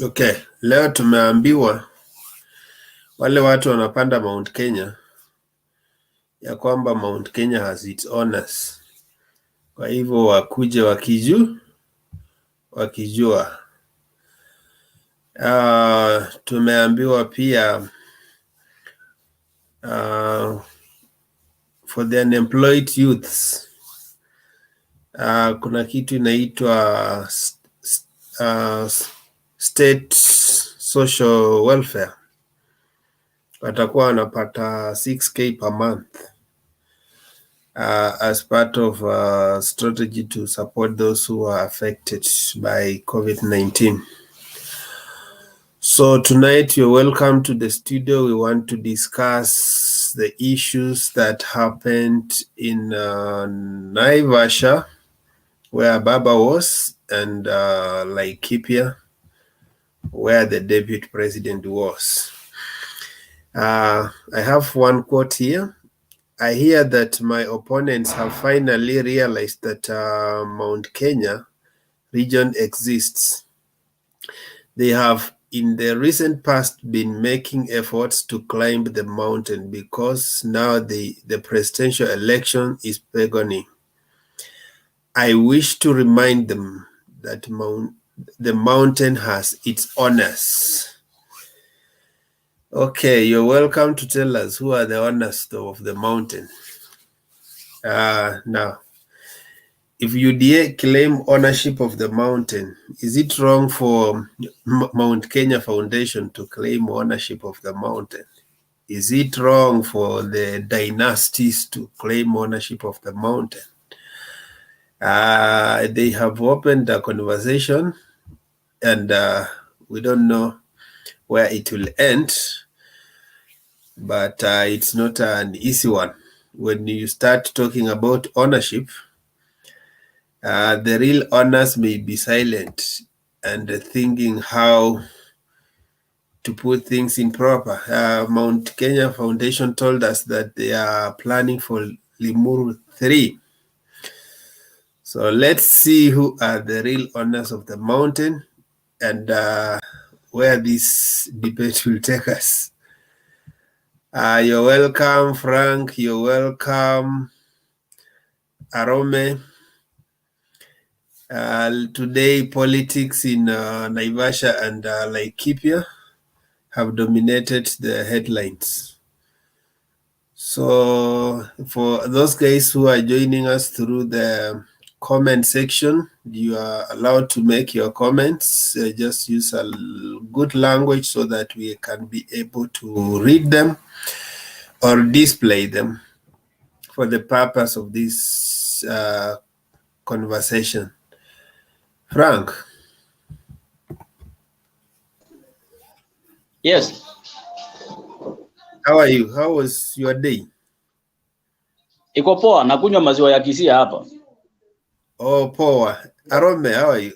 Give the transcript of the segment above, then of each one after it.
Okay, leo tumeambiwa wale watu wanapanda Mount Kenya ya kwamba Mount Kenya has its owners. Kwa hivyo wakuje wakijua. Tumeambiwa pia for the unemployed youths kuna kitu inaitwa state social welfare. Watakuwa wanapata 6K per month as part of a strategy to support those who are affected by COVID-19. So tonight you're welcome to the studio. We want to discuss the issues that happened in Naivasha, where Baba was, and Laikipia, where the deputy president was. I have one quote here. I hear that my opponents have finally realized that Mount Kenya region exists. They have in the recent past been making efforts to climb the mountain because now the presidential election is beginning. I wish to remind them that the mountain has its owners. Okay, you're welcome to tell us who are the owners of the mountain. Now, if UDA claim ownership of the mountain, is it wrong for Mount Kenya Foundation to claim ownership of the mountain? Is it wrong for the dynasties to claim ownership of the mountain? They have opened a conversation, and we don't know where it will end, but it's not an easy one. When you start talking about ownership, the real owners may be silent and thinking how to put things in proper. Mount Kenya Foundation told us that they are planning for Limuru 3. So let's see who are the real owners of the mountain and where this debate will take us. You're welcome, Frank. You're welcome, Arome. Today, politics in Naivasha and Laikipia have dominated the headlines. So for those guys who are joining us through the comment section, you are allowed to make your comments. Just use a good language so that we can be able to read them or display them for the purpose of this conversation. Frank. Yes. How are you? How was your day? Iko poa, nakunywa maziwa ya Kisia hapa. Oh, poa. Arome, how are you?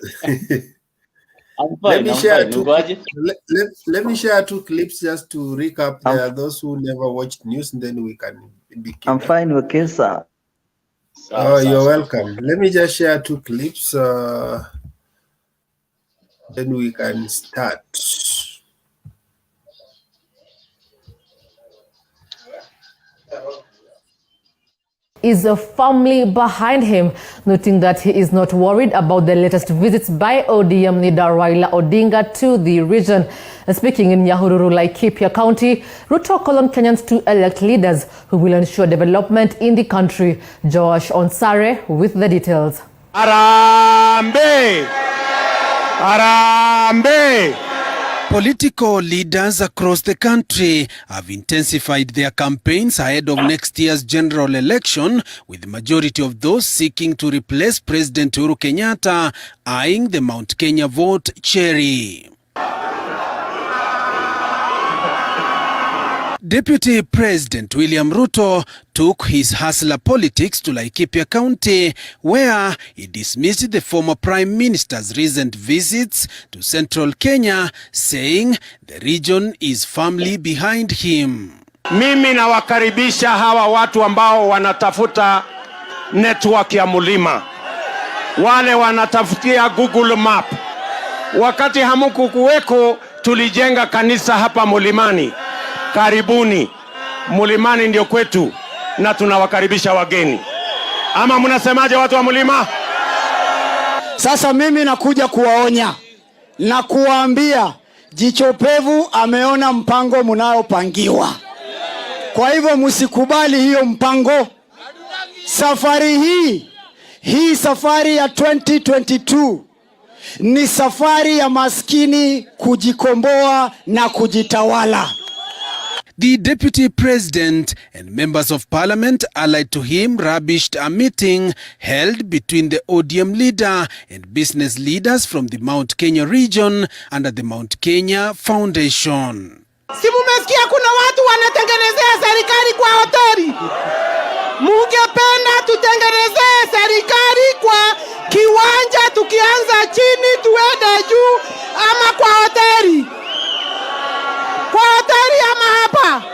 I'm fine, let me share two clips just to recap those who never watched news, and then we can begin. I'm fine, okay, sir. Oh, you're welcome. Let me just share two clips, then we can start. Is a family behind him, noting that he is not worried about the latest visits by ODM leader Raila Odinga to the region. Speaking in Nyahururu, Laikipia County, Ruto called on Kenyans to elect leaders who will ensure development in the country. Josh Onsare with the details. Arambe! Arambe! Political leaders across the country have intensified their campaigns ahead of next year's general election, with the majority of those seeking to replace President Uhuru Kenyatta eyeing the Mount Kenya vote cherry. Deputy President William Ruto took his hustler politics to Laikipia County, where he dismissed the former Prime Minister's recent visits to Central Kenya, saying the region is firmly behind him. Mimi nawakaribisha hawa watu ambao wanatafuta network ya mulima, wale wanatafutia Google Map, Wakati hamukukuweko tulijenga kanisa hapa Mulimani. Karibuni. Mulimani ndio kwetu na tunawakaribisha wageni. Ama mnasemaje watu wa Mulima? Sasa mimi nakuja kuwaonya na kuwaambia jicho pevu ameona mpango mnayopangiwa. Kwa hivyo msikubali hiyo mpango. Safari hii safari ya 2022 ni safari ya maskini kujikomboa na kujitawala. The Deputy President and members of Parliament allied to him rubbished a meeting held between the ODM leader and business leaders from the Mount Kenya region under the Mount Kenya Foundation. Si mumesikia kuna watu wanatengenezea serikali kwa hoteli? Mungependa tutengenezee serikali kwa kiwanja, tukianza chini tuende juu, ama kwa hoteli? Kwa hoteli ama hapa?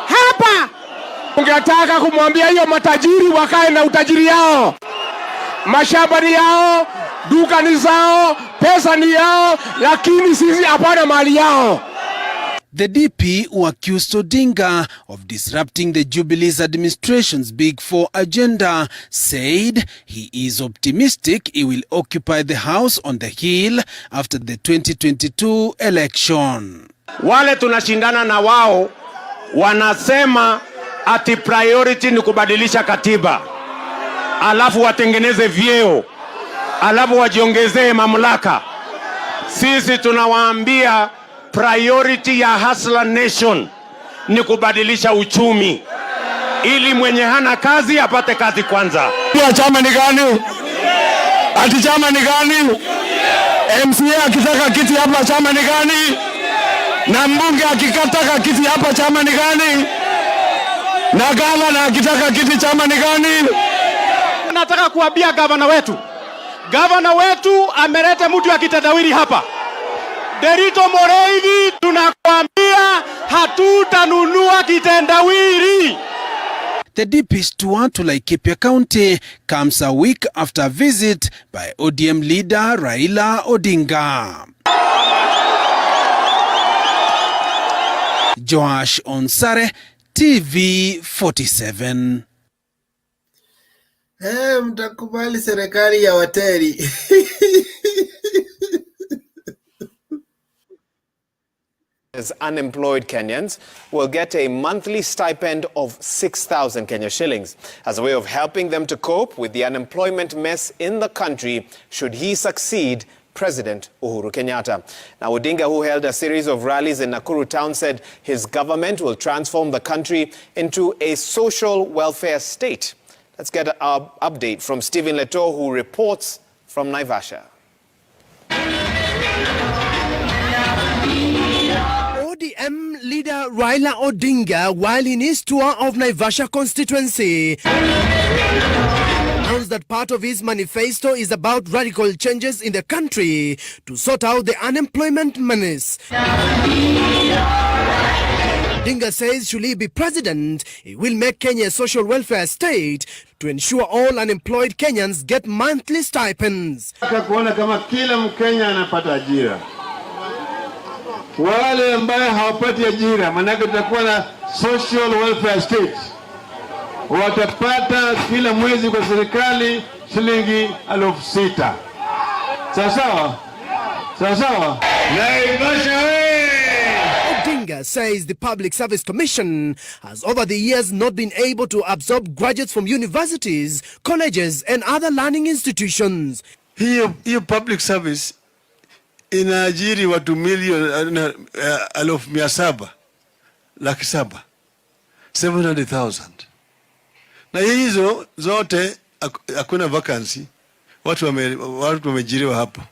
Hapa. Ungetaka kumwambia hiyo matajiri wakae na utajiri yao. Mashamba ni yao, duka ni zao, pesa ni yao, lakini sisi hapana mali yao. The DP, who accused Odinga of disrupting the Jubilee's administration's Big Four agenda, said he is optimistic he will occupy the House on the Hill after the 2022 election. Wale tunashindana na wao wanasema ati priority ni kubadilisha katiba, alafu watengeneze vyeo, alafu wajiongezee mamlaka. Sisi tunawaambia priority ya Hustler Nation ni kubadilisha uchumi, ili mwenye hana kazi apate kazi kwanza. Chama ni gani? Ati chama ni gani? MCA akitaka kiti hapa chama ni gani? Na mbunge akikataka kiti hapa chama ni gani? Na gavana akitaka kiti chama ni gani? Nataka kuambia gavana wetu ameleta mtu ya kitendawili hapa. Derito Moreithi, tunakwambia hatutanunua kitendawili. The DP's tour to Laikipia County comes a week after a visit by ODM leader Raila Odinga. Joash Onsare, TV 47. Mtakubali serikali ya hoteli. As unemployed Kenyans will get a monthly stipend of 6,000 Kenya shillings as a way of helping them to cope with the unemployment mess in the country should he succeed President Uhuru Kenyatta. Now, Odinga, who held a series of rallies in Nakuru town, said his government will transform the country into a social welfare state. Let's get an update from Stephen Leto, who reports from Naivasha. ODM leader Raila Odinga, while in his tour of Naivasha constituency, announced that part of his manifesto is about radical changes in the country to sort out the unemployment menace. Odinga says should he be president, he will make Kenya a social welfare state to ensure all unemployed Kenyans get monthly stipends. Kuona kama kila Mkenya anapata ajira. Wale ambao hawapati ajira, manake tutakuwa na social welfare state. Watapata kila mwezi kwa serikali shilingi 6,000. Sawa sawa. Naivasha. Odinga says the Public Service Commission has over the years not been able to absorb graduates from universities, colleges and other learning institutions. Hiyo public service inaajiri watu milioni 700,000. Na hizo zote hakuna vacancy, watu wamejiriwa hapo.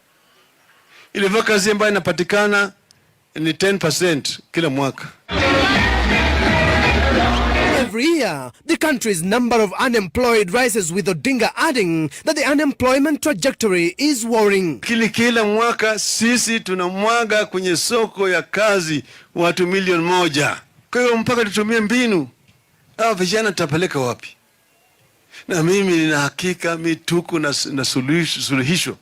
Ile vacancy ambayo inapatikana ni 10% kila mwaka. Every year, the country's number of unemployed rises, with Odinga adding that the unemployment trajectory is worrying. Kila mwaka sisi tunamwaga kwenye soko ya kazi watu milioni 1. Kwa hiyo mpaka tutumie mbinu, hao vijana tutapeleka wapi? Na mimi nina hakika mituko na suluhisho.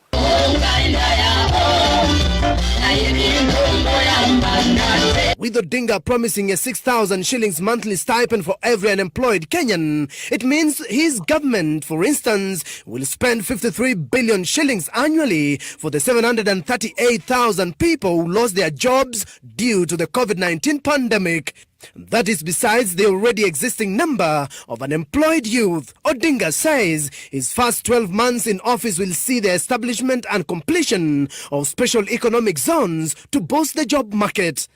With Odinga promising a 6,000 shillings monthly stipend for every unemployed Kenyan, it means his government, for instance, will spend 53 billion shillings annually for the 738,000 people who lost their jobs due to the COVID-19 pandemic. That is besides the already existing number of unemployed youth. Odinga says his first 12 months in office will see the establishment and completion of special economic zones to boost the job market.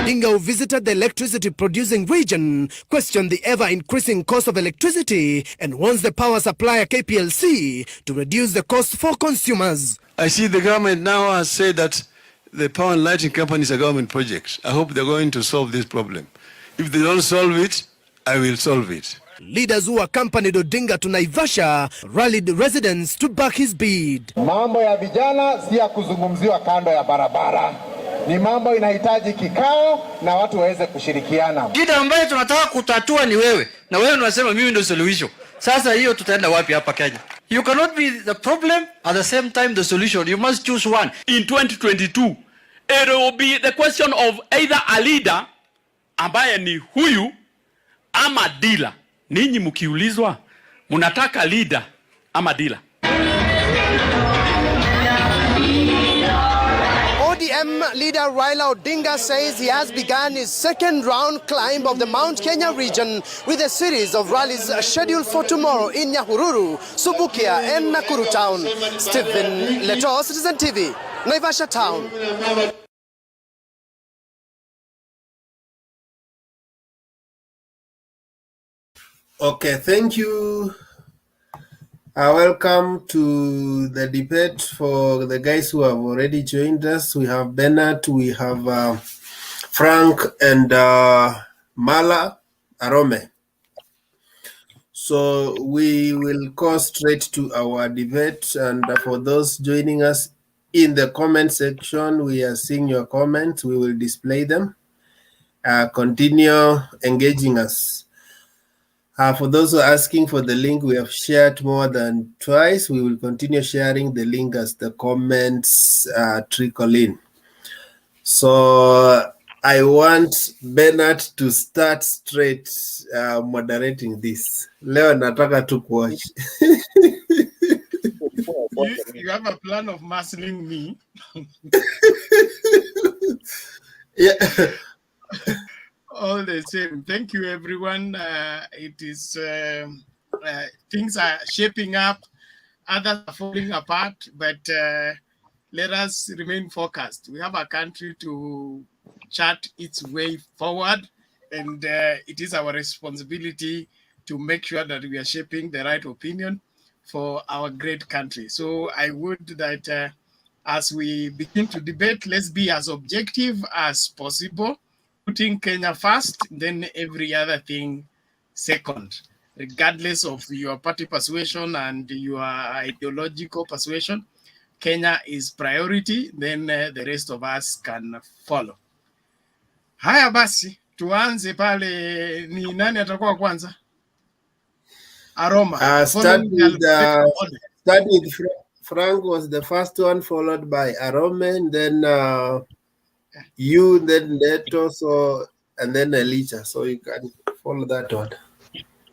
Odinga, who visited the electricity producing region, questioned the ever-increasing cost of electricity and wants the power supplier KPLC to reduce the cost for consumers. I see the government now has said that the power and lighting companies are government projects. I hope they're going to solve this problem. If they don't solve it, I will solve it. Leaders who accompanied Odinga to Naivasha rallied residents to back his bid. Mambo ya vijana si ya kuzungumziwa kando ya barabara. Ni mambo inahitaji kikao na watu waweze kushirikiana. Shida ambayo tunataka kutatua ni wewe. Na wewe unasema mimi ndio suluhisho. Sasa hiyo tutaenda wapi hapa Kenya? You cannot be the problem at the same time the solution. You must choose one. In 2022, it will be the question of either a leader ambaye ni huyu ama dealer. Ninyi mkiulizwa mnataka leader ama dealer? ODM leader Raila Odinga says he has begun his second round climb of the Mount Kenya region with a series of rallies scheduled for tomorrow in Nyahururu, Subukia and Nakuru town. Stephen Leto, Citizen TV, Naivasha town. Okay, thank you. Welcome to the debate for the guys who have already joined us. We have Bernard, we have Frank, and Mala Arome. So we will go straight to our debate. And for those joining us in the comment section, we are seeing your comments. We will display them. Continue engaging us. For those who are asking for the link, we have shared more than twice. We will continue sharing the link as the comments trickle in. So I want Bernard to start straight moderating this. Leo nataka tu watch. You have a plan of massing me? Yeah. All the same. Thank you, everyone. It is things are shaping up, others are falling apart, but let us remain focused. We have a country to chart its way forward, and it is our responsibility to make sure that we are shaping the right opinion for our great country. So I would that as we begin to debate, let's be as objective as possible, putting Kenya first, then every other thing second, regardless of your party persuasion and your ideological persuasion. Kenya is priority, then the rest of us can follow. Haya basi, tuanze pale. Ni nani atakuwa kwanza? Aroma. Start with Frank was the first one, followed by Arome, then you, then Neto, so, and then Elijah. So you can follow that one.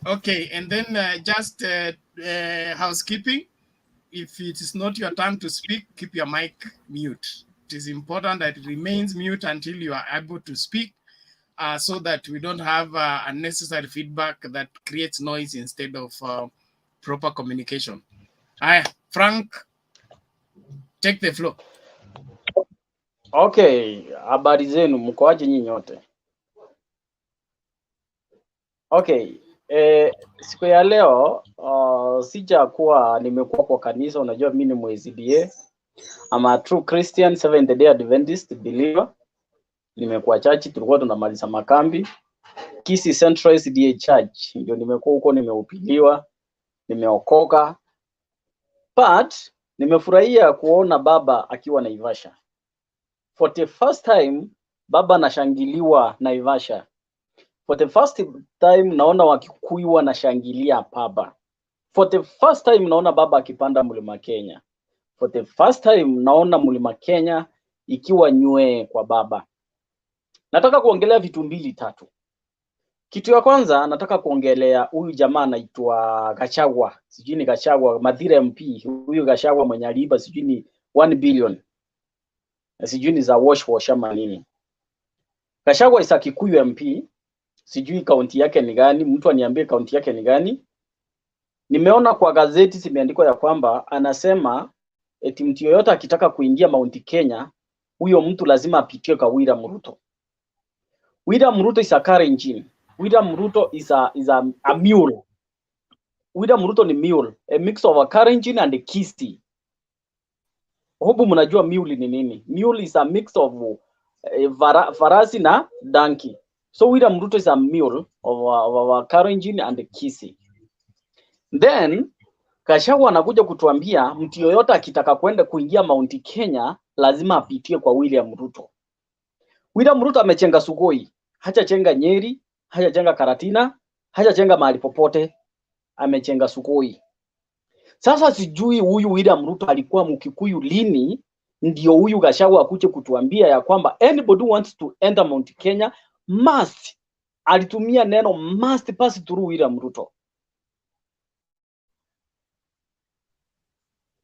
Okay, and then just housekeeping. If it is not your time to speak, keep your mic mute. It is important that it remains mute until you are able to speak, so that we don't have unnecessary feedback that creates noise instead of proper communication. Frank, take the floor. Okay, habari zenu, mkoaje nyinyi nyote? Okay, siku ya leo sijakuwa nimekuwa kwa kanisa. Unajua mimi ni mwa-SDA. I'm a true Christian, Seventh-day Adventist believer. Nimekuwa church, tulikuwa tunamaliza makambi. Kisii Central SDA Church, ndio nimekuwa huko, nimehubiriwa, nimeokoka. But nimefurahia kuona baba akiwa Naivasha. For the first time, baba anashangiliwa Naivasha. For the first time, naona Wakikuyu wanashangilia baba. For the first time, naona baba akipanda mlima Kenya. For the first time, naona mlima Kenya ikiwa nywe kwa baba. Nataka kuongelea vitu mbili tatu. Kitu ya kwanza nataka kuongelea huyu jamaa anaitwa Gachagua. Sijui ni Gachagua, Mathira MP. Huyu Gachagua mwenye aliiba sijui ni 1 billion. Sijui ni za wash ama nini. Gachagua isa Kikuyu MP. Sijui kaunti yake ni gani, mtu aniambie kaunti yake ni gani. Nimeona kwa gazeti zimeandikwa ya kwamba anasema eti mtu yoyote akitaka kuingia Mount Kenya, huyo mtu lazima apitie kwa William Ruto. William Ruto is a car engine. William Ruto is a mule. William Ruto ni mule, a mix of a car engine and a kisti. Hobu mnajua mule ni nini? Mule is a mix of farasi na donkey. So William Ruto is a mule of a car engine and a kisti. Then Gachagua anakuja kutuambia mtu yoyote akitaka kwenda kuingia Mount Kenya lazima apitie kwa William Ruto. William Ruto amechenga Sugoi, hajachenga Nyeri, hajachenga Karatina, hajachenga mahali popote, amechenga Sugoi. Sasa sijui huyu William Ruto alikuwa Mkikuyu lini ndio huyu Gachagua akuje kutuambia ya kwamba anybody wants to enter Mount Kenya must, alitumia neno must pass through William Ruto.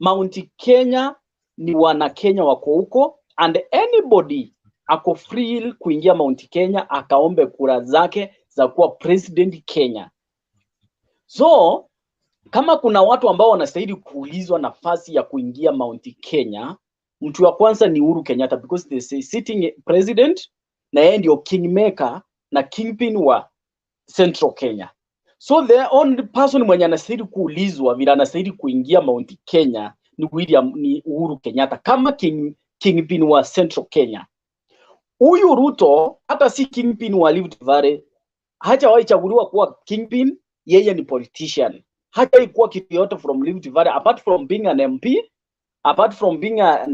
Mount Kenya ni wana Kenya wako huko, and anybody ako free kuingia Mount Kenya akaombe kura zake za kuwa president Kenya. So kama kuna watu ambao wanastahili kuulizwa nafasi ya kuingia Mount Kenya, mtu wa kwanza ni Uhuru Kenyatta, because they say sitting president na yeye ndio kingmaker na kingpin wa Central Kenya. So the only person mwenye anastahili kuulizwa vile anastahili kuingia Mount Kenya ni Uhuru Kenyatta kama kingpin wa Central Kenya. Huyu Ruto hata si kingpin wa Rift Valley, hajawahi chaguliwa kuwa kingpin, yeye ni politician. Hajawahi kuwa kitu yote from Rift Valley apart from being an MP, apart from being a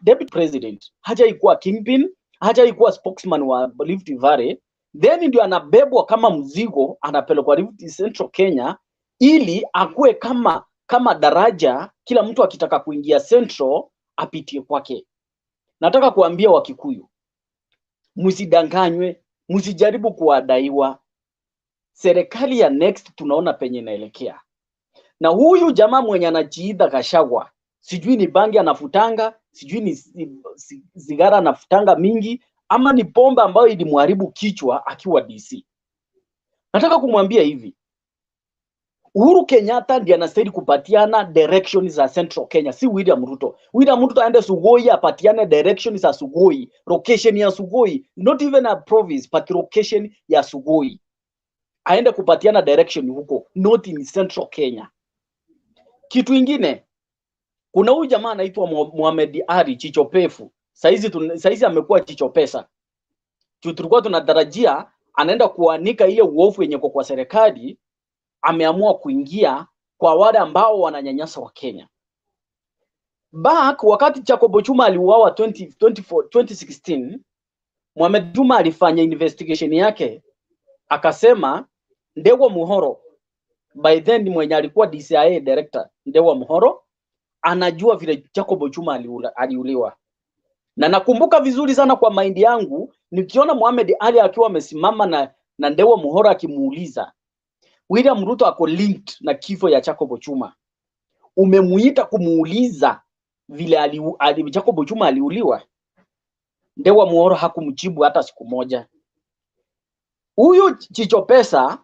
deputy president. Hajawahi kuwa kingpin, hajawahi kuwa spokesman wa Rift Valley. Then ndio anabebwa kama mzigo, anapelekwa Rift Central Kenya ili akue kama daraja, kila mtu akitaka kuingia Central apitie kwake. Nataka kuambia Wakikuyu, msidanganywe, msijaribu kuadaiwa. Serikali ya next tunaona penye inaelekea. Na huyu jamaa mwenye anajiita Gachagua, sijui ni bangi anafutanga, sijui ni sigara anafutanga mingi, ama ni pombe ambayo ilimharibu kichwa akiwa DC. Nataka kumwambia hivi, Uhuru Kenyatta ndiye anastahili kupatiana direction za Central Kenya, si William Ruto. William Ruto aende Sugoi apatiane direction za Sugoi, location ya Sugoi, not even a province but location ya Sugoi. Aende kupatiana direction huko, not in Central Kenya. Kitu ingine, kuna huyu jamaa anaitwa Mohamed Ali Chichopefu. Saizi amekuwa Chichopesa. Tulikuwa tunatarajia anaenda kuanika ile uovu yenye kwa serikali, ameamua kuingia kwa wale ambao wananyanyasa wa Kenya. Back wakati Jacob Chuma aliuawa 2016, Mohamed Juma alifanya investigation yake, akasema Ndewa Muhoro, by then mwenye alikuwa DCIA director, Ndewa Muhoro anajua vile Jacob Chuma aliuliwa. Na nakumbuka vizuri sana kwa mind yangu nikiona Mohamed Ali akiwa amesimama na Ndewa Muhoro akimuuliza, William Ruto ako linked na kifo ya Jacob Chuma, umemuita kumuuliza vile Jacob Chuma aliuliwa? Ndewa Muhoro hakumjibu hata siku moja. Huyu Chichopesa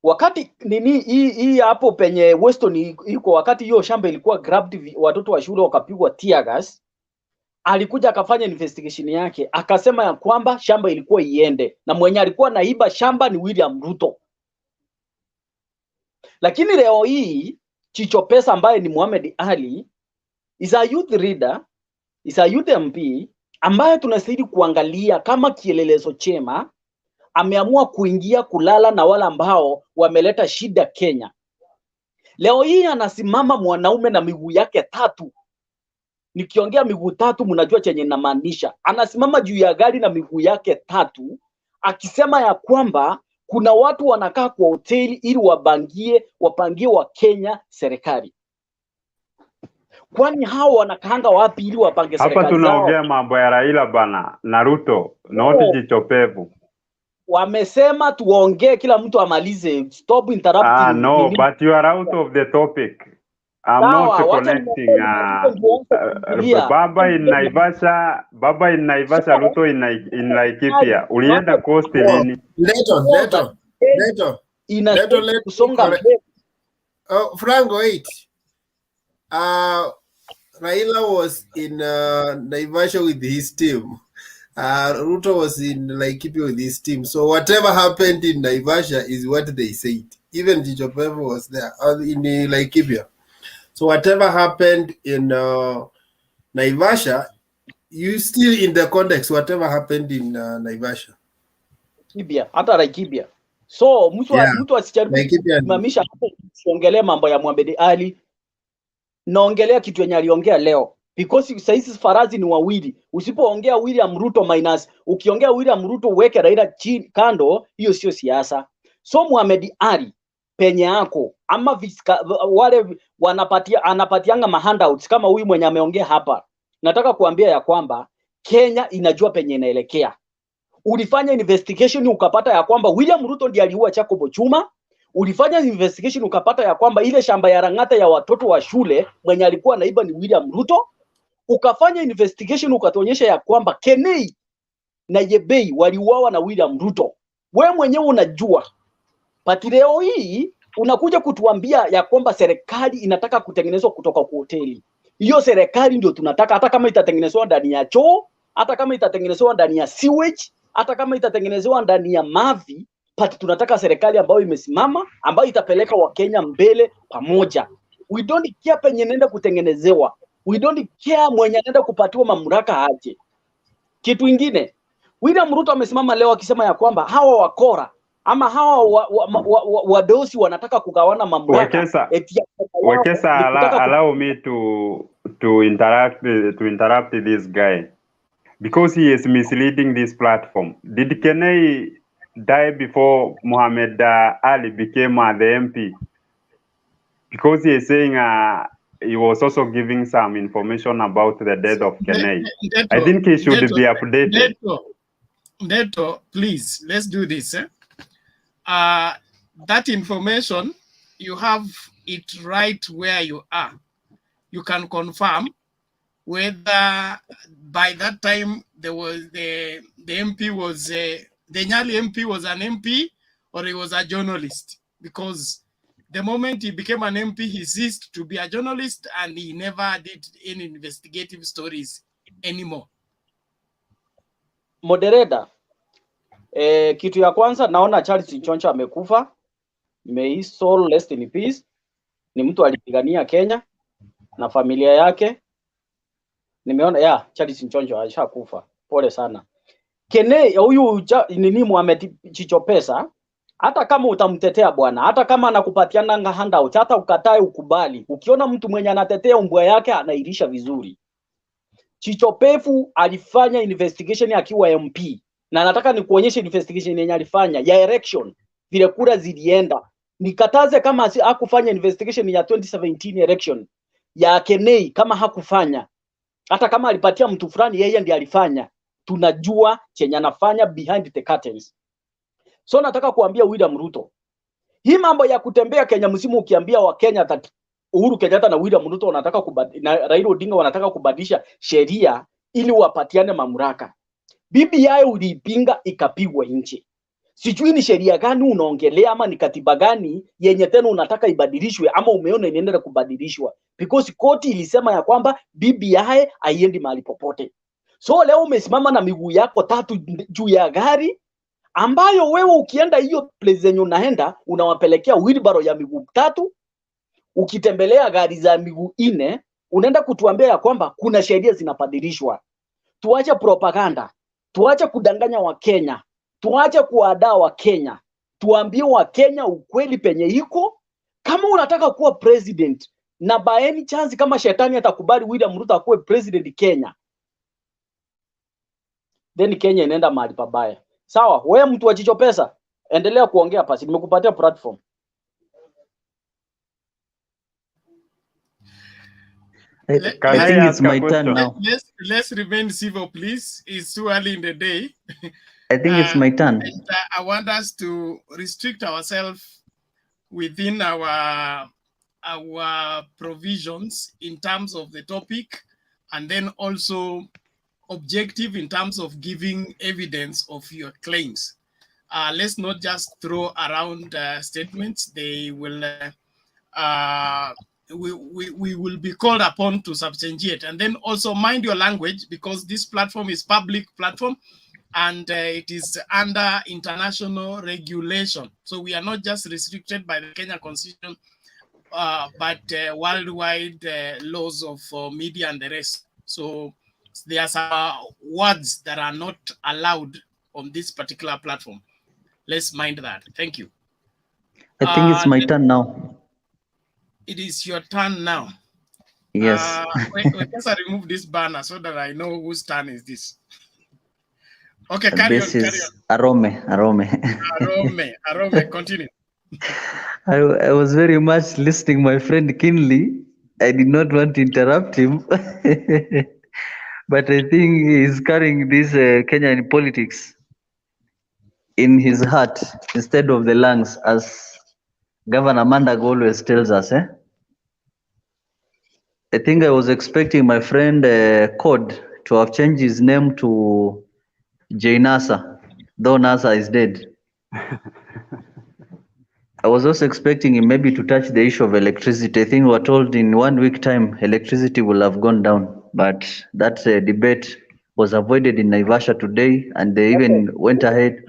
wakati nini hii hapo penye Weston iko, wakati hiyo shamba ilikuwa grabbed, watoto wa shule wakapigwa tear gas, alikuja akafanya investigation yake, akasema ya kwamba shamba ilikuwa iende na mwenye alikuwa naiba shamba ni William Ruto. Lakini leo hii Chichopesa ambaye ni Mohamed Ali is a youth leader, is a youth MP ambaye tunastahili kuangalia kama kielelezo chema, ameamua kuingia kulala na wale ambao wameleta shida Kenya. Leo hii anasimama mwanaume na miguu yake tatu. Nikiongea miguu tatu mnajua chenye namaanisha. Anasimama juu ya gari na miguu yake tatu akisema ya kwamba kuna watu wanakaa kwa hoteli ili wapangie wa Kenya serikali. Kwani hao wanakaanga wapi ili wapange serikali Hapa zao? tunaongea mambo ya Raila bana na Ruto, not jichopevu. Wamesema tuongee, kila mtu amalize. Stop interrupting. No, but you are out of the topic. I'm not connecting. Baba in Naivasha, Ruto in Laikipia. Ulienda coast lini? Leto. Franco, wait. Raila was in Naivasha with his team. Ruto was in Laikipia with his team. So whatever happened in Naivasha is what they said. Even Jichopevu was there in Laikipia. So whatever happened in Naivasha, you still in the context, whatever happened in Naivasha. Hata Laikipia. So mtu asijaribu kusimamisha hapo kuongelea mambo ya Mohamed Ali. Naongelea kitu yenye aliongea leo. Because saizi farazi ni wawili. Usipoongea William Ruto minus, ukiongea William Ruto uweke Raila kando, hiyo sio siasa. So Mohamed Ali penye yako ama wale anapatianga mahandouts kama huyu mwenye ameongea hapa. Nataka kuambia ya kwamba Kenya inajua penye inaelekea. Ulifanya investigation ukapata ya kwamba William Ruto ndiye aliua Jacob Chuma. Ulifanya investigation ukapata ya kwamba ile shamba ya Rangata ya watoto wa shule mwenye alikuwa naiba ni William Ruto. Ukafanya investigation ukatuonyesha ya kwamba Kenei na Yebei waliuawa na William Ruto. Wewe mwenyewe unajua. Pati leo hii unakuja kutuambia ya kwamba serikali inataka kutengenezwa kutoka kwa hoteli. Hiyo serikali ndio tunataka, hata kama itatengenezwa ndani ya choo, hata kama itatengenezwa ndani ya sewage, hata kama itatengenezwa ndani ya mavi, pati tunataka serikali ambayo imesimama, ambayo itapeleka Wakenya mbele pamoja. We don't care penye nenda kutengenezewa. We don't care mwenye nenda kupatiwa mamlaka aje. Kitu kingine, William Ruto amesimama leo akisema ya kwamba hawa wakora ama hawa wadosi wanataka kugawana mamlaka. Wekesa, allow me to interrupt this guy because he is misleading this platform. Did Kenei die before Mohamed Ali became the MP? Because he is saying he was also giving some information about the death of Kenei. I think he should be updated. Neto, please, let's do this. That information, you have it right where you are. You can confirm whether by that time there was the MP was the Nyali MP was an MP or he was a journalist, because the moment he became an MP, he ceased to be a journalist and he never did any investigative stories anymore. Moderator, kitu ya kwanza naona Charles Nchoncha amekufa. May his soul rest in peace. Ni mtu alipigania Kenya na familia yake. Nimeona Charles Nchoncha alishakufa. Pole sana. Kenei huyu nini Mohamed Chichopesa, hata kama utamtetea bwana, hata kama anakupatiana handout, hata ukatae ukubali. Ukiona mtu mwenye anatetea umbwa yake anairisha vizuri. Chichopevu alifanya investigation akiwa MP. Na nataka nikuonyeshe investigation yenye alifanya ya election, vile kura zilienda. Nikataze kama hakufanya investigation ya 2017 election ya Kenei, kama hakufanya. Hata kama alipatia mtu fulani, yeye ndiye alifanya. Tunajua chenye anafanya behind the curtains. So nataka kuambia William Ruto, hii mambo ya kutembea Kenya msimu ukiambia wa Kenya Uhuru Kenyatta na William Ruto wanataka na Raila Odinga wanataka kubadilisha sheria ili wapatiane mamlaka. BBI uliipinga ikapigwa nje. Sijui ni sheria gani unaongelea ama ni katiba gani yenye tena unataka ibadilishwe ama umeona inaendelea kubadilishwa, because koti ilisema ya kwamba BBI haiendi mahali popote. So leo umesimama na miguu yako 3 juu ya gari ambayo wewe ukienda hiyo place zenye unaenda unawapelekea wheelbarrow ya miguu 3, ukitembelea gari za miguu 4, unaenda kutuambia ya kwamba kuna sheria zinabadilishwa. Tuache propaganda, tuache kudanganya wa Kenya, tuache kuadaa wa Kenya, tuambie wa Kenya ukweli penye iko. Kama unataka kuwa president na by any chance kama shetani atakubali William Ruto akuwe president Kenya, then Kenya inaenda mahali pabaya. Sawa, wewe mtu wa Chichopesa, endelea kuongea pasi, nimekupatia platform. I think it's my turn now. Let's remain civil, please. It's too early in the day. I think it's my turn. I want us to restrict ourselves within our provisions in terms of the topic, and then also objective in terms of giving evidence of your claims. Let's not just throw around statements. They will we will be called upon to substantiate. And then also mind your language, because this platform is public platform and it is under international regulation. So we are not just restricted by the Kenya Constitution, but worldwide laws of media and the rest. So there are some words that are not allowed on this particular platform. Let's mind that. Thank you. I think it's my turn now. It is your turn now. Yes. Let's remove this banner so that I know whose turn is this. Okay, carry this on. Is Arome. Arome, continue. I was very much listening my friend keenly. I did not want to interrupt him. But I think he's carrying this Kenyan politics in his heart instead of the lungs, as Governor Mandag always tells us. I think I was expecting my friend Code to have changed his name to J NASA, though NASA is dead. I was also expecting him maybe to touch the issue of electricity. I think we're told in 1 week time electricity will have gone down, but that debate was avoided in Naivasha today, and they even went ahead.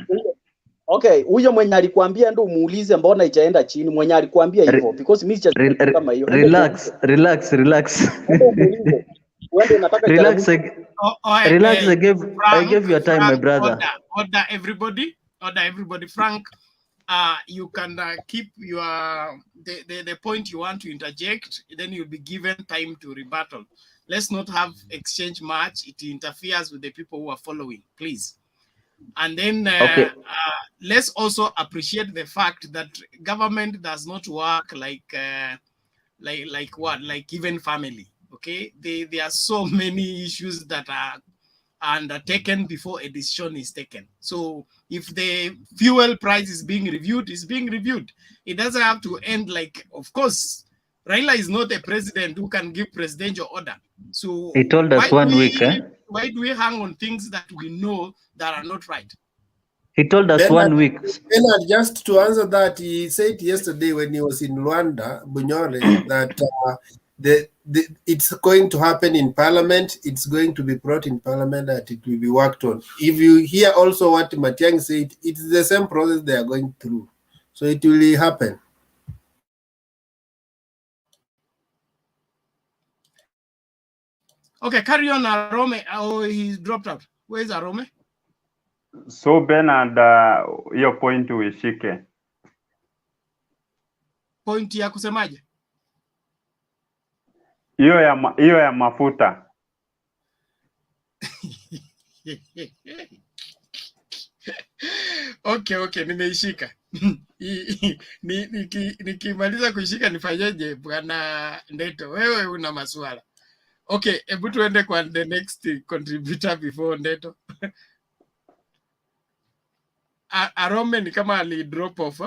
Okay, huyo mwenye alikwambia ndo muulize mbona ijaenda chini, mwenye alikwambia hivyo, because mimi kama hiyo. Relax. Relax, I gave you a time, my brother. Order everybody. Frank, you can keep your the point you want to interject, then you'll be given time to rebuttal. Let's not have exchange much. It interferes with the people who are following, please. And then let's also appreciate the fact that government does not work like even family. Okay, there are so many issues that are undertaken before a decision is taken. So if the fuel price is being reviewed, it's being reviewed. It doesn't have to end like, of course, Raila is not a president who can give presidential order. So he told us 1 week. Why do we hang on things that we know that are not right? He told us 1 week. Bernard, just to answer that, he said yesterday when he was in Rwanda, Bunyore, that it's going to happen in Parliament. It's going to be brought in Parliament, that it will be worked on. If you hear also what Matiang'i said, it's the same process they are going through. So it will happen. Okay, carry on, Arome. Oh, he's dropped out. Where is Arome? So Bernard, your point uishike. Point ya kusemaje? Hiyo ya mafuta. Okay, nimeishika. Nikimaliza kuishika nifanyeje, Bwana Ndeto? Wewe una maswala. Okay, hebu tuende kwa the next contributor before Ndeto. Arome ni kama ali drop off.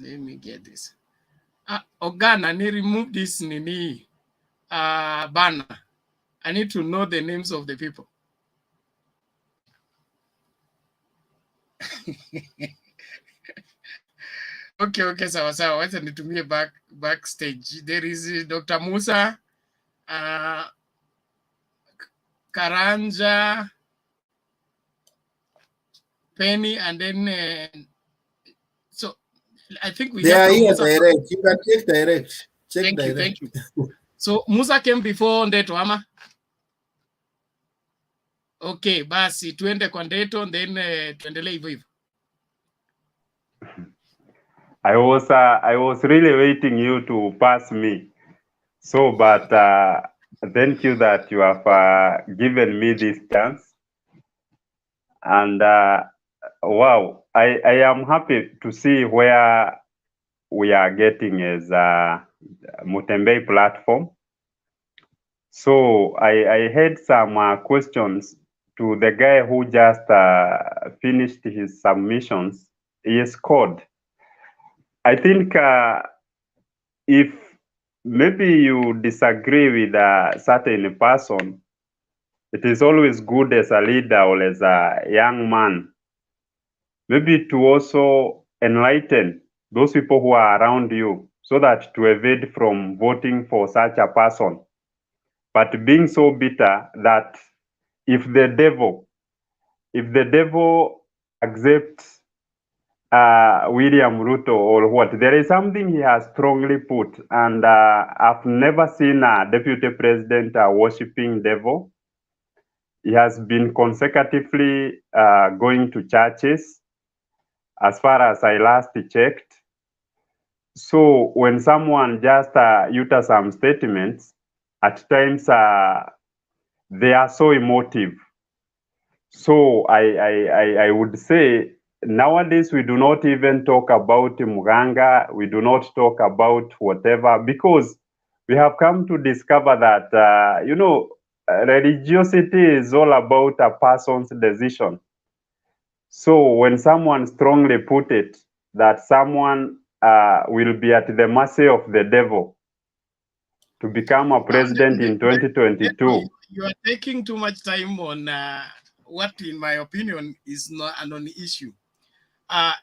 Let me get this. Ogana, ni remove this nini banner. I need to know the names of the people. Okay, sawa. Wacha nitumie backstage. There is Dr. Musa, Karanja, Penny, and then so I think we are here direct. You can check direct. Thank you. So Musa came before Ndeto, ama? Okay, basi tuende kwa Ndeto, then tuendelee hivyo hivyo. I was really waiting you to pass me. So, but thank you that you have given me this chance. And wow, I am happy to see where we are getting as a Mutembei platform. So I had some questions to the guy who just finished his submissions. He scored. I think if maybe you disagree with a certain person, it is always good as a leader or as a young man, maybe to also enlighten those people who are around you so that to evade from voting for such a person. But being so bitter that if the devil accepts William Ruto or what, there is something he has strongly put, and I've never seen a deputy president worshipping devil. He has been consecutively going to churches as far as I last checked. So when someone just utters some statements, at times they are so emotive. So I would say nowadays we do not even talk about Muganga, we do not talk about whatever, because we have come to discover that, religiosity is all about a person's decision. So when someone strongly put it that someone will be at the mercy of the devil to become a president in 2022. You are taking too much time on what, in my opinion, is not a non-issue.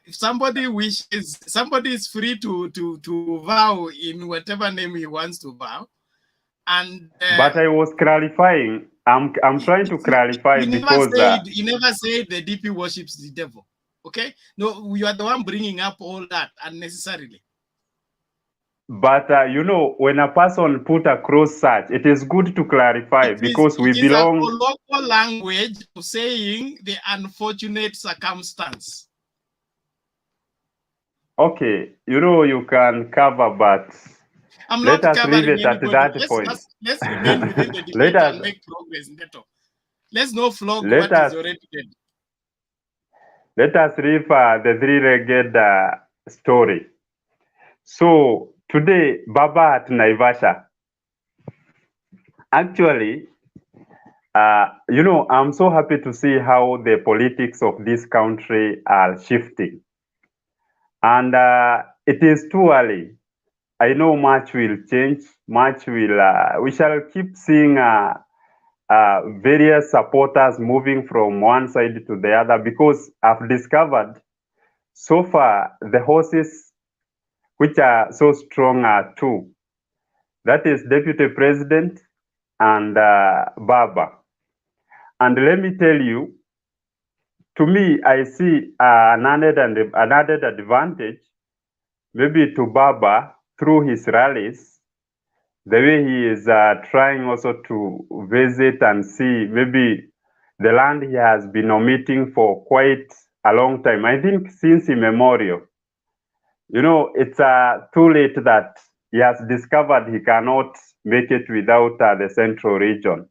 If somebody wishes, somebody is free to vow in whatever name he wants to vow. And but I was clarifying. I'm trying to clarify because you never said the DP worships the devil. Okay, no, you are the one bringing up all that unnecessarily. But when a person put across such, it is good to clarify because we belong. It is a local language of saying the unfortunate circumstance. Okay, you can cover, but I'm let not us leave it anybody. at that point. Let's remain within the debate and make progress. Let's not flog what is already dead. Let us leave the three-legged story. So today, Baba at Naivasha. Actually, I'm so happy to see how the politics of this country are shifting. And it is too early. I know much will change, we shall keep seeing various supporters moving from one side to the other, because I've discovered so far the horses which are so strong are two. That is Deputy President and Baba. And let me tell you, to me, I see an added advantage maybe to Baba through his rallies, the way he is trying also to visit and see maybe the land he has been omitting for quite a long time. I think since immemorial. It's too late that he has discovered he cannot make it without the central region.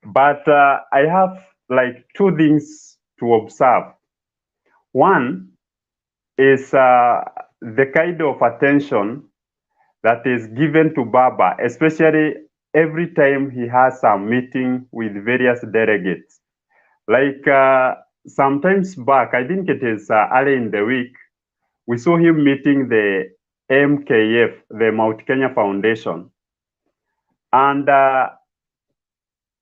But I have like two things to observe. One is the kind of attention that is given to Baba, especially every time he has a meeting with various delegates. Like sometimes back, I think it is early in the week, we saw him meeting the MKF, the Mount Kenya Foundation. And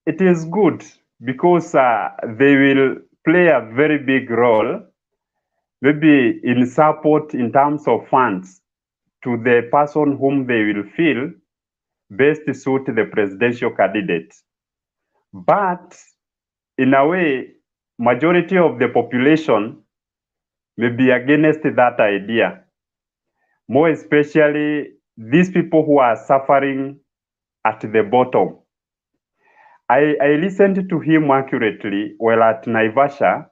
it is good because they will play a very big role, maybe in support in terms of funds to the person whom they will feel best suit the presidential candidate. But in a way, majority of the population may be against that idea. More especially these people who are suffering at the bottom. I listened to him accurately while at Naivasha,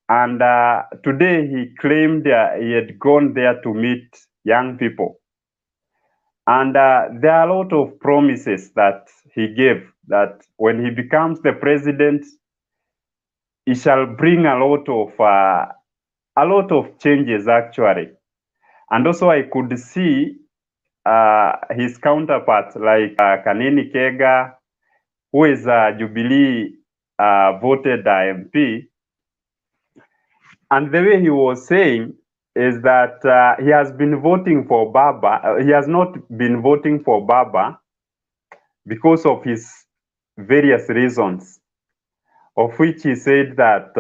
and today he claimed he had gone there to meet young people. And there are a lot of promises that he gave, that when he becomes the president, he shall bring a lot of a lot of changes actually. And also I could see his counterparts like Kanini Kega, who is a Jubilee voted MP. And the way he was saying is that he has been voting for Baba. He has not been voting for Baba because of his various reasons, of which he said that,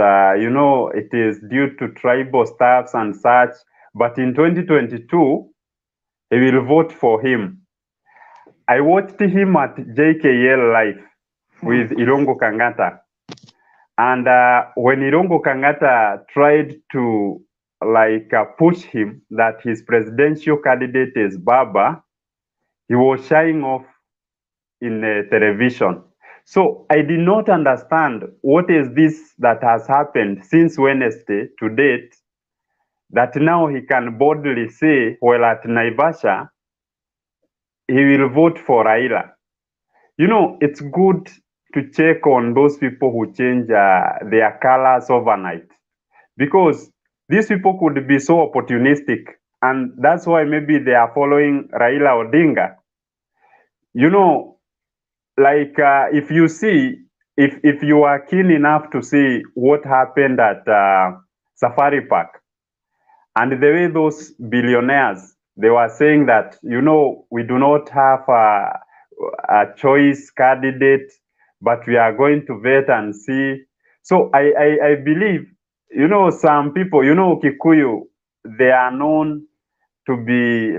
it is due to tribal stuffs and such. But in 2022, he will vote for him. I watched him at JKL Live with Ilongo Kangata. And when Ilongo Kangata tried to push him that his presidential candidate is Baba, he was shying off in television. So I did not understand what is this that has happened since Wednesday to date, that now he can boldly say, well, at Naivasha, he will vote for Raila. You know, it's good to check on those people who change their colors overnight, because these people could be so opportunistic, and that's why maybe they are following Raila Odinga. You know, if you see, if you are keen enough to see what happened at Safari Park, and the way those billionaires, they were saying that, we do not have a choice candidate, but we are going to vet and see. So I believe, some people, Kikuyu, they are known to be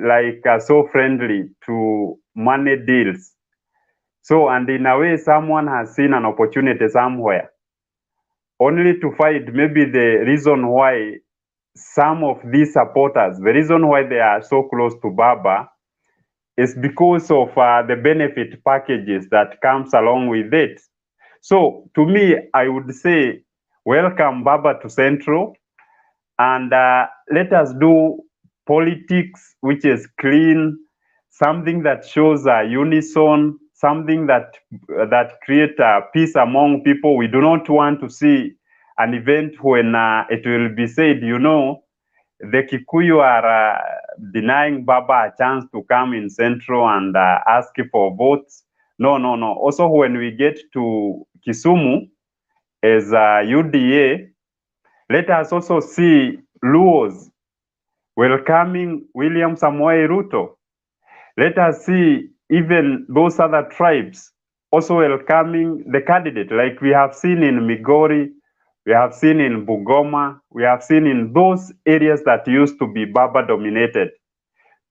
so friendly to money deals. So, and in a way, someone has seen an opportunity somewhere, only to find maybe the reason why some of these supporters, the reason why they are so close to Baba is because of the benefit packages that comes along with it. So to me, I would say, welcome Baba to Central, and let us do politics which is clean, something that shows unison, something that creates peace among people. We do not want to see an event when it will be said, the Kikuyu are denying Baba a chance to come in Central and ask for votes. No. Also, when we get to Kisumu as UDA, let us also see Luos welcoming William Samoei Ruto. Let us see even those other tribes also welcoming the candidate, like we have seen in Migori, we have seen in Bungoma, we have seen in those areas that used to be Baba dominated.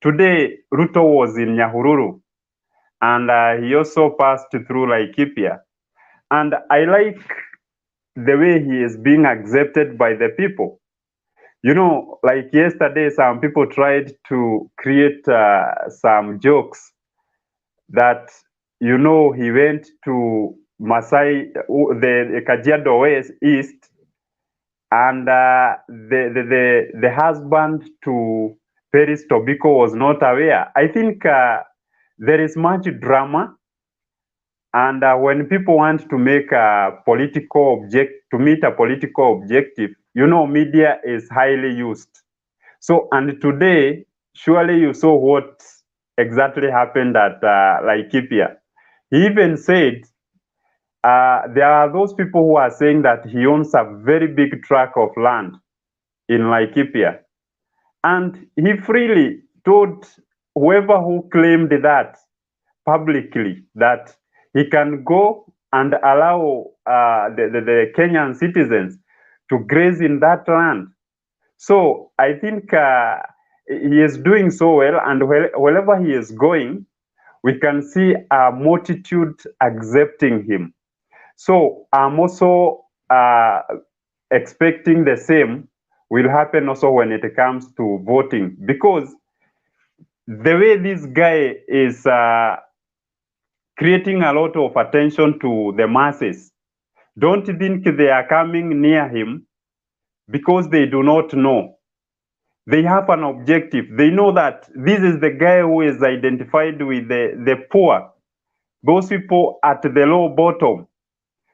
Today, Ruto was in Nyahururu, and he also passed through Laikipia. And I like the way he is being accepted by the people. Like yesterday, some people tried to create some jokes that, he went to Masai, the Kajiado West East, and the husband to Paris Tobiko was not aware. I think there is much drama, and when people want to make a political meet a political objective, media is highly used. So, and today, surely you saw what exactly happened at Laikipia. He even said there are those people who are saying that he owns a very big tract of land in Laikipia. And he freely told whoever who claimed that publicly that he can go and allow the Kenyan citizens to graze in that land. So I think he is doing so well, and wherever he is going, we can see a multitude accepting him. So I'm also expecting the same will happen also when it comes to voting, because the way this guy is creating a lot of attention to the masses, don't think they are coming near him because they do not know. They have an objective. They know that this is the guy who is identified with the poor, those people at the low bottom.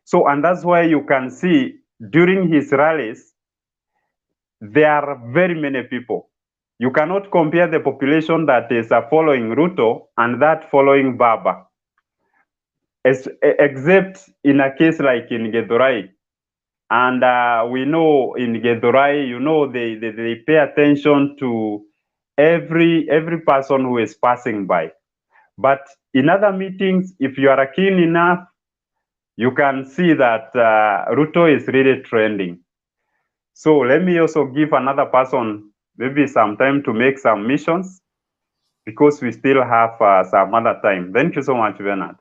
So, and that's why you can see during his rallies, there are very many people. You cannot compare the population that is following Ruto and that following Baba, except in a case like in Githurai. And we know in Githurai, you know, they pay attention to every person who is passing by. But in other meetings, if you are keen enough, you can see that Ruto is really trending. So let me also give another person maybe some time to make some missions, because we still have some other time. Thank you so much, Bernard.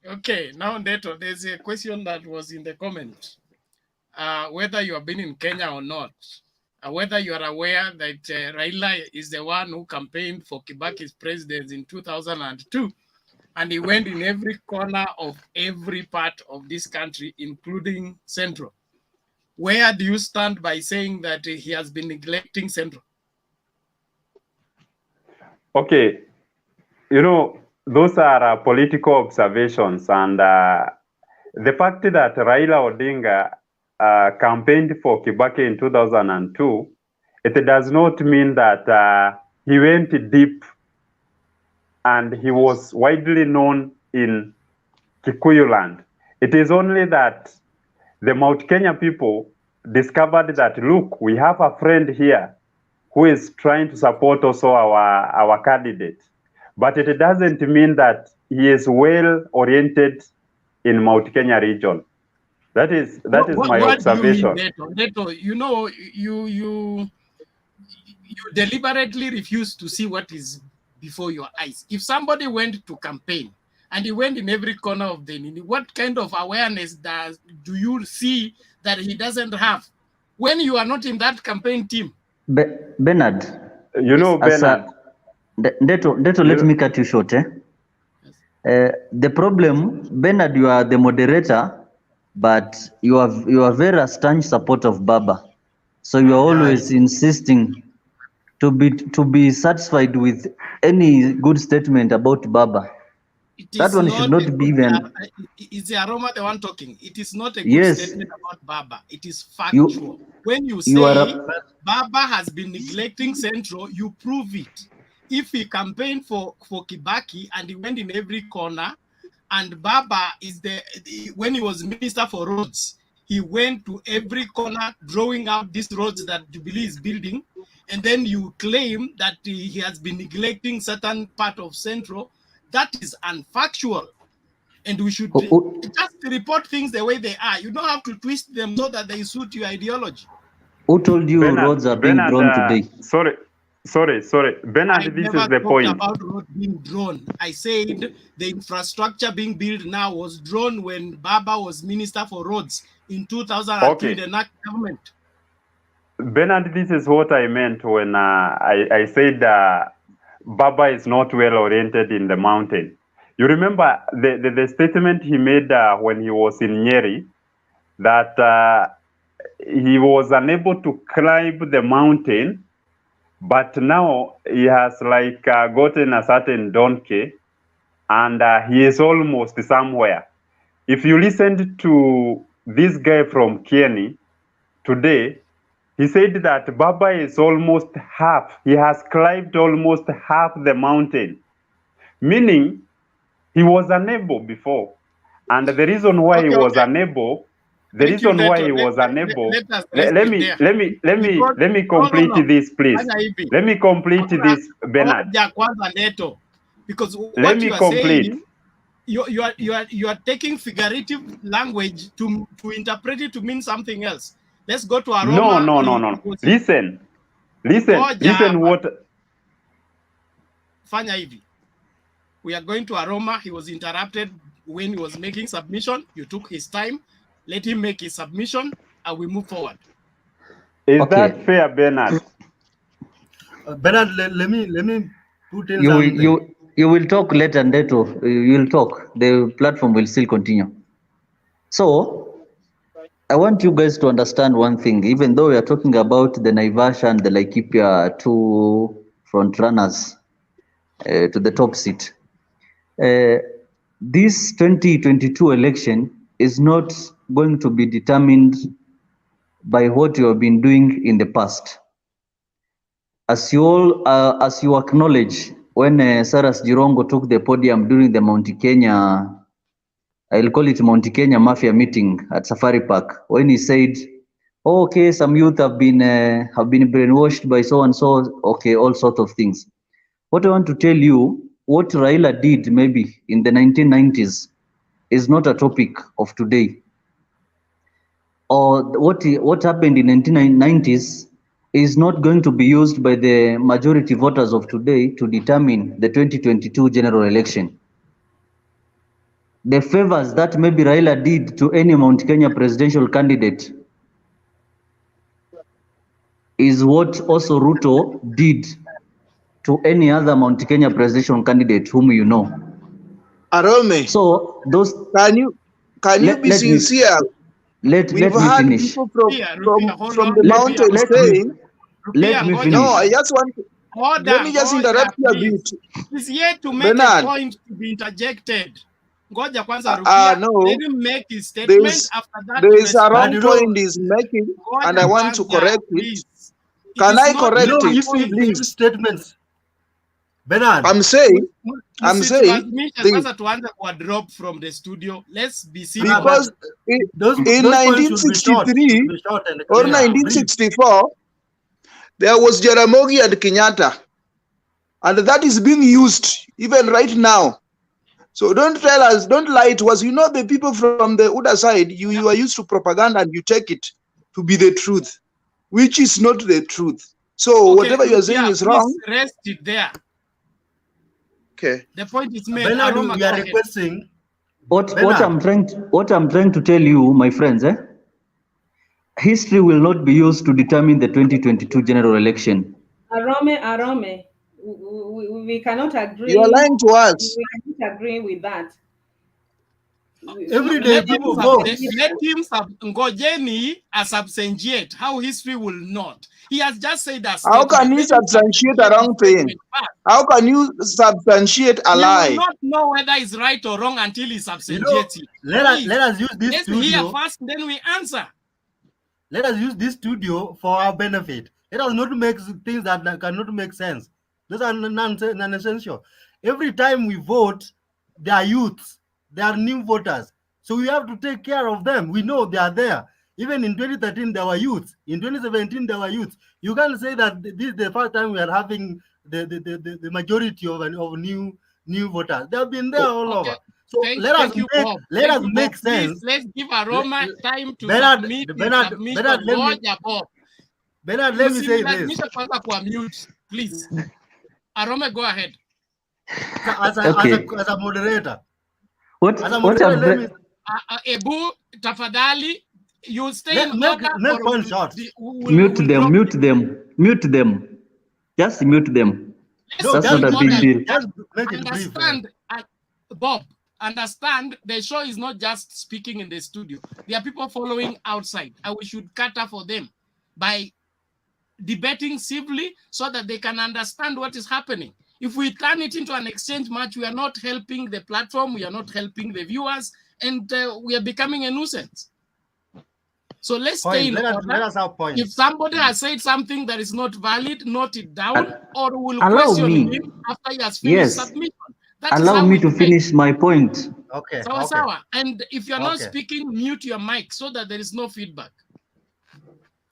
Okay, now Neto, there's a question that was in the comment. Whether you have been in Kenya or not, whether you are aware that Raila is the one who campaigned for Kibaki's presidency in 2002, and he went in every corner of every part of this country, including Central. Where do you stand by saying that he has been neglecting Central? Okay, you know, those are political observations, and the fact that Raila Odinga campaigned for Kibaki in 2002, it does not mean that he went deep and he was widely known in Kikuyu land. It is only that the Mount Kenya people discovered that, look, we have a friend here who is trying to support also our candidate. But it doesn't mean that he is well oriented in Mount Kenya region. That is my observation. What do you mean, Neto? You know, you deliberately refuse to see what is before your eyes. If somebody went to campaign and he went in every corner of the Nini, what kind of awareness do you see that he doesn't have when you are not in that campaign team? Bernard, you know, Bernard. Neto, let me cut you short. The problem, Bernard, you are the moderator, but you are very staunch support of Baba. So you are always insisting to be satisfied with any good statement about Baba. That one should not be even. Is the Aroma the one talking? It is not a good statement about Baba. It is factual. When you say Baba has been neglecting Central, you prove it. If he campaigned for Kibaki and he went in every corner, and Baba is when he was Minister for Roads, he went to every corner drawing out these roads that Jubilee is building, and then you claim that he has been neglecting certain part of Central. That is unfactual. And we should just report things the way they are. You don't have to twist them so that they suit your ideology. Who told you roads are being drawn today? Sorry. Bernard, this is the point. I never talked about roads being drawn. I said the infrastructure being built now was drawn when Baba was Minister for Roads in 2002 in the NAC government. Bernard, this is what I meant when I said Baba is not well oriented in the mountain. You remember the statement he made when he was in Nyeri, that he was unable to climb the mountain, but now he has gotten a certain donkey, and he is almost somewhere. If you listened to this guy from Kieni today, he said that Baba is almost half. He has climbed almost half the mountain, meaning he was unable before. And the reason why he was unable, let me complete this, please. Let me complete this, Bernard. Because what you are saying, you are taking figurative language to interpret it to mean something else. Let's go to Aroma. No. Listen what. Fanya hivi. We are going to Aroma. He was interrupted when he was making submission. You took his time. Let him make his submission, and we move forward. Is that fair, Bernard? Bernard, let me put in something. You will talk later, Neto. You will talk. The platform will still continue. So, I want you guys to understand one thing. Even though we are talking about the Naivasha and the Laikipia, two front runners to the top seat, this 2022 election is not going to be determined by what you have been doing in the past. As you acknowledge, when Saras Jirongo took the podium during the Mount Kenya, I'll call it Mount Kenya Mafia meeting at Safari Park, when he said, oh, okay, some youth have been brainwashed by so and so, okay, all sorts of things. What I want to tell you, what Raila did maybe in the 1990s is not a topic of today. Or what happened in 1990s is not going to be used by the majority voters of today to determine the 2022 general election. The favors that maybe Raila did to any Mount Kenya presidential candidate is what also Ruto did to any other Mount Kenya presidential candidate whom you know. Arome, so those can you be sincere? We've had finish. people from the mountain saying, let me finish. No, I just want to, let me just interrupt you a bit. He's here to make Bernard, a point to be interjected. Ngoja kwanza Rukia, no, let him make his statement. After that, there is a wrong point he's making, and I want to correct it. Can I correct it, please? Statements. Bernard, I'm saying, sasa tuanze kwa drop from the studio. Let's be serious. Because in 1963 or 1964, there was Jaramogi and Kenyatta, and that is being used even right now. So don't tell us, don't lie to us. You know, the people from the other side, you are used to propaganda and you take it to be the truth, which is not the truth. So whatever you are saying is wrong. Rest it there. Okay. The point is made. Bernard, we are requesting. What I'm trying to tell you, my friends, history will not be used to determine the 2022 general election. Arome, we cannot agree. You are lying to us. We cannot agree with that. Every day people vote. Let him ngojeni substantiate how history will not. He has just said that. How can you substantiate a wrong thing? How can you substantiate a lie? You will not know whether it's right or wrong until he substantiates it. Let us use this studio. Let's hear first, then we answer. Let us use this studio for our benefit. Let us not make things that cannot make sense. Those are non-essential. Every time we vote, they are youths. They are new voters. So we have to take care of them. We know they are there. Even in 2013, there were youths. In 2017, there were youths. You can't say that this is the first time we are having the majority of new voters. They have been there all over. So let us make sense. Please, let's give Aroma time to Bernard, let me say this. Mute, please. Aroma, go ahead. As a moderator. Ebu, tafadhali, you stay in order. Mute them. Just mute them. That's not a big deal. Understand, Bob, understand the show is not just speaking in the studio. There are people following outside, and we should cater for them by debating civilly so that they can understand what is happening. If we turn it into an exchange match, we are not helping the platform, we are not helping the viewers, and we are becoming a nuisance. So let's stay in order. Let us have points. If somebody has said something that is not valid, note it down, or we'll question him after he has finished submission. Allow me to finish my point. Okay. And if you're not speaking, mute your mic so that there is no feedback.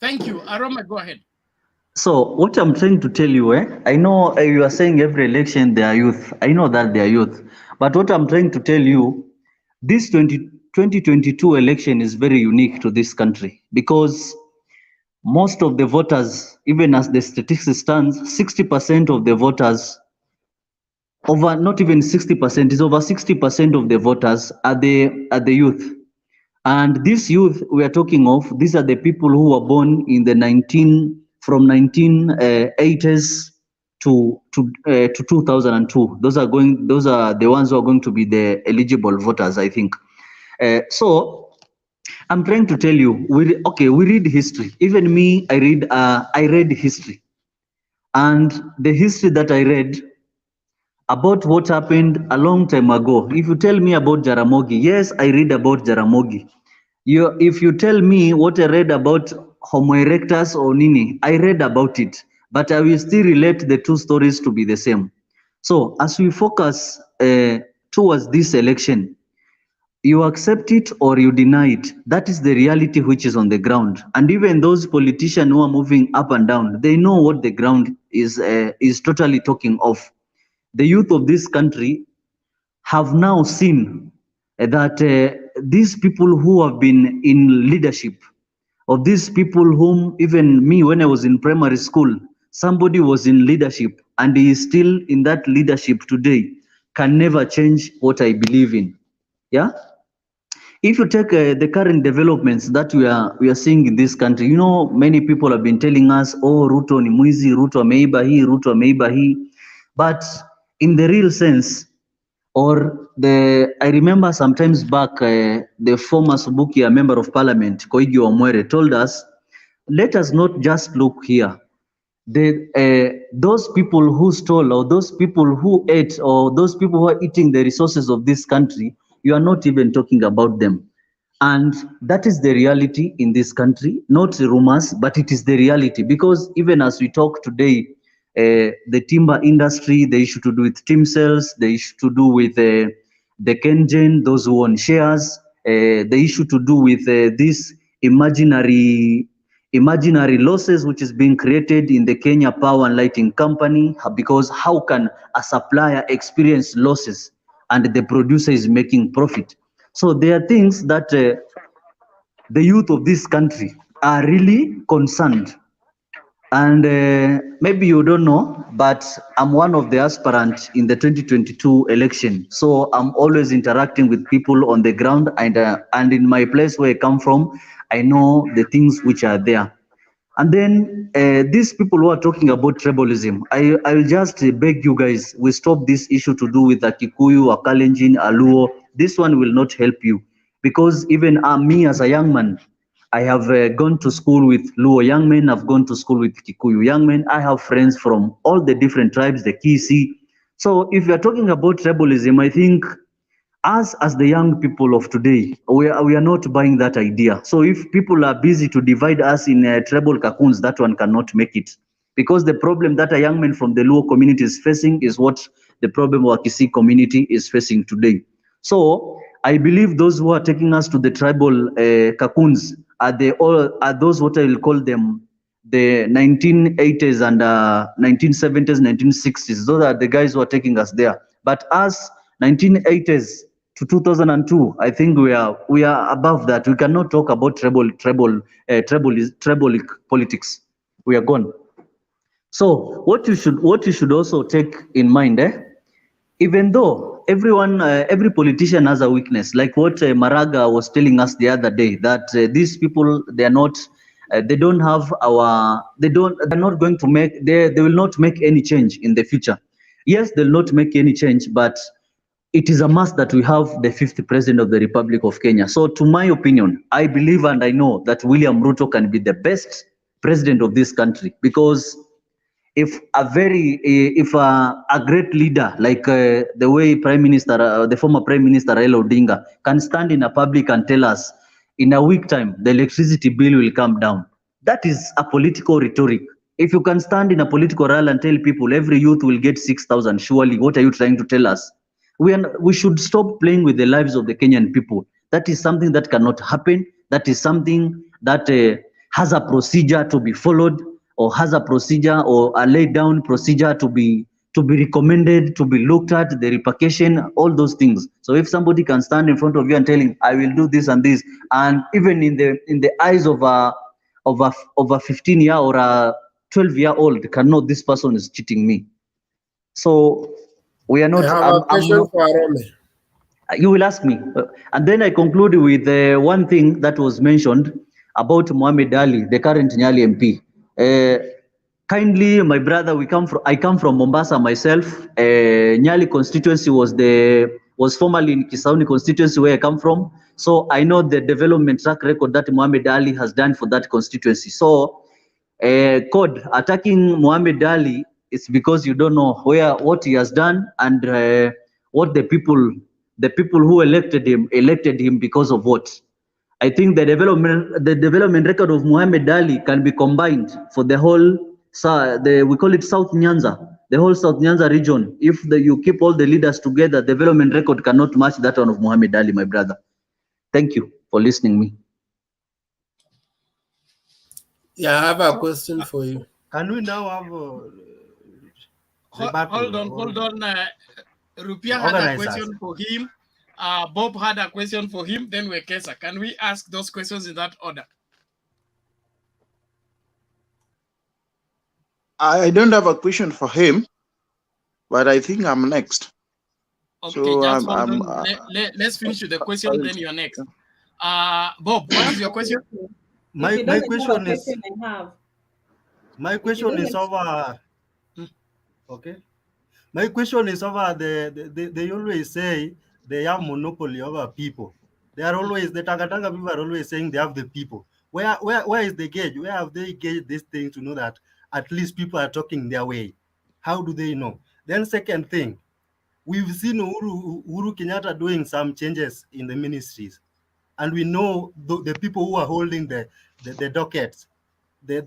Thank you. Aroma, go ahead. So what I'm trying to tell you, I know you are saying every election they are youth. I know that they are youth. But what I'm trying to tell you, this 2022 election is very unique to this country because most of the voters, even as the statistics stands, 60% of the voters, not even 60%, is over 60% of the voters are the youth. And this youth we are talking of, these are the people who were born in the 1980s to 2002. Those are the ones who are going to be the eligible voters, I think. So I'm trying to tell you, we read history. Even me, I read history, and the history that I read about what happened a long time ago. If you tell me about Jaramogi, yes, I read about Jaramogi. If you tell me what I read about Homo erectus or nini. I read about it, but I will still relate the two stories to be the same. So as we focus towards this election, you accept it or you deny it. That is the reality which is on the ground. And even those politicians who are moving up and down, they know what the ground is totally talking of. The youth of this country have now seen that these people who have been in leadership, of these people whom even me, when I was in primary school, somebody was in leadership and he is still in that leadership today, can never change what I believe in. Yeah. If you take the current developments that we are seeing in this country, you know, many people have been telling us, oh, Ruto ni mwizi, Ruto ameiba hii, Ruto ameiba hii. But in the real sense, I remember sometimes back, the former Subukia member of parliament, Koigi Wamwere, told us, let us not just look here. Those people who stole, or those people who ate, or those people who are eating the resources of this country, you are not even talking about them. And that is the reality in this country, not rumors, but it is the reality. Because even as we talk today, the timber industry, the issue to do with team cells, the issue to do with the Kengen, those who own shares, the issue to do with this imaginary losses which is being created in the Kenya Power and Lighting Company, because how can a supplier experience losses and the producer is making profit? So there are things that the youth of this country are really concerned. And maybe you don't know, but I'm one of the aspirants in the 2022 election. So I'm always interacting with people on the ground, and in my place where I come from, I know the things which are there. And then these people who are talking about tribalism, I'll just beg you guys, we stop this issue to do with a Kikuyu, a Kalenjin, a Luo. This one will not help you, because even me as a young man, I have gone to school with Luo young men, I've gone to school with Kikuyu young men. I have friends from all the different tribes, the Kisi. So if you're talking about tribalism, I think us as the young people of today, we are not buying that idea. So if people are busy to divide us in tribal cocoons, that one cannot make it. Because the problem that a young man from the Luo community is facing is what the problem our Kisi community is facing today. So I believe those who are taking us to the tribal cocoons are those what I will call them the 1980s and 1970s, 1960s. Those are the guys who are taking us there. But us 1980s to 2002, I think we are above that. We cannot talk about tribal politics. We are gone. So what you should also take in mind, even though every politician has a weakness, like what Maraga was telling us the other day, that these people, they will not make any change in the future. Yes, they'll not make any change, but it is a must that we have the 5th president of the Republic of Kenya. So to my opinion, I believe and I know that William Ruto can be the best president of this country, because if a great leader like the way the former Prime Minister Raila Odinga can stand in a public and tell us in a week time the electricity bill will come down, that is a political rhetoric. If you can stand in a political rally and tell people every youth will get 6,000, surely what are you trying to tell us? We should stop playing with the lives of the Kenyan people. That is something that cannot happen. That is something that has a procedure to be followed, or has a procedure or a laid down procedure to be recommended, to be looked at, the repercussion, all those things. So if somebody can stand in front of you and telling, I will do this and this, and even in the eyes of a 15-year or a 12-year-old can know this person is cheating me. So we are not. I have a question for Arome. You will ask me, and then I conclude with one thing that was mentioned about Mohamed Ali, the current Nyali MP. Kindly, my brother, I come from Mombasa myself. Nyali constituency was formerly in Kisauni constituency where I come from. So I know the development track record that Mohamed Ali has done for that constituency. So, Code, attacking Mohamed Ali is because you don't know what he has done and what the people who elected him because of what. I think the development record of Muhammad Ali can be combined for the whole, we call it South Nyanza, the whole South Nyanza region. If you keep all the leaders together, development record cannot match that one of Muhammad Ali, my brother. Thank you for listening me. Yeah, I have a question for you. Can we now have hold on. Rupia had a question for him. Bob had a question for him. Then Wekesa. Can we ask those questions in that order? I don't have a question for him, but I think I'm next. Okay, so just hold on. Let's finish with the question, then you're next. Bob, what is your question? My question is, my question is over. Okay. My question is over they always say they have monopoly over people. They are always, the Tanga people are always saying they have the people. Where is the gauge? Where have they gauged this thing to know that at least people are talking their way? How do they know? Then second thing, we've seen Uhuru Kenyatta doing some changes in the ministries. And we know the people who are holding the dockets, the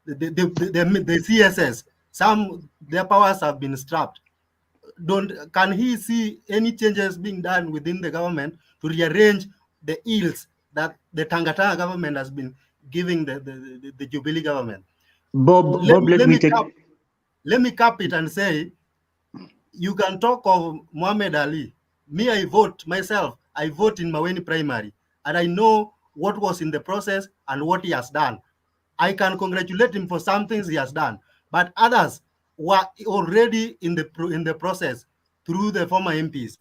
CSS, their powers have been strapped. Can he see any changes being done within the government to rearrange the ills that the Tanga government has been giving the Jubilee government? Bob, let me cap it and say, you can talk of Muhammad Ali. Me, I vote myself. I vote in Maweni primary, and I know what was in the process and what he has done. I can congratulate him for some things he has done, but others were already in the process through the former MPs.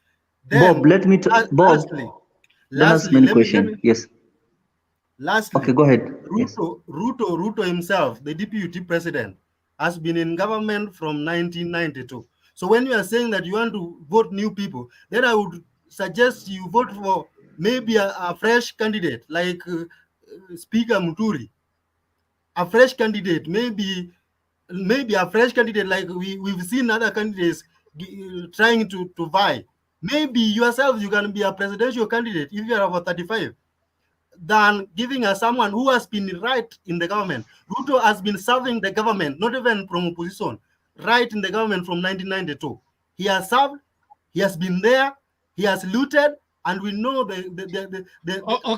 Then, Bob, let me lastly, yes. Lastly, okay, go ahead. Ruto himself, the deputy president, has been in government from 1992. So when you are saying that you want to vote new people, then I would suggest you vote for maybe a fresh candidate like Speaker Muturi. A fresh candidate, maybe a fresh candidate like we've seen other candidates trying to vie. Maybe yourself, you can be a presidential candidate if you are over 35, than giving us someone who has been right in the government. Ruto has been serving the government, not even from opposition, right in the government from 1992. He has served, he has been there, he has looted, and we know Okay,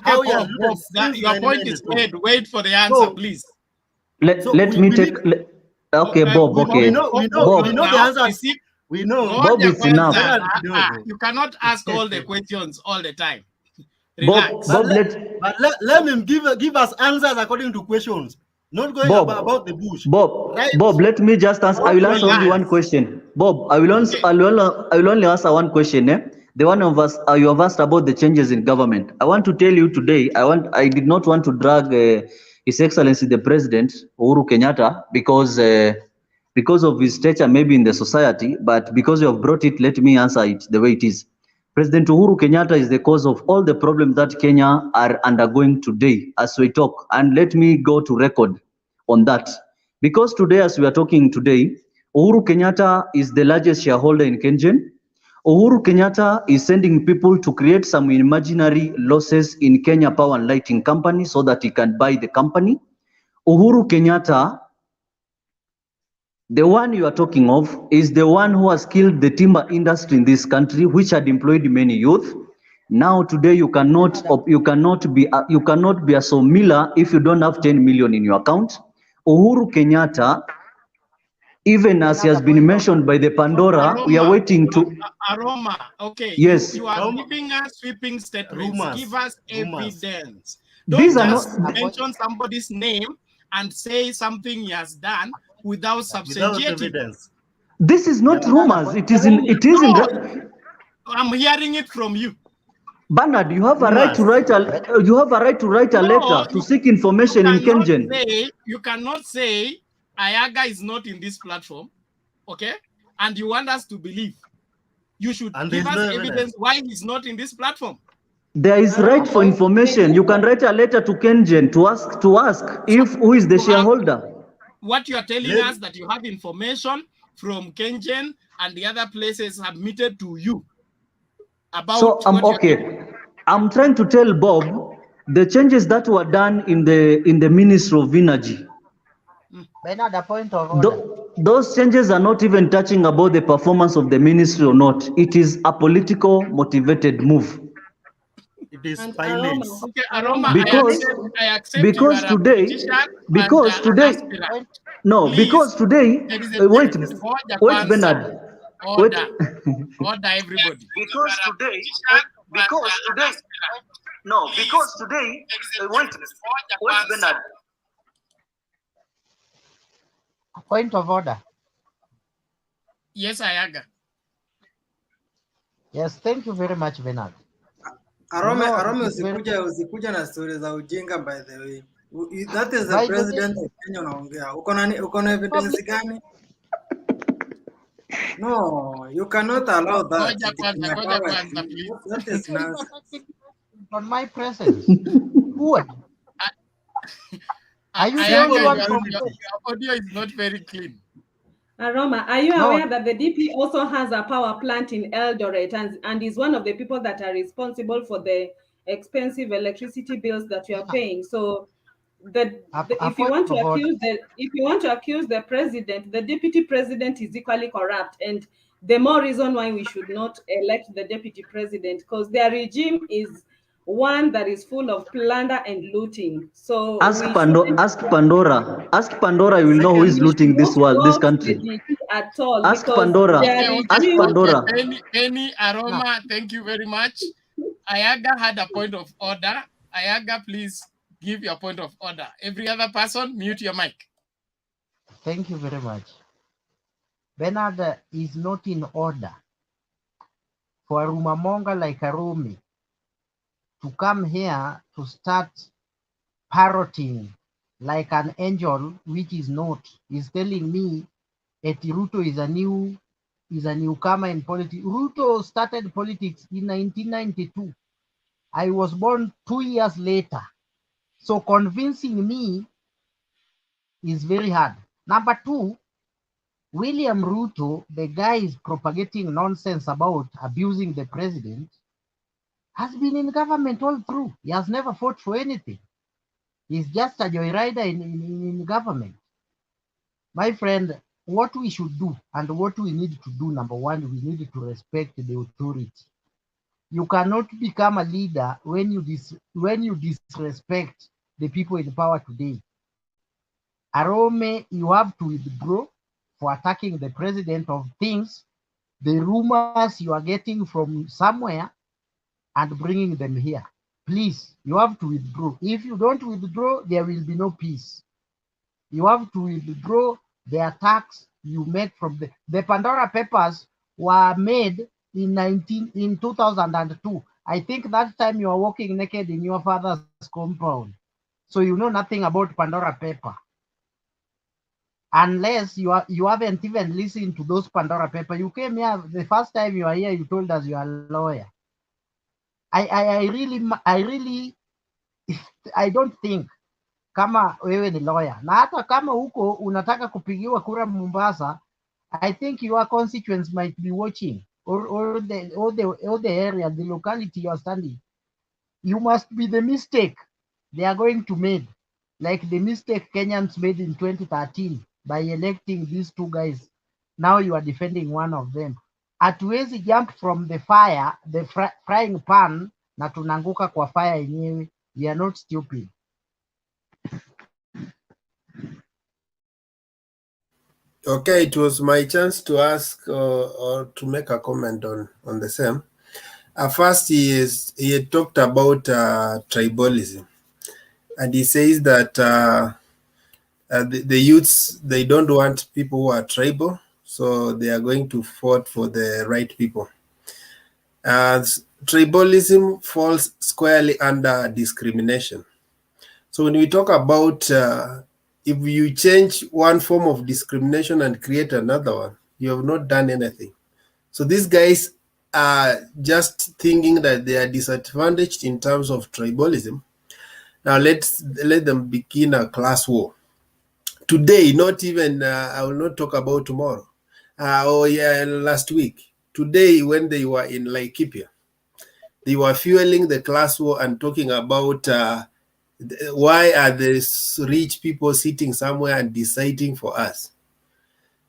how he has Bob, looted. your point is made. Wait for the answer, please. Let me take. Okay, Bob. Okay, we know the answer. We know. Bob, it's enough. You cannot ask all the questions all the time. Relax. Bob, let him give us answers according to questions, not going about the bush. Bob, right? Bob, let me just answer. I will answer only one question. Bob, I will only answer one question. The one of us you have asked about the changes in government. I want to tell you today. I did not want to drag His Excellency the President Uhuru Kenyatta because of his stature maybe in the society, but because you have brought it, let me answer it the way it is. President Uhuru Kenyatta is the cause of all the problems that Kenya are undergoing today as we talk. And let me go to record on that. Because today, as we are talking today, Uhuru Kenyatta is the largest shareholder in KenGen. Uhuru Kenyatta is sending people to create some imaginary losses in Kenya Power and Lighting Company so that he can buy the company. Uhuru Kenyatta, the one you are talking of, is the one who has killed the timber industry in this country, which had employed many youth. Now today you cannot be a sawmiller if you don't have 10 million in your account. Uhuru Kenyatta, even as he has been mentioned by the Pandora, we are waiting to. Aroma, okay. Yes. You are giving us sweeping statements. Give us evidence. These Don't are just not mention somebody's name and say something he has done without substantiating. This is not rumors. It is in. I'm hearing it from you. Bernard, you have a right to write a letter to seek information in KenGen. You cannot say Ayaga is not in this platform, okay? And you want us to believe. You should give us evidence why he's not in this platform. There is right for information. You can write a letter to KenGen to ask if who is the shareholder. What you are telling us that you have information from KenGen and the other places submitted to you about. So I'm okay. I'm trying to tell Bob The changes that were done in the Ministry of Energy, Bernard, a point of order. those changes are not even touching about the performance of the ministry or not. It is a political motivated move. It is And silence. Okay, Aroma, Because I accept you are a politician and an aspirant. Please, because today, there is a difference. Ngoja wait, kwanza. Bernard, Order. Order, everybody. Because today, wait, Bernard. A point of order. Yes, Ayaga. Yes, thank you very much, Bernard. Arome usikuja na stories za ujinga, by the way. That is the president of Kenya unaongea. Uko na evidence gani? No, you cannot allow that. Ngoja kwanza, please. That is nonsense. On my presence. What? Are you Ayaga, your audio is not very clean. Aroma, are you aware that the DP also has a power plant in Eldoret and is one of the people that are responsible for the expensive electricity bills that you are paying? So if you want to accuse the president, the deputy president is equally corrupt, and the more reason why we should not elect the deputy president, because their regime is one that is full of plunder and looting. So ask Pandora, you will know who is looting this country. At all. Ask Pandora. Ask Pandora. Penny, Aroma, thank you very much. Ayaga had a point of order. Ayaga, please give your point of order. Every other person, mute your mic. Thank you very much. Bernard, is not in order for a rumamonga like Arome to come here to start parroting like an angel, which is not. He's telling me that Ruto is a newcomer in politics. Ruto started politics in 1992. I was born 2 years later. So convincing me is very hard. Number two, William Ruto, the guy is propagating nonsense about abusing the president, has been in government all through. He has never fought for anything. He's just a joyrider in government. My friend, what we should do and what we need to do, number one, we need to respect the authority. You cannot become a leader when you disrespect the people in power today. Arome, you have to withdraw for attacking the president of things, the rumors you are getting from somewhere, and bringing them here. Please, you have to withdraw. If you don't withdraw, there will be no peace. You have to withdraw the attacks you make from the Pandora Papers were made in 2002. I think that time you were walking naked in your father's compound. So you know nothing about Pandora Paper. Unless you haven't even listened to those Pandora Papers. You came here, the first time you were here, you told us you are a lawyer. I don't think kama wewe ni lawyer, na hata kama huko unataka kupigiwa kura Mombasa, I think your constituents might be watching, or the area, the locality you are standing. You must be the mistake they are going to make, like the mistake Kenyans made in 2013 by electing these two guys. Now you are defending one of them. Hatuwezi jump from the fire, the frying pan, na tunanguka kwa fire yenyewe. We are not stupid. Okay, it was my chance to ask or to make a comment on the same. First, he had talked about tribalism, and he says that the youths, they don't want people who are tribal, so they are going to vote for the right people. Tribalism falls squarely under discrimination. So when we talk about if you change one form of discrimination and create another one, you have not done anything. So these guys are just thinking that they are disadvantaged in terms of tribalism. Now let them begin a class war. Today, not even, I will not talk about tomorrow. Last week. Today, when they were in Laikipia, They were fueling the class war and talking about why are these rich people sitting somewhere and deciding for us.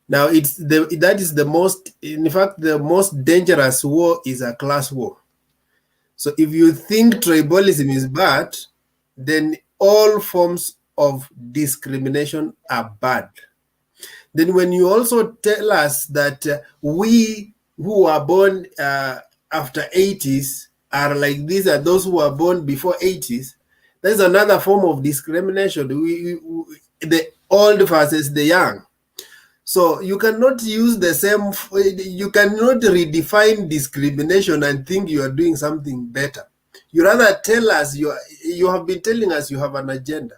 Now, that is the most, in fact, the most dangerous war is a class war. So if you think tribalism is bad, then all forms of discrimination are bad. Then when you also tell us that we who are born after 80s are like this and those who are born before 80s, there's another form of discrimination. The old versus the young. So you cannot use the same, you cannot redefine discrimination and think you are doing something better. You rather tell us, you have been telling us you have an agenda.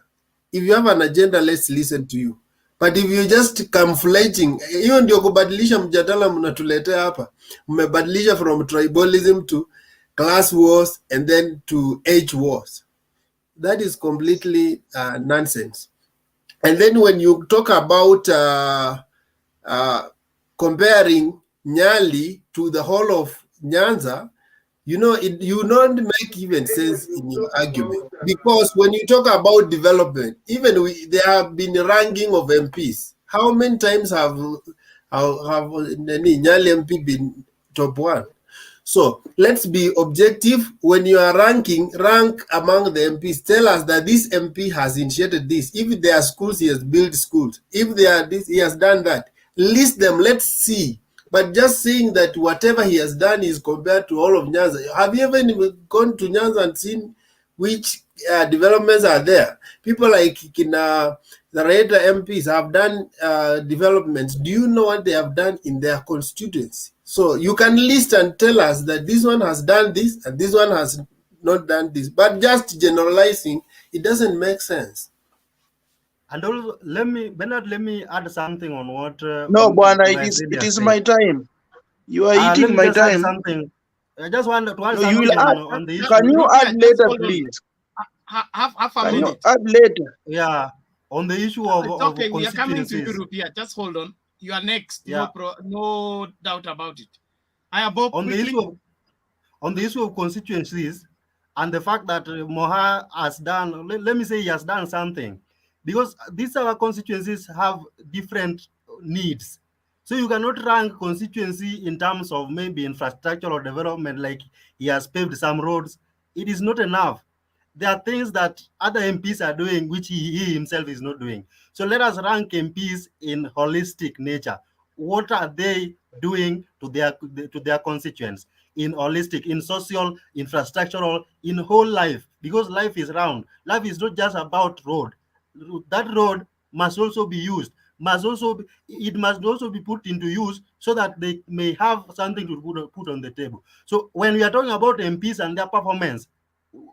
If you have an agenda, let's listen to you. But if you just conflating, hiyo ndio kubadilisha mjadala mnatuletea hapa. Mmebadilisha from tribalism to class wars and then to age wars. That is completely nonsense. And then when you talk about comparing Nyali to the whole of Nyanza, you know, you don't make even sense in your argument. Because when you talk about development, even there have been a ranking of MPs. How many times have Nyali MP been top one? So let's be objective. When you are ranking, rank among the MPs. Tell us that this MP has initiated this. If there are schools, he has built schools. If there are this, he has done that. List them, let's see. But just saying that whatever he has done is compared to all of Nyanza. Have you ever gone to Nyanza and seen which developments are there? People like the Raila MPs have done developments. Do you know what they have done in their constituency? So you can list and tell us that this one has done this and this one has not done this. But just generalizing, it doesn't make sense. And also, Bernard, let me add something on what. No, Bwana, it is my time. You are eating my time. Something. I just want to add no, something you will add, on the issue. Can you add later, please? Half a Can minute. you add later? Yeah, on the issue of it's okay. We are coming to constituencies. Europe here. Just hold on. You are next. Yeah. No doubt about it. I am Bob. On the issue of constituencies and the fact that Moha has done, let me say he has done something, because these our constituencies have different needs. So you cannot rank constituency in terms of maybe infrastructure or development, like he has paved some roads. It is not enough. There are things that other MPs are doing which he himself is not doing. So let us rank MPs in holistic nature. What are they doing to their constituents in holistic, in social, infrastructural, in whole life? Because life is round. Life is not just about road. That road must also be used. It must also be put into use so that they may have something to put on the table. So when we are talking about MPs and their performance,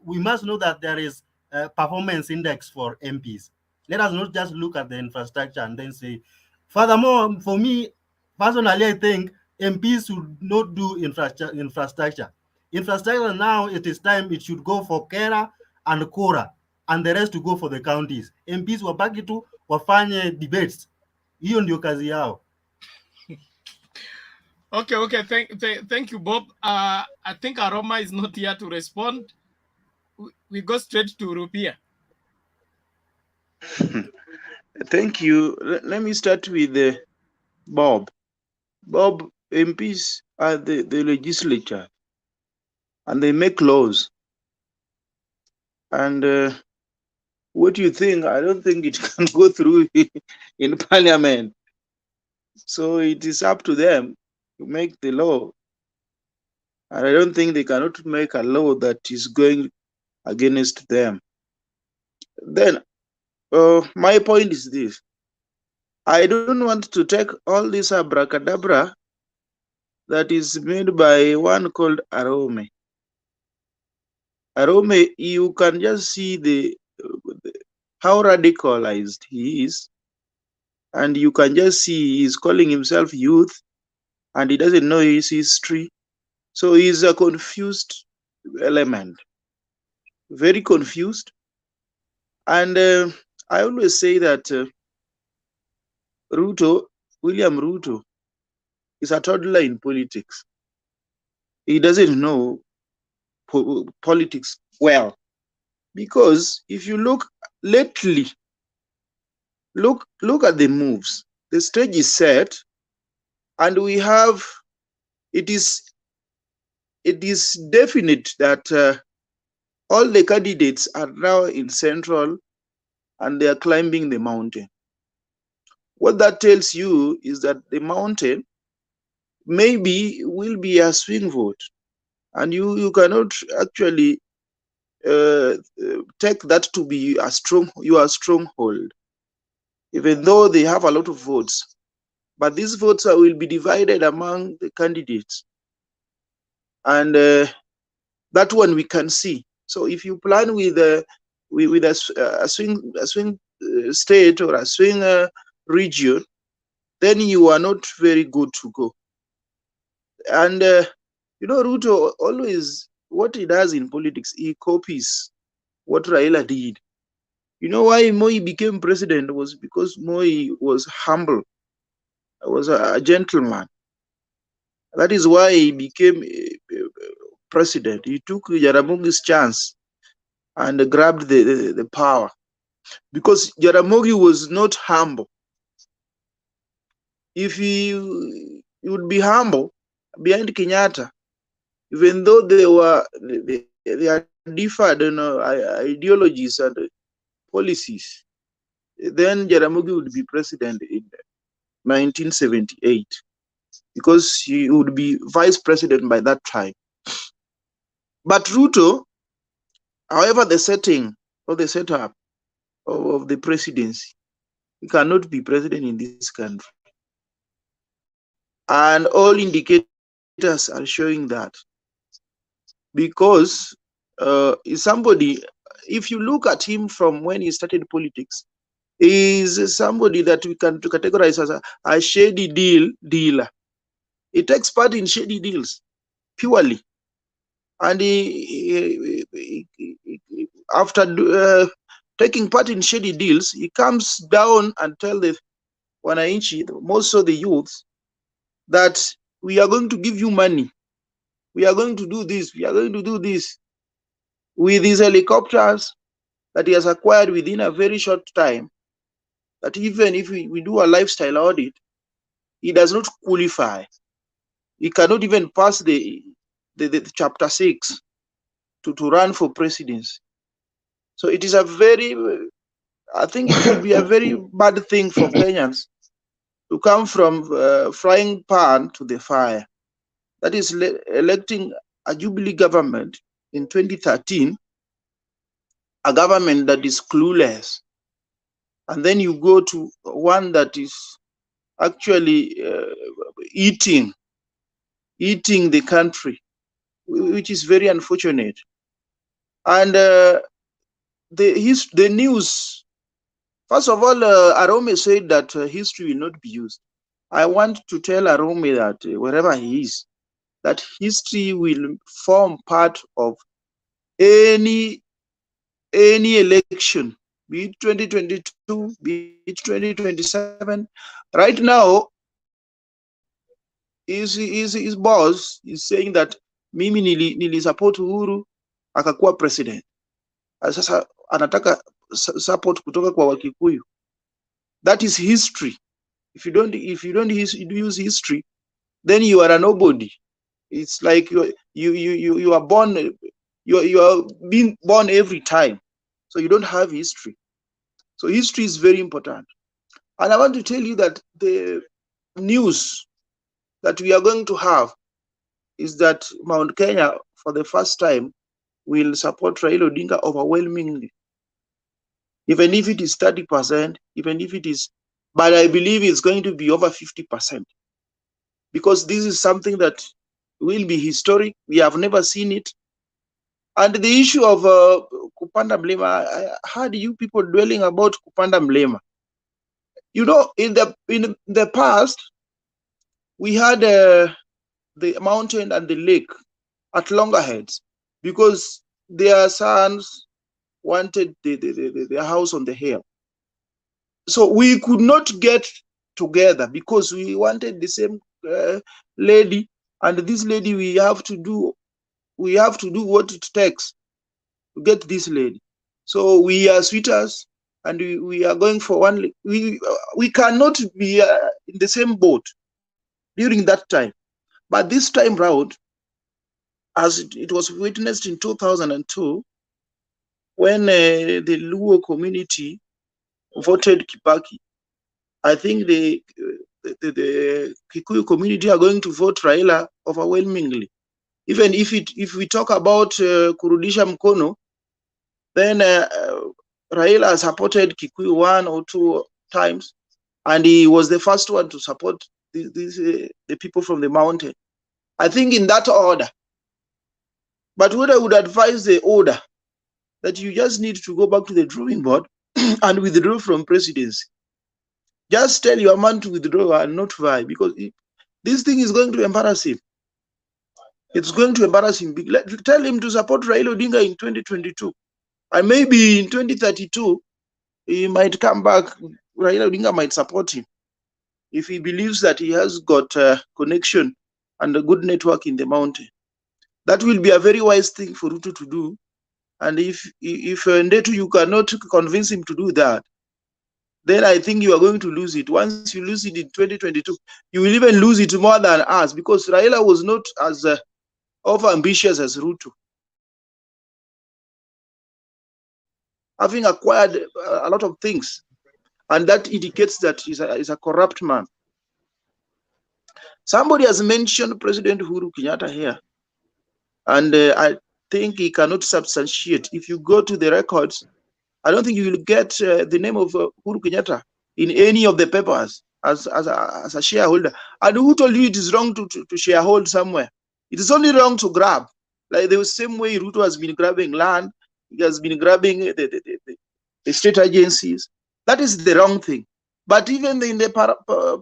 we must know that there is a performance index for MPs. Let us not just look at the infrastructure and then say. Furthermore, for me personally, I think MPs should not do infrastructure. Infrastructure now, it is time it should go for Kera and Kora, and the rest to go for the counties. MPs wabaki tu wafanye debates. Hiyo ndio kazi yao. Okay. Thank you, Bob. I think Aroma is not here to respond. We go straight to Rupia. Thank you. Let me start with Bob. Bob, MPs are the legislature and they make laws. And what do you think? I don't think it can go through in parliament. So it is up to them to make the law. And I don't think they cannot make a law that is going against them. Then, my point is this. I don't want to take all this abracadabra that is made by one called Arome. Arome, you can just see how radicalized he is. And you can just see he's calling himself youth and he doesn't know his history. So he's a confused element, very confused. And I always say that William Ruto, is a toddler in politics. He doesn't know politics well. Because if you look lately, look at the moves. The stage is set, and we have, it is definite that all the candidates are now in central and they are climbing the mountain. What that tells you is that the mountain maybe will be a swing vote, and you cannot actually take that to be your stronghold, even though they have a lot of votes. But these votes will be divided among the candidates, and that one we can see. So if you plan with a swing state or a swing region, then you are not very good to go. And Ruto always, what he does in politics, he copies what Raila did. You know why Moi became president was because Moi was humble, was a gentleman. That is why he became president. He took Jaramogi's chance and grabbed the power, because Jaramogi was not humble. If he would be humble behind Kenyatta, even though they are different ideologies and policies, then Jaramogi would be president in 1978, because he would be vice president by that time. But Ruto, however the setting or the setup of the presidency, he cannot be president in this country. And all indicators are showing that, because somebody, if you look at him from when he started politics, is somebody that we can categorize as a shady dealer. He takes part in shady deals purely, and after taking part in shady deals, he comes down and tells the wananchi, most of the youth, that we are going to give you money, we are going to do this, we are going to do this, with these helicopters that he has acquired within a very short time, that even if we do a lifestyle audit, he does not qualify. He cannot even pass the chapter 6 to run for presidency. So it is a very, I think it would be a very bad thing for Kenyans to come from frying pan to the fire. That is electing a Jubilee government in 2013, a government that is clueless. And then you go to one that is actually eating the country, which is very unfortunate. And the news, first of all, Arome said that history will not be used. I want to tell Arome that wherever he is, that history will form part of any election, be it 2022, be it 2027. Right now, his boss is saying that mimi nilisupport Uhuru akakuwa president. Sasa anataka support kutoka kwa Wakikuyu. That is history. If you don't use history, then you are a nobody. It's like you are born, you are being born every time, so you don't have history. So history is very important. And I want to tell you that the news that we are going to have is that Mount Kenya, for the first time, will support Raila Odinga overwhelmingly. Even if it is 30%, even if it is, but I believe it's going to be over 50%. Because this is something that will be historic. We have never seen it. And the issue of Kupanda Mlima, I heard you people dwelling about Kupanda Mlima. You know, in the past, we had the mountain and the lake at loggerheads, because their sons wanted their house on the hill. So we could not get together because we wanted the same lady, and this lady, we have to do we have to do what it takes to get this lady. So we are sweethearts, and we are going for one. We cannot be in the same boat during that time. But this time round, as it was witnessed in 2002, when the Luo community voted Kibaki, I think the Kikuyu community are going to vote Raila overwhelmingly. Even if we talk about kurudisha mkono, then Raila supported Kikuyu 1 or 2 times, and he was the first one to support the people from the mountain. I think in that order. But what I would advise the order, that you just need to go back to the drawing board and withdraw from presidency. Just tell your man to withdraw and not vie, because this thing is going to embarrass him. It's going to embarrass him. Tell him to support Raila Odinga in 2022. And maybe in 2032, he might come back. Raila Odinga might support him if he believes that he has got a connection and a good network in the mountain. That will be a very wise thing for Ruto to do. And if Ndetu, you cannot convince him to do that, then I think you are going to lose it. Once you lose it in 2022, you will even lose it more than us, because Raila was not as over-ambitious as Ruto, having acquired a lot of things, and that indicates that he's a corrupt man. Somebody has mentioned President Uhuru Kenyatta here, and I think he cannot substantiate. If you go to the records, I don't think you will get the name of Uhuru Kenyatta in any of the papers as a shareholder. And who told you it is wrong to sharehold somewhere? It is only wrong to grab. Like the same way Ruto has been grabbing land, he has been grabbing the state agencies. That is the wrong thing. But even in the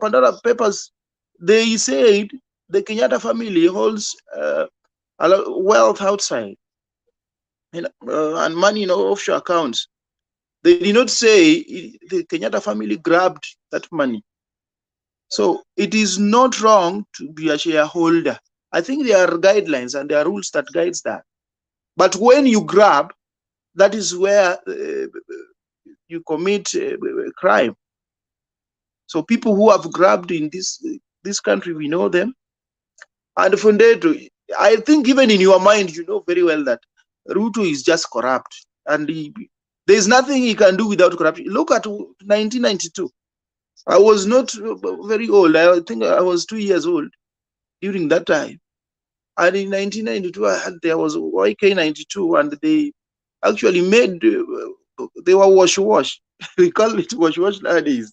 Pandora papers, they said the Kenyatta family holds a lot of wealth outside, and money in offshore accounts. They did not say the Kenyatta family grabbed that money. So it is not wrong to be a shareholder. I think there are guidelines and there are rules that guides that. But when you grab, that is where you commit crime. So people who have grabbed in this country, we know them. And from there, I think even in your mind, you know very well that Ruto is just corrupt, and there's nothing he can do without corruption. Look at 1992. I was not very old. I think I was 2 years old during that time. And in 1992, there was YK92, and they actually made, they were wash. We call it wash nowadays.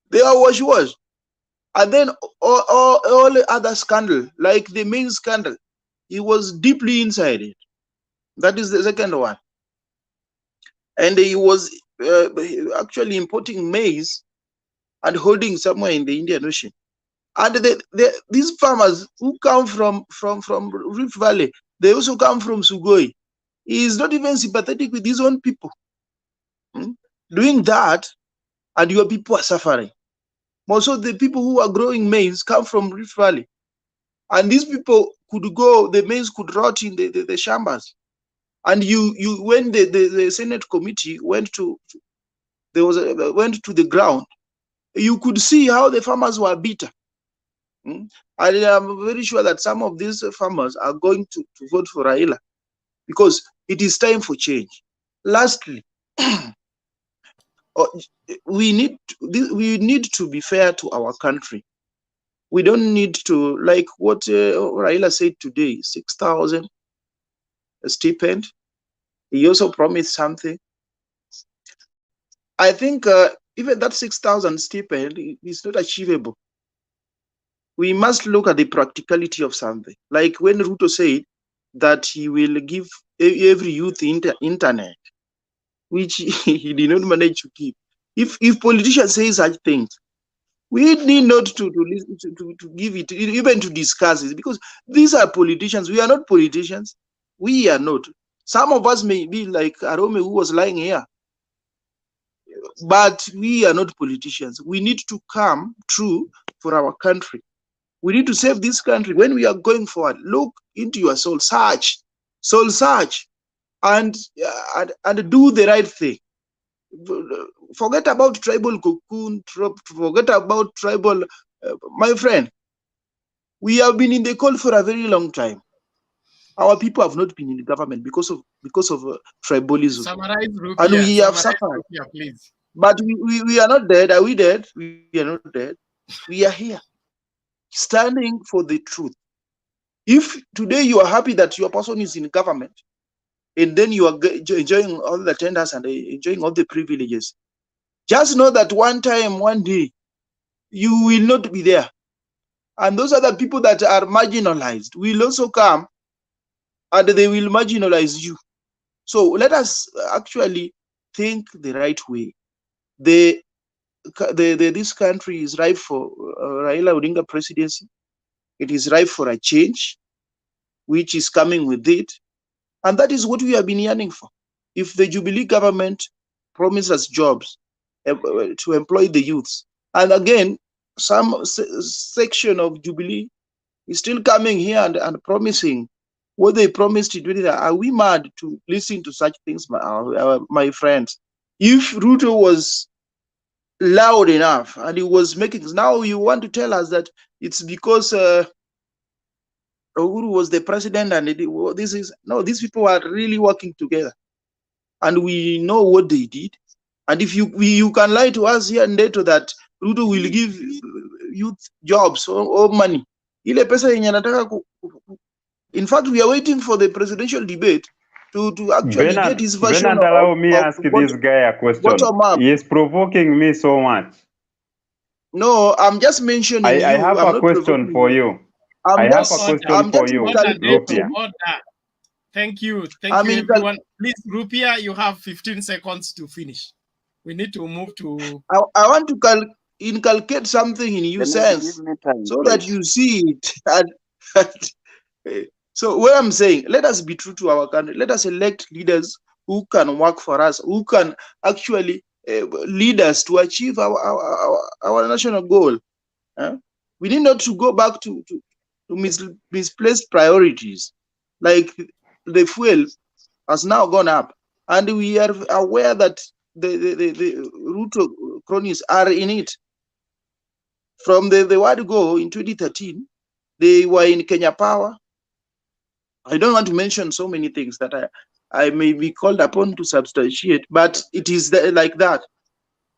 They are wash. And then all other scandal, like the main scandal, he was deeply inside it. That is the second one. And he was actually importing maize and holding somewhere in the Indian Ocean. And these farmers who come from Rift Valley, they also come from Sugoi. He is not even sympathetic with his own people. Doing that, and your people are suffering. Also, the people who are growing maize come from Rift Valley. And these people could go, the maize could rot in the shambas. And when the Senate committee went to the ground, you could see how the farmers were bitter. And I'm very sure that some of these farmers are going to vote for Raila, because it is time for change. Lastly, we need to be fair to our country. We don't need to, like what Raila said today, 6,000 stipend. He also promised something. I think even that 6,000 stipend is not achievable. We must look at the practicality of something. Like when Ruto said that he will give every youth internet, which he did not manage to give. If politicians say such things, we need not to listen to give it, even to discuss it, because these are politicians. We are not politicians. We are not. Some of us may be like Arome, who was lying here, but we are not politicians. We need to come true for our country. We need to save this country. When we are going forward, look into your soul search, and do the right thing. Forget about tribal cocoon, forget about tribal, my friend. We have been in the cold for a very long time. Our people have not been in the government because of tribalism. Summarize Rupia, and we have suffered. Rupia, please. But we are not dead. Are we dead? We are not dead. We are here, standing for the truth. If today you are happy that your person is in government, and then you are enjoying all the tenders and enjoying all the privileges, just know that one time, one day, you will not be there. And those other people that are marginalized will also come and they will marginalize you. So let us actually think the right way. This country is ripe for Raila Odinga presidency. It is ripe for a change, which is coming with it. And that is what we have been yearning for. If the Jubilee government promises jobs to employ the youths, and again, some section of Jubilee is still coming here and promising what they promised to do. Are we mad to listen to such things, my friends? If Ruto was loud enough and he was making, now you want to tell us that it's because Uhuru was the president and these people are really working together, and we know what they did. And if you can lie to us here and there that Ruto will give youth jobs or money, ile pesa yenye anataka in fact, we are waiting for the presidential debate to actually get his version. Bernard, allow me ask this guy a question. He is provoking me so much. No, I'm just mentioning I have a question for you. I have a question for you, Rupia. Thank you. Thank you, everyone. Please, Rupia, you have 15 seconds to finish. We need to move to... I want to inculcate something in you, sense, so that you see it. So what I'm saying, let us be true to our country. Let us elect leaders who can work for us, who can actually lead us to achieve our national goal. We need not to go back to misplaced priorities. Like the fuel has now gone up, and we are aware that the Ruto cronies are in it. From the word go in 2013, they were in Kenya Power. I don't want to mention so many things that I may be called upon to substantiate, but it is like that.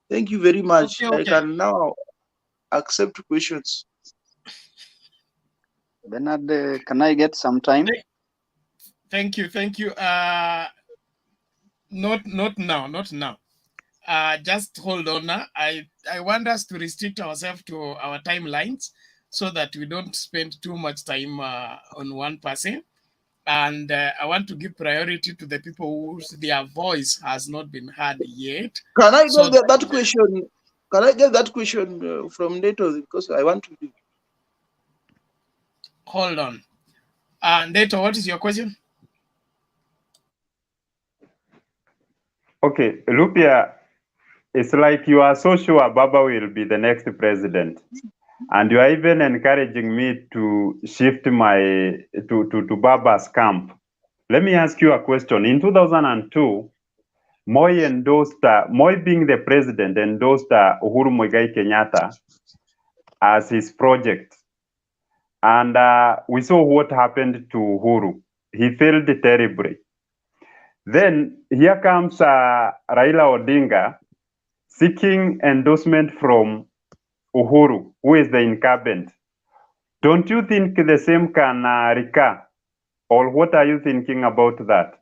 Thank you very much. Okay. I can now accept questions. Bernard, can I get some time? Thank you. Not now. Just hold on. I want us to restrict ourselves to our timelines so that we don't spend too much time on one person. And I want to give priority to the people whose their voice has not been heard yet. Can I get that question? Can I get that question from Neto? Because I want to do. Hold on. Neto, what is your question? Okay, Rupia, it's like you are so sure Baba will be the next president. And you are even encouraging me to shift to Baba's camp. Let me ask you a question. In 2002, Moi being the president, endorsed Uhuru Muigai Kenyatta as his project. And we saw what happened to Uhuru. He failed terribly. Then here comes Raila Odinga seeking endorsement from Uhuru, who is the incumbent. Don't you think the same can recur? Or what are you thinking about that?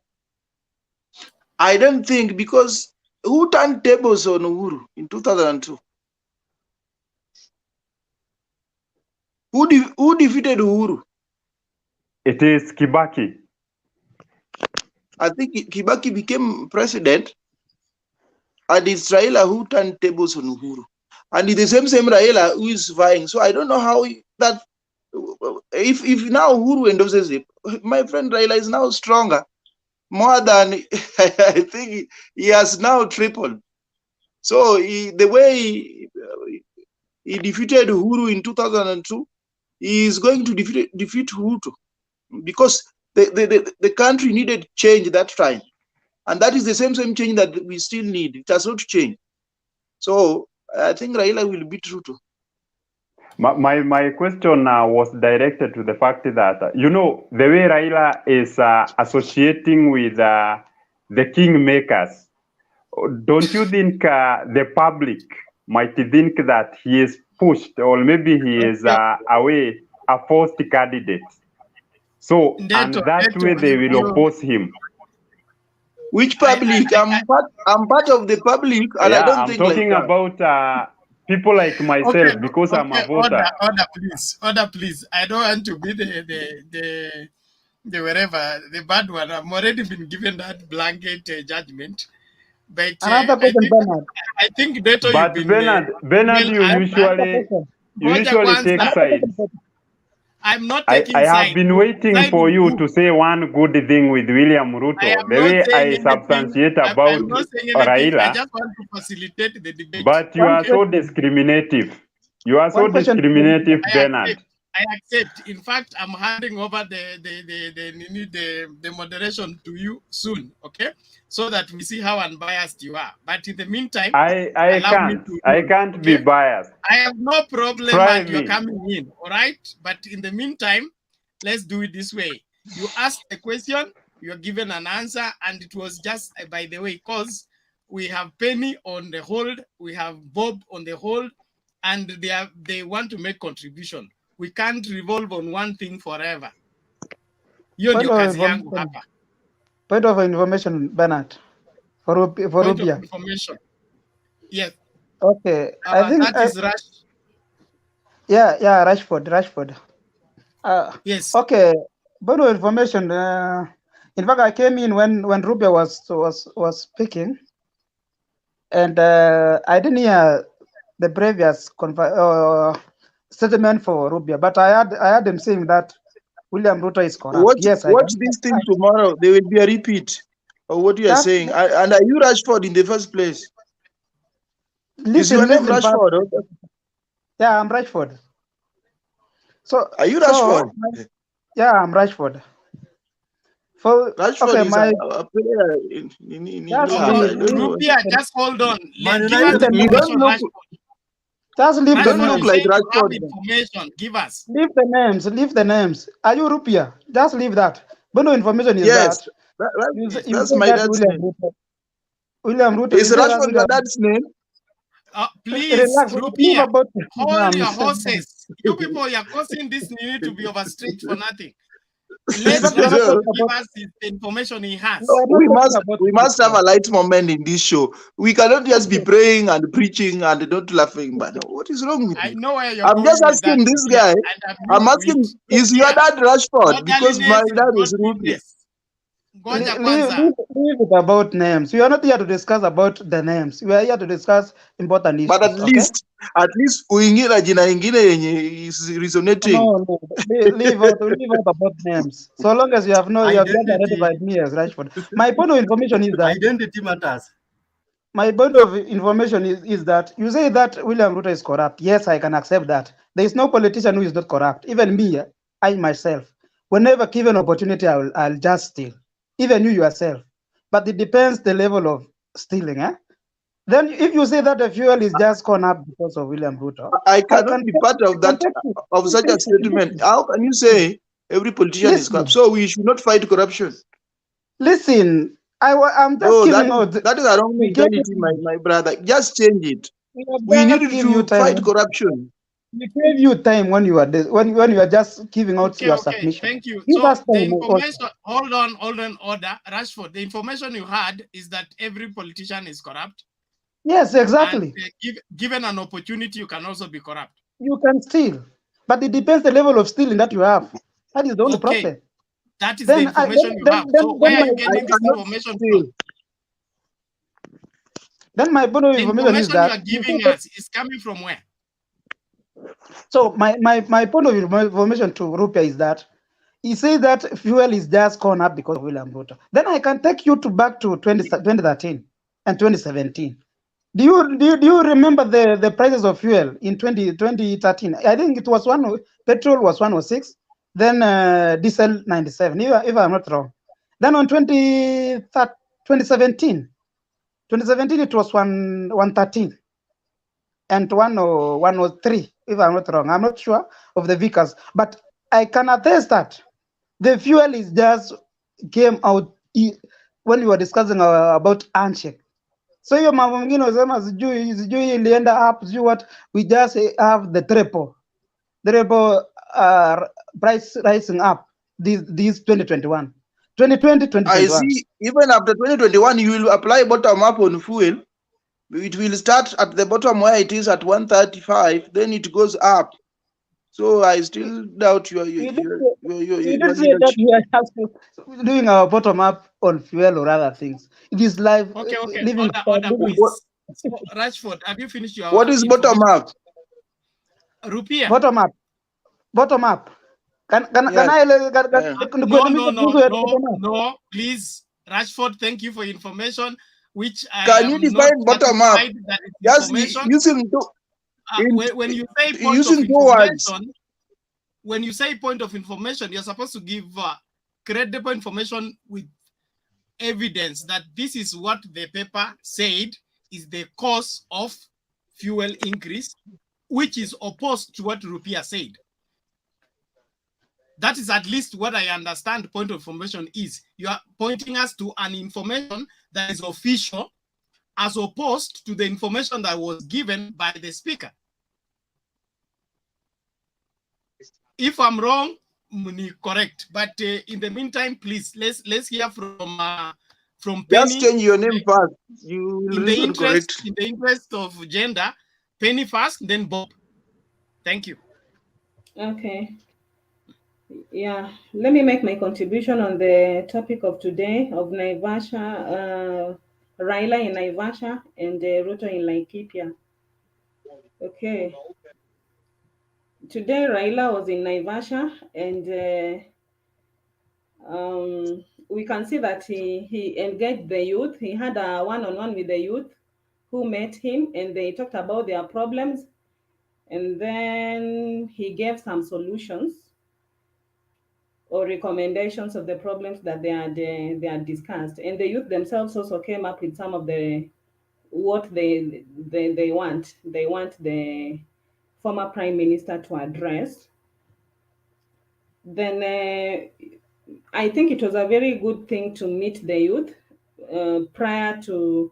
I don't think, because who turned tables on Uhuru in 2002? Who defeated Uhuru? It is Kibaki. I think Kibaki became president, and it's Raila who turned tables on Uhuru. And it's the same Raila who is vying. So I don't know how that, if now Uhuru endorses it, my friend Raila is now stronger, more than, I think he has now tripled. So the way he defeated Uhuru in 2002, he is going to defeat Ruto, because the country needed change that time. And that is the same change that we still need. It has not changed. So I think Raila will beat Ruto. My question was directed to the fact that, you know, the way Raila is associating with the kingmakers, don't you think the public might think that he is pushed, or maybe he is a forced candidate? So, and that way they will oppose him. Which public? I'm part of the public, and yeah, I don't I'm think talking like about people like myself, because I'm a voter. Order, please. I don't want to be the wherever, the bad one. I've already been given that blanket judgment. But Another question, Bernard. I think Beto, but you've been Bernard, you usually take sides. I'm not taking I sides. have been waiting for you to say one good thing with William Ruto, the way I substantiate about I'm not saying anything. Raila. I just want to facilitate the debate. But you are so discriminative. You are so discriminative, Bernard. I accept. In fact, I'm handing over the moderation to you soon, okay? So that we see how unbiased you are. But in the meantime, I can't be biased. I have no problem that you're coming in, all right? But in the meantime, let's do it this way. You ask a question, you're given an answer, and it was just, by the way, because we have Penny on the hold, we have Bob on the hold, and they want to make contribution. We can't revolve on one thing forever. Point of information, Bernard, for Rupia. Information. Yes. Okay, I think that is Rush. Yeah, Rashford. Yes. Okay, point of information. In fact, I came in when Rupia was speaking, and I didn't hear the previous statement for Rupia, but I had him saying that William Ruto is corrupt. Watch this thing tomorrow. There will be a repeat of what you are saying. And are you Rashford in the first place? Is your name Rashford? Yeah, I'm Rashford. So are you Rashford? Yeah, I'm Rashford. Rashford is a player in Rupia, just hold on. Just leave the names. Look like Rashford. Information. Give us. Leave the names. Leave the names. Are you Rupia? Just leave that. But no information is that's my dad's name. William Ruto. Is Rashford your dad's name? Please, Rupia, hold your horses. You people, you're causing this need to be overstretched for nothing. Let Rashford give us the information he has. We must have a light moment in this show. We cannot just be praying and preaching and not laughing. But what is wrong with you? I know where you're I'm just asking this guy. I'm asking, is your dad Rashford? Because my dad is Rupia. Leave it about names. We are not here to discuss about the names. We are here to discuss important issues. But at least uingira jina ingine yenye is resonating. No, leave out about names. So long as you have identified me as Rashford. My point of information is that identity matters. My point of information is that you say that William Ruto is corrupt. Yes, I can accept that. There is no politician who is not corrupt. Even me, I myself, whenever given opportunity, I'll just steal. Even you yourself. But it depends the level of stealing. Then if you say that the fuel is just gone up because of William Ruto, I cannot be part of that, of such a statement. How can you say every politician is corrupt? So we should not fight corruption. Listen, I'm just giving out. That is a wrong mentality, my brother. Just change it. We need to fight corruption. We gave you time when you are when you are just giving out your submission. Thank you. So the information, hold on, order. Rashford, the information you had is that every politician is corrupt. Yes, exactly. And, given an opportunity, you can also be corrupt. You can steal, but it depends the level of stealing that you have. That is the only problem. That is the information you have. So where are you getting this information from? Then my point of information is that you are giving us is coming from where? So my point of information to Rupia is that he says that fuel is just gone up because of William Ruto. Then I can take you back to 2013 and 2017. Do you remember the prices of fuel in 2013? I think it was petrol was 106, then diesel 97, if I'm not wrong. Then on 2017 it was 113 and 103, if I'm not wrong. I'm not sure of the vehicles, but I can attest that the fuel is just came out when we were discussing about handshake. So hiyo mambo mengine unasema sijui ilienda up sijui what, we just have the triple price rising up this 2021 I see, even after 2021 you will apply bottom up on fuel. It will start at the bottom where it is at 135, then it goes up. So I still doubt your you did say that leadership. we are just doing our bottom up on fuel or other things. It is life. Okay. Living Order, please. So, Rashford, have you finished your What is bottom up? Rupiah. Bottom up. Can Yes. I No, please. Rashford, thank you for information, which I Can you define bottom up? Just using when you say point using of information, when you say point of information, you're supposed to give credible information with evidence that this is what the paper said is the cause of fuel increase, which is opposed to what Rupiah said. That is at least what I understand point of information is. You are pointing us to an information that is official as opposed to the information that was given by the speaker. If I'm wrong, correct. But in the meantime, please, let's hear from Penny. Just change your name first. You will reason correct. In the interest of gender, Penny first, then Bob. Thank you. Okay. Yeah, let me make my contribution on the topic of today of Naivasha, Raila in Naivasha and Ruto in Laikipia. Okay. Today Raila was in Naivasha and we can see that he engaged the youth. He had a one-on-one with the youth who met him and they talked about their problems, and then he gave some solutions or recommendations of the problems that they had discussed. And the youth themselves also came up with some of what they want. They want the former prime minister to address. Then I think it was a very good thing to meet the youth prior to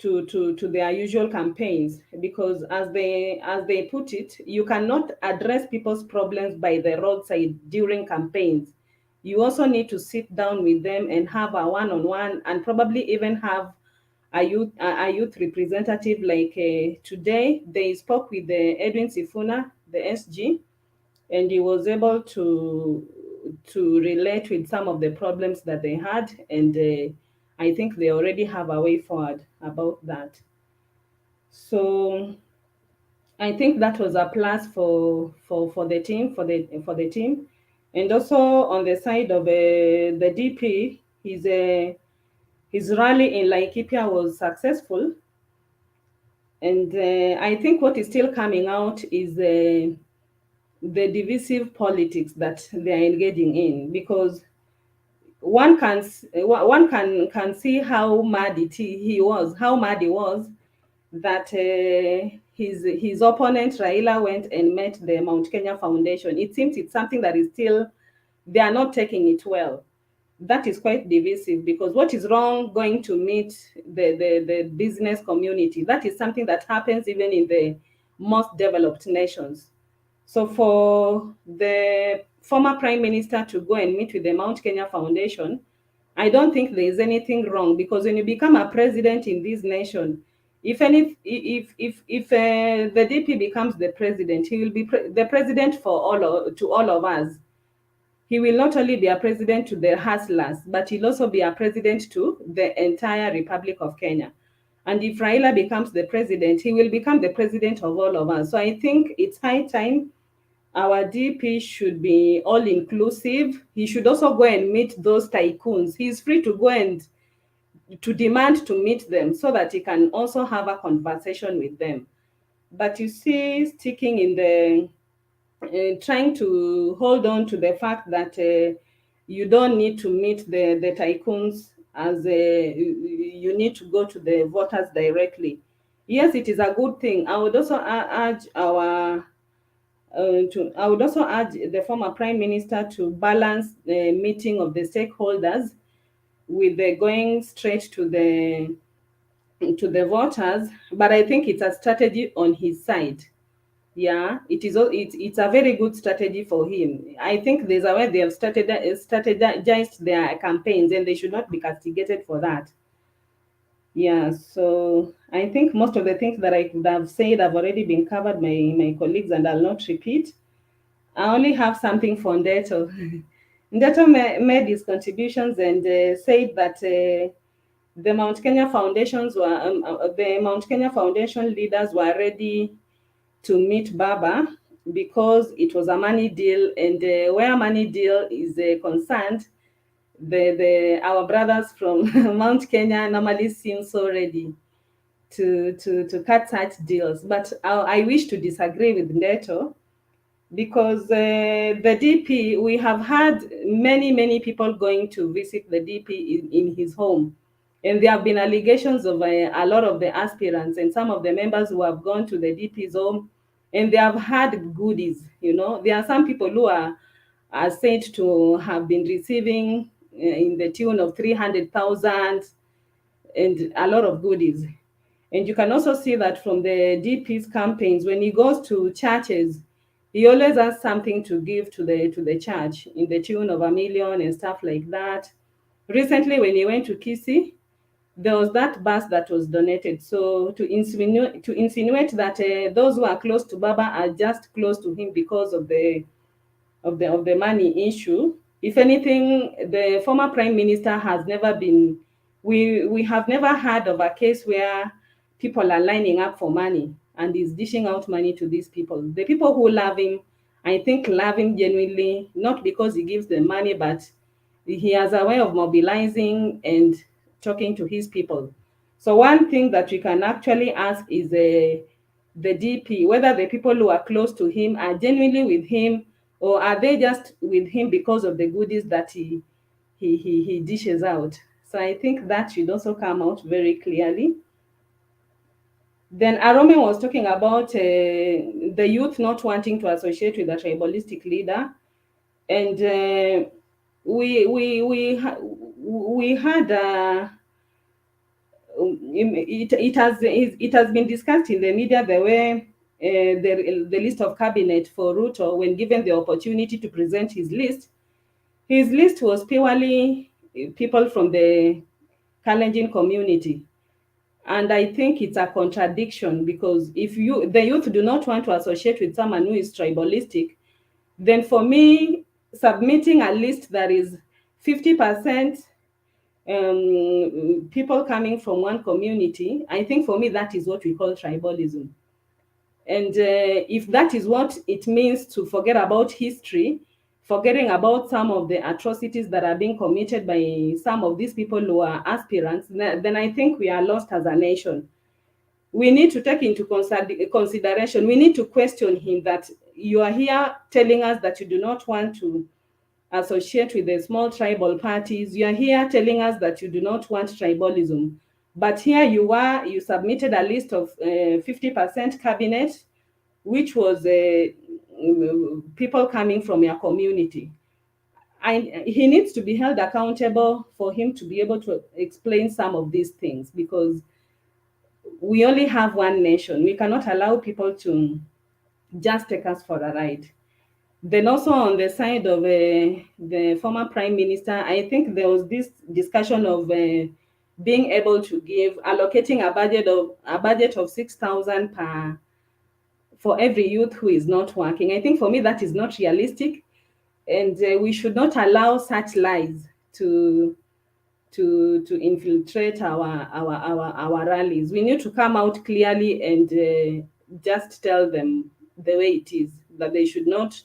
their usual campaigns, because as they put it, you cannot address people's problems by the roadside during campaigns. You also need to sit down with them and have a one-on-one, and probably even have a youth representative. Like today they spoke with the Edwin Sifuna, the SG, and he was able to relate with some of the problems that they had, and I think they already have a way forward about that. So I think that was a plus for the team, for the team. And also on the side of the DP, his rally in Laikipia was successful. And I think what is still coming out is the divisive politics that they are engaging in, because one can see how mad he was that his opponent Raila went and met the Mount Kenya Foundation. It seems it's something that is still, they are not taking it well. That is quite divisive, because what is wrong going to meet the business community? That is something that happens even in the most developed nations. So for the former prime minister to go and meet with the Mount Kenya Foundation, I don't think there is anything wrong, because when you become a president in this nation, if the DP becomes the president, he will be the president to all of us. He will not only be a president to the hustlers, but he'll also be a president to the entire Republic of Kenya. And if Raila becomes the president, he will become the president of all of us. So I think it's high time our DP should be all-inclusive. He should also go and meet those tycoons. He's free to go and to demand to meet them so that he can also have a conversation with them. But you see, sticking in the trying to hold on to the fact that you don't need to meet the tycoons, as you need to go to the voters directly. Yes, it is a good thing. I would also urge I would also urge the former Prime Minister to balance the meeting of the stakeholders with the going straight to the voters. But I think it's a strategy on his side. Yeah, it's a very good strategy for him. I think there's a way they have strategized their campaigns, and they should not be castigated for that. Yeah, so I think most of the things that I could have said have already been covered by my colleagues, and I'll not repeat. I only have something for Ndeto. Ndeto made his contributions and said that the Mount Kenya Foundations were the Mount Kenya Foundation leaders were ready to meet Baba because it was a money deal, and where money deal is concerned, our brothers from Mount Kenya normally seem so ready to cut such deals. But I wish to disagree with Ndeto, because the DP, we have had many people going to visit the DP in his home. And there have been allegations of a lot of the aspirants and some of the members who have gone to the DP's home, and they have had goodies. There are some people who are said to have been receiving in the tune of 300,000 and a lot of goodies. And you can also see that from the DP's campaigns, when he goes to churches, he always has something to give to the church in the tune of $1 million and stuff like that. Recently, when he went to Kisii, there was that bus that was donated. So to insinuate that those who are close to Baba are just close to him because of the money issue. If anything, the former Prime Minister has never been. We have never heard of a case where people are lining up for money and is dishing out money to these people. The people who love him, I think, love him genuinely, not because he gives them money, but he has a way of mobilizing and talking to his people. So one thing that we can actually ask is the DP, whether the people who are close to him are genuinely with him, or are they just with him because of the goodies that he dishes out. So I think that should also come out very clearly. Then Arome was talking about the youth not wanting to associate with a tribalistic leader, and we had it has been discussed in the media the way the list of cabinet for Ruto, when given the opportunity to present his list was purely people from the Kalenjin community. And I think it's a contradiction, because if the youth do not want to associate with someone who is tribalistic, then for me, submitting a list that is 50% people coming from one community, I think for me that is what we call tribalism. And if that is what it means to forget about history, forgetting about some of the atrocities that are being committed by some of these people who are aspirants, then I think we are lost as a nation. We need to take into consideration, we need to question him that you are here telling us that you do not want to associate with the small tribal parties. You are here telling us that you do not want tribalism. But here you are, you submitted a list of 50% cabinet, which was people coming from your community. He needs to be held accountable for him to be able to explain some of these things, because we only have one nation. We cannot allow people to just take us for a ride. Then also on the side of the former Prime Minister, I think there was this discussion of being able to allocating a budget of 6,000 for every youth who is not working. I think for me that is not realistic, and we should not allow such lies to infiltrate our rallies. We need to come out clearly and just tell them the way it is, that they should not,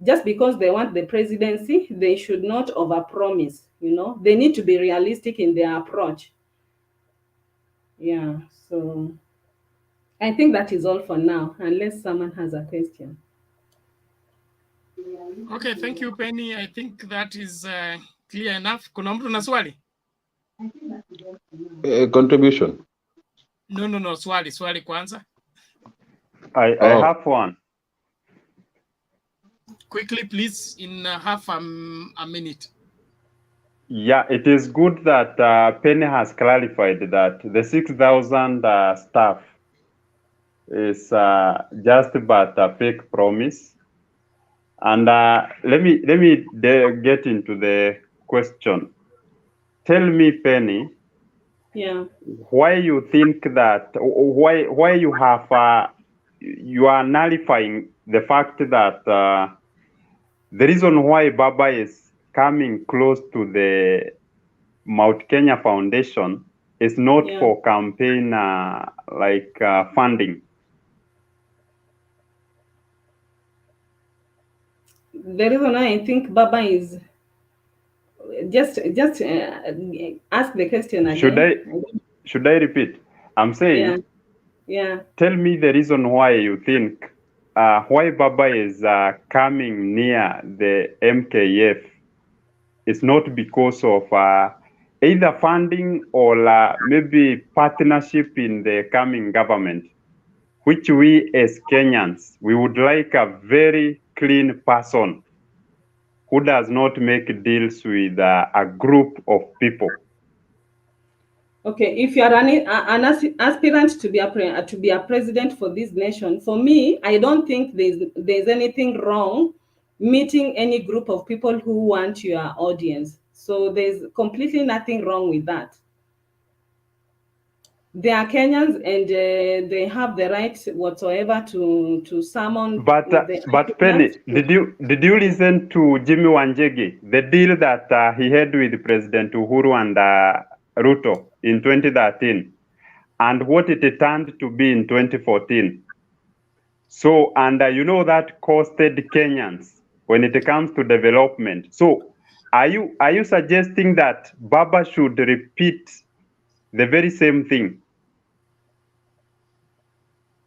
just because they want the presidency, they should not overpromise. They need to be realistic in their approach. Yeah, so I think that is all for now, unless someone has a question. Okay, thank you, Penny. I think that is clear enough. Kuna mtu na swali? Contribution. No, swali kwanza. I have one. Quickly, please, in half a minute. Yeah, it is good that Penny has clarified that the 6,000 staff is just but a fake promise. And let me get into the question. Tell me, Penny, Yeah. why you think that, why you have, you are nullifying the fact that the reason why Baba is coming close to the Mount Kenya Foundation is not for campaign funding. The reason why I think Baba is just ask the question again. Should I repeat? I'm saying, yeah. Tell me the reason why you think why Baba is coming near the MKF is not because of either funding or maybe partnership in the coming government, which we as Kenyans, we would like a very clean person who does not make deals with a group of people. Okay, if you are an aspirant to be a president for this nation, for me, I don't think there's anything wrong meeting any group of people who want your audience. So there's completely nothing wrong with that. They are Kenyans and they have the right whatsoever to summon. But Penny, did you listen to Jimmy Wanjigi, the deal that he had with President Uhuru and Ruto in 2013, and what it turned to be in 2014? So, and you know that costed Kenyans when it comes to development. So, are you suggesting that Baba should repeat the very same thing?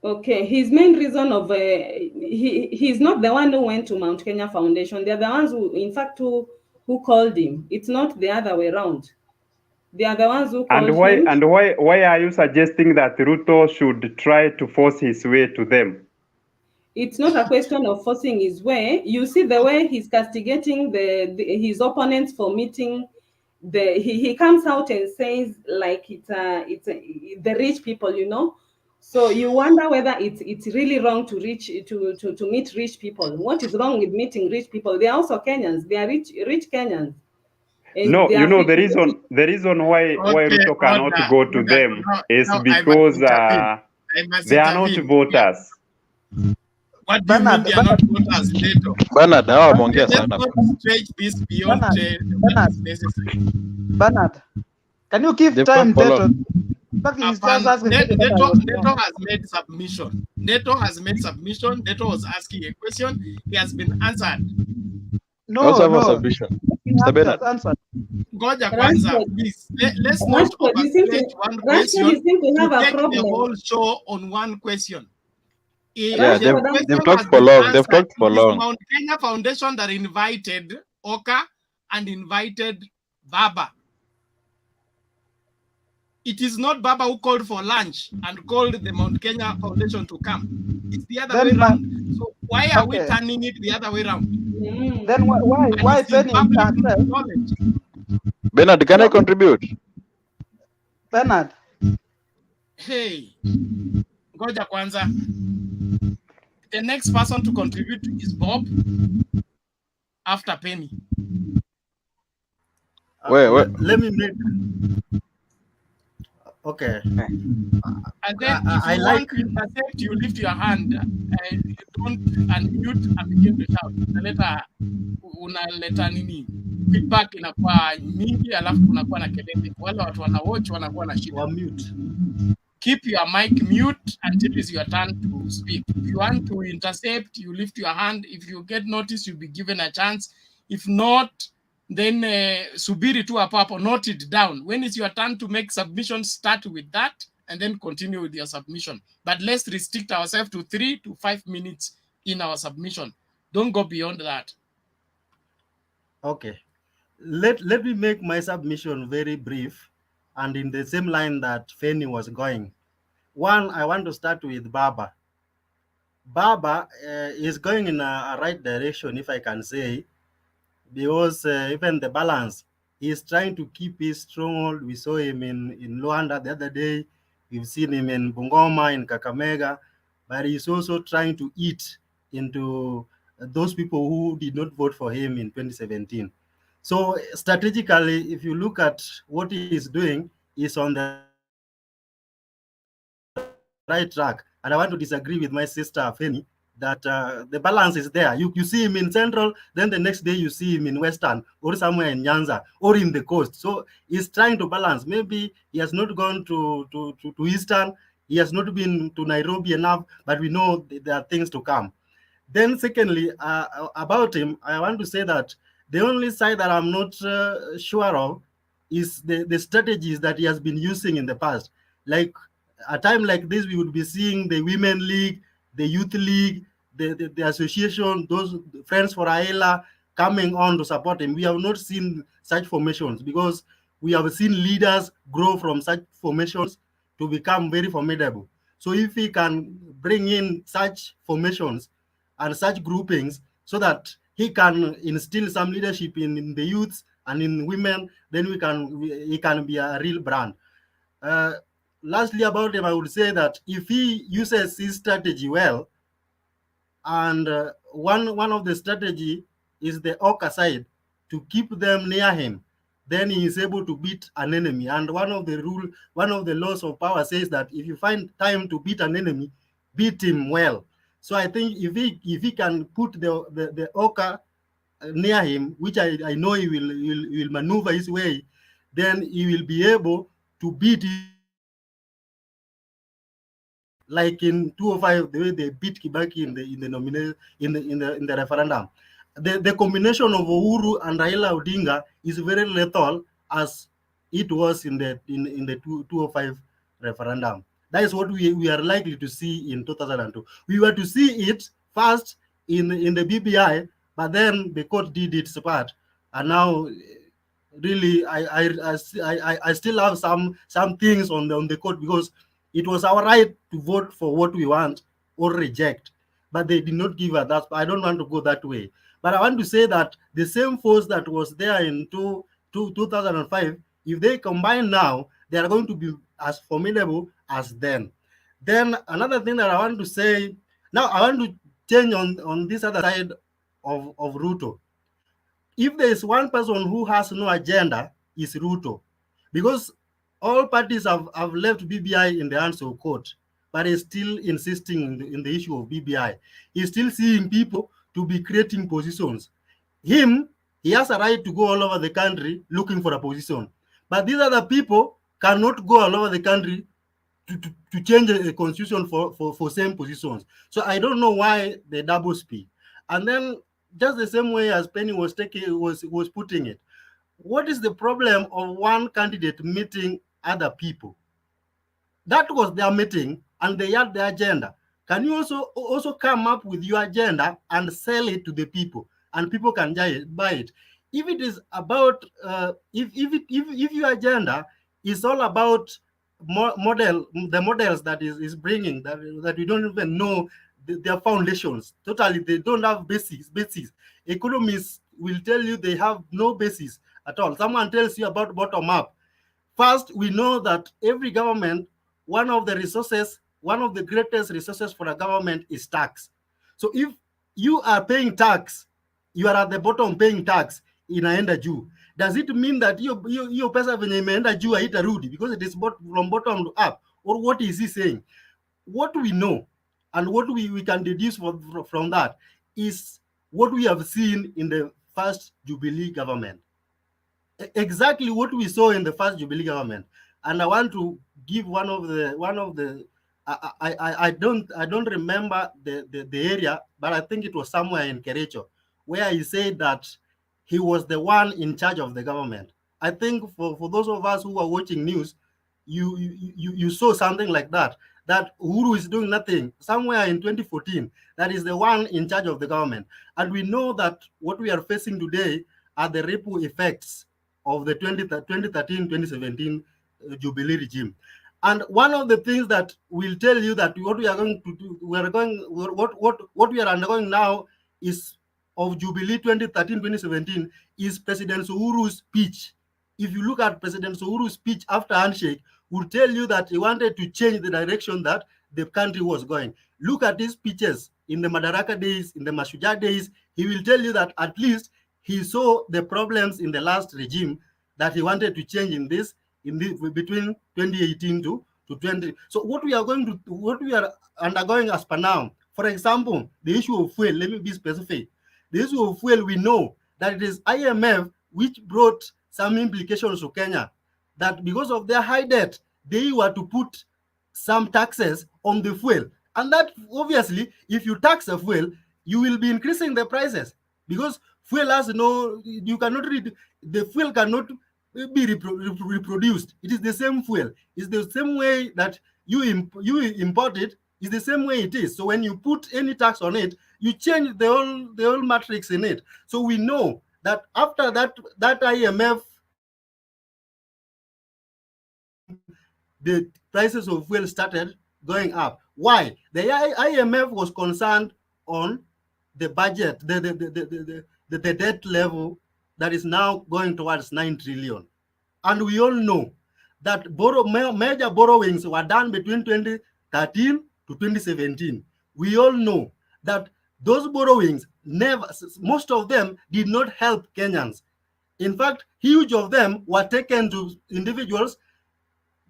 Okay, his main reason of he's not the one who went to Mount Kenya Foundation. They're the ones who, in fact, who called him. It's not the other way around. They are the ones who called him. And why are you suggesting that Ruto should try to force his way to them? It's not a question of forcing his way. You see the way he's castigating his opponents for meeting. He comes out and says like it's the rich people, you know. So you wonder whether it's really wrong to meet rich people. What is wrong with meeting rich people? They are also Kenyans. They are rich Kenyans. And no, you know the reason why Ruto cannot go to them is because they are not voters. What do you mean they are not voters, Leto? Bernard, let's not stretch this beyond what is necessary. Bernard, can you give time, Leto? Neto has made submission. Neto was asking a question. He has been answered. No. Submission. Mr. Bernard. Goja kwanza, please. Let's not overstretch one question to take the whole show on one question. Yeah, they've talked for long. They've talked for long. Mount Kenya Foundation that invited Oka and invited Baba. It is not Baba who called for lunch and called the Mount Kenya Foundation to come. It's the other way around. So why are we turning it the other way around? Then why Penny? Bernard, can I contribute? Bernard. Hey, Goja kwanza. The next person to contribute is Bob after Penny. Wait. Let me make. Okay. And then if you want to intercept, you lift your hand. You don't unmute and begin to shout. Unaleta nini? Feedback inakuwa mingi, alafu kunakuwa na kelele. Wale watu wanawatch wanakuwa na shida. Mute. Keep your mic mute until it's your turn to speak. If you want to intercept, you lift your hand. If you get noticed, you'll be given a chance. If not, then subiri tu hapo, note it down. When it's your turn to make submissions, start with that and then continue with your submission. But let's restrict ourselves to 3 to 5 minutes in our submission. Don't go beyond that. Okay. Let me make my submission very brief and in the same line that Feni was going. One, I want to start with Baba. Baba is going in a right direction, if I can say, because even the balance, he is trying to keep his stronghold. We saw him in Luanda the other day. We've seen him in Bungoma, in Kakamega, but he's also trying to eat into those people who did not vote for him in 2017. So strategically, if you look at what he is doing, he's on the right track. And I want to disagree with my sister Feni that the balance is there. You see him in Central, then the next day you see him in Western or somewhere in Nyanza or in the coast. So he's trying to balance. Maybe he has not gone to Eastern, he has not been to Nairobi enough, but we know there are things to come. Then secondly, about him, I want to say that the only side that I'm not sure of is the strategies that he has been using in the past. Like a time like this, we would be seeing the Women League, the Youth League, the association, those Friends for Raila coming on to support him. We have not seen such formations because we have seen leaders grow from such formations to become very formidable. So if we can bring in such formations and such groupings so that he can instill some leadership in the youths and in women, then he can be a real brand. Lastly about him, I would say that if he uses his strategy well, and one of the strategy is the Oka side, to keep them near him, then he is able to beat an enemy. And one of the laws of power says that if you find time to beat an enemy, beat him well. So I think if he can put the Oka near him, which I know he will maneuver his way, then he will be able to beat him like in 205, the way they beat Kibaki in the referendum. The combination of Uhuru and Raila Odinga is very lethal as it was in the 205 referendum. That is what we are likely to see in 2002. We were to see it first in the BBI, but then the court did its part, and now really I still have some things on the court, because it was our right to vote for what we want or reject, but they did not give us that. I don't want to go that way, but I want to say that the same force that was there in 2005, if they combine now, they are going to be as formidable as then. Then another thing that I want to say, now I want to change on this other side of Ruto. If there is one person who has no agenda, is Ruto, because all parties have left BBI in the hands of court, but he's still insisting in the issue of BBI. He's still seeing people to be creating positions. He has a right to go all over the country looking for a position, but these other people cannot go all over the country to change a constitution for same positions. So I don't know why the double speak. And then just the same way as Penny was putting it, what is the problem of one candidate meeting other people? That was their meeting and they had the agenda. Can you also come up with your agenda and sell it to the people, and people can buy it? If it is about if your agenda is all about the models that is bringing that we don't even know their foundations, totally they don't have basis. Economists will tell you they have no basis at all. Someone tells you about bottom up. First, we know that every government, one of the greatest resources for a government is tax. So if you are paying tax, you are at the bottom paying tax, inaenda juu. Does it mean that hiyo pesa venye imeenda juu haitarudi because it is from bottom to up? Or what is he saying? What we know and what we can deduce from that is what we have seen in the first Jubilee government. Exactly what we saw in the first Jubilee government. And I want to give one of the I don't remember the area, but I think it was somewhere in Kericho, where he said that he was the one in charge of the government. I think for those of us who are watching news, you saw something like that Uhuru is doing nothing somewhere in 2014, that is the one in charge of the government. And we know that what we are facing today are the ripple effects of the 2013-2017 Jubilee regime. And one of the things that will tell you that what we are going to do, what we are undergoing now is of Jubilee 2013-2017 is President Uhuru's speech. If you look at President Uhuru's speech after handshake, will tell you that he wanted to change the direction that the country was going. Look at his speeches in the Madaraka days, in the Mashujaa days. He will tell you that at least he saw the problems in the last regime that he wanted to change in between 2018 to 20. So what we are undergoing as per now, for example, the issue of fuel, let me be specific. The issue of fuel, we know that it is IMF which brought some implications to Kenya, that because of their high debt, they were to put some taxes on the fuel. And that obviously, if you tax the fuel, you will be increasing the prices, because fuel has you cannot read, the fuel cannot be reproduced. It is the same fuel. It's the same way that you import it, is the same way it is. So when you put any tax on it, you change the whole matrix in it. So we know that after that IMF, the prices of fuel started going up. Why? The IMF was concerned on the budget, the debt level that is now going towards 9 trillion. And we all know that major borrowings were done between 2013 to 2017. We all know that those borrowings most of them did not help Kenyans. In fact, huge of them were taken to individuals'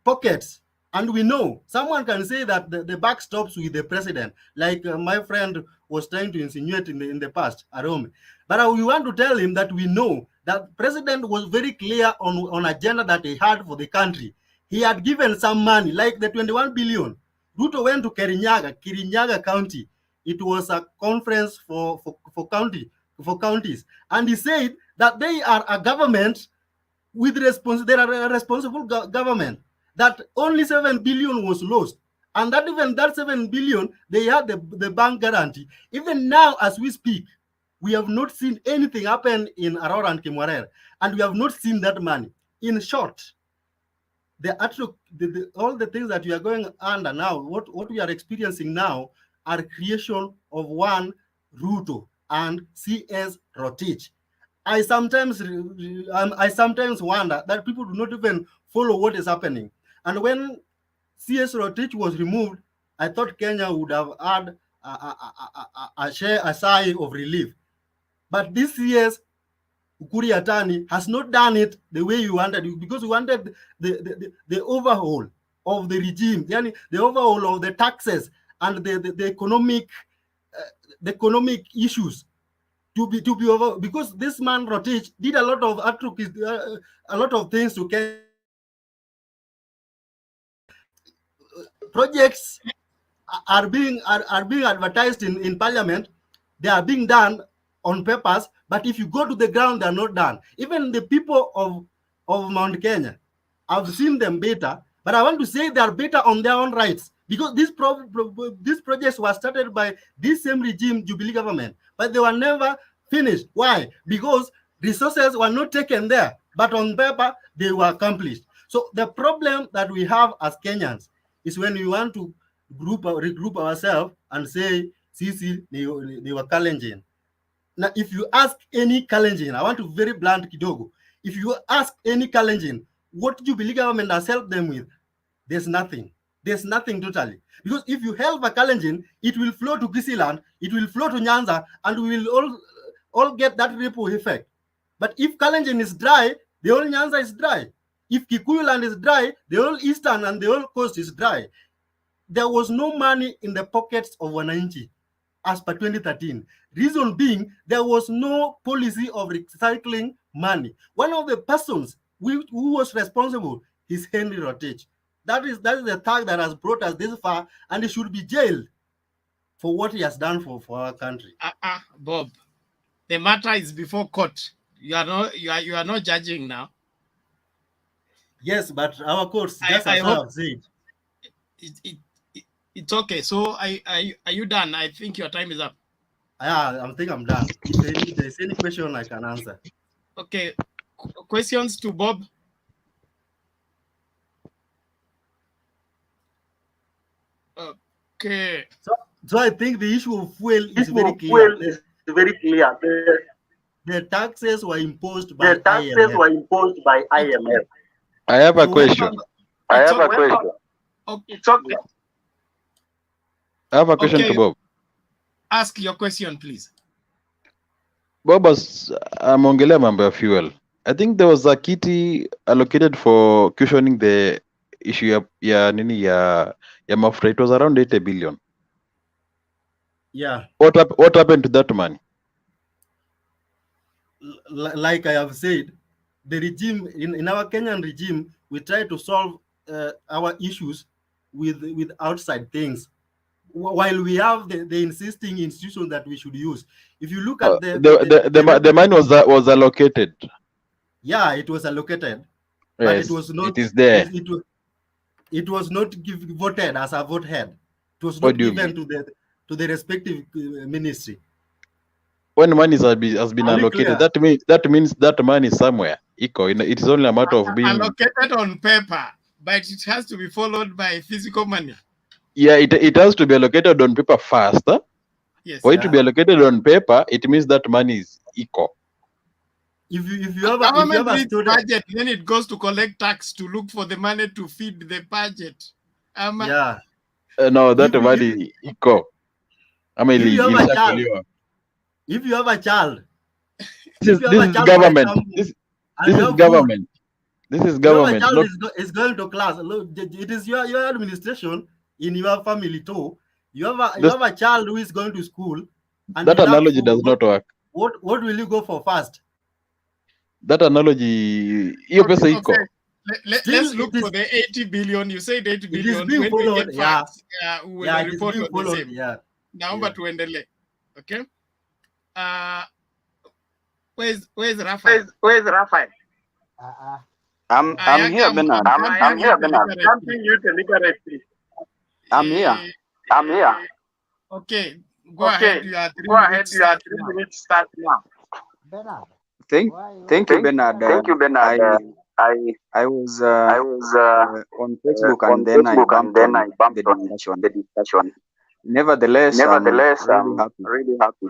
pockets. And we know someone can say that the buck stops with the president, like my friend was trying to insinuate in the past, Arome. But we want to tell him that we know that president was very clear on agenda that he had for the country. He had given some money, like the 21 billion. Ruto went to Kirinyaga County. It was a conference for counties. And he said that they are a government with they are a responsible government, that only 7 billion was lost. And that even that 7 billion, they had the bank guarantee. Even now, as we speak, we have not seen anything happen in Aurora and Kimwarer, and we have not seen that money. In short, all the things that we are going under now, what we are experiencing now, are creation of one Ruto and CS Rotich. I sometimes wonder that people do not even follow what is happening. And when CS Rotich was removed, I thought Kenya would have had a sigh of relief. But this year's Ukuri Atani has not done it the way you wanted, because you wanted the overhaul of the regime, the overhaul of the taxes and the economic issues to be over, because this man Rotich did a lot of things to Kenya. Projects are being advertised in parliament. They are being done on papers, but if you go to the ground, they are not done. Even the people of Mount Kenya, I've seen them better, but I want to say they are better on their own rights, because these projects were started by this same regime, Jubilee government, but they were never finished. Why? Because resources were not taken there, but on paper they were accomplished. So the problem that we have as Kenyans is when we want to regroup ourselves and say, Sisi, they were Kalenjin. Now, if you ask any Kalenjin, I want to very blunt kidogo, if you ask any Kalenjin what Jubilee government has helped them with, there's nothing. There's nothing totally. Because if you help a Kalenjin, it will flow to Kisiland, it will flow to Nyanza, and we will all get that ripple effect. But if Kalenjin is dry, the whole Nyanza is dry. If Kikuyu land is dry, the whole eastern and the whole coast is dry. There was no money in the pockets of Wananchi as per 2013. Reason being, there was no policy of recycling money. One of the persons who was responsible is Henry Rotich. That is the tag that has brought us this far, and he should be jailed for what he has done for our country. Bob, the matter is before court. You are not judging now. Yes, but our courts, just as I have said. It's okay. So are you done? I think your time is up. Yeah, I think I'm done. If there's any question, I can answer. Okay. Questions to Bob? Okay. So I think the issue of fuel is very clear. The taxes were imposed by IMF. I have a question. I have a question. It's okay. I have a question to Bob. Ask your question, please. Bob was ameongelea mambo ya fuel. I think there was a kiti allocated for cushioning the issue ya mafuta. It was around 80 billion. Yeah. What happened to that money? Like I have said, the regime in our Kenyan regime, we try to solve our issues with outside things, while we have the insisting institution that we should use. If you look at the money was allocated. Yeah, it was allocated, yes, but it was not. It is there. It was not voted as a vote head. It was not given to the respective ministry. When money has been allocated, that means that money is somewhere. It is only a matter of being allocated on paper, but it has to be followed by physical money. Yeah, it has to be allocated on paper first. Huh? Yes. For it to be allocated on paper, it means that money is equal. If you have a budget, then it goes to collect tax to look for the money to feed the budget. Yeah. No, that money is equal. If you have a child, this is government. This is government. This is government. Your child is going to class. Look, it is your administration in your family too. You have a child who is going to school. And that analogy does not work. What will you go for first? That analogy, let's look for the 80 billion. You said 80 billion. It is being followed. We will report on the same. Yeah. Naomba tuendelee. Okay. Where's Raphael? Where's Raphael? I'm here, Bernard. I'm here, Bernard. Something you deliberately. I'm here. Okay. Go ahead. You are 3 minutes start now. Bernard. Thank you, Bernard. I was on Facebook and then I bumped on the discussion. Nevertheless, I'm really happy.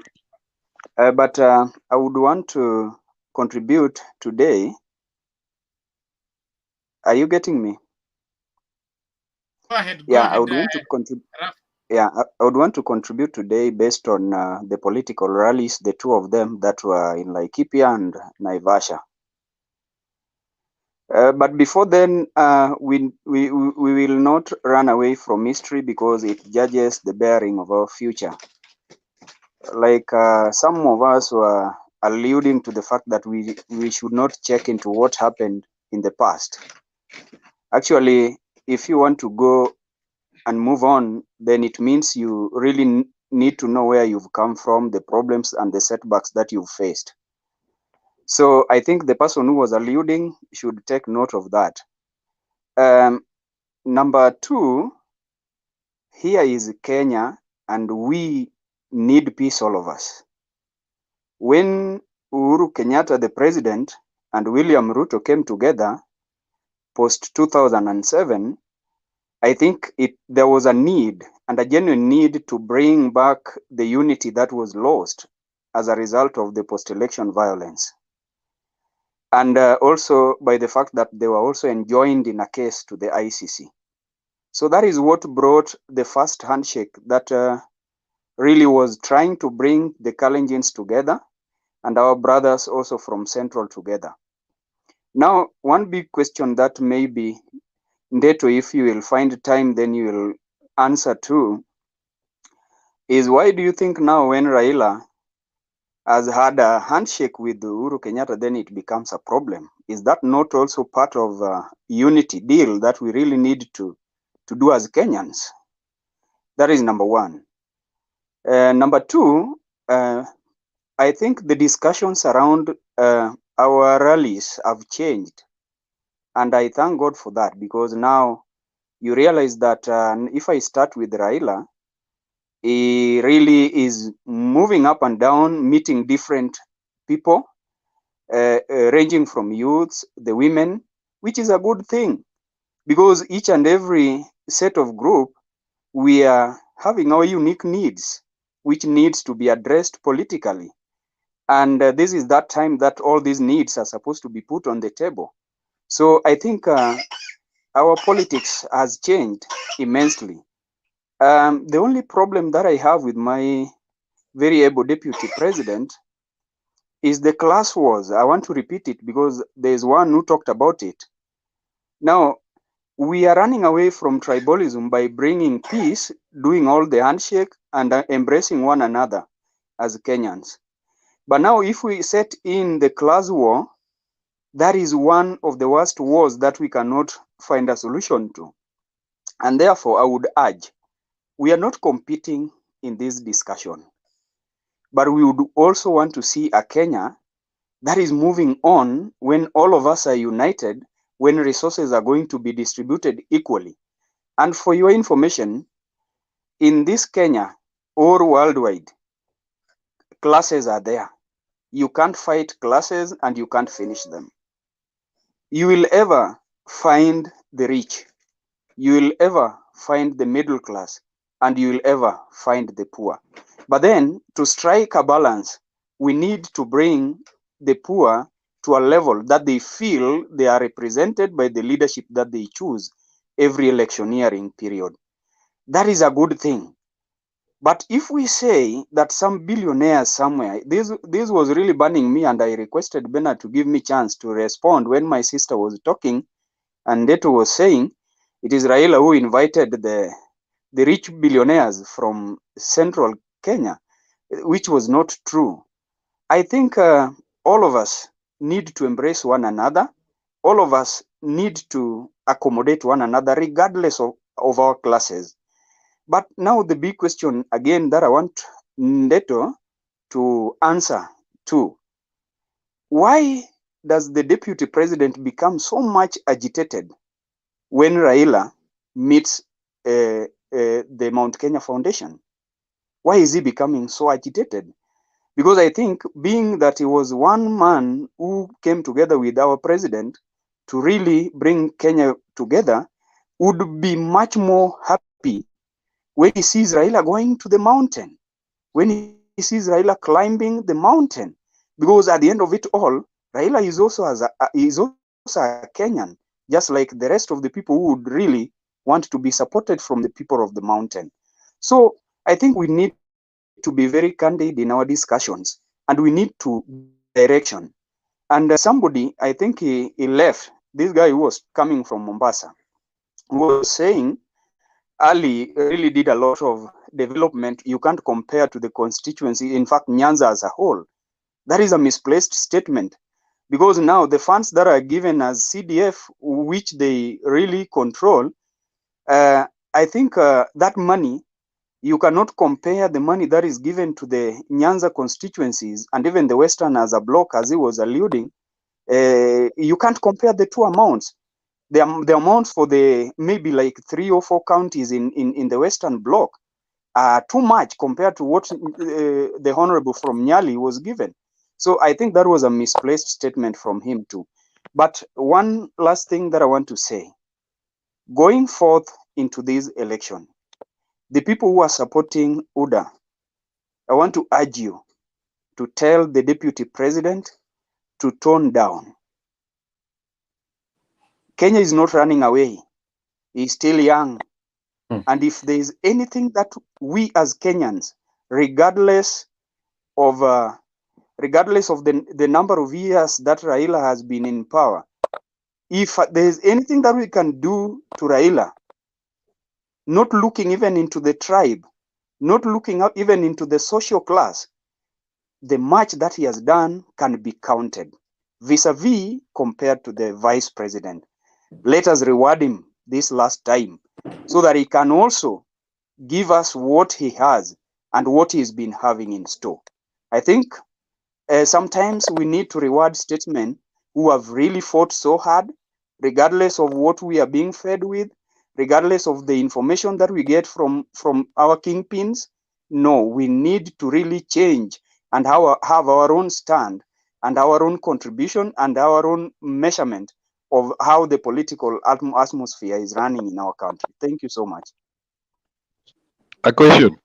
But I would want to contribute today. Are you getting me? Go ahead. I would want to contribute. I would want to contribute today based on the political rallies, the two of them that were in Laikipia and Naivasha. But before then, we will not run away from history because it judges the bearing of our future. Like some of us were alluding to the fact that we should not check into what happened in the past. Actually, if you want to go and move on, then it means you really need to know where you've come from, the problems and the setbacks that you've faced. So I think the person who was alluding should take note of that. Number two, here is Kenya, and we need peace, all of us. When Uhuru Kenyatta, the president, and William Ruto came together post 2007, I think there was a need, and a genuine need, to bring back the unity that was lost as a result of the post-election violence. And also by the fact that they were also enjoined in a case to the ICC. So that is what brought the first handshake that really was trying to bring the Kalenjins together and our brothers also from Central together. Now, one big question that maybe, Ndeto, if you will find time, then you will answer to, is why do you think now when Raila has had a handshake with Uhuru Kenyatta, then it becomes a problem? Is that not also part of a unity deal that we really need to do as Kenyans? That is number one. Number two, I think the discussions around our rallies have changed. And I thank God for that, because now you realize that if I start with Raila, he really is moving up and down, meeting different people, ranging from youths, the women, which is a good thing, because each and every set of group, we are having our unique needs, which needs to be addressed politically. And this is that time that all these needs are supposed to be put on the table. So I think our politics has changed immensely. The only problem that I have with my very able deputy president is the class wars. I want to repeat it because there's one who talked about it. Now, we are running away from tribalism by bringing peace, doing all the handshake and embracing one another as Kenyans. But now if we set in the class war, that is one of the worst wars that we cannot find a solution to. And therefore, I would urge, we are not competing in this discussion, but we would also want to see a Kenya that is moving on when all of us are united, when resources are going to be distributed equally. And for your information, in this Kenya or worldwide, classes are there. You can't fight classes and you can't finish them. You will ever find the rich. You will ever find the middle class, and you will ever find the poor. But then, to strike a balance, we need to bring the poor to a level that they feel they are represented by the leadership that they choose every electioneering period. That is a good thing. But if we say that some billionaires somewhere, this was really burning me, and I requested Bernard to give me chance to respond when my sister was talking, and Deto was saying, it is Raila who invited the rich billionaires from central Kenya, which was not true. I think all of us need to embrace one another. All of us need to accommodate one another regardless of our classes. But now the big question again that I want Ndeto to answer to, why does the deputy president become so much agitated when Raila meets the Mount Kenya Foundation? Why is he becoming so agitated? Because I think, being that he was one man who came together with our president to really bring Kenya together, would be much more happy when he sees Raila going to the mountain, when he sees Raila climbing the mountain. Because at the end of it all, Raila is also a Kenyan, just like the rest of the people who would really want to be supported from the people of the mountain. So I think we need to be very candid in our discussions, and we need to direction. And somebody, I think he left, this guy who was coming from Mombasa, was saying Ali really did a lot of development. You can't compare to the constituency, in fact, Nyanza as a whole. That is a misplaced statement, because now the funds that are given as CDF, which they really control, I think that money, you cannot compare the money that is given to the Nyanza constituencies and even the Western as a block, as he was alluding. You can't compare the two amounts. The amounts for the maybe like 3 or 4 counties in the Western block are too much compared to what the Honorable from Nyali was given. So I think that was a misplaced statement from him too. But one last thing that I want to say, going forth into this election, the people who are supporting UDA, I want to urge you to tell the deputy president to tone down. Kenya is not running away. He's still young. And if there is anything that we as Kenyans, regardless of the number of years that Raila has been in power, if there is anything that we can do to Raila, not looking even into the tribe, not looking up even into the social class, the much that he has done can be counted vis-a-vis compared to the vice president. Let us reward him this last time so that he can also give us what he has and what he's been having in store. I think sometimes we need to reward statesmen who have really fought so hard regardless of what we are being fed with, regardless of the information that we get from our kingpins. No, we need to really change and have our own stand and our own contribution and our own measurement of how the political atmosphere is running in our country. Thank you so much. A question.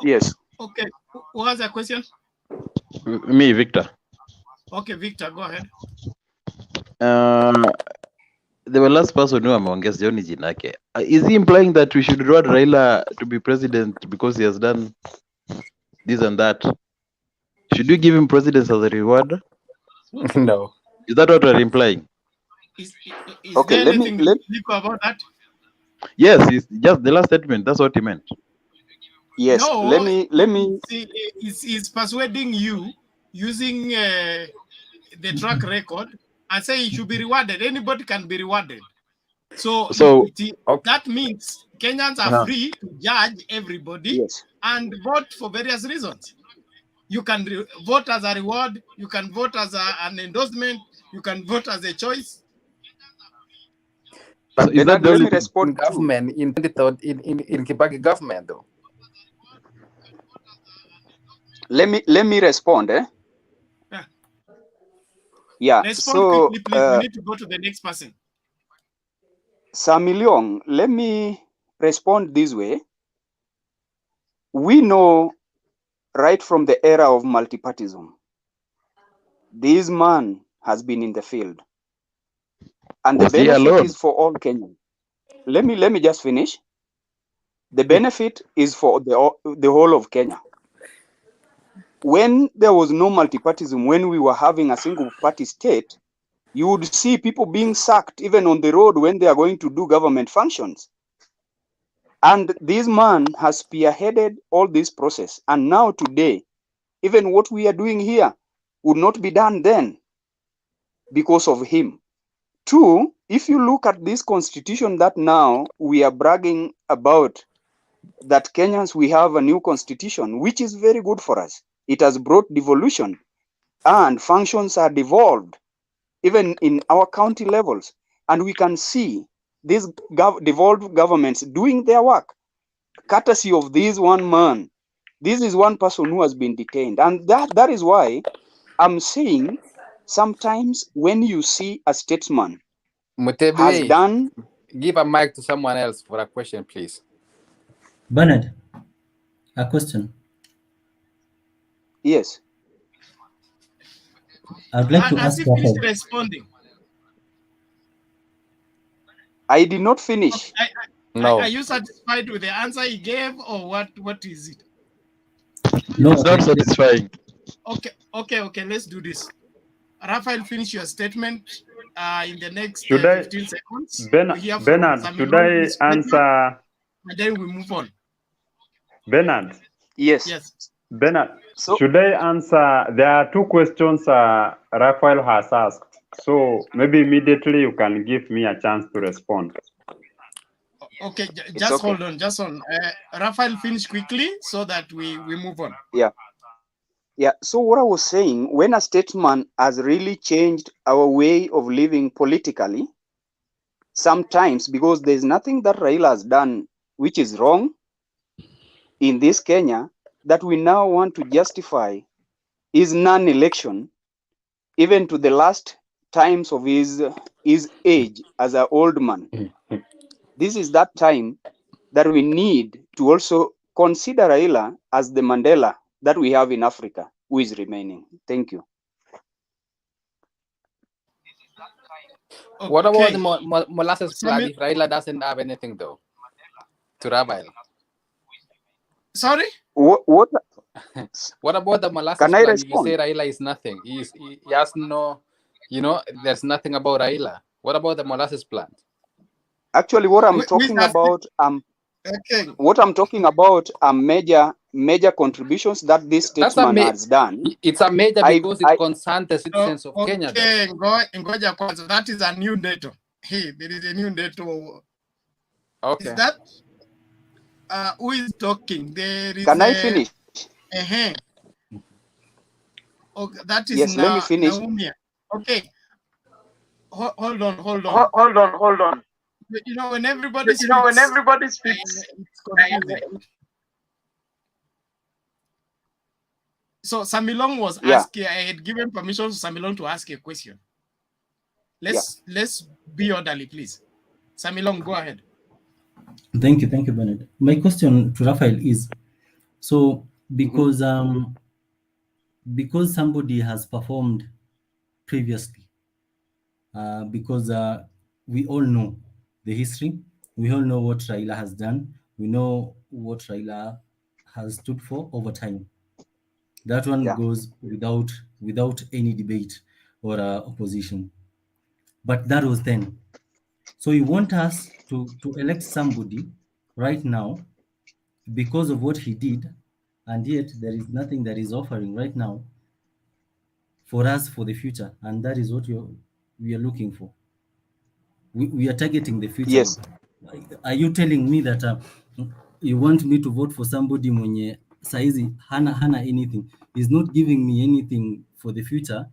Yes. Okay, who has a question? Me, Victor. Okay, Victor, go ahead. The last person who ameongea sioni jina yake. Is he implying that we should reward Raila to be president because he has done this and that? Should we give him presidents as a reward? No. Is that what we're implying? Is Okay, there anything legal about that? Yes, it's just the last statement. That's what he meant. Yes, no, let me. He's persuading you using the track record and say he should be rewarded. Anybody can be rewarded. So that means Kenyans are free to judge everybody and vote for various reasons. You can vote as a reward, you can vote as an endorsement, you can vote as a choice. But So let me respond in government in Kibaki government though. Let me respond. Yeah. Respond quickly, please. We need to go to the next person. Samiliong, let me respond this way. We know right from the era of multipartism, this man has been in the field, and the benefit is for all Kenyans. Let me just finish. The benefit is for the whole of Kenya. When there was no multipartism, when we were having a single party state, you would see people being sacked even on the road when they are going to do government functions. And this man has spearheaded all this process. And now today, even what we are doing here would not be done then because of him. Two, if you look at this constitution that now we are bragging about, that Kenyans, we have a new constitution, which is very good for us. It has brought devolution and functions are devolved, even in our county levels. And we can see these devolved governments doing their work, courtesy of this one man. This is one person who has been detained. And that is why I'm saying sometimes when you see a statesman has done... Give a mic to someone else for a question, please. Bernard, a question. Yes. I'd like to ask Rafael. Responding. I did not finish. No. Are you satisfied with the answer he gave, or what is it? No, it's not satisfying. Okay. Let's do this. Rafael, finish your statement in the next 15 seconds. Bernard, should I answer? And then we move on. Bernard. Yes. Bernard, should I answer? There are two questions Rafael has asked. So maybe immediately you can give me a chance to respond. Okay, just hold on. Rafael, finish quickly so that we move on. Yeah. So what I was saying, when a statesman has really changed our way of living politically, sometimes because there's nothing that Raila has done which is wrong in this Kenya, that we now want to justify his non-election, even to the last times of his age as an old man. This is that time that we need to also consider Raila as the Mandela that we have in Africa, who is remaining. Thank you. What about the molasses plant if Raila doesn't have anything though to Rafael? Sorry? What about the molasses Can I plant? respond? You say Raila is nothing. He has no, there's nothing about Raila. What about the molasses plant? Actually, what I'm talking about, what I'm talking about are major contributions that this statesman has done. It's a major because it concerns the citizens of Kenya. Okay, ngoja kwanza. That is a new data. Hey, there is a new data. Okay. Is that who is talking? There is. Can I finish? Okay, that is yes. Let me finish. Naumia. Okay. hold on. Hold on. You know, when everybody speaks, it's confusing. So Samilong was asking, I had given permission to Samilong to ask a question. Let's be orderly, please. Samilong, go ahead. Thank you, Bernard. My question to Raphael is, so because somebody has performed previously, because we all know the history, we all know what Raila has done, we know what Raila has stood for over time. That one goes without any debate or opposition. But that was then. So you want us to elect somebody right now because of what he did, and yet there is nothing that is offering right now for us for the future, and that is what we are looking for. We are targeting the future. Yes. Are you telling me that you want me to vote for somebody mwenye saizi hana anything, is not giving me anything for the future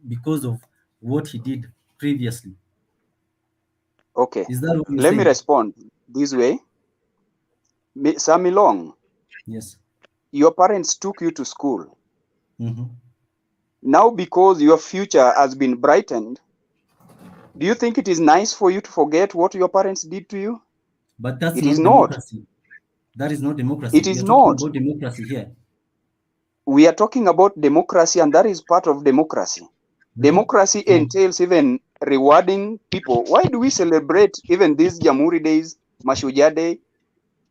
because of what he did previously? Okay. Is that what you're Let saying? me respond this way. Samilong. Yes. Your parents took you to school. Mm-hmm. Now, because your future has been brightened, do you think it is nice for you to forget what your parents did to you? But that's it not is democracy. not. That is not democracy. It We is are talking not. about democracy here. We are talking about democracy, and that is part of democracy. Democracy entails even rewarding people. Why do we celebrate even these Jamhuri days, Mashujaa Day?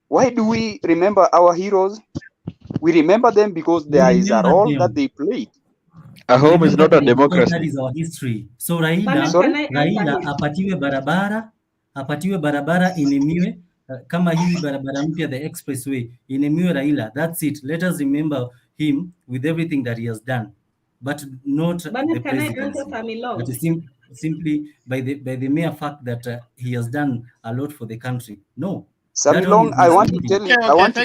Why do we remember our heroes? We remember them because there is a role that they played. A home is not a Because that democracy. is our history. So Bernard, can I answer Raila him? apatiwe barabara inemiwe kama hii barabara mpya, the expressway inemiwe Raila. That's it. Let us remember him with everything that he has done, but not Bernard, the can I answer presidency. Samilong? But simply by the mere fact that he has done a lot for the country. No. Samilong, I want to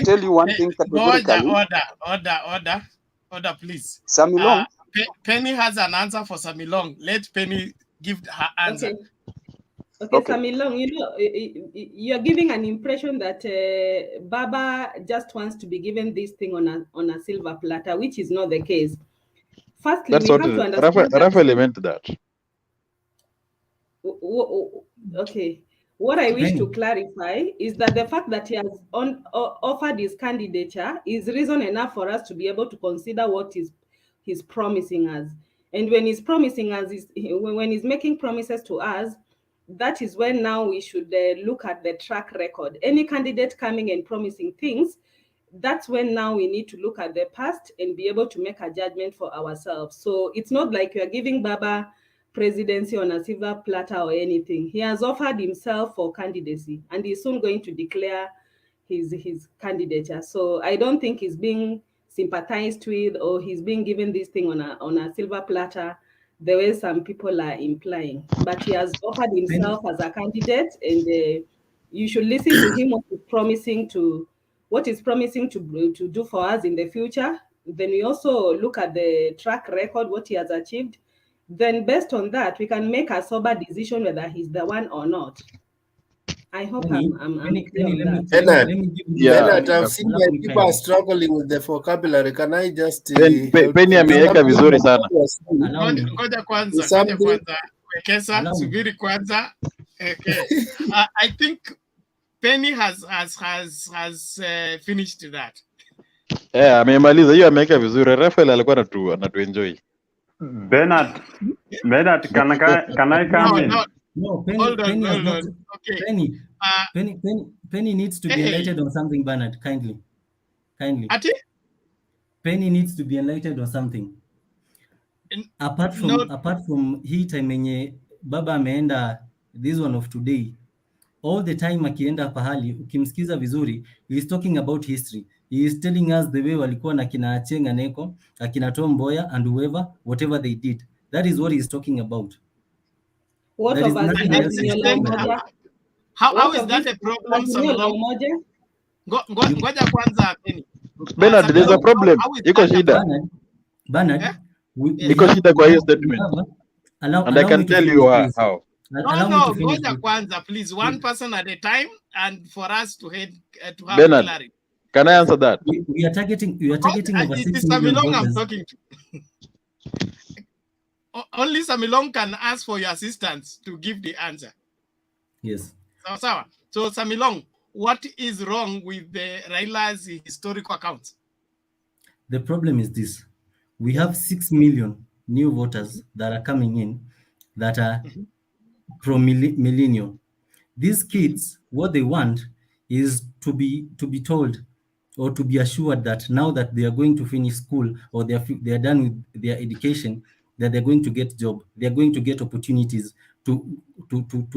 tell you one thing categorically. Order, please. Samilong. Penny has an answer for Samilong. Let Penny give her answer. Okay. Samilong, you're giving an impression that Baba just wants to be given this thing on a silver platter, which is not the case. Firstly, That's we what have to understand Raphael meant that. Okay. What I wish to clarify is that the fact that he has offered his candidature is reason enough for us to be able to consider what he's promising us. And when he's promising us, when he's making promises to us, that is when now we should look at the track record. Any candidate coming and promising things, that's when now we need to look at the past and be able to make a judgment for ourselves. So it's not like you are giving Baba presidency on a silver platter or anything. He has offered himself for candidacy, and he's soon going to declare his candidature. So I don't think he's being sympathized with, or he's being given this thing on a silver platter the way some people are implying. But he has offered himself as a candidate, and you should listen to him what he's promising to do for us in the future. Then we also look at the track record, what he has achieved. Then based on that, we can make a sober decision whether he's the one or not. I hope I'm clear on that. Bernard, I've seen that people are struggling with the vocabulary. Can I just Penny ameweka vizuri sana. Ngoja kwanza. Wekesa, subiri kwanza. Okay. I think Penny has finished that. Amemaliza hiyo, ameweka vizuri. Raphael alikuwa anatuenjoy. Bernard, can I come in? No, Penny, Hold Penny has on. not. Okay. Penny needs to be enlightened on something, Bernard. Kindly. Penny needs to be enlightened on something. Apart from hii time yenye Baba ameenda, this one of today, all the time akienda pahali, ukimsikiza vizuri, he is talking about history. He is telling us the way walikuwa na kina Achenga Neko, akina Tom Mboya and whatever they did. That is what he is talking about. What There is about nothing else he's talking about. How is that a problem, Ngoja kwanza Penny. Bernard, there's a problem. Iko shida. Bernard, iko shida kwa hiyo statement. And I can tell you how. No, Goja Kwanza, please, one person at a time, and for us to have Bernard, clarity. can I answer that? We are targeting over 6 It is million Samilong I'm voters. talking to. Only Samilong can ask for your assistance to give the answer. Yes. So Samilong, what is wrong with the Raila's historical accounts? The problem is this. We have 6 million new voters that are coming in that are pro-millennial. These kids, what they want is to be told or to be assured that now that they are going to finish school or they are done with their education, that they're going to get job, they're going to get opportunities to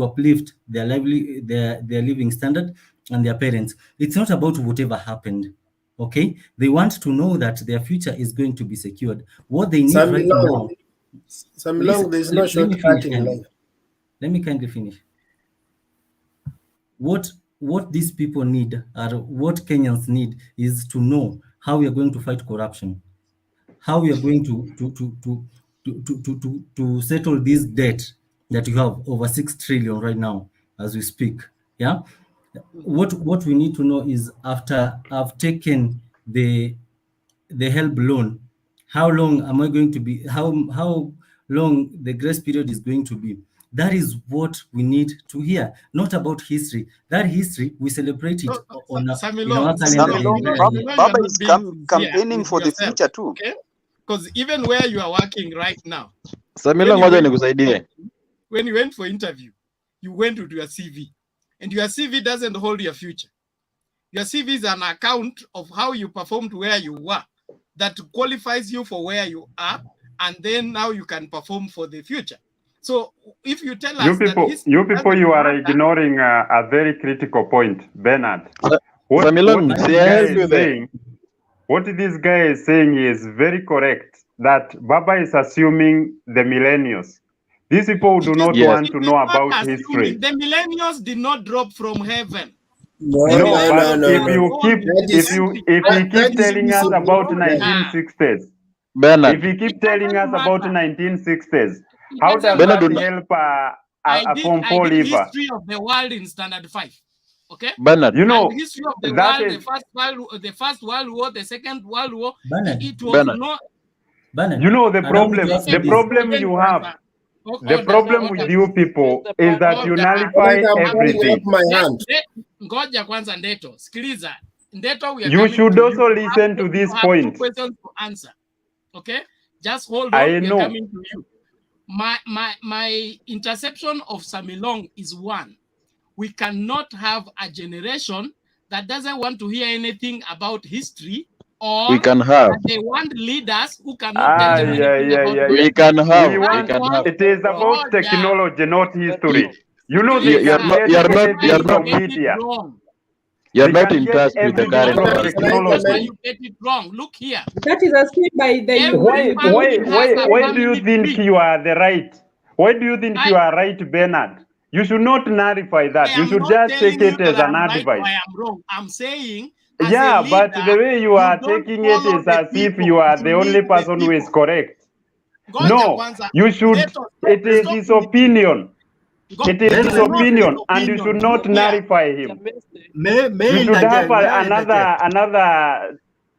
uplift their living standard and their parents. It's not about whatever happened. Okay, they want to know that their future is going to be secured. What they need right now. Samilong, there's no shortcut in life. Let me kindly finish. What these people need, or what Kenyans need, is to know how we are going to fight corruption, how we are going to settle this debt that you have over 6 trillion right now as we speak. Yeah. What we need to know is, after I've taken the HELB loan, how long am I going to be? How long the grace period is going to be? That is what we need to hear, not about history. That history, we celebrate it on our calendar. Baba is campaigning for the future too. Okay? Because even where you are working right now, when you went for interview, you went with your CV, and your CV doesn't hold your future. Your CV is an account of how you performed where you were, that qualifies you for where you are, and then now you can perform for the future. So if you tell us you are ignoring a very critical point, Bernard. What this guy is saying is very correct, that Baba is assuming the millennials. These people do not want to know about history. The millennials did not drop from heaven. If he keep telling us about 1960s, Bernard, if he keep telling us about 1960s, how does that help a Form 4 leaver? History of the world in Standard 5. Okay? Bernard, you know, and history of the world, the First World War, the Second World War, it was not. Bernard, you know, the problem you have. The problem with you people is that you nullify everything. Ngoja kwanza Ndeto. Sikiliza. Ndeto, you should also listen to this point. 2 questions to answer. Okay? Just hold on. I know. We're coming to you. My interception of Samilong is one. We cannot have a generation that doesn't want to hear anything about history, or we can have. They want leaders who cannot tell them anything about We can have. It is about technology, not history. You know, you're not in touch with the current technology. You get it wrong. Look here. That is assumed by the why do you think you are the right? Why do you think you are right, Bernard? You should not nullify that. You should just take it as an advice. Right, I am wrong. I'm saying, yeah, but the way you are taking it is as if you are the only person who is correct. No, you should. It is his opinion. It is his opinion, and you should not nullify him. You should have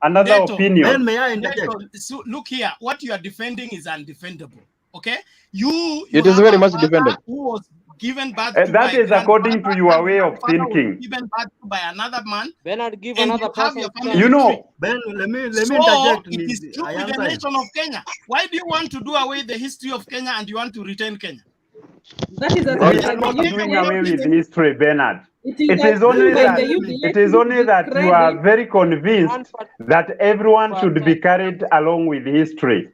another opinion. May I interject? So look here, what you are defending is undefendable. Okay, it is very much defendable. Who was given birth that is according to your way of thinking. Given birth by another man. Bernard, give another person. You know. Ben, let me interject. It is true with the nation of Kenya. Why do you want to do away the history of Kenya and you want to retain Kenya? That is we are not doing away with history, Bernard. It is only that you are very convinced that everyone should be carried along with history.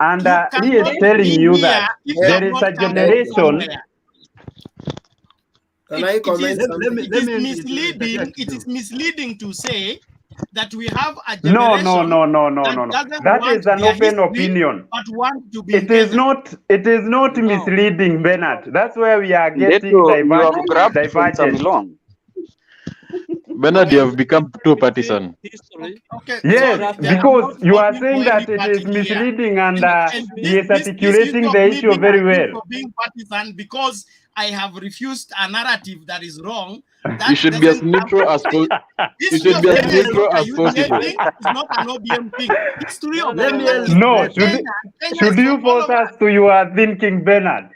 And he is telling you that there is a generation. It is misleading to say that we have a generation. No. That is an open opinion. But want to be it is not misleading, Bernard. That's where we are getting divergent. Bernard, you have become too partisan. history. Okay. Yes, Sorry, they are because not you are voting saying for any that it is party here. misleading and And he is this issue articulating of the me issue being very accused well. of being partisan because I have refused a narrative that is wrong. You That should be as doesn't have neutral as history. you History should of be as Kenya is neutral not a as UDA possible. thing. It's not an ODM thing. History of Let me Kenya is No, for Kenya. Kenya is should for you all force of us us. to your thinking, Bernard?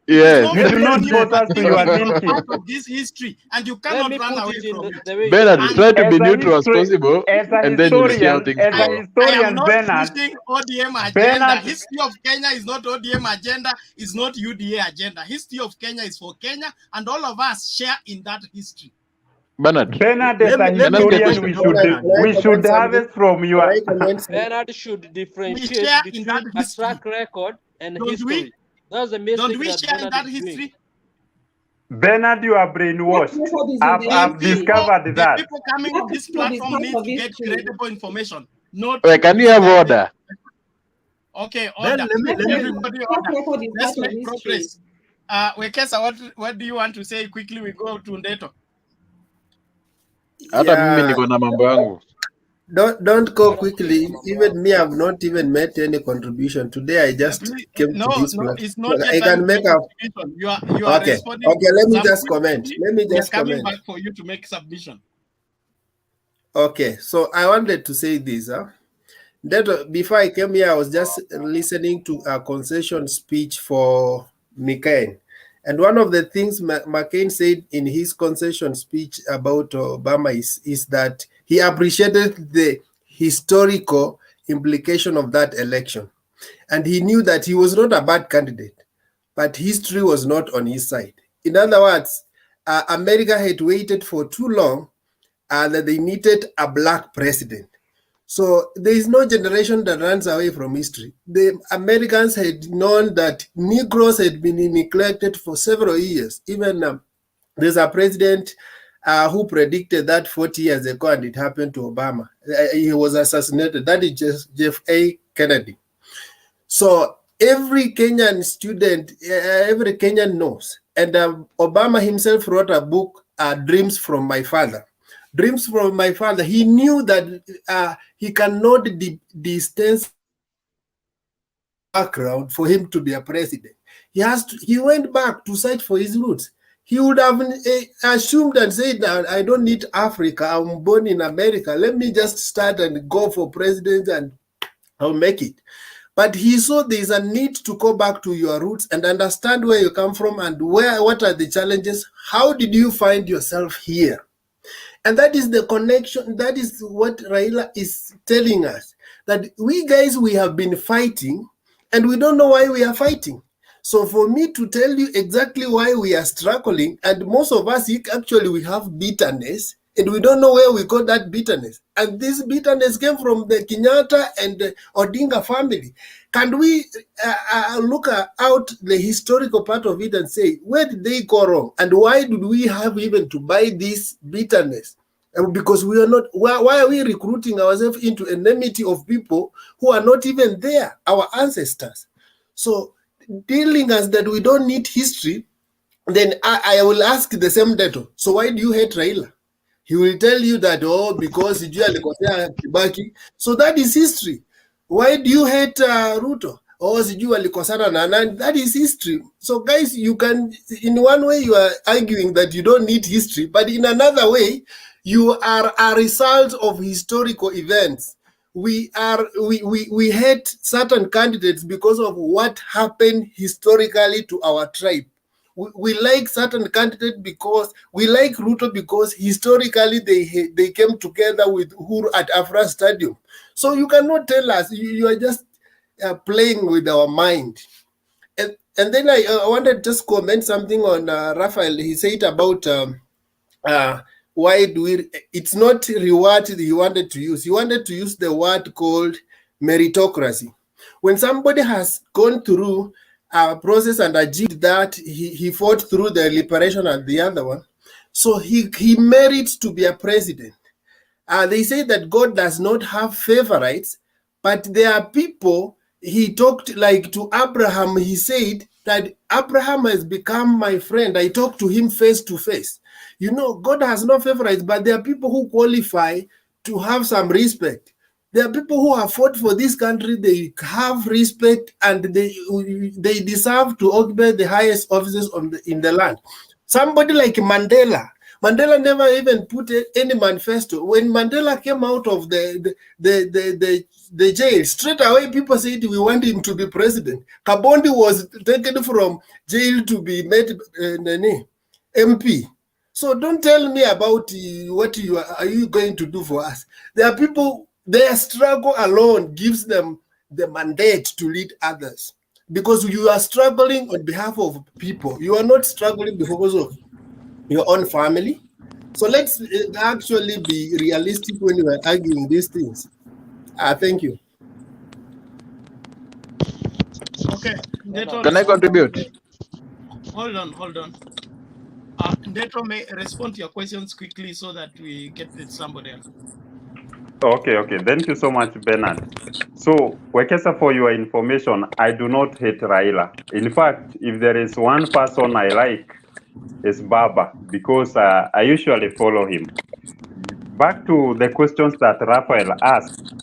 It is Yes. not You for should not you, force but us to it your is not thinking. part of this history, and you Let cannot me run put away it in from it. the way Bernard, And try to As be a neutral as possible, and then you'll see how things as go. a historian, not Bernard, pushing ODM agenda. Bernard, History of Kenya is not ODM agenda, is not UDA agenda. History of Kenya is for Kenya, and all of us share in that history. Bernard, Bernard, as a can I ask you a historian, question? we should harvest from your. Bernard should We differentiate share in between that a history. track record and Don't history. we? That's the Don't mistake we that share in Bernard that is doing. history? Bernard, you are brainwashed. record is in I've, the I've history. discovered The that. people coming That on this record is platform part need of to get history. credible information. Not Wait, can you have order? Okay, Then order. let me Everybody That order. record is Let's part of make history. progress. Wekesa, what do you want to say quickly? We go to Ndeto. Hata mimi Yeah, niko na mambo yangu. don't go quickly. Even me, I've not even made any contribution today. I just Please, came to no, this no, platform. it's not I yet time can to make make a submission. You are okay. responding. Okay, let me Some just comment. quickly, Let me we are just coming comment. back for you to make submission. Okay, so I wanted to say this. That before I came here, I was just listening to a concession speech for McCain. And one of the things McCain said in his concession speech about Obama is that he appreciated the historical implication of that election. And he knew that he was not a bad candidate, but history was not on his side. In other words, America had waited for too long and that they needed a black president. So there is no generation that runs away from history. The Americans had known that Negroes had been neglected for several years. Even there's a president who predicted that 40 years ago, and it happened to Obama. He was assassinated. That is just Jeff A. Kennedy. So every Kenyan student, every Kenyan knows. And Obama himself wrote a book, Dreams from My Father. Dreams from My Father. He knew that he cannot distance background for him to be a president. He went back to search for his roots. He would have assumed and said, I don't need Africa. I'm born in America. Let me just start and go for president and I'll make it. But he saw there's a need to go back to your roots and understand where you come from and what are the challenges. How did you find yourself here? And that is the connection. That is what Raila is telling us, that we guys, we have been fighting and we don't know why we are fighting. So for me to tell you exactly why we are struggling, and most of us actually we have bitterness and we don't know where we got that bitterness. And this bitterness came from the Kenyatta and the Odinga family. Can we look out the historical part of it and say, where did they go wrong? And why did we have even to buy this bitterness? Because we are not, why are we recruiting ourselves into enmity of people who are not even there, our ancestors? So telling us that we don't need history, then I will ask the same debtor. So why do you hate Raila? He will tell you that, oh, because Kibaki. So that is history. Why do you hate Ruto? Oh, that is history. So guys, you can, in one way you are arguing that you don't need history, but in another way, you are a result of historical events. We hate certain candidates because of what happened historically to our tribe. We like certain candidates because we like Ruto because historically they came together with Uhuru at Afra Stadium. So you cannot tell us, you are just playing with our mind. And then I wanted to just comment something on Raphael. He said about why do we, it's not reward he wanted to use. He wanted to use the word called meritocracy. When somebody has gone through a process and achieved that, he fought through the liberation and the other one. So he merits to be a president. They say that God does not have favorites, but there are people, he talked like to Abraham, he said that Abraham has become my friend. I talk to him face to face. You know, God has no favorites, but there are people who qualify to have some respect. There are people who have fought for this country. They have respect, and they deserve to occupy the highest offices in the land. Somebody like Mandela. Mandela never even put any manifesto. When Mandela came out of the jail, straight away people said we want him to be president. Kabondi was taken from jail to be made MP. So don't tell me about what are you going to do for us. There are people, their struggle alone gives them the mandate to lead others, because you are struggling on behalf of people. You are not struggling because of your own family. So let's actually be realistic when we are arguing these things. Thank you. Okay. Can I contribute? Hold on. Ndeto may respond to your questions quickly so that we get to somebody else. Okay. Thank you so much, Bernard. So, Wekesa, for your information, I do not hate Raila. In fact, if there is one person I like, it's Baba, because I usually follow him. Back to the questions that Raphael asked.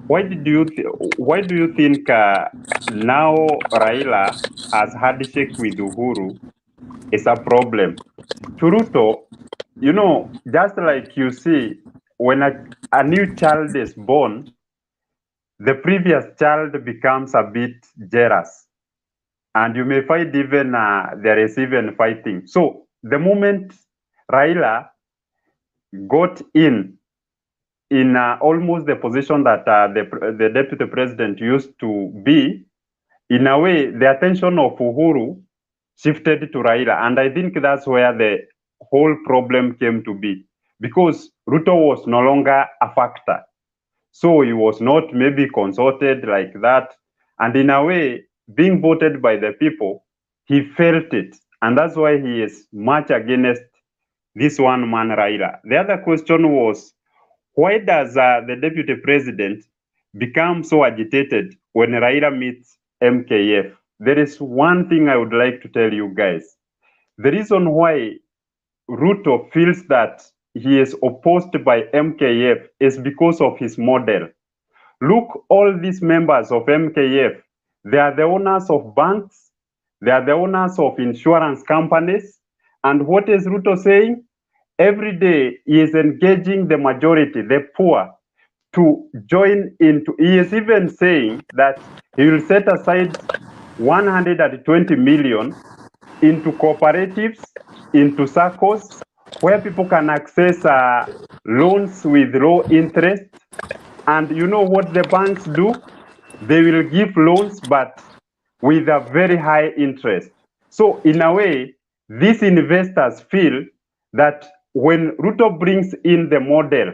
Why do you think now Raila has handshake with Uhuru is a problem? To Ruto, just like you see, when a new child is born, the previous child becomes a bit jealous. And you may find even there is even fighting. So the moment Raila got in almost the position that the deputy president used to be, in a way, the attention of Uhuru shifted to Raila. And I think that's where the whole problem came to be, because Ruto was no longer a factor. So he was not maybe consulted like that. And in a way, being voted by the people, he felt it. And that's why he is much against this one man, Raila. The other question was, why does the deputy president become so agitated when Raila meets MKF? There is one thing I would like to tell you guys. The reason why Ruto feels that he is opposed by MKF is because of his model. Look, all these members of MKF, they are the owners of banks, they are the owners of insurance companies. And what is Ruto saying? Every day he is engaging the majority, the poor, to join into. He is even saying that he will set aside 120 million into cooperatives, into SACCOs, where people can access loans with low interest. And you know what the banks do? They will give loans, but with a very high interest. So in a way, these investors feel that when Ruto brings in the model,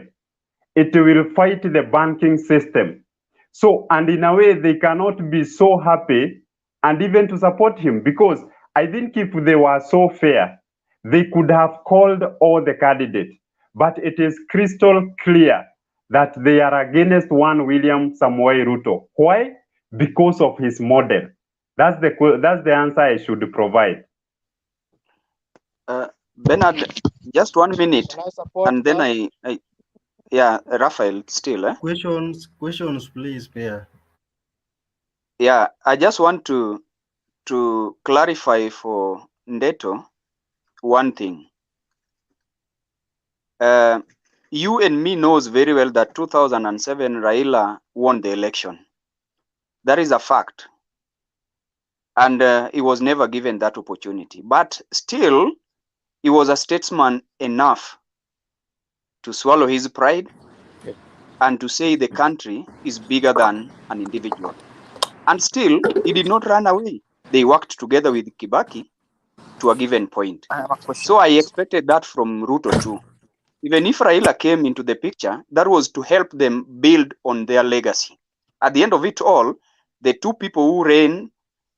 it will fight the banking system. So, and in a way, they cannot be so happy and even to support him, because I think if they were so fair, they could have called all the candidates. But it is crystal clear that they are against one William Samoei Ruto. Why? Because of his model. That's the answer I should provide. Bernard, just 1 minute, Can I support and then that? yeah, Raphael still. Questions, please, Pierre. Yeah, I just want to clarify for Ndeto one thing. You and me knows very well that 2007 Raila won the election. That is a fact. And he was never given that opportunity. But still, he was a statesman enough to swallow his pride and to say the country is bigger than an individual. And still, he did not run away. They worked together with Kibaki to a given point. I have a question. So I expected that from Ruto too. Even if Raila came into the picture, that was to help them build on their legacy. At the end of it all, the two people who ran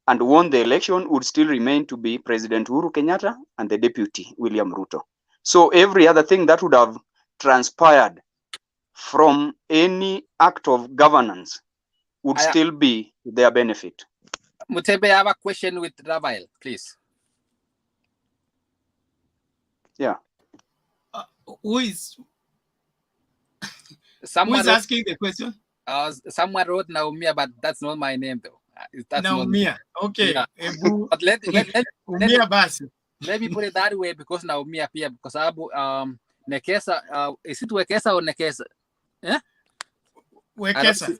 and won the election would still remain to be President Uhuru Kenyatta and the deputy, William Ruto. So every other thing that would have transpired from any act of governance would still be to their benefit. Mutebe, I have a question with Rafael, please. Yeah. Who is Who is asking the question? Someone wrote Naumia, but that's not my name though. That's Naumia. Not, okay. Yeah. Ebu, But Umia basi. Let me put it that way because Naumia pia because Abu Nekesa is it Wekesa or Nekesa? Yeah? Wekesa.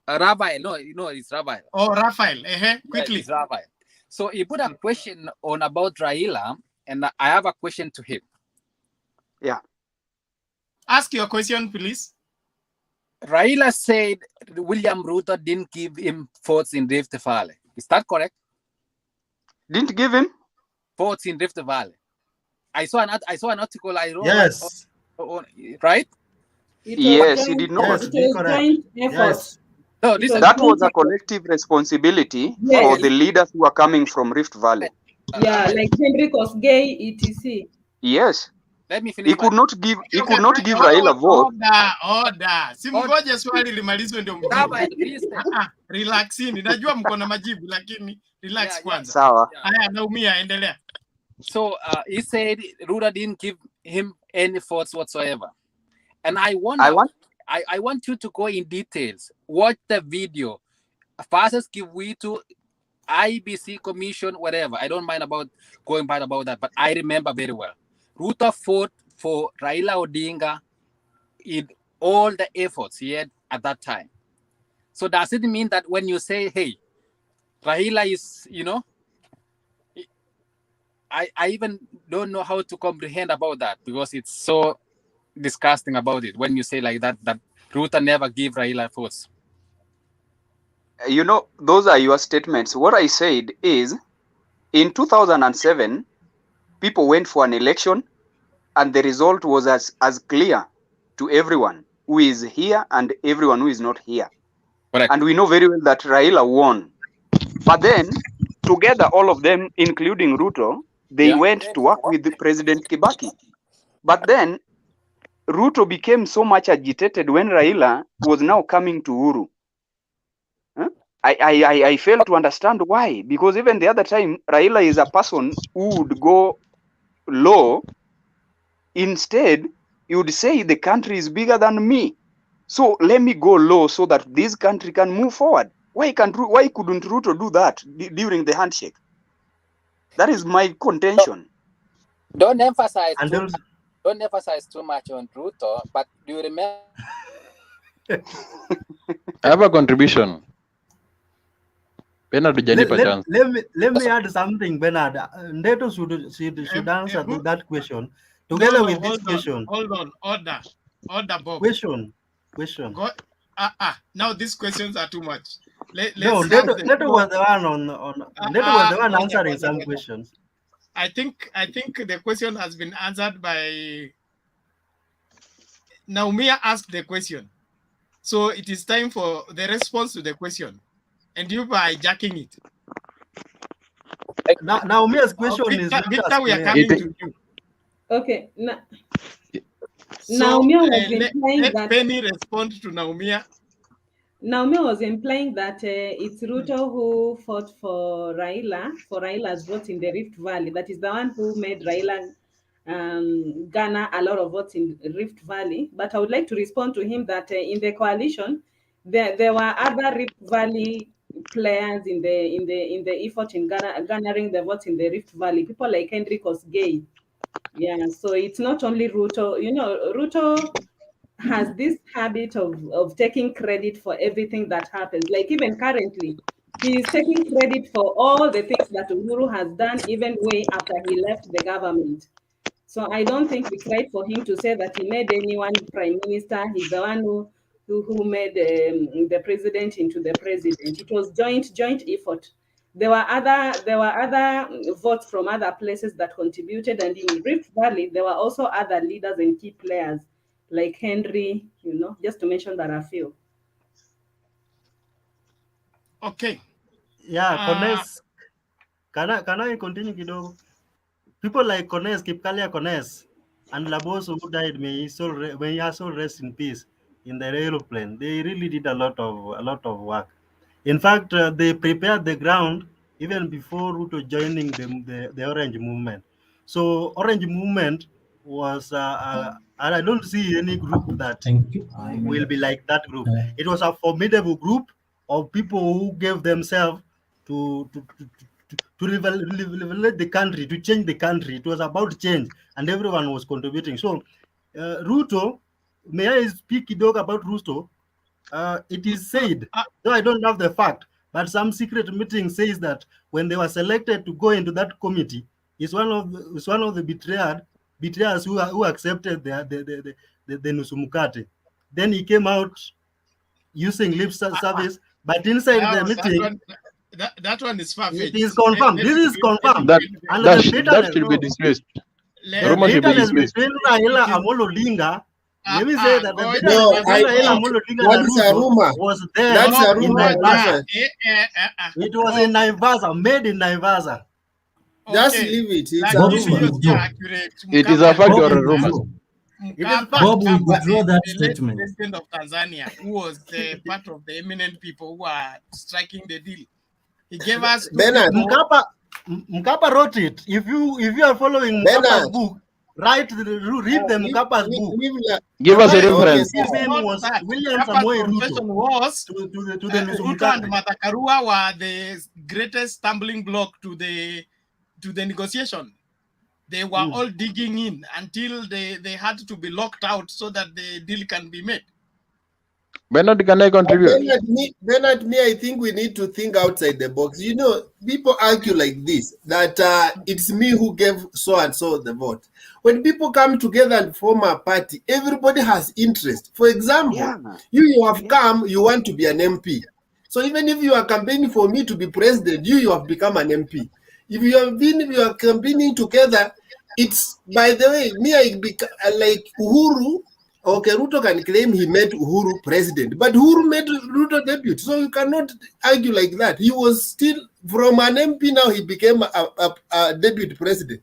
Raphael. No, it's Raphael. Oh, Raphael. Quickly. Yeah, it's Raphael. So he put a question on about Raila, and I have a question to him. Yeah. Ask your question, please. Raila said William Ruto didn't give him votes in Rift Valley. Is that correct? Didn't give him votes in Rift Valley. I saw an article I wrote. Yes. Right? Yes, he did not. Yes. No, that was a collective responsibility for the leaders who are coming from Rift Valley. Yeah, like Henry Kosgei, etc. Yes. Let me finish. He could not give Raila vote. Order. Simngoje swali limalizwe ndio mjibu. Relaxini. Najua mko na majibu lakini relax kwanza. Sawa. Haya, Naumia, endelea. So he said Ruto didn't give him any votes whatsoever. And I want you to go in details. Watch the video. Fastest give we to IBC commission, whatever. I don't mind about going back about that, but I remember very well. Ruto fought for Raila Odinga in all the efforts he had at that time. So does it mean that when you say, hey, Raila is, I even don't know how to comprehend about that because it's so disgusting about it when you say like that Ruto never gave Raila votes. Those are your statements. What I said is in 2007 people went for an election and the result was as clear to everyone who is here and everyone who is not here. Correct. And we know very well that Raila won. But then together all of them including Ruto, they went to work with President Kibaki. But then Ruto became so much agitated when Raila was now coming to Uhuru. I fail to understand why. Because even the other time, Raila is a person who would go low. Instead, you would say the country is bigger than me. So let me go low so that this country can move forward. Why couldn't Ruto do that during the handshake? That is my contention. Don't emphasize too much on Ruto, but do you remember? I have a contribution. Bernard, let me add something, Bernard. Ndeto should answer to that question together with this question. Hold on. Order, Bob. Question. Go, now these questions are too much. Ndeto was the one answering some questions. I think the question has been answered by Naumia asked the question. So it is time for the response to the question. And you by hijacking it. Naumia's question is Victor, we are coming to you. Okay. So, Naumia was implying let Penny respond to Naumia. Naumia was implying that it's Ruto who fought for Raila's votes in the Rift Valley. That is the one who made Raila garner a lot of votes in Rift Valley. But I would like to respond to him that in the coalition, there were other Rift Valley players in the effort in garnering the votes in the Rift Valley. People like Henry Kosgei. Yeah, so it's not only Ruto. Ruto has this habit of taking credit for everything that happens. Like even currently, he is taking credit for all the things that Uhuru has done, even way after he left the government. So I don't think it's right for him to say that he made anyone prime minister. He's the one who made the president into the president. It was joint effort. There were other votes from other places that contributed, and in Rift Valley there were also other leaders and key players like Henry, just to mention that a few. Okay. Yeah, Kones. Can I continue, Kidogo? People like Kones, Kipkalia Kones, and Laboso who died, may he also rest in peace in the aeroplane. They really did a lot of work. In fact, they prepared the ground even before Ruto joining the Orange Movement. So Orange Movement was, and I don't see any group that will be like that group. It was a formidable group of people who gave themselves to revelate the country, to change the country. It was about change, and everyone was contributing. So, Ruto, may I speak dog about Ruto? It is said, though I don't have the fact, but some secret meeting says that when they were selected to go into that committee, it's one of the betrayers who accepted the Nusumukati. Then he came out using lip service, but inside the meeting, that one is far-fetched. it is confirmed. This is confirmed. And That the should be dismissed. the bitterness between Raila Amolo Odinga. Let me say that the bitterness between Raila Amolo Odinga and Ruto was there. That's a rumor. Naivasha. It was in Naivasha, made in Naivasha. Just leave it. It's a rumor. It is a fact or a rumor. Bob will withdraw that statement. President of Tanzania, who was part of the eminent people who are striking the deal, he gave us. Mkapa wrote it. If you are following Mkapa's book, read the Mkapa's book. Give us a reference. William Samoei Ruto was to the Ruto and Matakarua were the greatest stumbling block to the negotiation. They were all digging in until they had to be locked out so that the deal can be made. Bernard, can I contribute? Bernard, I think we need to think outside the box. You know, people argue like this, that it's me who gave so and so the vote. When people come together and form a party, everybody has interest. For example, you have come, you want to be an MP. So even if you are campaigning for me to be president, you have become an MP. If you are campaigning together, it's, by the way, like Uhuru. Okay, Ruto can claim he made Uhuru president, but Uhuru made Ruto deputy, so you cannot argue like that. He was still from an MP, now he became a deputy president.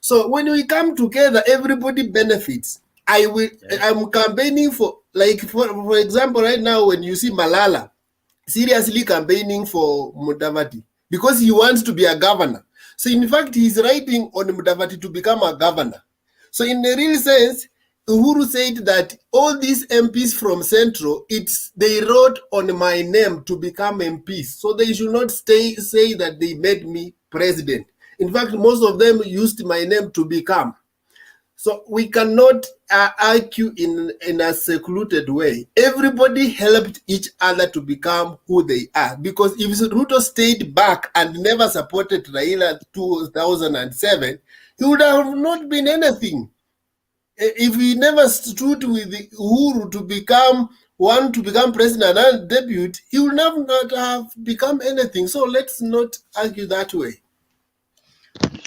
So when we come together, everybody benefits. I'm campaigning for, like, for example, right now when you see Malala seriously campaigning for Mudavadi because he wants to be a governor. So in fact, he's writing on Mudavadi to become a governor. So in the real sense, Uhuru said that all these MPs from Central, they wrote on my name to become MPs. So they should not say that they made me president. In fact, most of them used my name to become. So we cannot argue in a secluded way. Everybody helped each other to become who they are. Because if Ruto stayed back and never supported Raila 2007, he would have not been anything. If he never stood with Uhuru to become president and deputy, he would not have become anything. So let's not argue that way.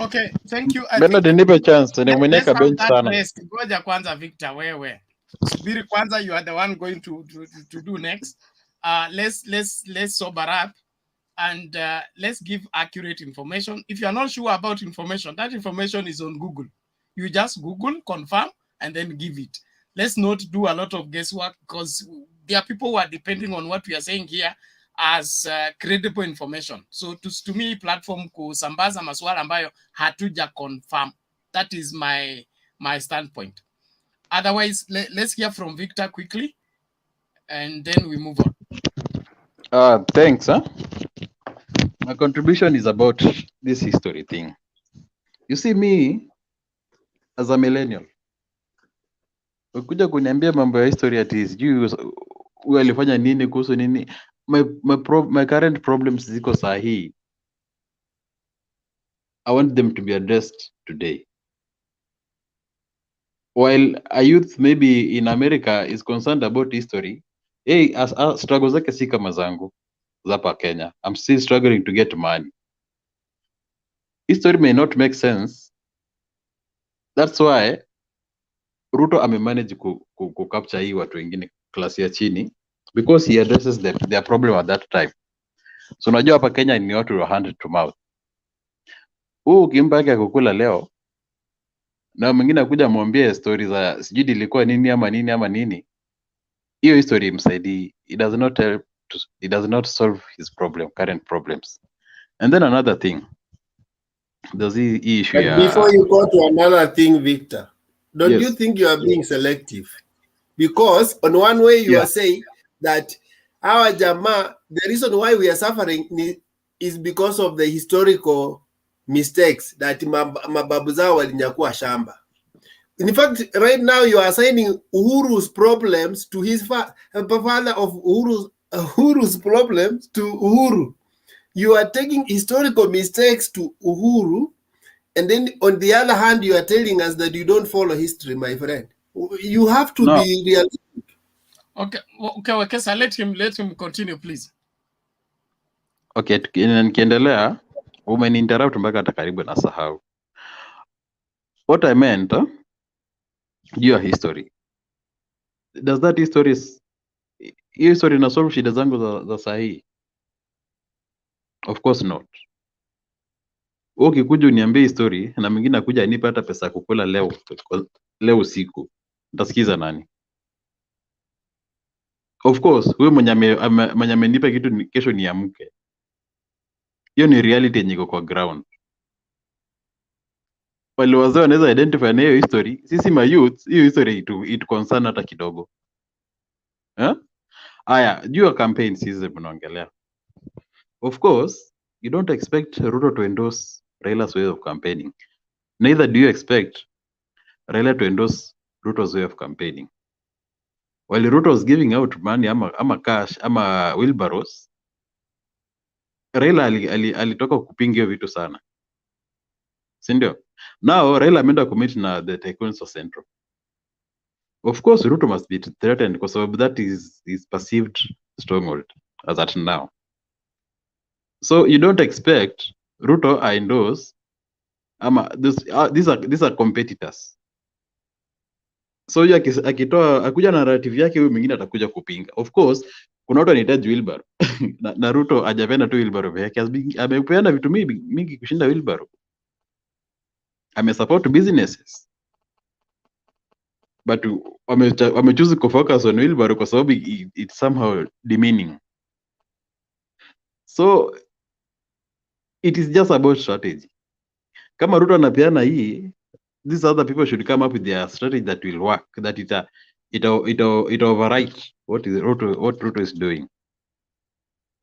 Okay, thank you. Bernard, nipe chance. Nimeweka bench sana. Ngoja kwanza Victor, wewe. Subiri kwanza, you are the one going to do next. Let's sober up and let's give accurate information. If you are not sure about information, that information is on Google. You just Google, confirm, and then give it. Let's not do a lot of guesswork because there are people who are depending on what we are saying here as credible information. So to me, platform kusambaza maswala ambayo hatuja confirm. That is my standpoint. Otherwise, let's hear from Victor quickly, and then we move on. Thanks. My contribution is about this history thing. You see, me as a millennial, ukuja kuniambia mambo ya history ati sijui huyu alifanya nini kuhusu nini. My current problems ziko sahi. I want them to be addressed today. While a youth maybe in America is concerned about history, as struggles zake si kama zangu zapa Kenya. I'm still struggling to get money. History may not make sense. That's why Ruto amemanage ku capture hii watu wengine klasi ya chini because he addresses their problem at that time. So unajua hapa Kenya ni watu wa hand to mouth. Ukimpa yake kukula leo na mwingine akuja mwambie stories za sijui ilikuwa nini ama nini. Hiyo history imsaidii. It does not solve his current problems. And then another thing. There's the issue. But before you go to another thing, Victor, Don't you think you are being selective? Because on one way you are saying that our Jama, the reason why we are suffering is because of the historical mistakes that mababu zao walinyakua shamba. In fact, right now you are assigning Uhuru's problems to his father of Uhuru's problems to Uhuru. You are taking historical mistakes to Uhuru, and then on the other hand, you are telling us that you don't follow history, my friend. You have to be realistic. Okay, Wekesa, let him continue, please. Okay, nikiendelea, umeniinterrupt mpaka hata karibu na sahau. What I meant, your history. Does that history na solve shida zangu za sahi? Of course not. Ukikuja uniambie history na mwingine akuja anipe hata pesa kukula leo usiku. Utasikiza nani? Of course, wewe mwenye amenipa kitu kesho niamke. Hiyo ni reality yenye iko kwa ground. Wale wazee wanaweza identify na hiyo history, sisi ma youth, hiyo history it concern hata kidogo. Aya, juu ya campaign sisi tunaongelea. Of course, you don't expect Ruto to endorse Raila's way of campaigning. Neither do you expect Raila to endorse Ruto's way of campaigning. While Ruto was giving out money ama cash ama wheelbarrows, Raila alitoka kupinga hiyo vitu sana. Si ndio? Now Raila ameenda commit na the tycoons of Central. Of course Ruto must be threatened because that is perceived stronghold as at now. So you don't expect Ruto endorse ama these are competitors. So huyu akitoa na narrative yake, huyu mwingine atakuja kupinga. Of course kuna watu wanahitaji wheelbarrow na Ruto hajapenda tu wheelbarrow yake, amepeana vitu mingi kushinda wheelbarrow. Amesupport businesses, but wamechoose kufocus on wheelbarrow kwa sababu it's somehow demeaning. So it is just about strategy. Kama Ruto anapeana hii, these other people should come up with their strategy that will work, that it overwrite what Ruto is doing.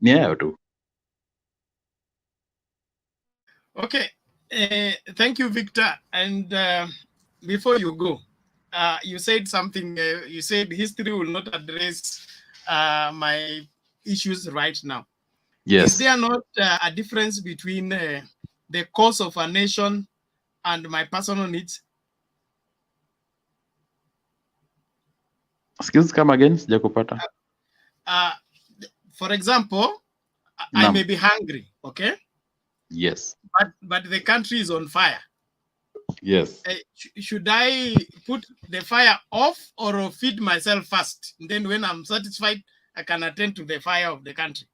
Ni hayo tu. Okay, thank you, Victor. And before you go, you said something. You said history will not address my issues right now. Yes. Is there not a difference between the cause of a nation and my personal needs? Excuse, come again, sijakupata. For example, I may be hungry, okay? Yes. But the country is on fire. Yes. Should I put the fire off or feed myself first? And then when I'm satisfied, I can attend to the fire of the country.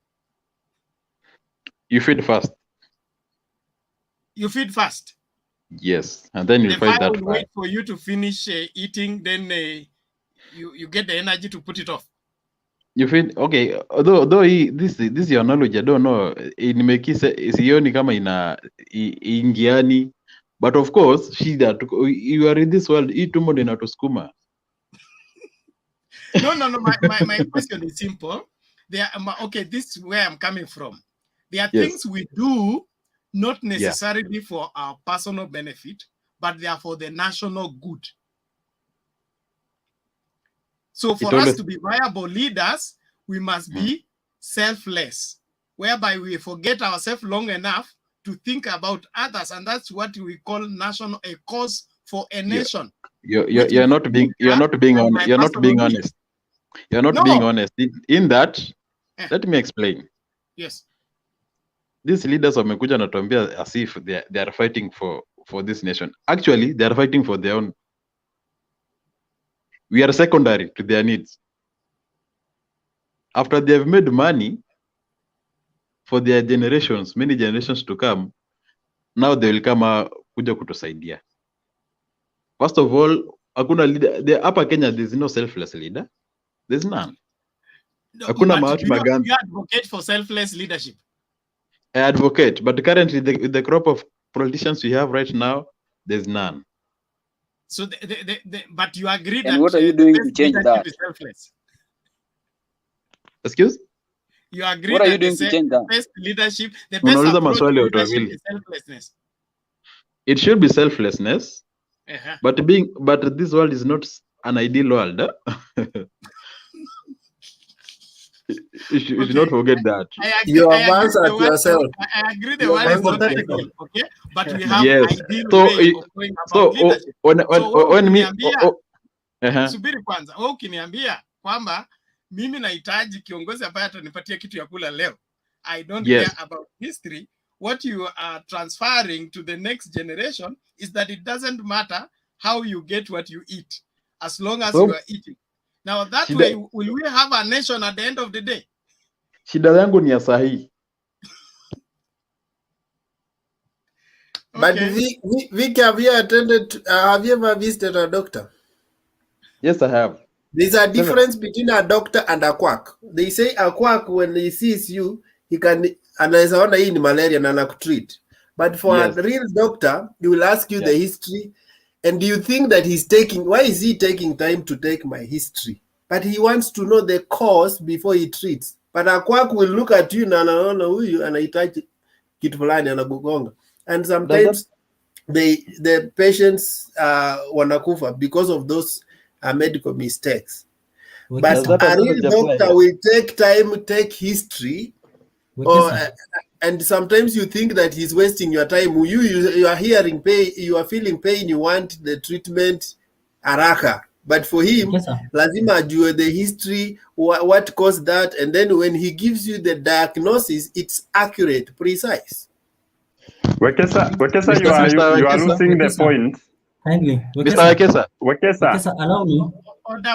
You feed first. You feed first. Yes, and then you fight that fire. fire. Wait for you to finish eating, then you get the energy to put it off. You feel okay, although this is your knowledge, I don't know, nimekisa sioni kama ingiani, but of course shida you are in this world, hii tumbo ndio inatusukuma. No, my question is simple. Okay, this is where I'm coming from. There are things we do not necessarily for our personal benefit, but they are for the national good. So for us to be viable leaders, we must be selfless, whereby we forget ourselves long enough to think about others, and that's what we call a cause for a nation. You're not being honest. You're not being honest. You're not being honest. In that, let me explain. Yes. These leaders wamekuja natuambia as if they are fighting for this nation. Actually, they are fighting for their own. We are secondary to their needs. After they have made money for their generations, many generations to come, now they will come kuja kutusaidia. First of all, hakuna leader. The upper Kenya, there's no selfless leader. There's none. Hakuna Mahatma Gandhi. You advocate for selfless leadership. I advocate, but currently the crop of politicians we have right now, there's none. So, but you agree And that what are you doing to change that? is selfless. Excuse? You agree What are that you doing to change that? the best leadership, the best Unauliza approach to maswali leadership utawili. is selflessness. It should be selflessness, Uh-huh. but this world is not an ideal world. You should not forget that. You have answered yourself. I agree the world is not ideal, okay? But we have Yes. ideal So, way of going about leadership. Subiri kwanza, wewe ukiniambia kwamba mimi nahitaji kiongozi ambaye atanipatia kitu ya kula leo. I don't care about history. What you are transferring to the next generation is that it doesn't matter how you get what you eat, as long as you are eating. Now that way, will we have a nation at the end of the day? Shida yangu ni ya sahihi. But Vic, have you ever visited a doctor? Yes, I have. There's a difference between a doctor and a quack. They say a quack, when he sees you, he can anaweza ona hii ni malaria na anakutreat. But for a real doctor, he will ask you the history, and you think that why is he taking time to take my history? But he wants to know the cause before he treats. But a quack will look at you na anaona huyu anahitaji kitu fulani anakugonga. And sometimes the patients wanakufa because of those medical mistakes. But a real doctor will take time, take history, and sometimes you think that he's wasting your time. You are hearing pain, you are feeling pain, you want the treatment haraka. But for him, lazima ajue the history, what caused that, and then when he gives you the diagnosis, it's accurate, precise. Wekesa, you are losing the point. Kindly, Mr. Wekesa, allow me.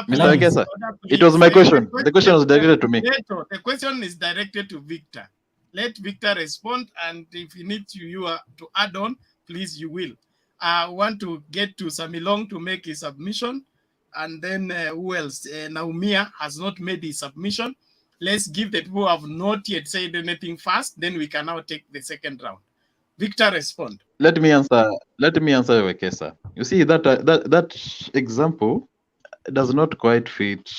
Mr. Wekesa, it was my question. The question was directed to me. The question is directed to Victor. Let Victor respond, and if you need to add on, please, you will. I want to get to Samilong to make his submission, and then who else? Naumia has not made his submission. Let's give the people who have not yet said anything first, then we can now take the second round. Victor, respond. Let me answer Wekesa. You see, that example does not quite fit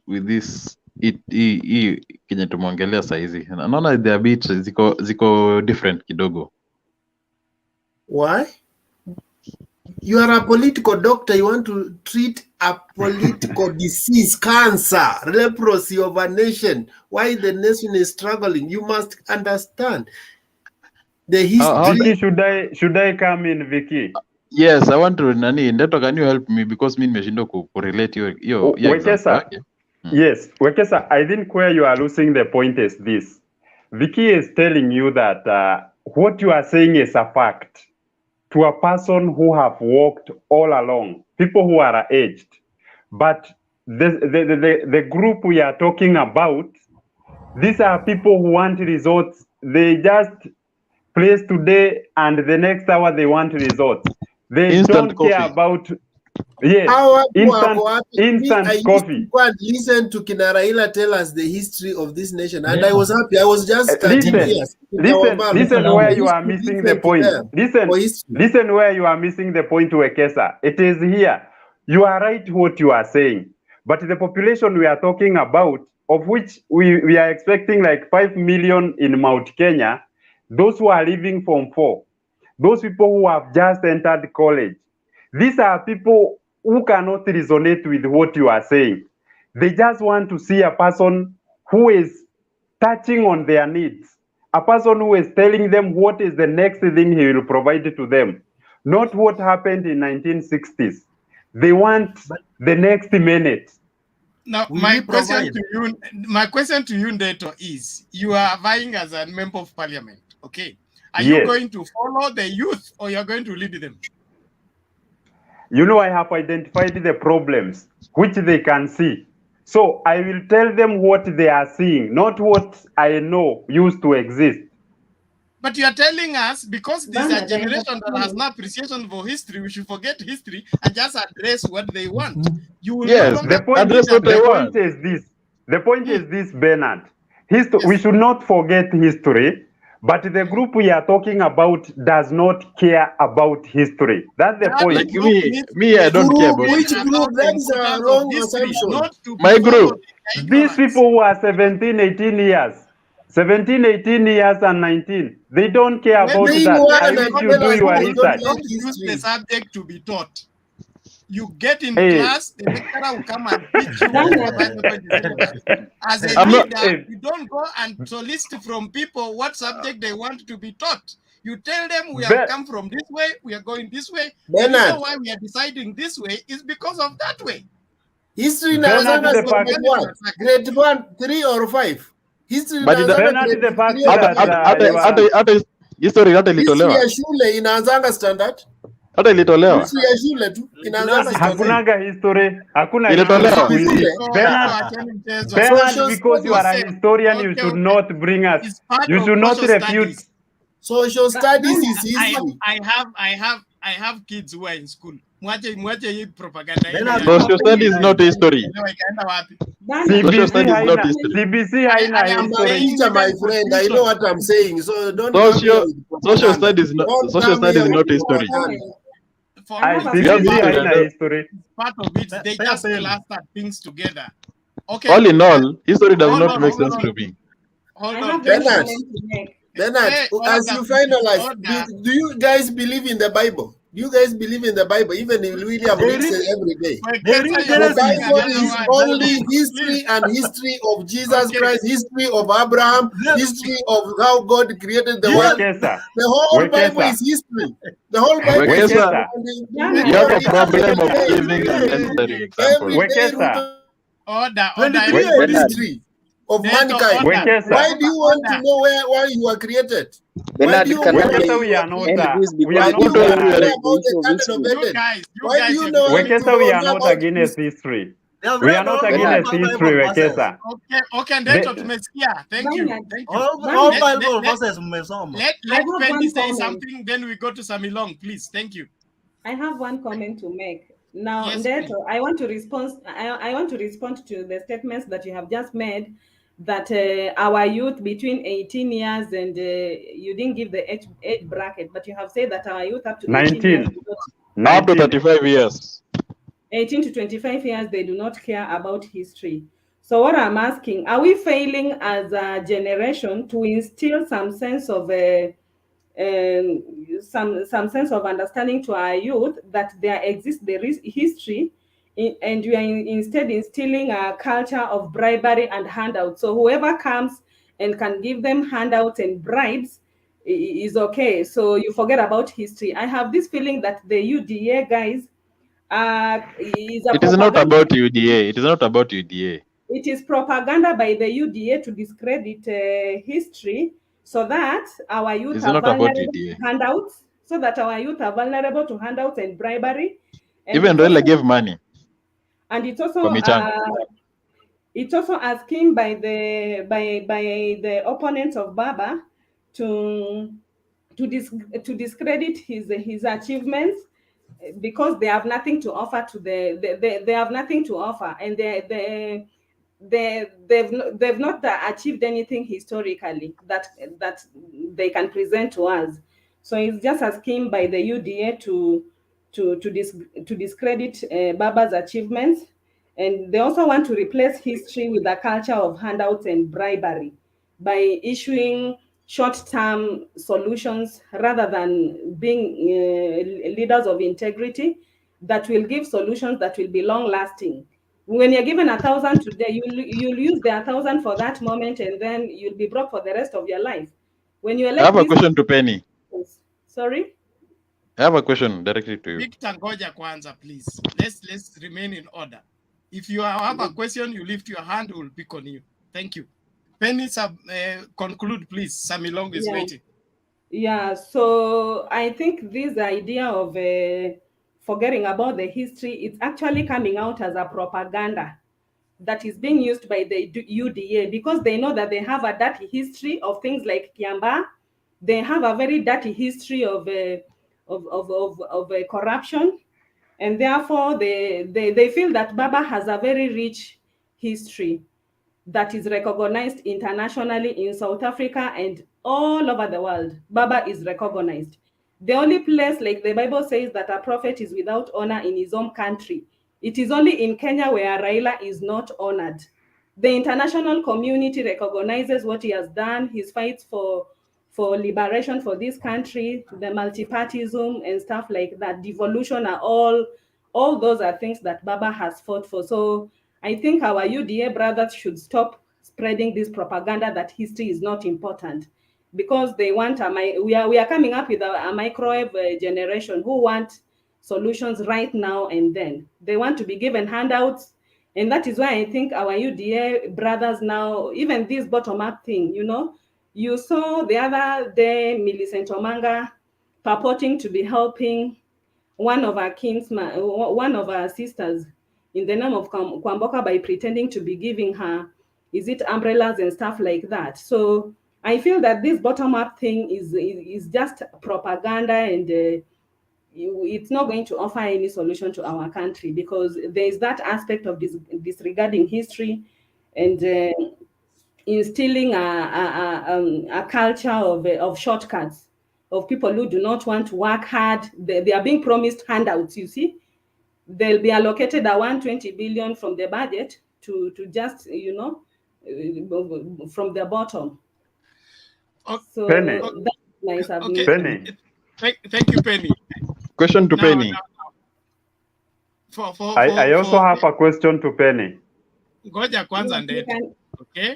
with this kenye tumeongelea saizi. Naona the bit ziko different kidogo. Why? You are a political doctor. You want to treat a political disease, cancer, leprosy of a nation. Why the nation is struggling? You must understand the history. Should I come in, Vicky? Yes, I want to. Ndeto, can you help me, because me nimeshindwa correlate your example. Okay. Yes, Wekesa, I think where you are losing the point is this. Vicky is telling you that what you are saying is a fact to a person who have walked all along, people who are aged. But the group we are talking about, these are people who want results. They just place today and the next hour they want results. They don't care about instant coffee. I listen to Kina Raila tell us the history of this nation, and I was happy. I was just 13 years. Listen where you are missing the point. Listen where you are missing the point, Wekesa. It is here. You are right what you are saying. But the population we are talking about, of which we are expecting like 5 million in Mount Kenya, those who are living from 4, those people who have just entered college, these are people who cannot resonate with what you are saying. They just want to see a person who is touching on their needs, a person who is telling them what is the next thing he will provide to them, not what happened in 1960s. They want the next minute. Now, my question to you, Ndeto, is you are vying as a member of parliament, okay? Are you going to follow the youth, or you're going to lead them? You know, I have identified the problems which they can see. So I will tell them what they are seeing, not what I know used to exist. But you are telling us, because this is a generation that has no appreciation for history, we should forget history and just address what they want. You will the point is this. The point is this, Bernard. We should not forget history, But the group we are talking about does not care about history. That's the point. Like me, I don't care about Which history. group? That is a wrong assumption. My group. These people who are 17, 18 years, 17, 18 years and 19, they don't care about that. I wish you do your research. Don't use the subject to be taught. You get in Hey. class, the lecturer will come and teach you as a I'm not- leader. You don't go and solicit from people what subject they want to be taught. You tell them we have come from this way, we are going this way. The reason why we are deciding this way is because of that way. History Bernard now the fact- grade 1, 3 or 5. History But inaanzanga the grade fact 3 or that hata history hata history ilitolewa. ya shule inaanzanga standard. Hata ilitolewa. History ya shule tu inaanzanga standard. Hakunaga history. Hakuna Ilitolewa. history siku hizi. Bernard, Social because you are a historian, you should not bring us. You should not refute. Social studies is history. I have kids who are in school. Mwache hii propaganda. Social studies is not history. Social studies is not history. CBC haina I'm a history. teacher, my friend. I know what I'm saying. So don't come here Social with propaganda. studies not Don't social come studies here is not with history. propaganda. CBC haina history. Part of it, they just cluster things together. Okay. All in all, history does Hold not on, make hold sense on. to me. Hold I on, have Bernard, Bernard, as you finalize, do you guys believe in the Bible? Do you guys believe in the Bible? Even if William reads it every day. The Bible is only history and history of Jesus Christ, history of Abraham, history of how God created the world. The whole Bible is history. The whole Bible is history. You have a problem of giving unnecessary examples. Order, history of mankind. Why do you want to know why you were created? Why do you want to know Wekesa, we are not about the Garden of Eden? Why do you know Wekesa, we are not against history. We are not against history, Wekesa. Okay, ndio tumesikia. Thank you. All Bible verses mmesoma. Let Penny say something, then we go to Samilong, please. Thank you. I have one comment to make. Now, Yes, Ndeto, I want to respond to the statements that you have just made, that our youth between 18 years and you didn't give the age bracket, but you have said that our youth up to 18 years, up to 35 years. 18 to 25 years, they do not care about history. So what I'm asking, are we failing as a generation to instill some sense of some sense of understanding to our youth that there is history, and we are instead instilling a culture of bribery and handouts? So whoever comes and can give them handouts and bribes is okay. So you forget about history. I have this feeling that the UDA guys is a It is not about UDA. It is not about UDA. It is propaganda by the UDA to discredit history, so that our youth It's are not about vulnerable UDA. to handouts, so that our youth are vulnerable to handouts and bribery. And Even Raila gave money. And it's for also michango. it's also asking by the opponents of Baba to discredit his achievements, because they have nothing to offer to they have nothing to offer, and they've not achieved anything historically that they can present to us. So it's just asking by the UDA to discredit Baba's achievements, and they also want to replace history with a culture of handouts and bribery by issuing short-term solutions rather than being leaders of integrity that will give solutions that will be long-lasting. When you're given 1,000 today, you'll use the 1,000 for that moment, and then you'll be broke for the rest of your life. When you I have a question to Penny. Sorry? I have a question directly to you. Victor Ngoja Kwanza, please. Let's remain in order. If you have a question, you lift your hand, we'll pick on you. Thank you. Penny, conclude, please. Samilong is waiting. Yeah, so I think this idea of forgetting about the history, it's actually coming out as a propaganda that is being used by the UDA, because they know that they have a dirty history of things like Kiamba. They have a very dirty history of corruption, and therefore they feel that Baba has a very rich history that is recognized internationally in South Africa and all over the world, Baba is recognized. The only place, like the Bible says, that a prophet is without honor in his own country, it is only in Kenya where Raila is not honored. The international community recognizes what he has done, his fights for liberation for this country, the multipartyism and stuff like that, devolution, are all those are things that Baba has fought for. So I think our UDA brothers should stop spreading this propaganda that history is not important, because they want we are coming up with a microwave generation who want solutions right now and then. They want to be given handouts, and that is why I think our UDA brothers now, even this bottom-up thing, you saw the other day Millicent Omanga purporting to be helping one of our sisters in the name of Kwamboka by pretending to be giving her, is it umbrellas and stuff like that. So I feel that this bottom-up thing is just propaganda, and it's not going to offer any solution to our country, because there is that aspect of disregarding history and instilling a culture of shortcuts, of people who do not want to work hard. They are being promised handouts, you see. They'll be allocated a 120 billion from the budget to just, from the bottom. So Penny. that's my submission. Okay. Penny. Thank you, Penny. Question to Penny. I also have a question to Penny. Ngoja kwanza Ndeto. Okay.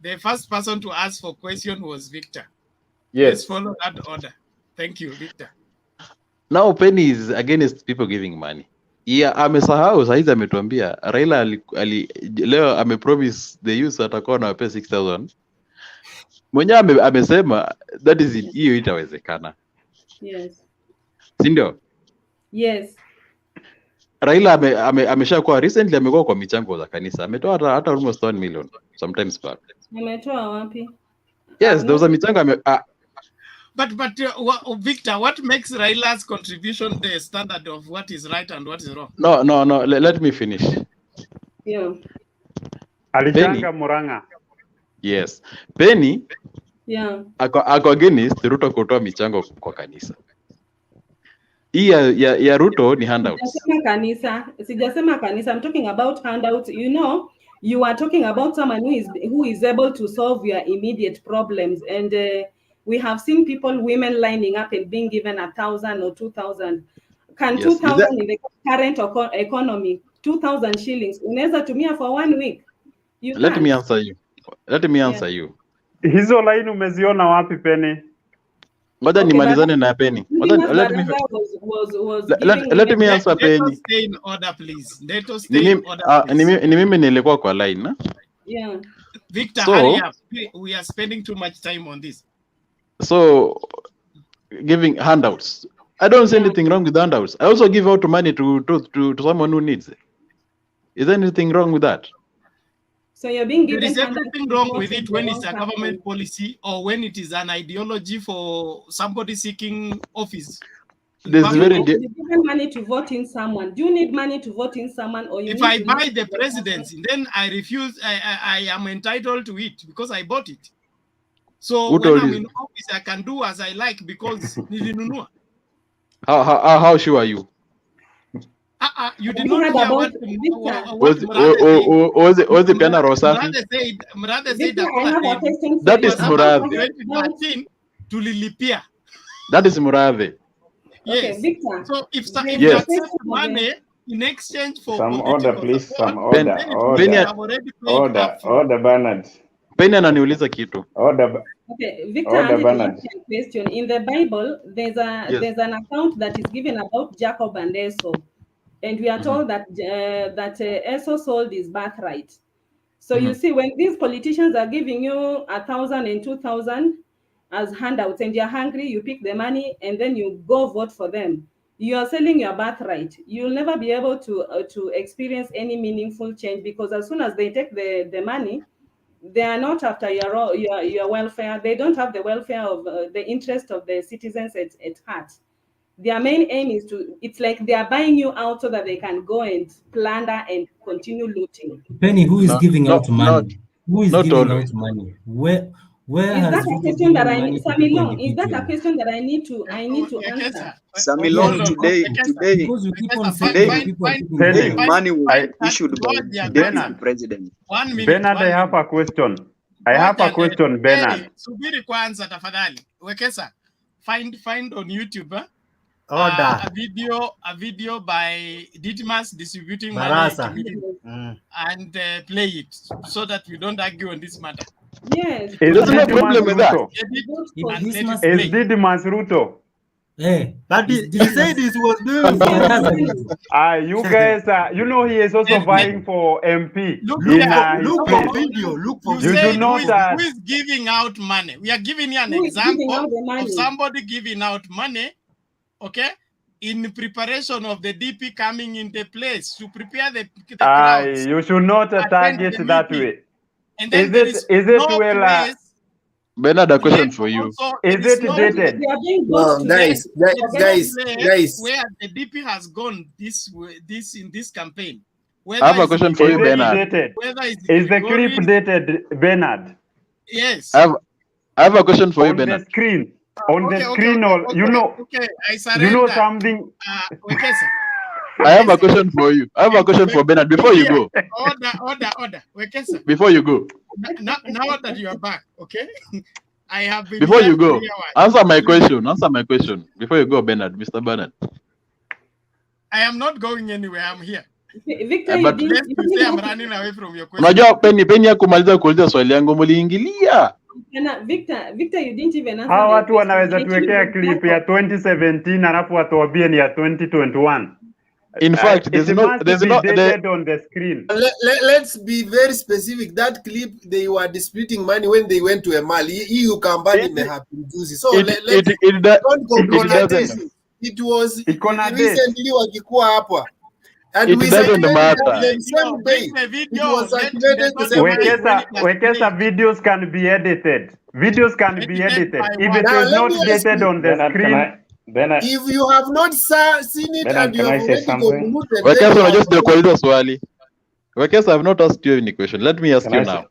The first person to ask for question was Victor. Yes. Let's follow that order. Thank you, Victor. Now Penny is against people giving money. Yeah, amesahau saizi ametuambia Raila leo amepromise the youth atakuwa anawapea 6,000. Mwenyewe amesema that is hiyo itawezekana. Yes. Si ndio? Yes. Raila ameshakuwa recently amekuwa kwa michango za kanisa. Ametoa hata almost 1 million sometimes back. Ametoa wapi? Yes, there was a michango But Victor, what makes Raila's contribution the standard of what is right and what is wrong? No. Let me finish. Yeah. Alichanga Muranga. Yes. Penny. Yeah. Ako against Ruto kutoa michango kwa kanisa. Hii ya Ruto ni handouts. Sijasema kanisa. I'm talking about handouts. You are talking about someone who is able to solve your immediate problems, and we have seen women lining up and being given 1,000 or 2,000. Can 2,000 in the current economy, 2,000 shillings, unaweza tumia for 1 week? Let me answer you. Hizo line umeziona wapi, Penny? Ngoja nimalizane na Penny. Let me answer Penny. Stay in order, please. Stay in order, please. Ni mimi nilikuwa kwa line, na? Yeah. Victor, hurry up. We are spending too much time on this. So, giving handouts. I don't see anything wrong with handouts. I also give out money to someone who needs it. Is there anything wrong with that? So you're being given. There is everything wrong with it when it's a government policy or when it is an ideology for somebody seeking office. Do you need money to vote in someone? Do you need money to vote in someone, or if I buy the presidency, then I refuse. I am entitled to it because I bought it. So when I'm in office, I can do as I like because nilinunua. How sure are you? You did not hear what was the piano Rosa? Mrade said that is Murade. Tulilipia. That is Murade. Yes. Okay, Victor. So if you accept money in exchange for some order, please, some order. Order, Bernard. Penny ananiuliza kitu. Okay, Victor, question. In the Bible, there's an account that is given about Jacob and Esau, and we are told that Esau sold his birthright. So you see, when these politicians are giving you 1,000 and 2,000 as handouts, and you're hungry, you pick the money and then you go vote for them. You are selling your birthright. You'll never be able to experience any meaningful change, because as soon as they take the money, they are not after your welfare. They don't have the welfare of the interest of the citizens at heart. Their main aim is it's like they are buying you out so that they can go and plunder and continue looting. Penny, who is giving out money? Who is giving out money? Where Is has that a Ruto question that given I money need, to people Samilong? Is that a individually? question that I need to answer? Samilong, today, Because you keep on saying today, that people are keeping today quiet. money was issued by Deputy Bernard. President. 1 minute. Bernard, I have a question. I have a question, Bernard. Hey, subiri kwanza tafadhali. Wekesa, find on YouTube Order. a video by Ditmas distributing Barasa. money and play it so that we don't argue on this matter. Yes. Is Didmas Ruto? Is Didmas Ruto? Hey, but he said this was doing. You guys, you know, he is also vying for MP. Look for video. Look for you video. said who is giving out money? We are giving you an example of somebody giving out money, okay, in preparation of the DP coming into place to prepare the crowds. You should not target that way. And then Is it well? Bernard, a question for you. Is it dated? No, guys. Where the DP has gone in this campaign. I have a question for you, Bernard. Is the clip dated, Bernard? Yes. I have a question for you, Bernard. On the screen, you know something. I have a question for you. I have a question for Bernard before you go. Order. Before you go. Now that you are back, okay? I have been before you go. Answer my question. Before you go, Bernard, Mr. Bernard. I am not going anywhere. I'm here. Victor, you say I'm running away from your question. Unajua penny ya kumaliza kuuliza swali yangu mliingilia. Victor, you didn't even answer. Hawa watu wanaweza tuwekea clip ya 2017 alafu watuambie ni ya 2021. In fact, there's not dated on the screen. Let's be very specific. That clip, they were disputing money when they went to a mall. You can ban it may have been juicy. So don't complicate it. It was recently wakikuwa hapa. And we doesn't matter. The same day. It was circulated the same day. Wekesa videos can be edited. Videos can be edited. If it is not dated on the screen. If you have not seen it and you have already concluded, Wekesa, unajua sijakuuliza swali. Wekesa, I have not asked you any question. Let me ask you now.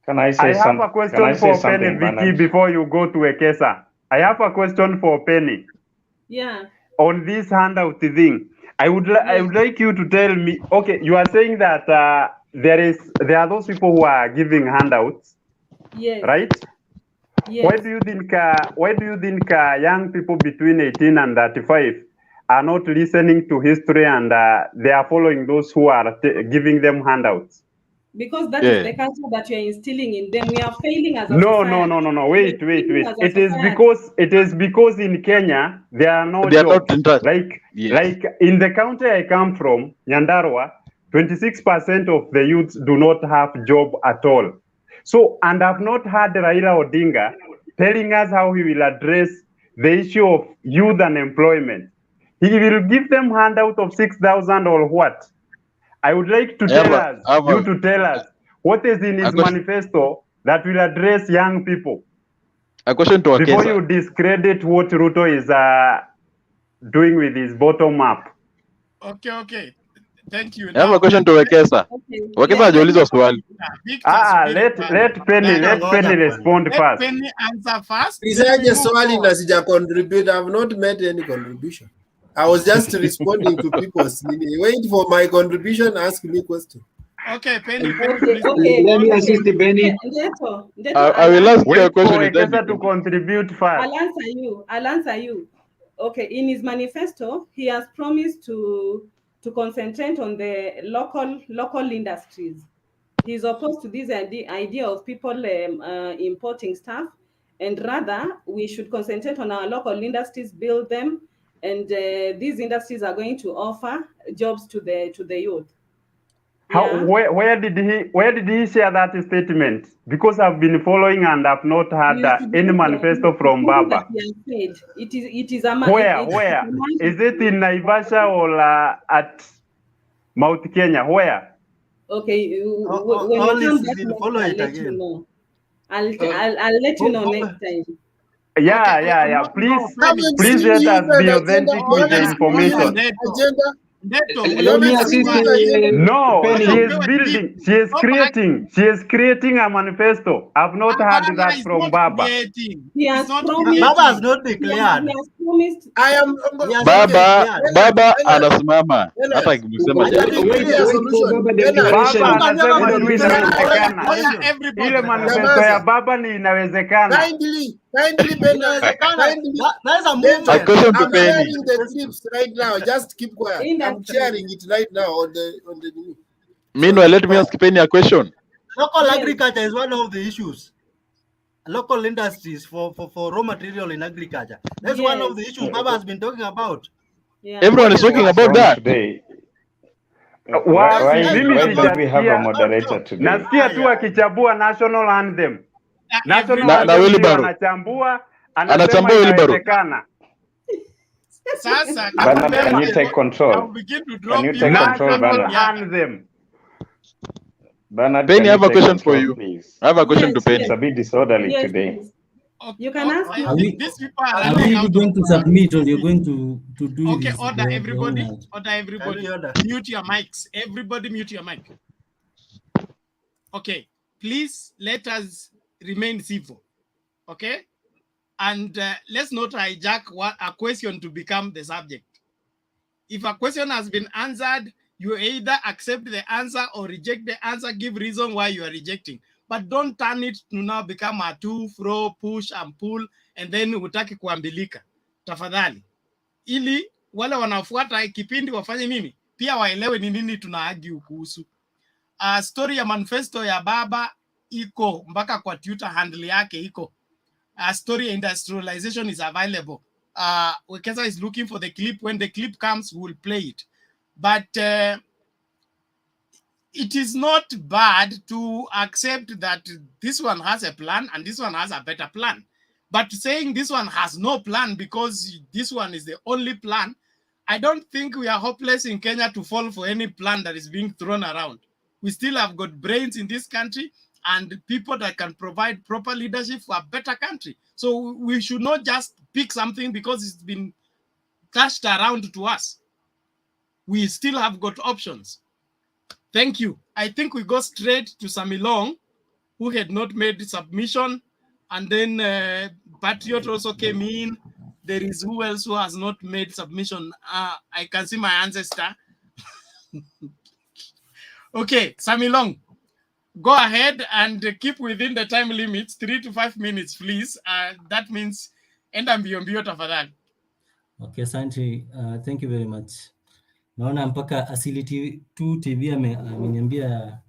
I have a question for Penny, Vicky, before you go to Wekesa. I have a question for Penny. Yeah. On this handout thing, I would like you to tell me. Okay, you are saying that there are those people who are giving handouts. Yes. Right. Yes. Why do you think young people between 18 and 35 are not listening to history and they are following those who are giving them handouts? Because that is the culture that you are instilling in them. We are failing as a No. society. Wait. It is because in Kenya there are no jobs. Like in the country I come from, Nyandarua, 26% of the youths do not have job at all. So, and I've not heard Raila Odinga telling us how he will address the issue of youth unemployment. He will give them handout of 6,000 or what? I would like to tell us what is in his manifesto that will address young people. A question to before you discredit what Ruto is doing with his bottom up. Okay. Thank you. I have a question to Wekesa. Wekesa hajaulizwa swali. Let Penny respond first. Let Penny answer first. Nisaje swali na sija contribute. I have not made any contribution. I was just responding to people's meaning. Wait for my contribution, ask me question. Okay, Penny. Let me assist Penny. I will ask you a question. Wekesa to contribute first. I'll answer you. Okay, in his manifesto, he has promised to concentrate on the local industries. He's opposed to this idea of people importing stuff, and rather we should concentrate on our local industries, build them, and these industries are going to offer jobs to the youth. Where did he share that statement? Because I've been following and I've not had any manifesto from Baba. It is a where is it in Naivasha or at Mount Kenya? Where? Okay, when you come back, I'll let you know. I'll let you know next time. Yeah. Please let us be authentic with the information. Neto, No, she is creating a manifesto. I've not heard that from Baba. He has Baba has not declared. He has promised. I am Baba anasimama hata akisema Baba anasema tu inawezekana. Ile manifesto ya Baba ni inawezekana. Kindly, Ben, That's a Ben, movement. A question to I'm Penny. sharing the clips right now. Just keep quiet. I'm sharing it right now on the. Meanwhile, let me ask Penny a question. Local agriculture is one of the issues. Local industries for raw material in agriculture. That's one of the issues Baba has been talking about. Yeah. Everyone is talking about that. Today. Why don't we have a moderator today? Nasikia tu akichambua national anthem. National na anthem Wilibaro. anachambua, Anachambua anasema Wilibaro. inawezekana. Sasa Bernard, can you take control? begin to drop Can you take control, National Bernard? anthem. Bernard, Penny, can I have you a take question for control, you. please? I have a question to Penny. It's a bit disorderly Yes, today. please. You can ask Are we, these people are are running we out going of to submit or you're going to do Okay, this? order everybody. Order. Order everybody. Mute your mics. Everybody mute your mic. Okay, please let us remain civil. Okay, and let's not hijack a question to become the subject. If a question has been answered, you either accept the answer or reject the answer. Give reason why you are rejecting. But don't turn it to now become a to, fro, push and pull, and then utaki kuambilika. Tafadhali. Ili wale wanafuata kipindi wafanye nini? Pia waelewe ni nini tunaargue kuhusu. Story ya manifesto ya Baba iko mpaka kwa Twitter handle yake iko. Story ya industrialization is available. Wekesa is looking for the clip. When the clip comes, we will play it. But it is not bad to accept that this one has a plan and this one has a better plan. But saying this one has no plan because this one is the only plan, I don't think we are hopeless in Kenya to fall for any plan that is being thrown around. We still have got brains in this country and people that can provide proper leadership for a better country. So we should not just pick something because it's been cashed around to us. We still have got options. Thank you. I think we go straight to Samilong, who had not made the submission. And then Patriot also came in. There is who else who has not made submission. I can see my ancestor. Okay, Samilong, go ahead and keep within the time limits, 3 to 5 minutes, please. That means enda mbio mbio tafadhali. Okay, Santi, thank you very much. Naona mpaka Asili TV ameniambia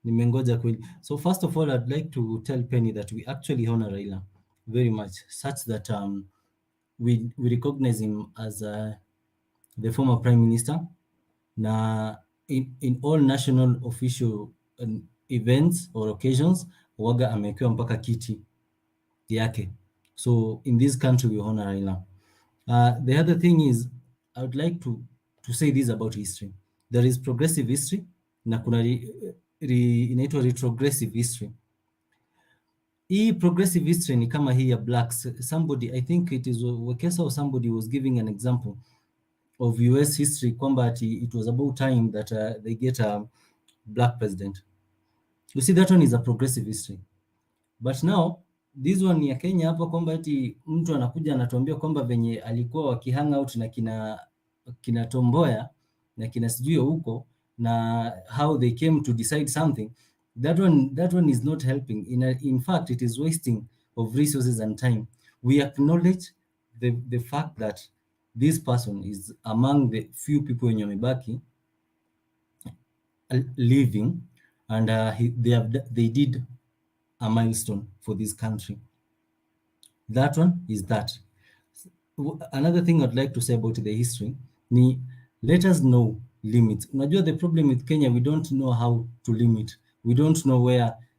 nimengoja kweli. So first of all, I'd like to tell Penny that we actually honor Raila very much, such that we recognize him as the former prime minister. Na in all national official events or occasions, waga amekiwa mpaka kiti yake. So in this country, we honor Raila. The other thing is, I would like to say this about history. There is progressive history na kuna inaitwa retrogressive history. Hii progressive history ni kama hii ya blacks. Somebody, I think it is Wekesa or somebody was giving an example of US history kwamba it was about time that they get a black president. You see, that one is a progressive history. But now this one ya Kenya hapa kwamba ati mtu anakuja anatuambia kwamba venye alikuwa wakihang out na kina Tomboya na kina sijui huko na how they came to decide something. That one is not helping. In fact, it is wasting of resources and time. We acknowledge the fact that this person is among the few people in Yomibaki living, and they did a milestone for this country. That one is that. Another thing I'd like to say about the history, let us know limits. Unajua, the problem with Kenya, we don't know how to limit. We don't know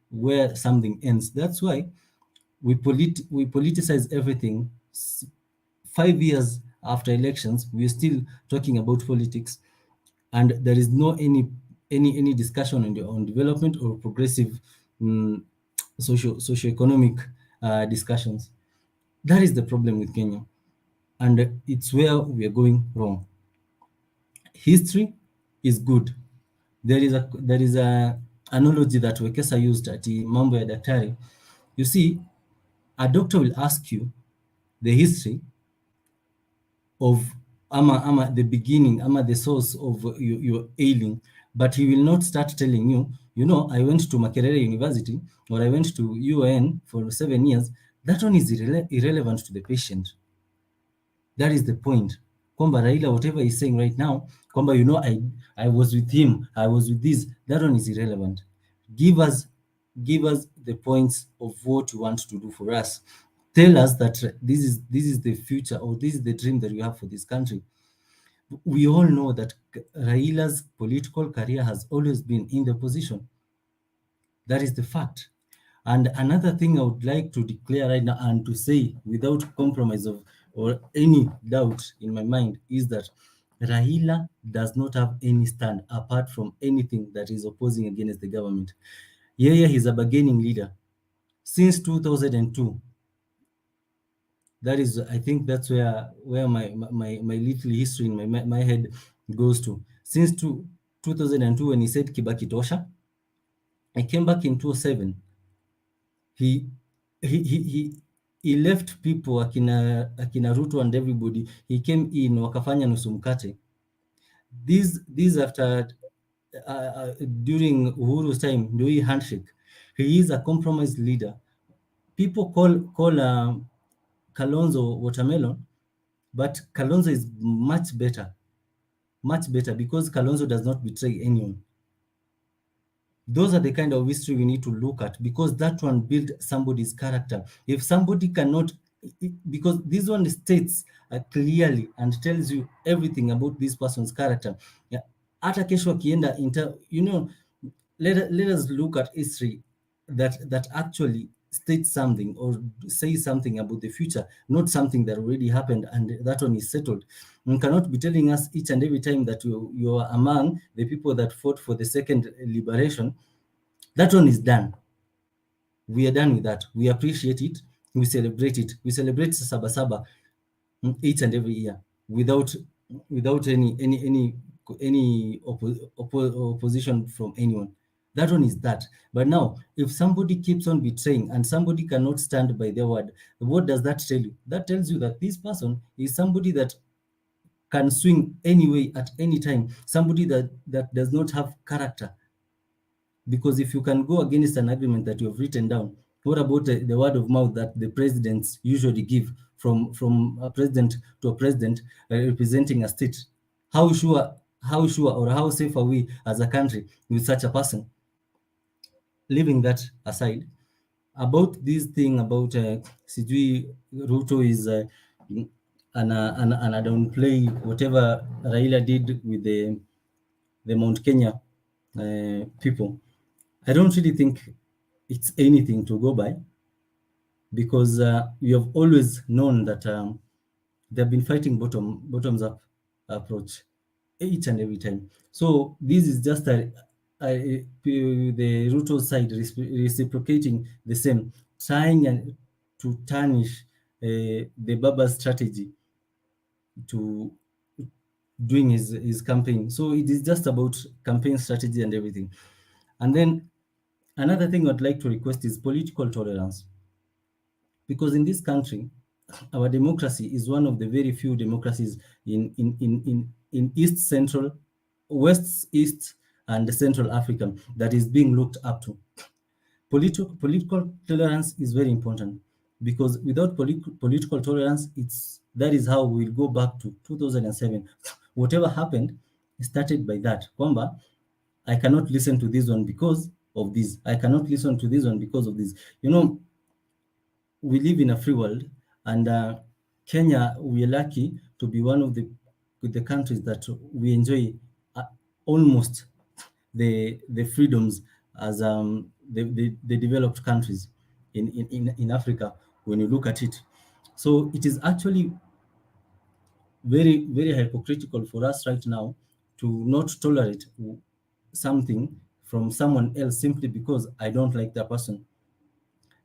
where something ends. That's why we politicize everything. 5 years after elections, we're still talking about politics, and there is no any discussion on development or progressive socio-economic discussions. That is the problem with Kenya, and it's where we are going wrong. history is good. There is a analogy that Wekesa used at mambo ya daktari. You see, a doctor will ask you the history of the beginning, the source of your ailing, but he will not start telling you, you know, I went to Makerere University or I went to UN for 7 years. That one is irrelevant to the patient. That is the point. Kwamba Raila, whatever he's saying right now, kwamba, you know, I was with him, I was with this, that one is irrelevant. Give us the points of what you want to do for us. Tell us that this is the future, or this is the dream that we have for this country. We all know that Raila's political career has always been in the opposition. That is the fact. And another thing I would like to declare right now and to say without compromise or any doubt in my mind is that Raila does not have any stand apart from anything that is opposing against the government. Yeah, he's a bargaining leader since 2002. That is, I think that's where my little history in my head goes to. Since 2002, when he said Kibaki Tosha, I came back in 2007. He left people akina Ruto and everybody. He came in, wakafanya nusu mkate. These after during Uhuru's time, ndio hii handshake. He is a compromised leader. People call Kalonzo watermelon, but Kalonzo is much better because Kalonzo does not betray anyone. Those are the kind of history we need to look at, because that one built somebody's character. If somebody cannot, because this one states clearly and tells you everything about this person's character. Yeah, hata kesho akienda you know, let us look at history that actually states something or says something about the future, not something that already happened and that one is settled. You cannot be telling us each and every time that you are among the people that fought for the second liberation. That one is done. We are done with that. We appreciate it. We celebrate it. We celebrate Sabasaba each and every year without any opposition from anyone. That one is that. But now, if somebody keeps on betraying and somebody cannot stand by their word, what does that tell you? That tells you that this person is somebody that can swing anyway at any time, somebody that does not have character. Because if you can go against an agreement that you have written down, what about the word of mouth that the presidents usually give from a president to a president representing a state? How sure or how safe are we as a country with such a person? Leaving that aside, about this thing about Sijui Ruto is and I don't play whatever Raila did with the Mount Kenya people. I don't really think it's anything to go by, because we have always known that they've been fighting bottoms up approach each and every time. So this is just the Ruto side reciprocating the same, trying to tarnish the Baba strategy to doing his campaign. So it is just about campaign strategy and everything. And then another thing I'd like to request is political tolerance. Because in this country, our democracy is one of the very few democracies in East Central, West, East, and Central Africa that is being looked up to. Political tolerance is very important, because without political tolerance, that is how we'll go back to 2007. Whatever happened started by that. Kwamba, I cannot listen to this one because of this. I cannot listen to this one because of this. You know, we live in a free world, and Kenya, we are lucky to be one of the countries that we enjoy almost the freedoms as the developed countries in Africa when you look at it. So it is actually very, very hypocritical for us right now to not tolerate something from someone else simply because I don't like that person.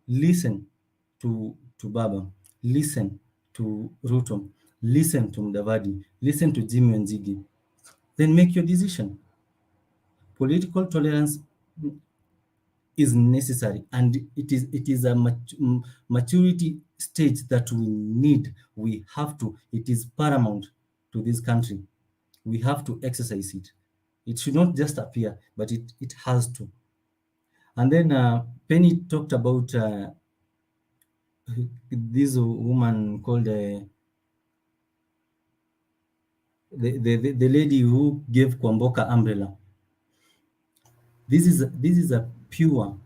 Listen to Baba, listen to Ruto, listen to Mudavadi, listen to Jimmy Wanjigi. then make your decision. Political tolerance is necessary, and it is a maturity stage that we need. We have to. It is paramount to this country. We have to exercise it. It should not just appear, but it has to. And then Penny talked about this woman called the lady who gave Kwamboka umbrella. This is a pure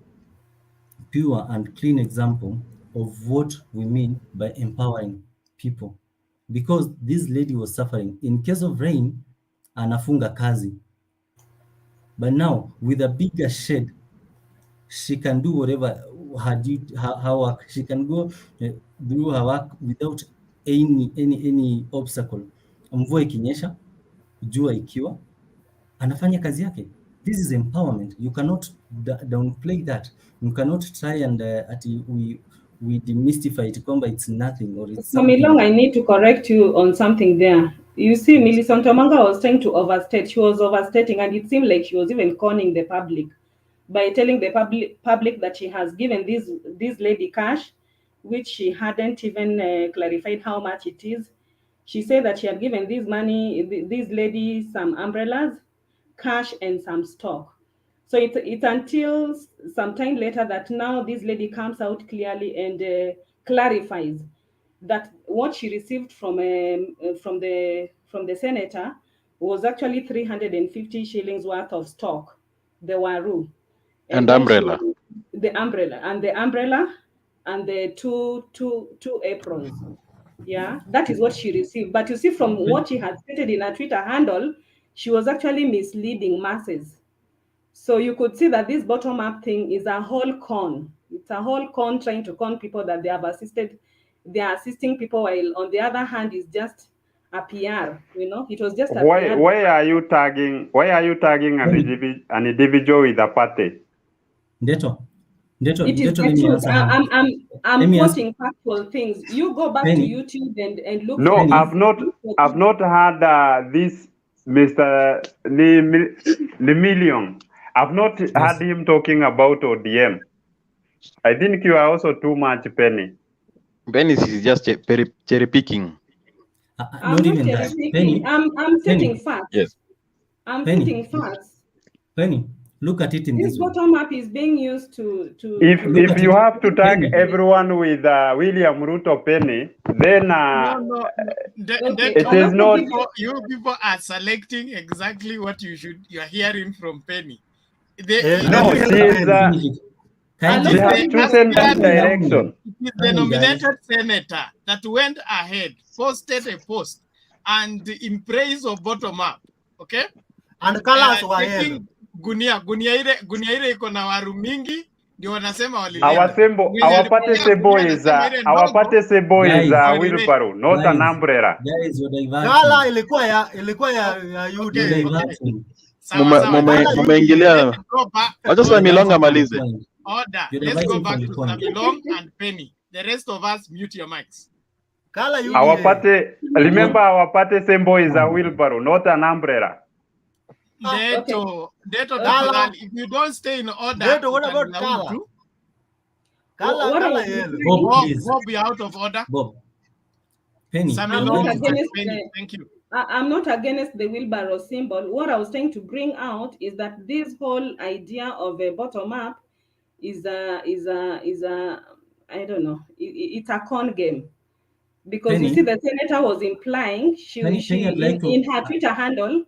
and clean example of what we mean by empowering people, because this lady was suffering. In case of rain, anafunga kazi, but now with a bigger shed, she can do whatever her work. She can go do her work without any obstacle. Mvua ikinyesha, jua ikiwa, anafanya kazi yake. This is empowerment. You cannot downplay that. You cannot try and we demystify it. It's nothing or it's So something. Milong, I need to correct you on something there. You see, Millicent Omanga was trying to overstate. She was overstating, and it seemed like she was even conning the public by telling the public that she has given this lady cash, which she hadn't even clarified how much it is. She said that she had given this lady some umbrellas, cash, and some stock. So it's until some time later that now this lady comes out clearly and clarifies that what she received from the senator was actually 350 shillings worth of stock, the waru, and umbrella. The umbrella and the two aprons. Yeah, that is what she received. But you see, from what she had stated in her Twitter handle, she was actually misleading masses. So you could see that this bottom-up thing is a whole con. It's a whole con trying to con people that they are assisting people, while on the other hand is just a PR. It was just a PR. Why are you tagging an individual with a party? It is the truth. I'm quoting factual things. You go back to YouTube and look. No, I've not heard this Mr. Lemillion. I've not heard him talking about ODM. I think you are also too much, Penny. Penny is just cherry picking. I'm not cherry picking. I'm stating facts. Yes. I'm stating facts. Penny, look at it in this this way. Bottom up is being used to. If you have to tag everyone with William Ruto, Penny, then no. It is not. You people are selecting exactly what you are hearing from Penny. She has chosen that direction. It is the nominated senator that went ahead, posted a post, and in praise of bottom up, okay? And colors were here. Gunia ile iko na waru mingi ndio wanasema our party sebo is a wheelbarrow, not an umbrella. Kala ilikuwa ya UD. Mumeingilia. Acha Samilonga malize. Order. Let's go back to Samilong and Penny. The rest of us, mute your mics. Our party, remember our party symbol is a wheelbarrow, not an umbrella. Deto, if you don't stay in order, Deto, what about Kala? Kala Bob, be out of order. Bob. Penny. Thank you. I'm not against the wheelbarrow symbol. What I was trying to bring out is that this whole idea of a bottom up is a I don't know. It's a con game, because Penny, you see, the senator was implying in her Twitter handle.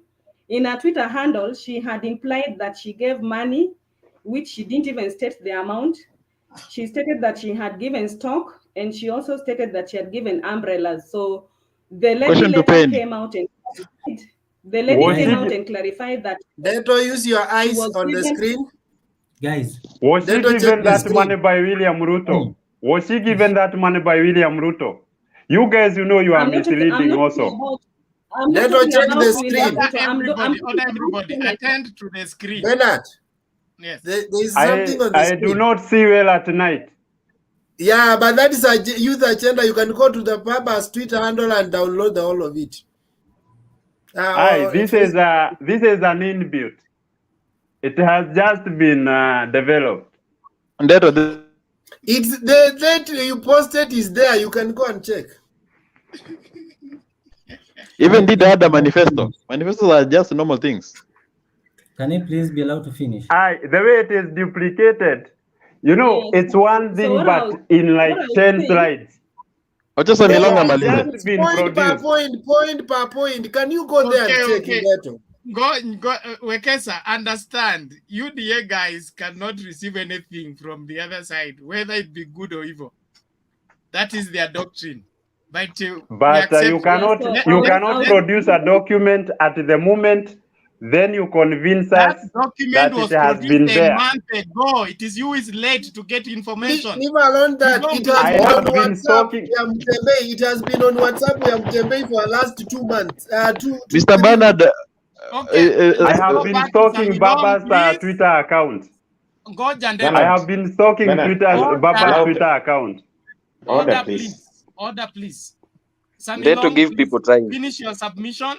In her Twitter handle, she had implied that she gave money, which she didn't even state the amount. She stated that she had given stock, and she also stated that she had given umbrellas. So the lady later came out and clarified that. Deto, use your eyes on the screen. Guys, was she given that money by William Ruto? Was she given that money by William Ruto? You guys, you are misleading also. Deto, check the screen. Everybody, attend to the screen. Bernard. Yes. There is something on the screen. I do not see well at night. Yeah, but that is a youth agenda. You can go to the Papa's Twitter handle and download the whole of it. This is an inbuilt. It has just been developed. And it's the date you posted is there. You can go and check. Even did add a manifesto. Manifestos are just normal things. Can you please be allowed to finish? The way it is duplicated, it's one thing, but in like 10 slides. Point per point. Can you go there and check it? Go, Wekesa, understand, UDA guys cannot receive anything from the other side, whether it be good or evil. That is their doctrine. But you cannot produce a document at the moment, then you convince us that it has been there. A month ago. It is you who is late to get information. Leave alone that. It has been on WhatsApp. We have campaigned for the last 2 months. Mr. Bernard, I have been stalking Baba's Twitter account. I have been stalking Baba's Twitter account. Order, please. Order, please. Then to give people time. Finish your submission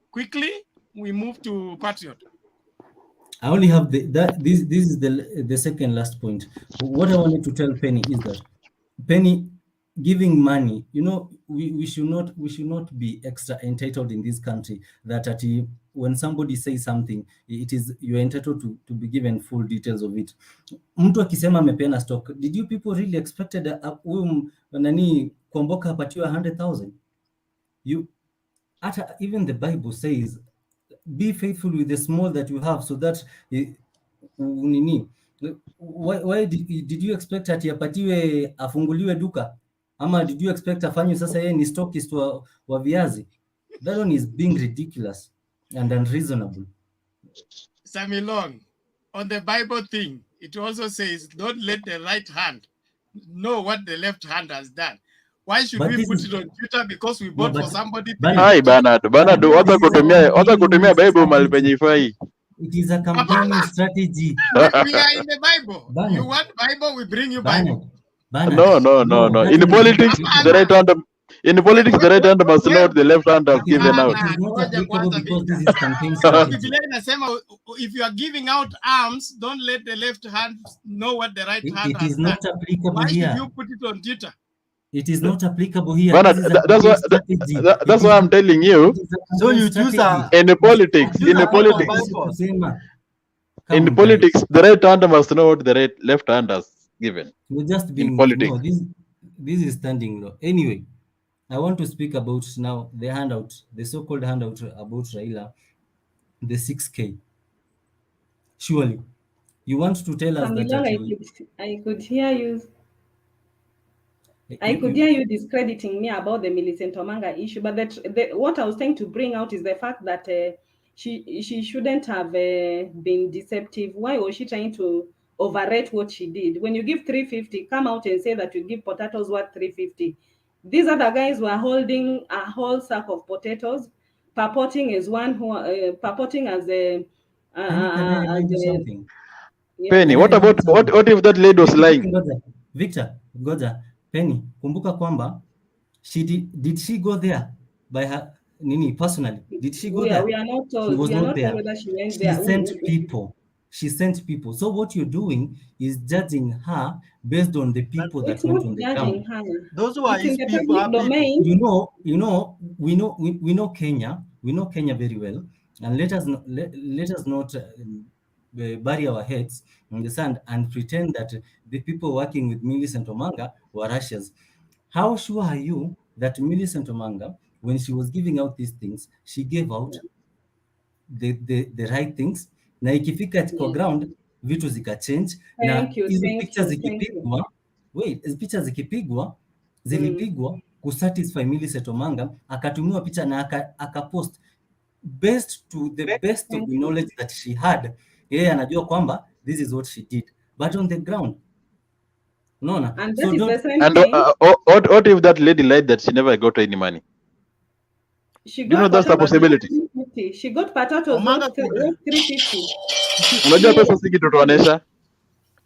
quickly. We move to Patriot. I only have this is the second last point. What I wanted to tell Penny is that Penny giving money, we should not be extra entitled in this country that when somebody says something, you're entitled to be given full details of it. Mtu akisema amepeana stock, did you people really expected Kwamboka apatiwa 100,000? Even the Bible says, be faithful with the small that you have, so that why did you expect ati apatiwe afunguliwe duka, ama did you expect afanywe sasa yeye ni stockist wa viazi? That one is being ridiculous and unreasonable. Samilong, on the Bible thing, it also says, don't let the right hand know what the left hand has done. Why should we put it on Twitter? Because we vote for somebody. Hi, Bernard, wacha kutumia Bible mahali penye ifai. It is a campaigning strategy. We are in the Bible. Bernard. You want Bible, we bring you Bible. Bernard. No. In politics, the right hand must know what the left hand has given out. It is not applicable because this is campaign strategy. If you are giving out arms, don't let the left hand know what the right hand has done. It is not applicable here. Why should you put it on Twitter? It is not applicable here. That's why I'm telling you. So you choose in politics, the right hand must know what the left hand has given. We're just being in politics. This is standing law. Anyway, I want to speak about now the handout, the so-called handout about Raila, the 6K. Surely, you want to tell us that I could hear you. I could hear you discrediting me about the Millicent Omanga issue, but what I was trying to bring out is the fact that she shouldn't have been deceptive. Why was she trying to overrate what she did? When you give 350, come out and say that you give potatoes worth 350. These other guys were holding a whole sack of potatoes, purporting as one who purporting as a something. Penny, what if that lady was lying? Victor, Goja, Penny, kumbuka kwamba did she go there by her personally? Did she go there? We are not told. She was not there. Whether she went she there. sent people. She sent people. So what you're doing is judging her based on the people that went on the ground. Those who are his people are people. We know Kenya. We know Kenya very well, and let us not bury our heads in the sand and pretend that the people working with Millicent Omanga were Russians. How sure are you that Millicent Omanga, when she was giving out these things, she gave out the right things? Na ikifika kwa ground vitu zikachange, na hizo pictures zikipigwa, picha zikipigwa zilipigwa kusatisfy Millicent Omanga, akatumiwa picha na akapost based to the best of the knowledge that she had. Yeye anajua kwamba this is what she did, but on the ground unaona. And so what if that lady lied that she never got any money? She got that's a possibility. She got potatoes worth 350. Unajua pesa si kitu tuonesha.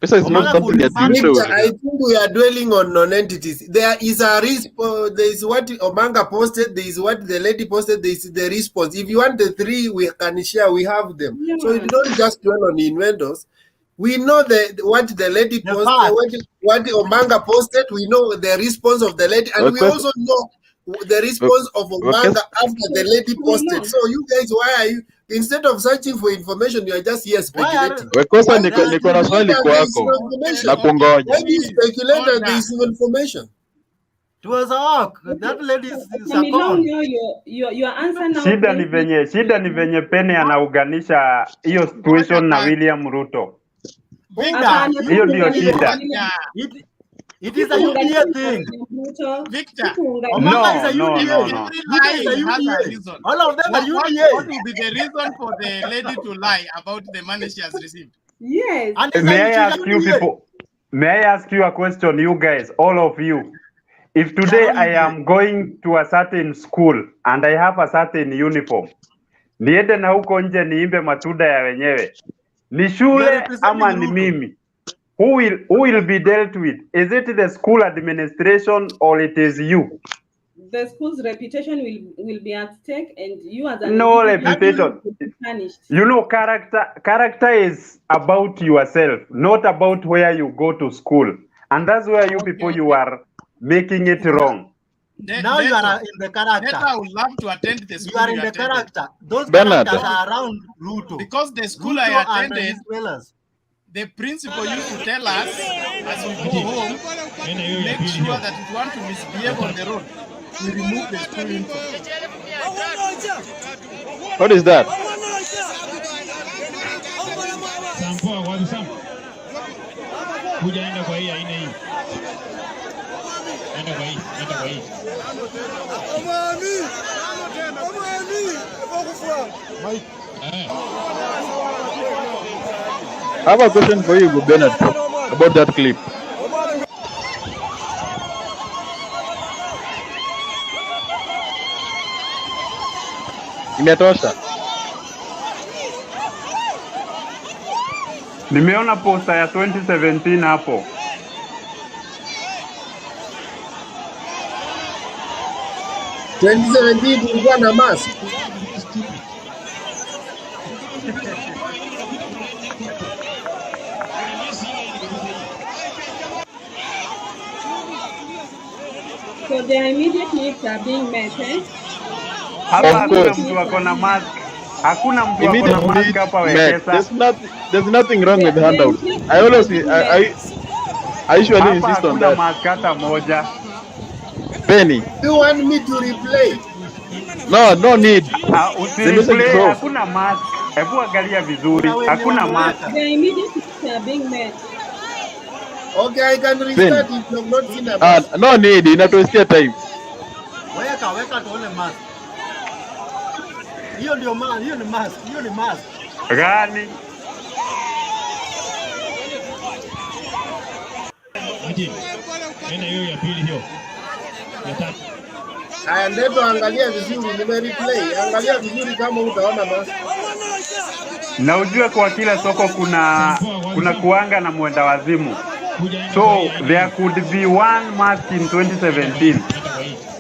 Pesa is not something that you show. I think we are dwelling on non-entities. There is a response. There is what Omanga posted. There is what the lady posted. There is the response. If you want the three, we can share. We have them. Yeah. So you don't just dwell on the inventors. We know what the lady posted, what Omanga posted. We know the response of the lady, and we also know the response of Omanga after the lady posted. So you guys, why are you, instead of searching for information, you are just here speculating? Wekosa niko na swali kwako na kungoja. Why do you speculate that there is information? It was a walk. That lady is a your answer now. Shida ni venye Penny anauganisha hiyo situation na William Ruto. Hiyo ndio shida. It is a UDA thing. Victor. Omanga is a UDA. Every lie has a reason. All of them are UDA. What will be the reason for the lady to lie about the money she has received? Yes. May I ask you a question, you guys, all of you? If today I am going to a certain school and I have a certain uniform, niende na huko nje niimbe matunda ya wenyewe, ni shule ama ni mimi? Who will be dealt with? Is it the school administration or it is you? The school's reputation will be at stake, and you as an no reputation. will be punished. You know, character is about yourself, not about where you go to school, and that's where you people you are making it wrong. Now you are in the character. I would love to attend the school. You are in the character. Those Bernard. characters are around Ruto. Because the school Ruto I attended, the principal used to tell us as we go home, make sure that if you want to misbehave on the road, we remove the school uniform. What is that? I have a question for you, Bernard, about that clip. Imetosha. Nimeona posta ya 2017 hapo. tulikuwa na mask. So the immediate needs are being met, eh? Hapa hakuna mtu ako na mask. Hakuna mtu ako na mask hapa Wekesa. There's nothing wrong with handouts. I always I usually insist on that. Mask hata moja. Penny. You want me to replay? No need. Usireplay, hakuna mask. Hebu angalia vizuri. Hakuna mask. The immediate needs are being met. Okay, I can restart if you have not seen a mask. No need, inatuestia time. Weka tuone mask. Hiyo ndio mask, hiyo ni mask, hiyo ni mask. Gani? Enda hiyo ya pili hiyo. Ya tatu. Haya, ndio angalia vizuri, nimereplay. Angalia vizuri kama utaona mask. Na ujue kwa kila soko kuna kuanga na mwenda wazimu. So there could be one mask in 2017.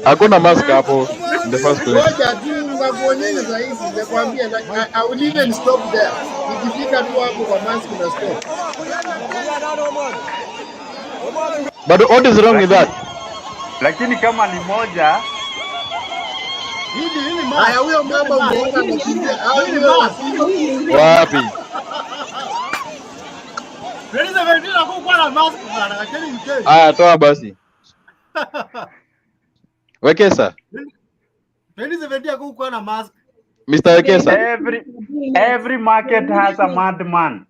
Hakuna mask hapo in the first place. Ngoja tu ngakuonyesha hizi, nikwambia I will even stop there. Nikifika tu hapo kwa mask na stop. But what is wrong with that? Lakini kama ni moja hili mask. Haya, huyo mama umeona anakimbia. Wapi? Aya, toa basi. Wekesa. Mr. Wekesa. Every market has a madman.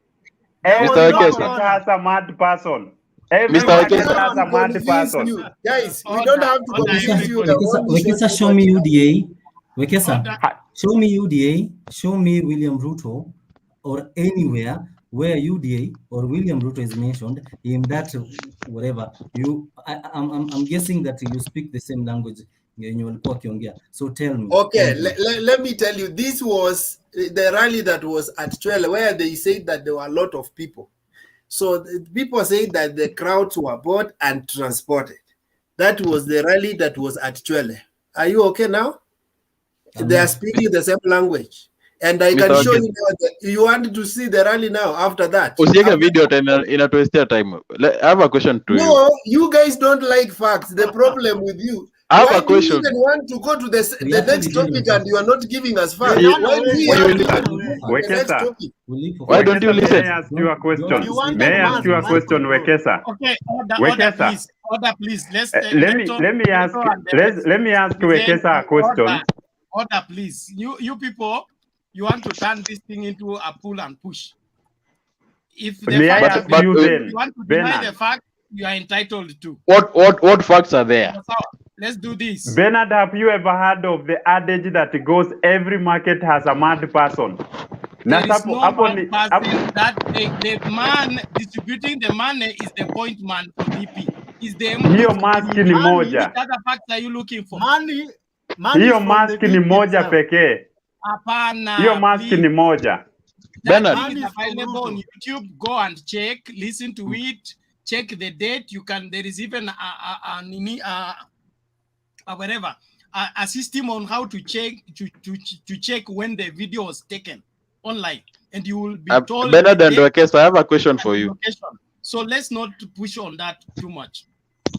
Every market has a mad person. Every market has a mad person. Guys, we don't have to confuse you. Wekesa, show me UDA. Wekesa, show me UDA. Show me William Ruto or anywhere where UDA or William Ruto is mentioned in that whatever. I'm guessing that you speak the same language. So tell me. Okay, let me tell you. This was the rally that was at Chwele, where they said that there were a lot of people. So people say that the crowds were bought and transported. That was the rally that was at Chwele. Are you okay now? They are speaking the same language. And I can show you now that you want to see the rally now after that. Usiweke video tena inatuwestea time. I have a question to you. No, you guys don't like facts. The problem with you. I have Why a do you question. even want to go to the next topic and you are not giving us facts? You- Why do we Wait, have to go to the next Wekesa. topic? Why don't you Wekesa, listen? May I ask you a question? May I ask you a question, Wekesa? Okay, order, Wekesa. please. Order, please. Let me ask Wekesa a question. Order, please. You people, you want to turn this thing into a pull and push. If the May I fact ask has you been- then, you want to deny Bernard? the fact, you are entitled to. What facts are there? So, let's do this. Bernard, have you ever heard of the adage that goes every market has a mad person? There is no one person that the man distributing the money is the point man for DP. Is the Hiyo maski ni moja. Which other facts are you looking for? Money Hiyo maski ni moja pekee. Hapana. Hiyo maski ni moja. That thing is available on YouTube. Go and check, listen to it, check the date. You can. There is even a system on how to check to check when the video was taken online, and you will be told. Bernard the and date Wekesa, I have a question for you. location. So let's not push on that too much.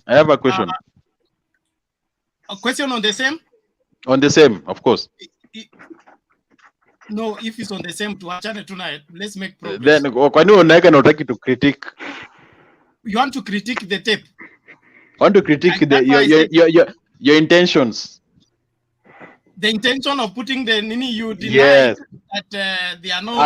I have a question. A question on the same? On the same, of course. No, if it's on the same, to achane tonight, let's make progress. Then kwa nini unaweka na utaki to critique? You want to critique the tape? I want to critique your intentions. The intention of putting the nini, you deny Yes. that they are no. No. To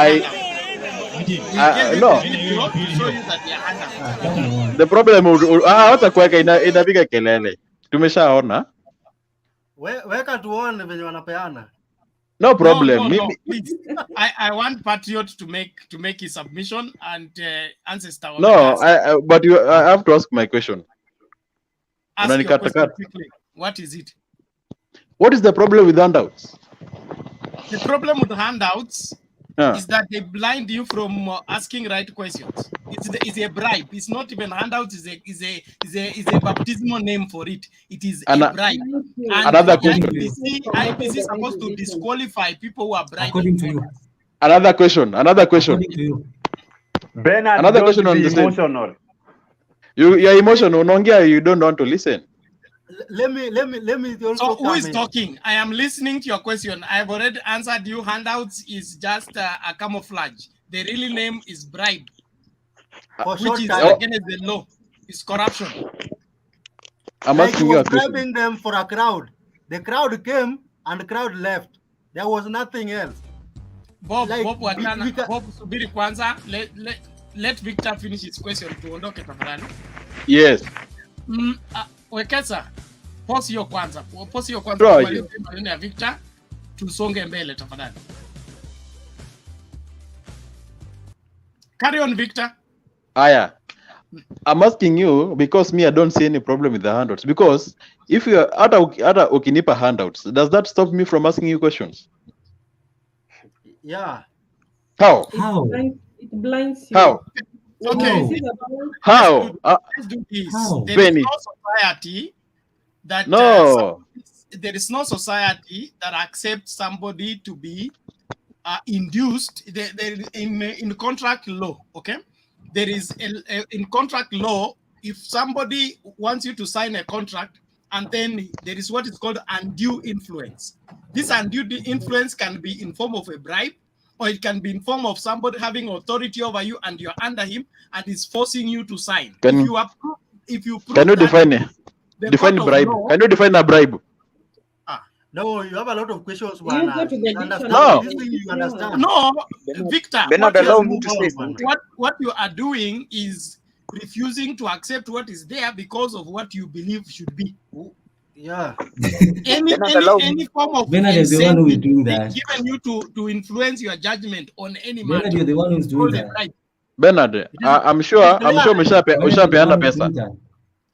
show you that they are under. The problem hata kuweka inapiga kelele. Tumeshaona. Weka tuone venye wanapeana. No problem. No, please. I want Patriot to make his submission and Ancestor. No, but I have to ask my question. Ask your question quickly. What is it? What is the problem with handouts? The problem with handouts is that they blind you from asking right questions. It's a bribe. It's not even handouts. Is a baptismal name for it. It is a bribe. And Another question. IPC is supposed to disqualify people who are bribing. According to you. Another question. Bernard, another question on the same. emotional. You're emotional. Unaongea, you don't want to listen. Let me also So who is talking? I am listening to your question. I've already answered you. Handouts is just a camouflage. The real name is bribe, which is against the law. It's corruption. I'm asking you a question. Bribing them for a crowd. The crowd came and the crowd left. There was nothing else. Bob, subiri kwanza. Let Victor finish his question. Tuondoke tafadhali. Yes. Wekesa, pause hiyo kwanza. Maneno ya Victor, tusonge mbele tafadhali. Carry on, Victor. Aya. I'm asking you because me, I don't see any problem with the handouts. Because if you are hata ukinipa handouts, does that stop me from asking you questions? Yeah. How? It blinds you. How? Okay. How? Let's do this. There is no society that there is no society that accepts somebody to be induced. In contract law, okay? There is in contract law, if somebody wants you to sign a contract, and then there is what is called undue influence. This undue influence can be in form of a bribe, or it can be in form of somebody having authority over you and you're under him and is forcing you to sign. If you prove can you define it? Define bribe. Can you define a bribe? No, you have a lot of questions. No, Victor. Bernard, allow me to say something. What you are doing is refusing to accept what is there because of what you believe should be. Yeah. Any form of Bernard is the one who is doing that. Given you to influence your judgment on any matter. Bernard, you're the one who's doing that. Bernard, I'm sure umeshapeana pesa.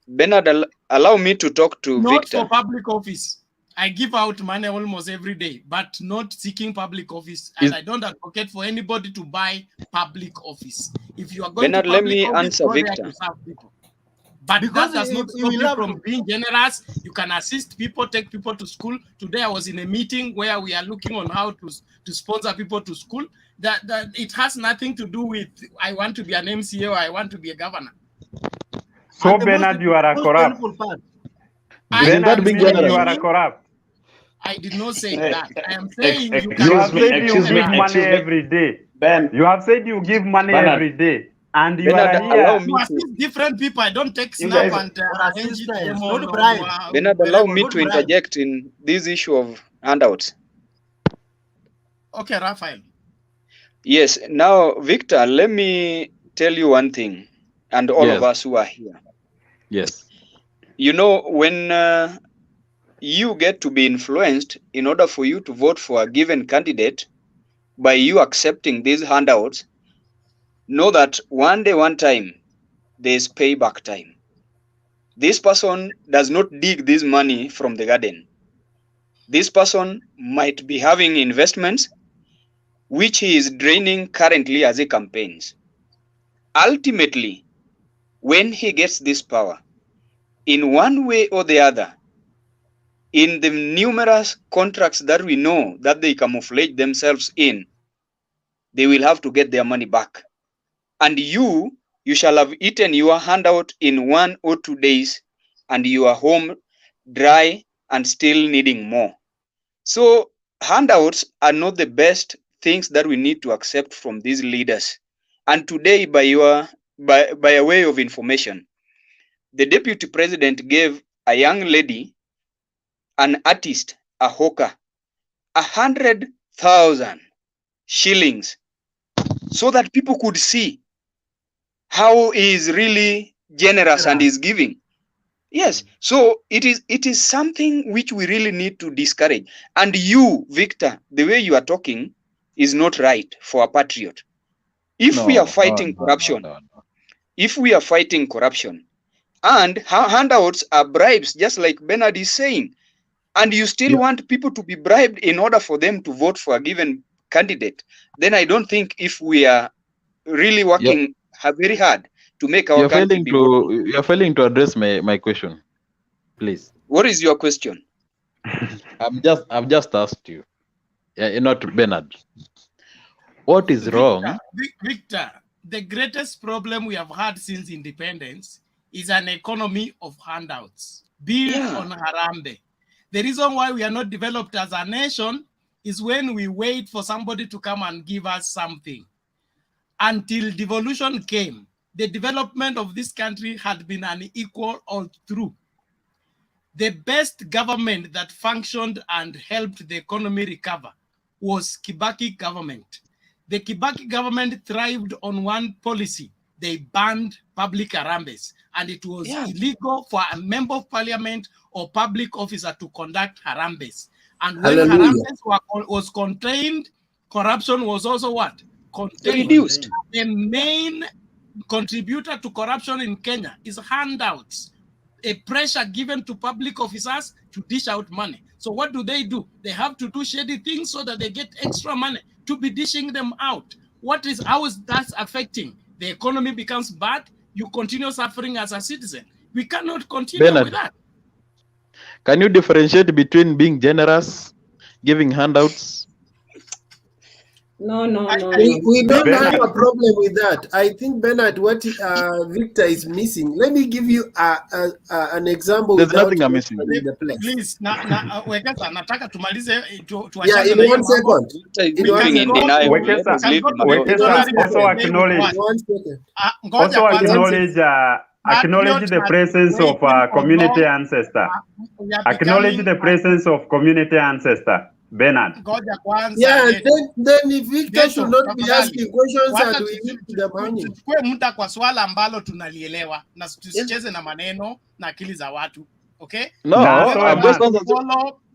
Bernard, allow me to talk to Not Victor. for public office. I give out money almost every day, but not seeking public office. And I don't advocate for anybody to buy public office. If you are going Bernard, to let public me office, answer go there Victor. to serve people. But Because that does not you stop will you have from to. being generous. You can assist people, take people to school. Today I was in a meeting where we are looking on how to sponsor people to school. That it has nothing to do with I want to be an MCA or I want to be a governor. So Bernard, you are a corrupt. Bernard, meaning you are a corrupt. I did not say that. I am saying you have said you give money every day. Ben, you have said you give money every day. And you Bernard, are here. You assist different people. I don't take You snap guys- and arrange it them on. Bernard, allow me to interject in this issue of handouts. Okay, Raphael. Yes. Now, Victor, let me tell you one thing, and all of us who are here. Yes. You know, when you get to be influenced in order for you to vote for a given candidate by you accepting these handouts, know that one day, one time, there's payback time. This person does not dig this money from the garden. This person might be having investments which he is draining currently as he campaigns. Ultimately, when he gets this power, in one way or the other, in the numerous contracts that we know that they camouflage themselves in, they will have to get their money back. And you shall have eaten your handout in 1 or 2 days, and you are home dry and still needing more. So handouts are not the best things that we need to accept from these leaders. And today, by a way of information, the deputy president gave a young lady, an artist, a hawker, 100,000 shillings so that people could see how he is really generous and is giving. Yes, so it is something which we really need to discourage. And you, Victor, the way you are talking is not right for a patriot. If we are fighting corruption, if we are fighting corruption, and handouts are bribes, just like Bernard is saying, and you still want people to be bribed in order for them to vote for a given candidate, then I don't think if we are really working very hard to make our country be voting. You're failing to address my question, please. What is your question? I've just asked you. Not Bernard. What is wrong? Victor, the greatest problem we have had since independence is an economy of handouts built on Harambe. The reason why we are not developed as a nation is when we wait for somebody to come and give us something. Until devolution came, the development of this country had been unequal all through. The best government that functioned and helped the economy recover was Kibaki government. The Kibaki government thrived on one policy. They banned public harambes, and it was illegal for a member of parliament or public officer to conduct harambes. And when harambes was contained, corruption was also what? Contained. Reduced. The main contributor to corruption in Kenya is handouts, a pressure given to public officers to dish out money. So what do? They have to do shady things so that they get extra money to be dishing them out. How is that affecting? The economy becomes bad, you continue suffering as a citizen. We cannot continue with that. Can you differentiate between being generous, giving handouts? No. We don't have a problem with that. I think, Bernard, what Victor is missing. Let me give you an example. There's nothing I'm missing. Please, nataka tumalize. Yeah, in 1 second. Acknowledge the presence of community ancestor. Acknowledge the presence of community ancestor. Bernard. Yeah, then if Victor should not be asking questions and we need to the money. Tuchukue muda kwa swala ambalo tunalielewa na tusicheze na maneno na akili za watu. Okay? No,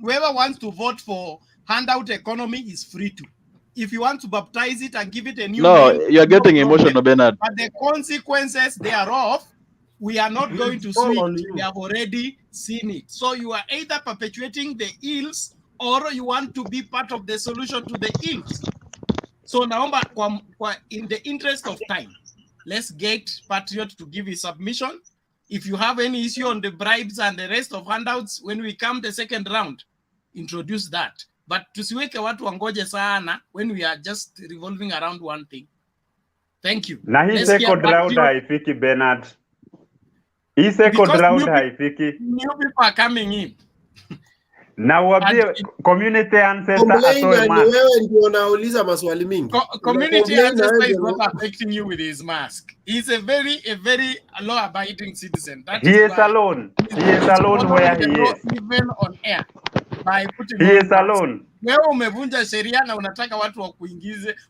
whoever wants to vote for handout economy is free to. If you want to baptize it and give it a new name, you're getting emotional, Bernard. But the consequences thereof We are not going to fall switch. on you. We have already seen it. So you are either perpetuating the ills or you want to be part of the solution to the ills. So naomba in the interest of time, let's get Patriot to give his submission. If you have any issue on the bribes and the rest of handouts, when we come the second round, introduce that. But tusiweke watu wangoje sana when we are just revolving around one thing. Thank you. Na hii second round haifiki, Bernard. Hii second round haifiki. New people are coming in. Na uambie community ancestor atoe mask. Wewe ndio unauliza maswali mingi. Community ancestor is not affecting you with his mask. He's a very law-abiding citizen. He is alone. He is alone where he is. Even on air. By putting he is alone. Wewe umevunja sheria na unataka watu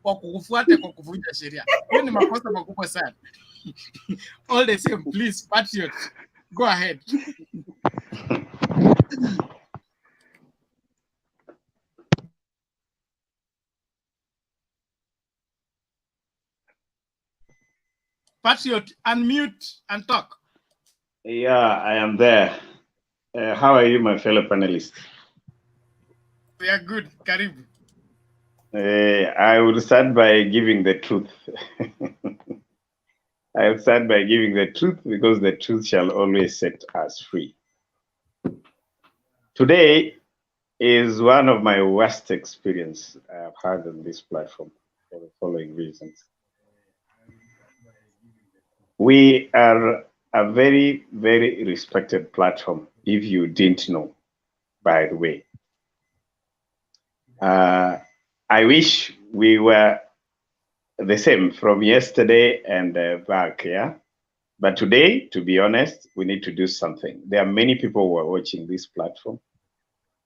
wakufuate kwa kuvunja sheria. Hiyo ni makosa makubwa sana. All the same, please, Patriot, go ahead. Patriot, unmute and talk. Yeah, I am there. How are you, my fellow panelists? We are good, Karibu. I will start by giving the truth. I will start by giving the truth because the truth shall always set us free. Today is one of my worst experiences I have had on this platform for the following reasons. We are a very, very respected platform, if you didn't know, by the way. I wish we were the same from yesterday and back, yeah? But today, to be honest, we need to do something. There are many people who are watching this platform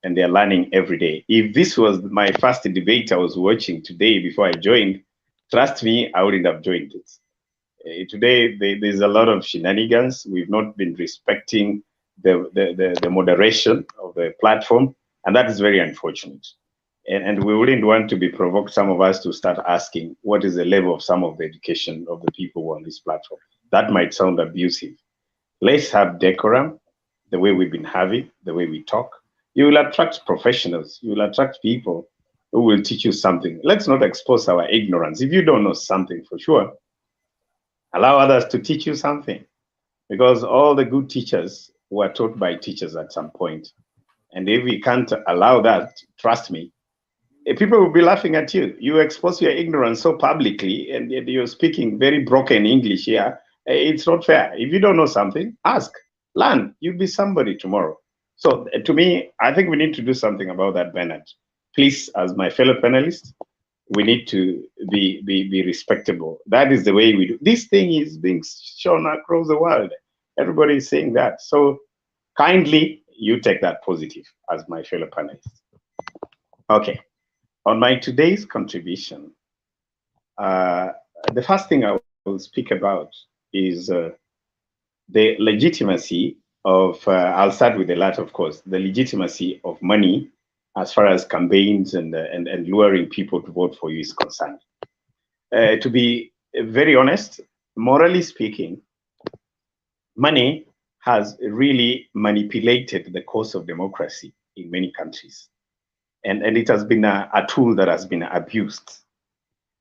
and they're learning every day. If this was my first debate I was watching today before I joined, trust me, I wouldn't have joined it. Today, there's a lot of shenanigans. We've not been respecting the moderation of the platform, and that is very unfortunate. And we wouldn't want to be provoked, some of us, to start asking what is the level of some of the education of the people who are on this platform. That might sound abusive. Let's have decorum, the way we've been having, the way we talk. You will attract professionals. You will attract people who will teach you something. Let's not expose our ignorance. If you don't know something for sure, allow others to teach you something, because all the good teachers were taught by teachers at some point. And if we can't allow that, trust me, people will be laughing at you. You expose your ignorance so publicly and you're speaking very broken English here. It's not fair. If you don't know something, ask, learn. You'll be somebody tomorrow. So to me, I think we need to do something about that, Bernard. Please, as my fellow panelists, we need to be respectable. That is the way we do. This thing is being shown across the world. Everybody is saying that. So kindly, you take that positive as my fellow panelists. Okay. On my today's contribution, the first thing I will speak about is the legitimacy of, I'll start with the latter, of course, the legitimacy of money as far as campaigns and luring people to vote for you is concerned. To be very honest, morally speaking, money has really manipulated the course of democracy in many countries. And it has been a tool that has been abused.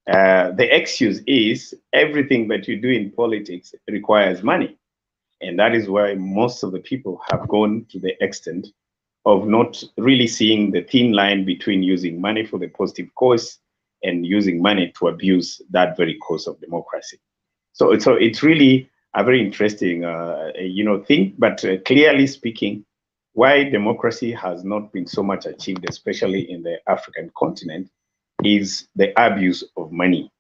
The excuse is everything that you do in politics requires money. And that is why most of the people have gone to the extent of not really seeing the thin line between using money for the positive cause and using money to abuse that very cause of democracy. So it's really a very interesting thing, but clearly speaking, why democracy has not been so much achieved, especially in the African continent, is the abuse of money.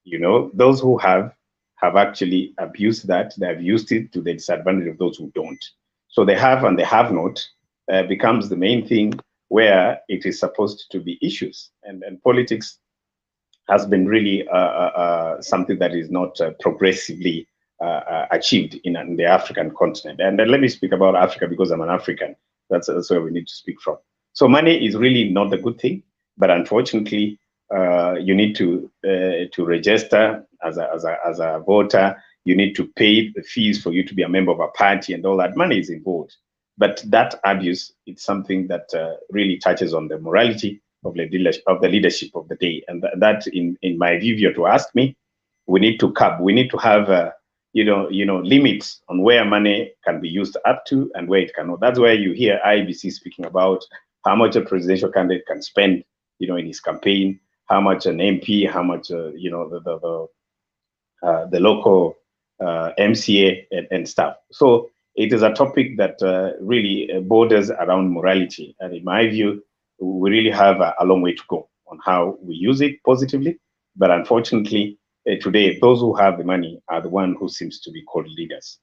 You know, those who have actually abused that. They have used it to the disadvantage of those who don't. So the have and the have not becomes the main thing where it is supposed to be issues. And politics has been really something that is not progressively achieved in the African continent. And let me speak about Africa because I'm an African. That's where we need to speak from. So money is really not a good thing, but unfortunately, you need to register as a voter. you need to pay the fees for you to be a member of a party, and all that money is involved. But that abuse, it's something that really touches on the morality of the leadership of the day. And that, in my view, if you're to ask me, we need to curb. We need to have limits on where money can be used up to and where it cannot. That's why you hear IBC speaking about how much a presidential candidate can spend, in his campaign, how much an MP, how much the local MCA and stuff. So it is a topic that really borders around morality, and in my view, we really have a long way to go on how we use it positively. But unfortunately, today, those who have the money are the one who seems to be called leaders.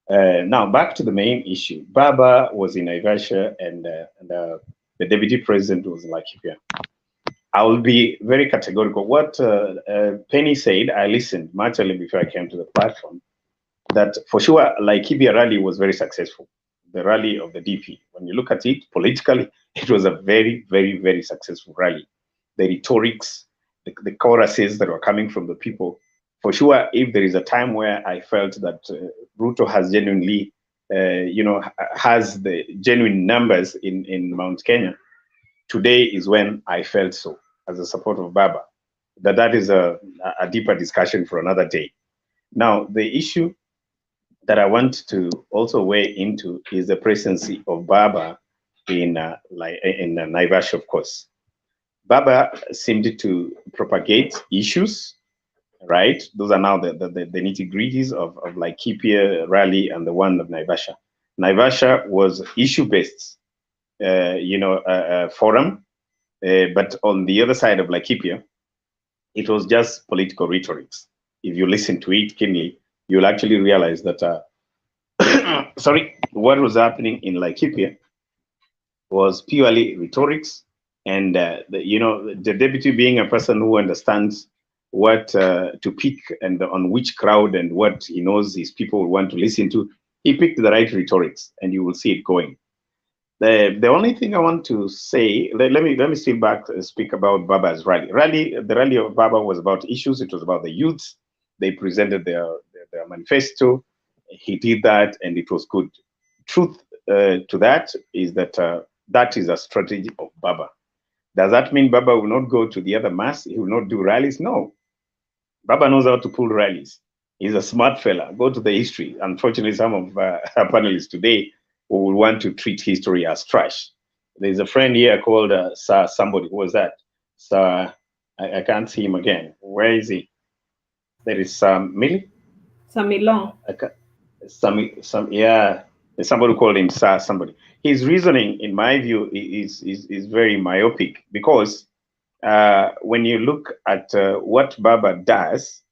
Now, back to the main issue. Baba was in Naivasha, and the deputy president was in Laikipia. I will be very categorical. What Penny said, I listened much earlier before I came to the platform, that for sure, Laikipia rally was very successful. The rally of the DP. When you look at it politically, it was a very, very, very successful rally. The rhetorics, the choruses that were coming from the people. For sure, if there is a time where I felt that Ruto has genuinely, has the genuine numbers in Mount Kenya, today is when I felt so, as a supporter of Baba. That is a deeper discussion for another day. Now, the issue that I want to also weigh into is the presence of Baba in Naivasha, of course. Baba seemed to propagate issues, right? Those are now the nitty-gritties of Laikipia rally and the one of Naivasha. Naivasha was issue-based, forum, but on the other side of Laikipia, it was just political rhetorics. If you listen to it keenly, you'll actually realize that, what was happening in Laikipia was purely rhetorics. And, the deputy being a person who understands what to pick and on which crowd and what he knows his people want to listen to, he picked the right rhetorics, and you will see it going. The only thing I want to say, let me still speak about Baba's rally. The rally of Baba was about issues. It was about the youth. They presented their manifesto. He did that, and it was good. Truth to that is that that is a strategy of Baba. Does that mean Baba will not go to the other mass? He will not do rallies? No. Baba knows how to pull rallies. He's a smart fella. Go to the history. Unfortunately, some of our panelists today will want to treat history as trash. There's a friend here called Sir somebody. Who was that? Sir, I can't see him again. Where is he? There is Millie? Samilong. Yeah. There's somebody who called him Sir somebody. His reasoning, in my view, is very myopic, because when you look at what Baba does,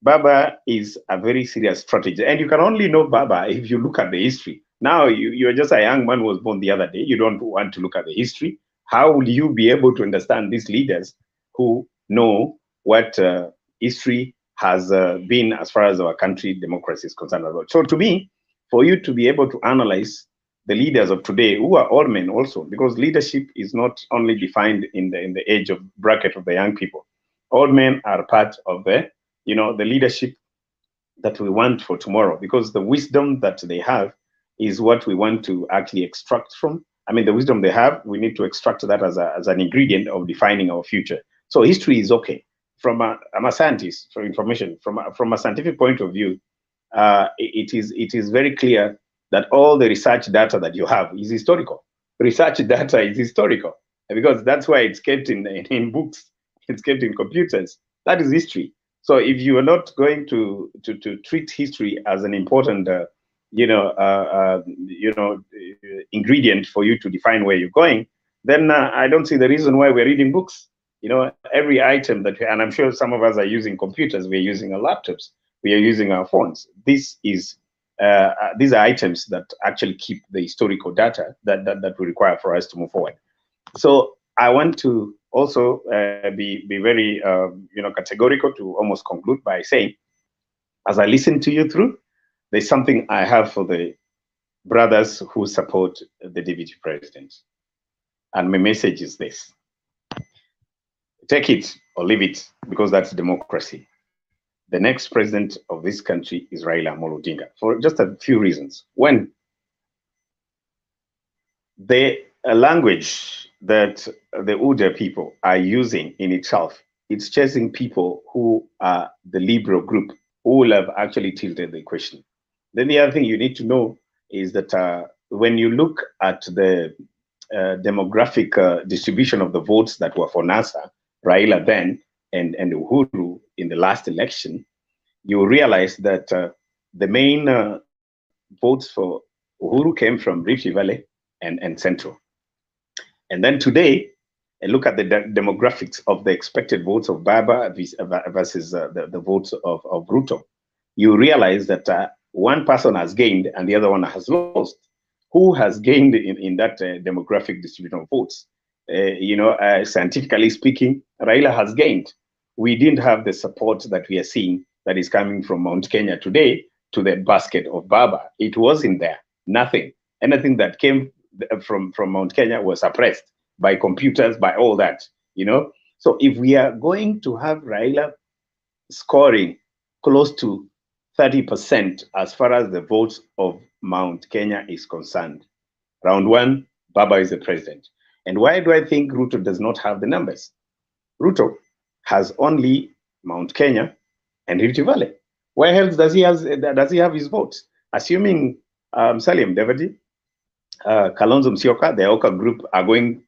Baba is a very serious strategy. And you can only know Baba if you look at the history. Now, you're just a young man who was born the other day. You don't want to look at the history. How will you be able to understand these leaders who know what history has been as far as our country democracy is concerned? So to me, for you to be able to analyze the leaders of today, who are all men also, because leadership is not only defined in the age of bracket of the young people. All men are part of the leadership that we want for tomorrow, because the wisdom that they have is what we want to actually extract from. I mean, the wisdom they have, we need to extract that as an ingredient of defining our future. So history is okay. I'm a scientist, for information. From a scientific point of view, it is very clear that all the research data that you have is historical. Research data is historical, because that's why it's kept in books, it's kept in computers. That is history. So if you are not going to treat history as an important, ingredient for you to define where you're going, then I don't see the reason why we're reading books. Every item that, and I'm sure some of us are using computers, we're using our laptops, we are using our phones. These are items that actually keep the historical data that we require for us to move forward. So I want to also be very categorical to almost conclude by saying, as I listen to you through, there's something I have for the brothers who support the deputy president. And my message is this: take it or leave it, because that's democracy. the next president of this country is Raila Amolo Odinga for just a few reasons. One, the language that the Uda people are using in itself, it's chasing people who are the liberal group who will have actually tilted the question. Then the other thing you need to know is that when you look at the demographic distribution of the votes that were for NASA, Raila then, and Uhuru in the last election, you realize that the main votes for Uhuru came from Rift Valley and Central. And then today, look at the demographics of the expected votes of Baba versus the votes of Ruto. You realize that one person has gained and the other one has lost. Who has gained in that demographic distribution of votes? Scientifically speaking, Raila has gained. We didn't have the support that we are seeing that is coming from Mount Kenya today to the basket of Baba. It wasn't there, nothing. Anything that came from Mount Kenya was suppressed by computers, by all that, So if we are going to have Raila scoring close to 30% as far as the votes of Mount Kenya is concerned, round one, Baba is the president. And why do I think Ruto does not have the numbers? Ruto has only Mount Kenya and Rift Valley. Where else does he have his votes? Assuming Salim Devadi, Kalonzo Musyoka, the Oka group are going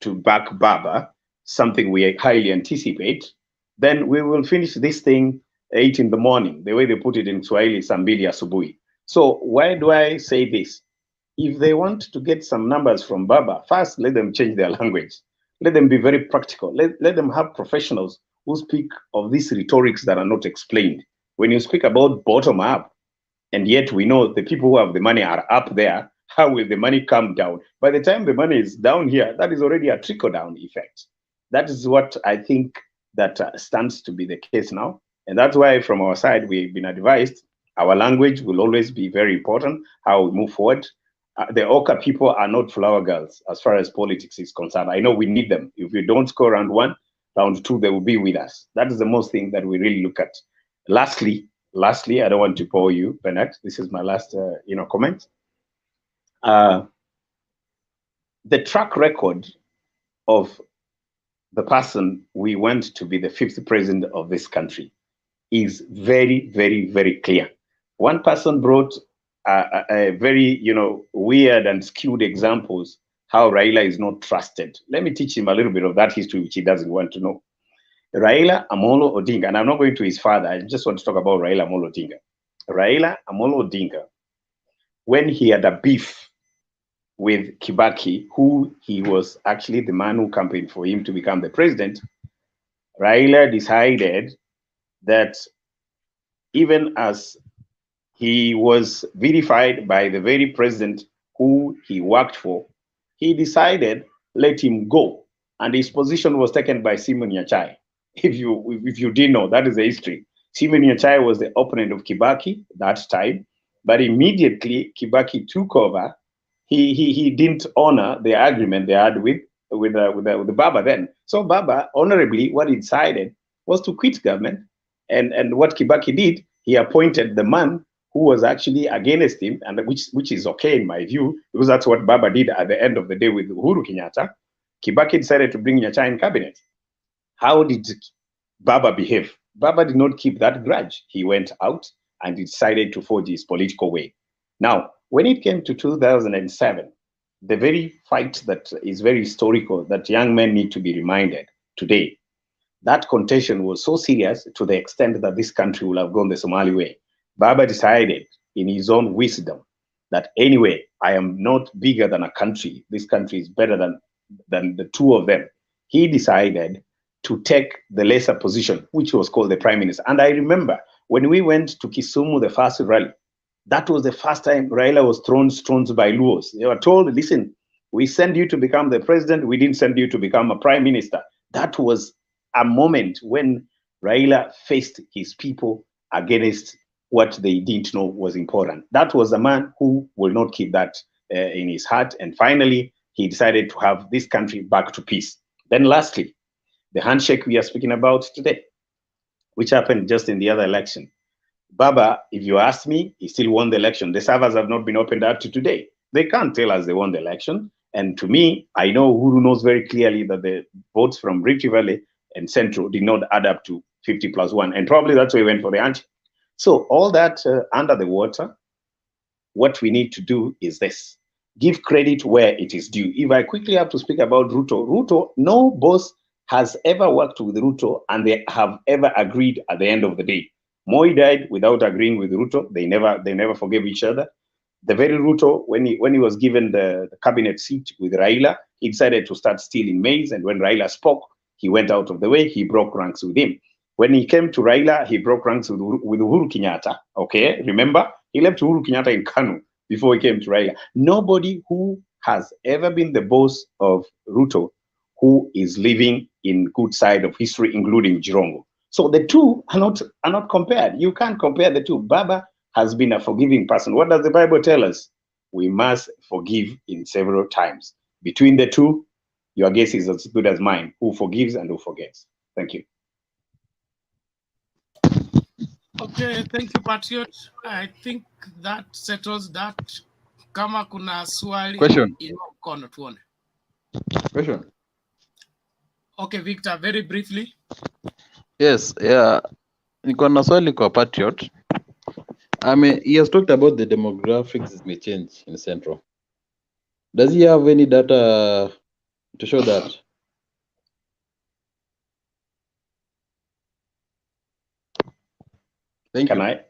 to back Baba, something we highly anticipate, then we will finish this thing 8 in the morning, the way they put it in Swahili, Sambili Asubuhi. So why do I say this? If they want to get some numbers from Baba, first let them change their language. Let them be very practical. Let them have professionals who speak of these rhetorics that are not explained. When you speak about bottom up, and yet we know the people who have the money are up there, how will the money come down? By the time the money is down here, that is already a trickle-down effect. That is what I think that stands to be the case now. And that's why from our side, we've been advised our language will always be very important, how we move forward. The Oka people are not flower girls as far as politics is concerned. I know we need them. If we don't score round one, round two, they will be with us. That is the most thing that we really look at. Lastly, I don't want to bore you, Bernard. This is my last, comment. The track record of the person we want to be the 5th president of this country is very, very, very clear. One person brought a very, weird and skewed examples how Raila is not trusted. Let me teach him a little bit of that history, which he doesn't want to know. Raila Amolo Odinga, and I'm not going to his father, I just want to talk about Raila Amolo Odinga. Raila Amolo Odinga, when he had a beef with Kibaki, who he was actually the man who campaigned for him to become the president, Raila decided that even as he was vilified by the very president who he worked for, he decided let him go, and his position was taken by Simon Nyachai. If you didn't know, that is the history. Simon Nyachai was the opponent of Kibaki that time, but immediately Kibaki took over. He didn't honor the agreement they had with Baba then. So Baba, honorably, what he decided was to quit government, and what Kibaki did, he appointed the man who was actually against him, and which is okay in my view, because that's what Baba did at the end of the day with Uhuru Kenyatta. Kibaki decided to bring Nyachai in cabinet. How did Baba behave? Baba did not keep that grudge. He went out and he decided to forge his political way. Now, when it came to 2007, the very fight that is very historical, that young men need to be reminded today, that contention was so serious to the extent that this country will have gone the Somali way. Baba decided in his own wisdom that anyway, I am not bigger than a country. This country is better than the two of them. He decided to take the lesser position, which was called the prime minister. And I remember when we went to Kisumu, the first rally, that was the first time Raila was thrown stones by Luos. They were told, listen, we send you to become the president. We didn't send you to become a prime minister. That was a moment when Raila faced his people against what they didn't know was important. That was a man who will not keep that in his heart. And finally, he decided to have this country back to peace. Then lastly, the handshake we are speaking about today. which happened just in the other election. Baba, if you ask me, he still won the election. The servers have not been opened up to today. They can't tell us they won the election. And to me, I know Uhuru knows very clearly that the votes from Rift Valley and Central did not add up to 50+1. And probably that's why he went for the handshake. So all that under the water, what we need to do is this. Give credit where it is due. If I quickly have to speak about Ruto, no boss has ever worked with Ruto and they have ever agreed at the end of the day. Moi died without agreeing with Ruto. They never forgave each other. The very Ruto, when he was given the cabinet seat with Raila, he decided to start stealing maize. And when Raila spoke, he went out of the way. He broke ranks with him. When he came to Raila, he broke ranks with Uhuru Kenyatta. Okay, remember? He left Uhuru Kenyatta in Kanu before he came to Raila. Nobody who has ever been the boss of Ruto who is living in good side of history, including Jirongo. So the two are not compared. You can't compare the two. Baba has been a forgiving person. What does the Bible tell us? We must forgive in several times. Between the two, your guess is as good as mine. Who forgives and who forgets? Thank you. Okay, thank you, Patriot. I think that settles that. Kama kuna swali. Question. Mkono tuone. Question. Okay, Victor, very briefly. Yes, yeah. Niko na swali kwa Patriot. I mean, he has talked about the demographics may change in Central. Does he have any data to show that? Can I?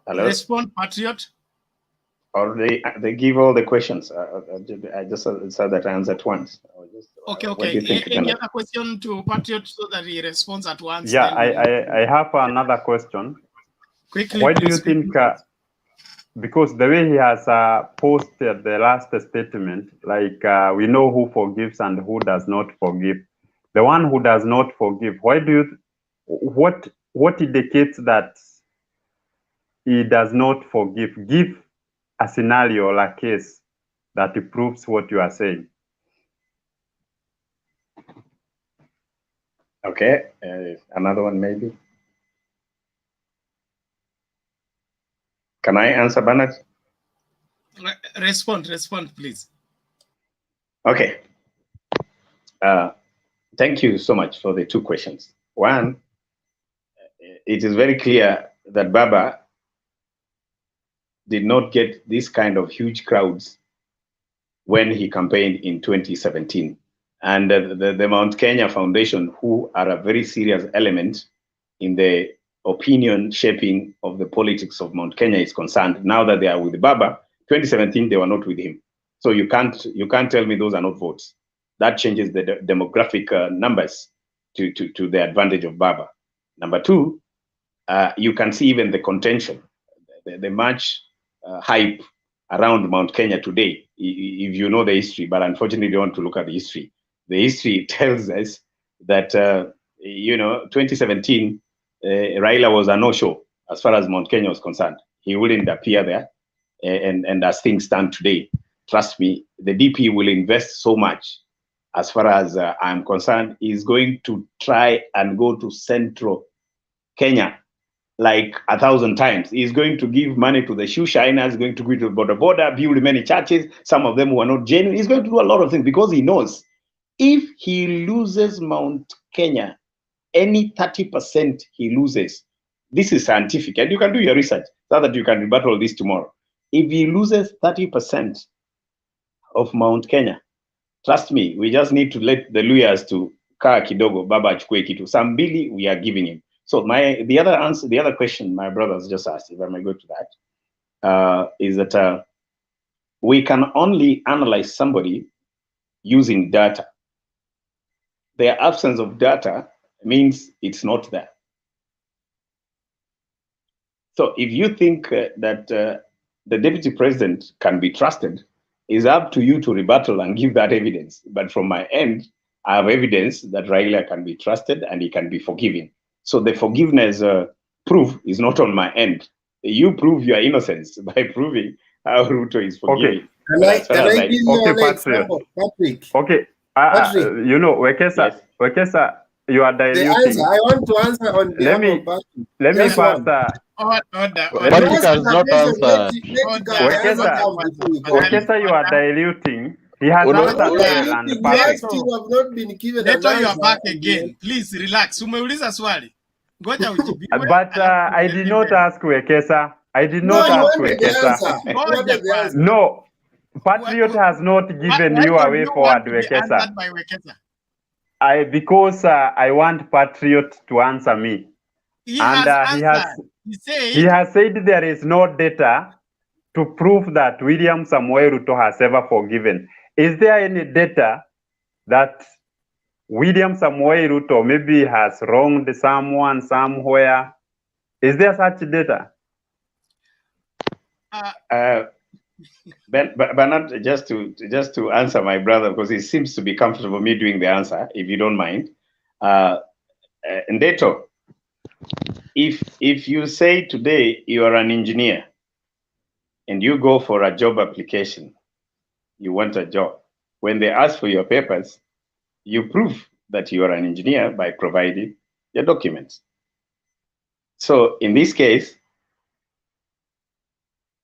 Hello? Respond, Patriot. Or they give all the questions. I just said that I answered once. Okay. What do you think, Any other question to Patriot so that he responds at once? Yeah, I have another question. Quickly, why do you think, because the way he has posted the last statement, like we know who forgives and who does not forgive. The one who does not forgive, why do you, what indicates that he does not forgive? Give a scenario or a case that proves what you are saying. Okay, another one maybe. Can I answer, Bernard? Respond, please. Okay. Thank you so much for the two questions. One, it is very clear that Baba did not get this kind of huge crowds when he campaigned in 2017. And the Mount Kenya Foundation, who are a very serious element in the opinion shaping of the politics of Mount Kenya is concerned, now that they are with Baba, 2017, they were not with him. So you can't tell me those are not votes. That changes the demographic numbers to the advantage of Baba. Number two, you can see even the contention, the much hype around Mount Kenya today, if you know the history, but unfortunately you don't want to look at the history. The history tells us that, 2017, Raila was a no-show as far as Mount Kenya was concerned. He wouldn't appear there. And as things stand today, trust me, the DP will invest so much. As far as I'm concerned, he's going to try and go to Central Kenya like 1,000 times. He's going to give money to the shoe shiners, going to go to the border, build many churches. Some of them who are not genuine. He's going to do a lot of things because he knows if he loses Mount Kenya, any 30% he loses, this is scientific, and you can do your research so that you can rebuttal this tomorrow. If he loses 30% of Mount Kenya, trust me, we just need to let the Luyas to kaa kidogo, baba achukue kitu. Sambili we are giving him. So the other question my brothers just asked, if I may go to that, is that we can only analyze somebody using data. The absence of data means it's not there. So if you think that the deputy president can be trusted, it's up to you to rebuttal and give that evidence. But from my end, I have evidence that Raila can be trusted and he can be forgiven. So the forgiveness proof is not on my end. You prove your innocence by proving how Ruto is forgiving. Okay. Patrick. Okay, Patrick. you know, Wekesa, Wekesa, you are The diluting. answer, I want to answer on behalf of Patrick. Let me Just one. pass. Patrick has not answered. Wekesa, you are diluting. He has answered well and perfect. have not been given Neto, an you are answer. back again. Please relax. Umeuliza swali. Ngoja ujibiwe. But I did not ask Wekesa. I did No, not you ask wanted the answer. Wekesa. You wanted the answer. No, Patriot has not given Why you don't away you forward, want to be Wekesa. answered by Wekesa? Because I want Patriot to answer me. He And has answered. he has said there is no data to prove that William Samoei Ruto has ever forgiven. Is there any data that William Samoei Ruto maybe has wronged someone somewhere? Is there such data? Bernard, just to answer my brother, because he seems to be comfortable me doing the answer, if you don't mind. Ndeto, if you say today you are an engineer and you go for a job application, you want a job. When they ask for your papers, you prove that you are an engineer by providing your documents. So in this case,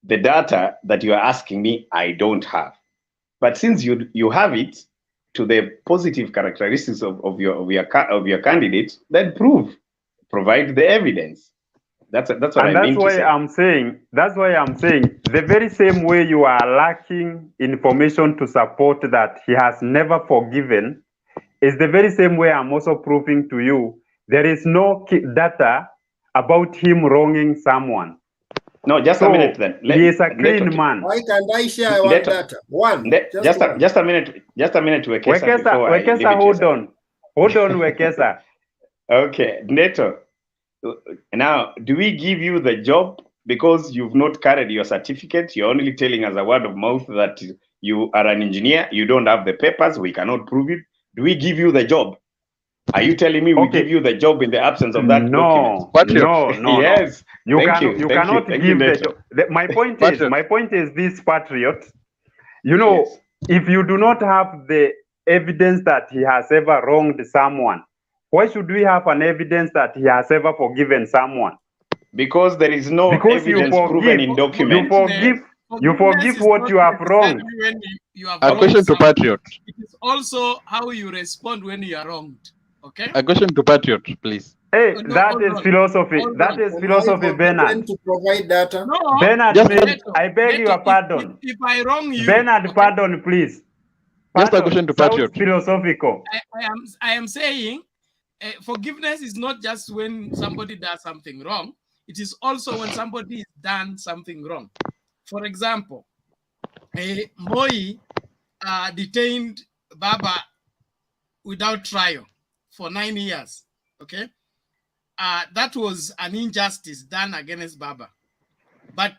the data that you are asking me, I don't have. But since you have it to the positive characteristics of your candidate, then provide the evidence. That's what I mean to say. That's why I'm saying the very same way you are lacking information to support that he has never forgiven is the very same way I'm also proving to you there is no data about him wronging someone. No, just a minute then. He is a clean man. Why can't I share one data? One. Just a minute, Wekesa. Wekesa, hold on, Wekesa. Okay, Neto. Now, do we give you the job because you've not carried your certificate? You're only telling us a word of mouth that you are an engineer. You don't have the papers. We cannot prove it. Do we give you the job? Are you telling me we give you the job in the absence of that document? No. Yes. You cannot give the job. My point is this, Patriot. You know, if you do not have the evidence that he has ever wronged someone, why should we have an evidence that he has ever forgiven someone? Because there is no evidence proven in documents. You forgive what you have wronged. A question to Patriot. It is also how you respond when you are wronged. Okay. A question to Patriot, please. Hey, that is philosophy. That is philosophy, Bernard. To provide data. No, Bernard, please, I beg your pardon. If I wrong you, Bernard, pardon, please. Just a question to Patriot. Philosophical. I am saying forgiveness is not just when somebody does something wrong. It is also when somebody has done something wrong. For example, Moi detained Baba without trial for 9 years. Okay, that was an injustice done against Baba. But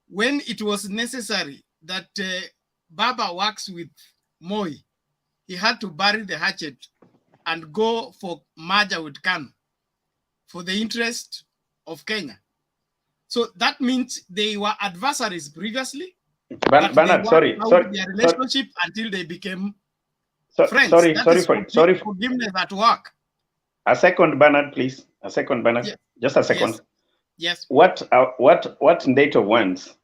when it was necessary that Baba works with Moi, he had to bury the hatchet and go for merger with KANU for the interest of Kenya. So that means they were adversaries previously. Bernard, sorry. Their relationship until they became friends. Sorry. Forgiveness at work. A second, Bernard, please. A second, Bernard. Yes. Just a second. Yes. What Ndato wants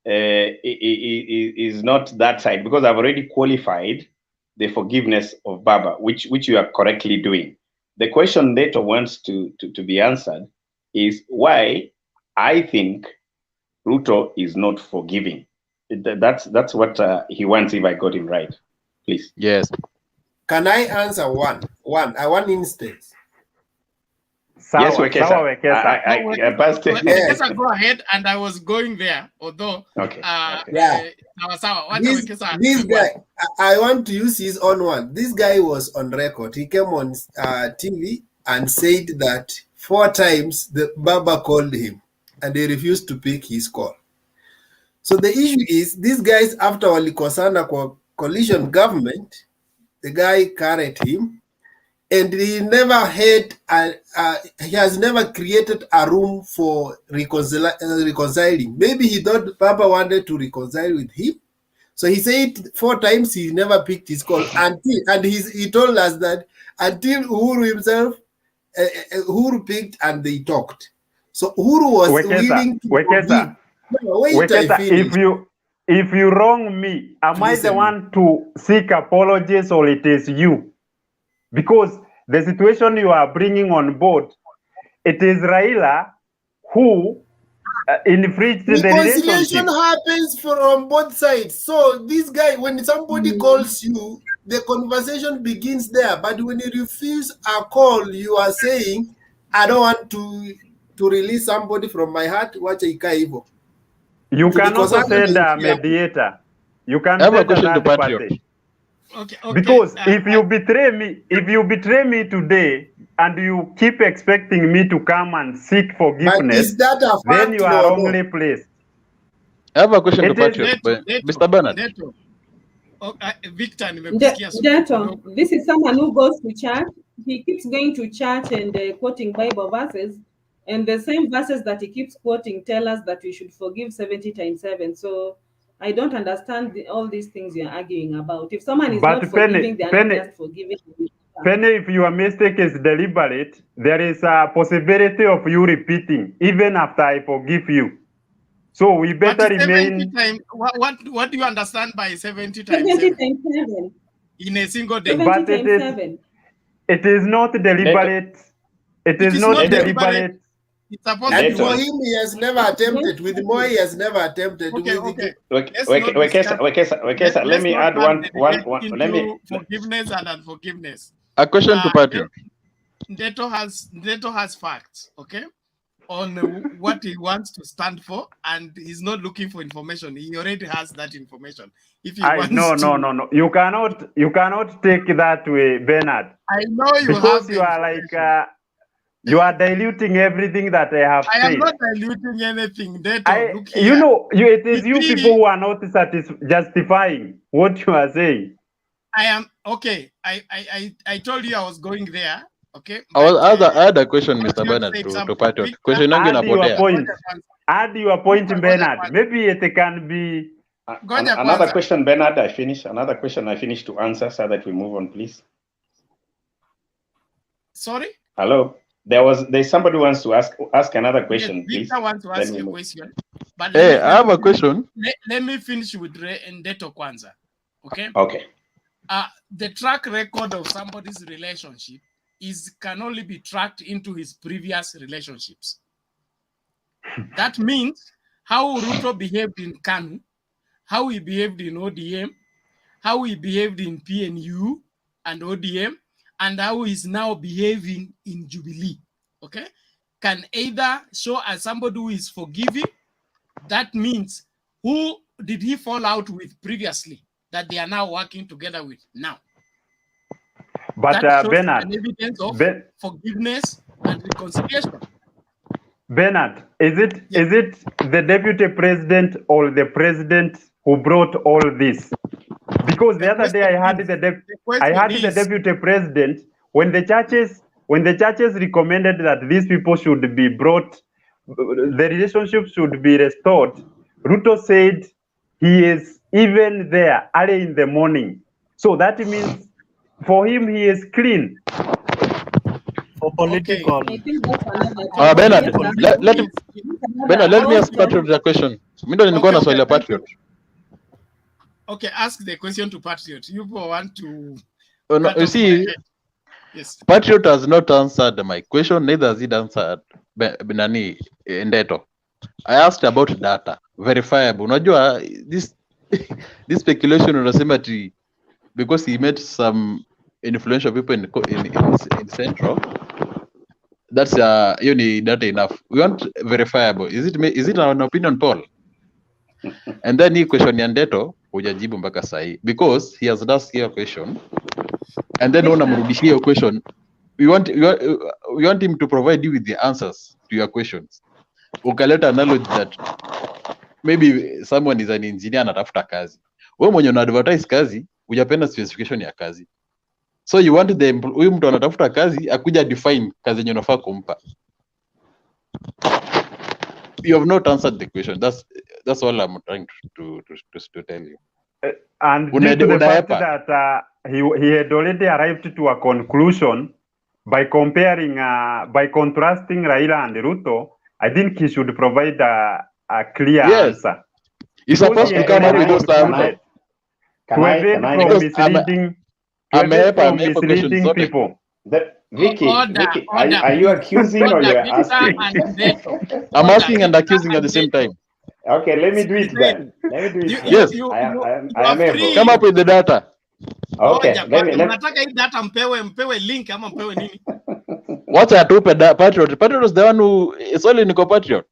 is not that side, because I've already qualified the forgiveness of Baba, which you are correctly doing. The question Ndato wants to be answered is why I think Ruto is not forgiving. That's what he wants, if I got him right. Please. Yes. Can I answer one? One instance. Yes, Wekesa. Wekesa, go ahead, and I was going there, although. Okay. This guy, I want to use his own one. This guy was on record. He came on TV and said that 4 times the Baba called him, and he refused to pick his call. So the issue is, these guys, after walikosana kwa coalition government, the guy carried him, and he never had he has never created a room for reconciling. Maybe he thought Papa wanted to reconcile with him, so he said 4 times he never picked his call until, and he told us that until Uhuru himself, Uhuru picked and they talked. So Uhuru was willing to forgive. No, wait, I finish. If you wrong me, am I the one to seek apologies or it is you? Because the situation you are bringing on board, it is Raila who infringed the Reconciliation relationship. happens from both sides. So this guy, when somebody calls you, the conversation begins there. But when you refuse a call, you are saying, I don't want to release somebody from my heart. Watch evil. You can also say the mediator. You can I have say a question to the third Patriot. party. Because if you betray me today and you keep expecting me to come and seek forgiveness, but is that a then fact you are or wrongly no? placed. I have a question to It is Patriot. Mr. Bernard. Victor, Deto, this is someone who goes to church. He keeps going to church and quoting Bible verses, and the same verses that he keeps quoting tell us that we should forgive 70 times 7. So I don't understand all these things you're arguing about. If someone is not forgiving, they are not just forgiving. Penny, if your mistake is deliberate, there is a possibility of you repeating even after I forgive you. So we better remain. What do you understand by 70 times 70 7? times 7. In a single day. 70 times 7. It is not deliberate. It is not deliberate. It's supposed And to for him, he has never attempted. With Moi, he has never attempted. Okay. Let me add one. Let me. Forgiveness and unforgiveness. A question to Patriot. Deto has facts, okay, on what he wants to stand for, and he's not looking for information. He already has that information. If he wants no. You cannot take that way, Bernard. I know you because have you are like you are diluting everything that I have said. I am not diluting anything, Deto. Look here. You know, it is you people who are not justifying what you are saying. I am okay. I told you I was going there. Okay. I had a question, Mr. Bernard, to Patriot. Question add your point, Bernard. Maybe it can be another question, Bernard. Another question I finished to answer so that we move on, please. Sorry? Hello. There's somebody who wants to ask another question, please. Victor wants to ask you a question. But I have a question. Let me finish with Ndeto Kwanza. Okay? Okay. The track record of somebody's relationship can only be tracked into his previous relationships. That means how Ruto behaved in KANU, how he behaved in ODM, how he behaved in PNU and ODM, and how he's now behaving in Jubilee, okay, can either show as somebody who is forgiving. That means who did he fall out with previously that they are now working together with now? But Bernard, an evidence of forgiveness and reconciliation. Bernard, is it the deputy president or the president who brought all this? Because the other day I had the deputy president when the churches recommended that these people should be brought, the relationship should be restored. Ruto said he is even there early in the morning. So that means for him he is clean. For political. Bernard, let me ask Patriot a question. Patriot. Okay, ask the question to Patriot. You want to... Oh, no, you see, yes. Patriot has not answered my question, neither has he answered Benani Ndeto. I asked about data, verifiable. Unajua, this speculation unasema ati because he met some influential people in Central, that's data enough. We want verifiable. Is it an opinion poll? And then he question Ndeto hujajibu mpaka sahi because he has asked your question and then unamrudishia your question. We want him to provide you with the answers to your questions. Ukaleta analogy that maybe someone is an engineer anatafuta kazi. Wewe mwenye una advertise kazi hujapenda specification ya kazi. So you want huyu mtu anatafuta kazi akuja define kazi yenye unafaa kumpa. You have not answered the question. That's all I'm trying to tell you. And due to the fact that he had already arrived to a conclusion by comparing, by contrasting Raila and Ruto. I think he should provide a clear answer. He's supposed to come up with those answers. To evade from misleading, misleading people. Vicky, Vicky, order, are you accusing or you're asking? I'm asking and accusing at the same time. Okay, let me do it then. Let me do it. Yes. I am able. Come up with the data. Okay, let me. Unataka hii data mpewe link ama mpewe nini? What's a two Patriot? Patriot is the one who is only Nico Patriot.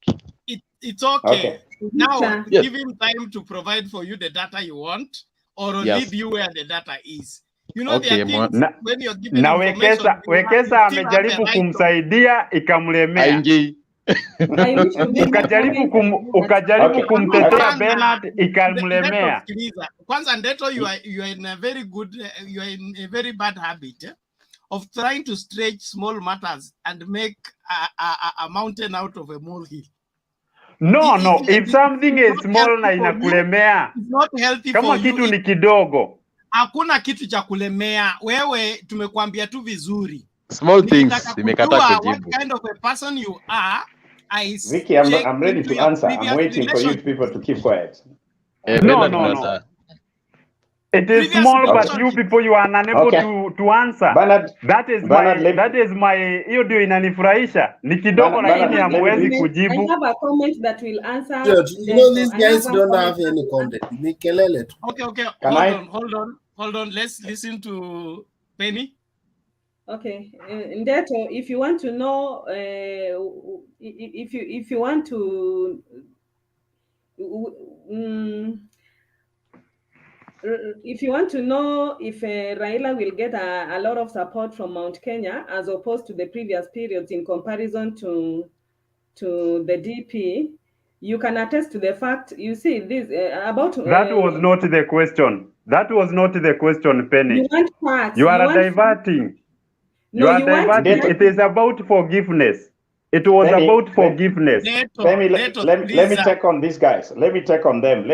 It's okay. Now Yes. give him time to provide for you the data you want, or Yes. lead you where the data is. You know, Okay, there are things when you're giving Na information, Wekesa amejaribu kumsaidia ikamlemea. Ukajaribu kumtetea Bernard ikamlemea. Kwanza Ndeto, you are in a very good, you are in a very bad habit of trying to stretch small matters and make a mountain out of a molehill. No, if something is small na inakulemea, it's not healthy kama for kitu you. ni kidogo. Hakuna kitu cha kulemea. Wewe tumekuambia tu vizuri. Small things imekata What kujibu. kind of a person you are? Vicky, I'm ready to answer. I'm waiting for you people to keep quiet. No. It is small, but you people, you are unable to answer. Bernard, that is my hiyo ndio inanifurahisha. Ni kidogo lakini hamwezi kujibu. I have a comment that will answer. You know these guys don't have any content. Okay. Hold on. Let's listen to Penny. Okay, Ndeto, if you want to know, if you want to, if you want to know if Raila will get a lot of support from Mount Kenya as opposed to the previous periods in comparison to the DP, you can attest to the fact. You see this about that was not the question. That was not the question, Penny. You want facts. You are diverting. No, you are diverting. It is about forgiveness. It was about forgiveness. Let me check on these guys. Let me check on them.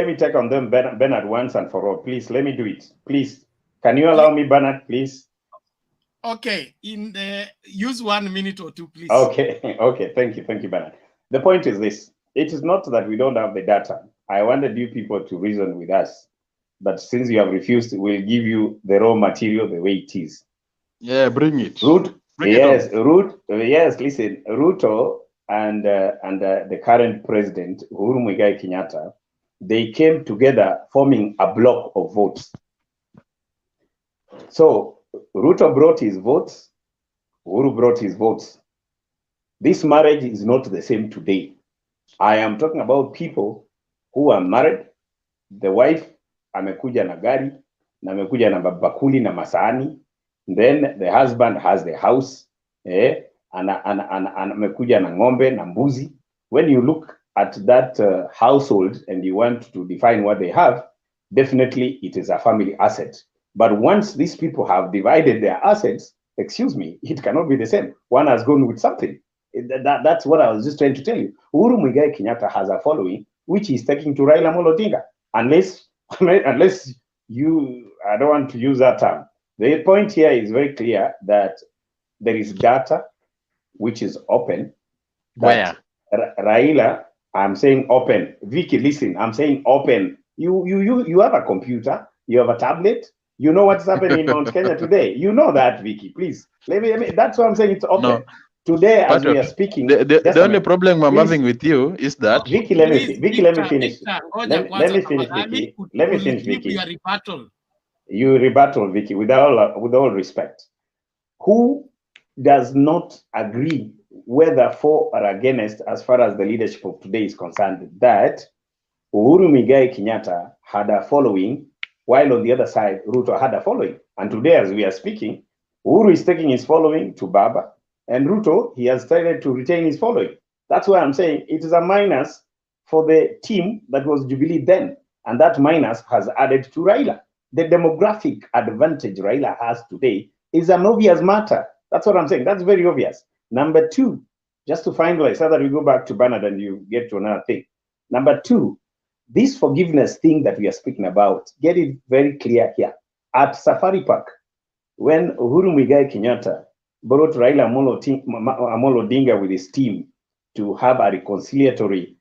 Bernard, once and for all. Please, let me do it. Please. Can you allow me, Bernard, please? Okay. Use 1 minute or two, please. Okay. Thank you, Bernard. The point is this. It is not that we don't have the data. I wanted you people to reason with us. But since you have refused, we'll give you the raw material the way it is. Yeah, bring it. Listen, Ruto and the current president, Uhuru Muigai Kenyatta, they came together forming a block of votes. So Ruto brought his votes, Uhuru brought his votes. This marriage is not the same today. I am talking about people who are married. The wife amekuja na gari, na amekuja na bakuli na masahani. Then the husband has the house, amekuja na ng'ombe na mbuzi. When you look at that household and you want to define what they have, definitely it is a family asset. But once these people have divided their assets, excuse me, it cannot be the same. One has gone with something. That's what I was just trying to tell you. Uhuru Muigai Kenyatta has a following, which he's taking to Raila Odinga. Unless you, I don't want to use that term. The point here is very clear that there is data which is open. Where? Raila, I'm saying open. Vicky, listen, I'm saying open. You have a computer, you have a tablet, you know what's happening in Mount Kenya today. You know that, Vicky, please. Let me that's why I'm saying it's open. No. Today, as we are speaking, the only problem I'm having with you is that Vicky, let me finish. Let me finish, Vicky. Let me finish, Vicky. Your rebuttal. You rebuttal, Vicky, with all respect. Who does not agree, whether for or against, as far as the leadership of today is concerned, that Uhuru Muigai Kenyatta had a following, while on the other side, Ruto had a following. And today, as we are speaking, Uhuru is taking his following to Baba, and Ruto, he has started to retain his following. That's why I'm saying it is a minus for the team that was Jubilee then, and that minus has added to Raila. The demographic advantage Raila has today is an obvious matter. That's what I'm saying. That's very obvious. Number two, just to finalize, so that we go back to Bernard and you get to another thing. Number two, this forgiveness thing that we are speaking about, get it very clear here. at Safari Park, when Uhuru Muigai Kenyatta brought Raila Amolo Odinga with his team to have a reconciliatory,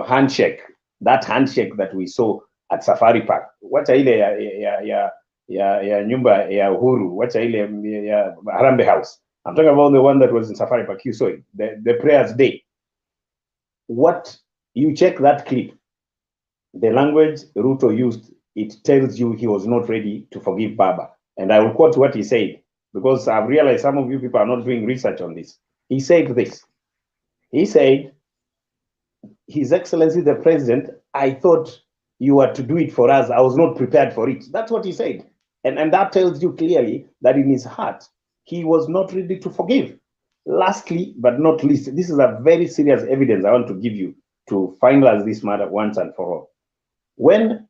handshake, that handshake that we saw at Safari Park. Wacha ile ya nyumba ya Uhuru, wacha ile ya Harambee House. I'm talking about the one that was in Safari Park. You saw it, the prayers day. What, you check that clip, the language Ruto used, it tells you he was not ready to forgive Baba. And I will quote what he said, because I've realized some of you people are not doing research on this. He said this. He said, His Excellency the President, I thought you were to do it for us. I was not prepared for it. That's what he said. And that tells you clearly that in his heart, he was not ready to forgive. Lastly, but not least, this is a very serious evidence I want to give you to finalize this matter once and for all. When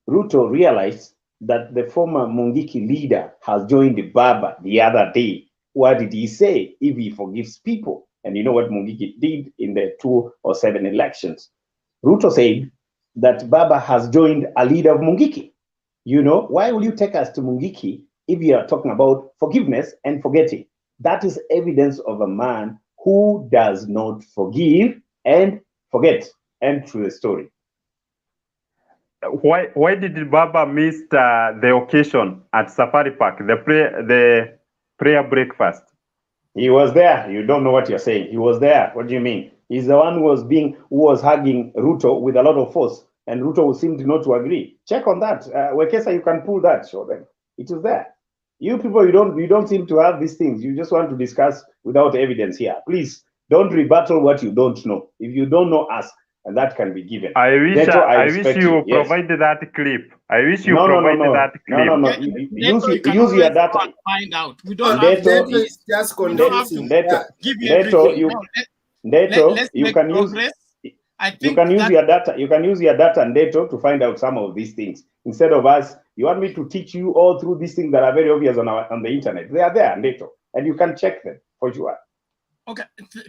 Ruto realized that the former Mungiki leader has joined Baba the other day, what did he say? If he forgives people, and you know what Mungiki did in the 2007 elections. Ruto said that Baba has joined a leader of Mungiki. You know, why will you take us to Mungiki if you are talking about forgiveness and forgetting? That is evidence of a man who does not forgive and forget. End to the story. Why did Baba miss the occasion at Safari Park, the prayer breakfast? He was there. You don't know what you're saying. He was there. What do you mean? He's the one who was hugging Ruto with a lot of force, and Ruto seemed not to agree. Check on that. Wekesa, you can pull that. Show them. It is there. You people, you don't seem to have these things. You just want to discuss without evidence here. Please don't rebuttal what you don't know. If you don't know, ask, and that can be given. I wish you yes. provided that clip. I wish you no, provided that clip. No. Use your data. Find out. We don't have have to. It's just condensing. Give you everything. Let's you make can progress. You can use your data. You can use your data and data to find out some of these things instead of us. You want me to teach you all through these things that are very obvious on the internet. They are there, data, and you can check them for sure. Okay,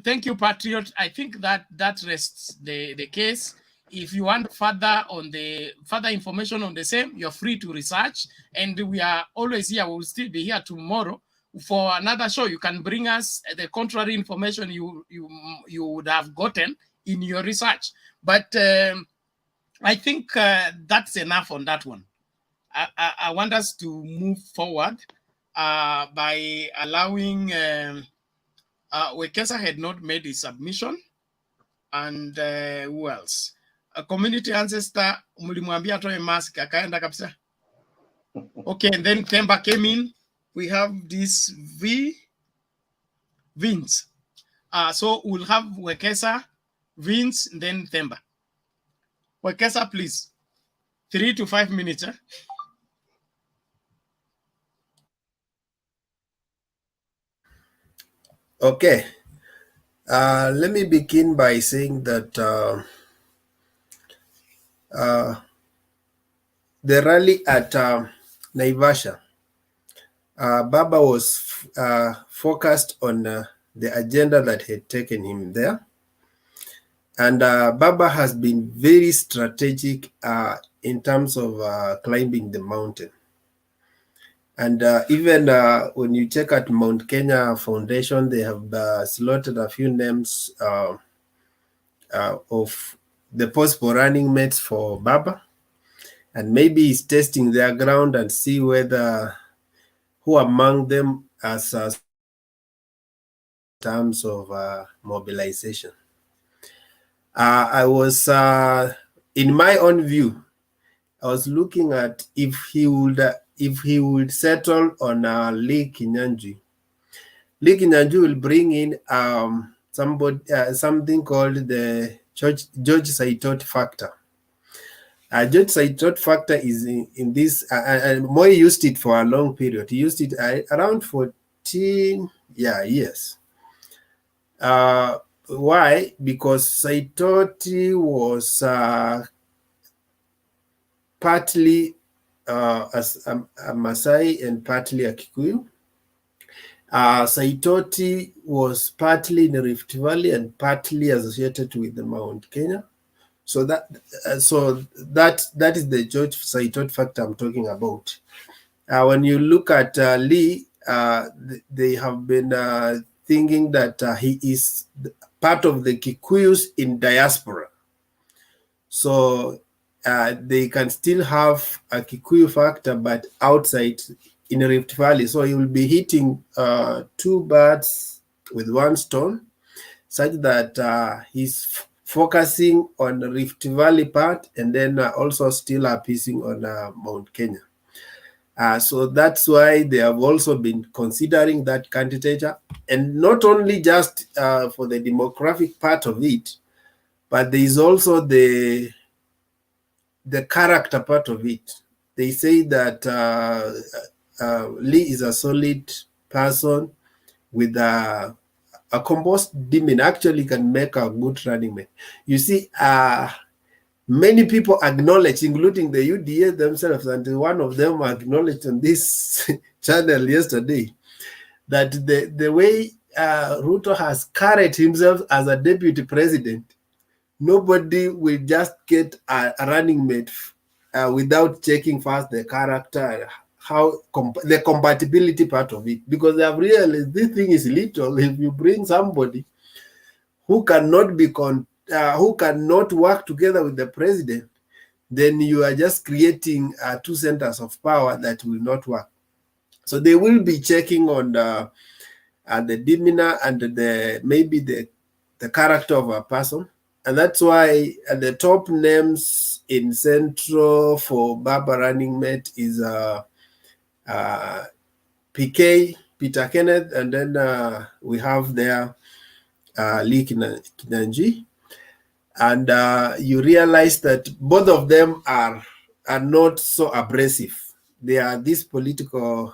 thank you, Patriot. I think that rests the case. If you want further information on the same, you're free to research, and we are always here. We will still be here tomorrow for another show. You can bring us the contrary information you would have gotten in your research. But I think that's enough on that one. I want us to move forward by allowing. Wekesa had not made his submission, and who else? A community ancestor, mulimwambia atoe mask, akaenda kabisa. Okay, and then Themba came in. We have this Vince. So we'll have Wekesa, Vince, and then Themba. Wekesa, please. 3 to 5 minutes. Okay. Let me begin by saying that the rally at Naivasha, Baba was focused on the agenda that had taken him there. And Baba has been very strategic in terms of climbing the mountain. And even when you check at Mount Kenya Foundation, they have slotted a few names of the possible running mates for Baba. And maybe he's testing their ground and see who among them as terms of mobilization. I was, in my own view, I was looking at if he would settle on Lee Kinyanjui. Lee Kinyanjui will bring in something called the George Saitot factor. George Saitot factor is in this, and Moi used it for a long period. He used it around 14 years. Why? Because Saitoti was partly as a Maasai and partly a Kikuyu. Saitoti was partly in the Rift Valley and partly associated with the Mount Kenya. So that is the George Saitoti factor I'm talking about. When you look at Lee, they have been thinking that he is part of the Kikuyus in diaspora. So they can still have a Kikuyu factor, but outside in Rift Valley. So he will be hitting two birds with one stone, such that he's focusing on the Rift Valley part and then also still appeasing on Mount Kenya. So that's why they have also been considering that candidature, and not only just for the demographic part of it, but there is also the character part of it. They say that Lee is a solid person with a composed demeanor, actually can make a good running mate. You see, many people acknowledge, including the UDA themselves, and one of them acknowledged on this channel yesterday, that the way Ruto has carried himself as a deputy president, nobody will just get a running mate without checking first the character, how the compatibility part of it, because they have realized this thing is little. If you bring somebody who cannot be who cannot work together with the president, then you are just creating two centers of power that will not work. So they will be checking on the demeanor and maybe the character of a person. And that's why the top names in Central for Baba running mate is PK, Peter Kenneth, and then we have there Lee Kinanji. And you realize that both of them are not so abrasive. They are this politician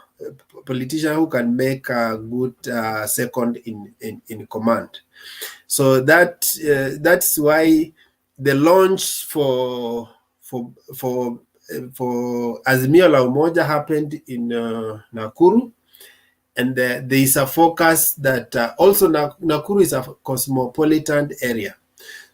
who can make a good second in command. So that's why the launch for Azimio la Umoja happened in Nakuru, and there is a focus that also Nakuru is a cosmopolitan area.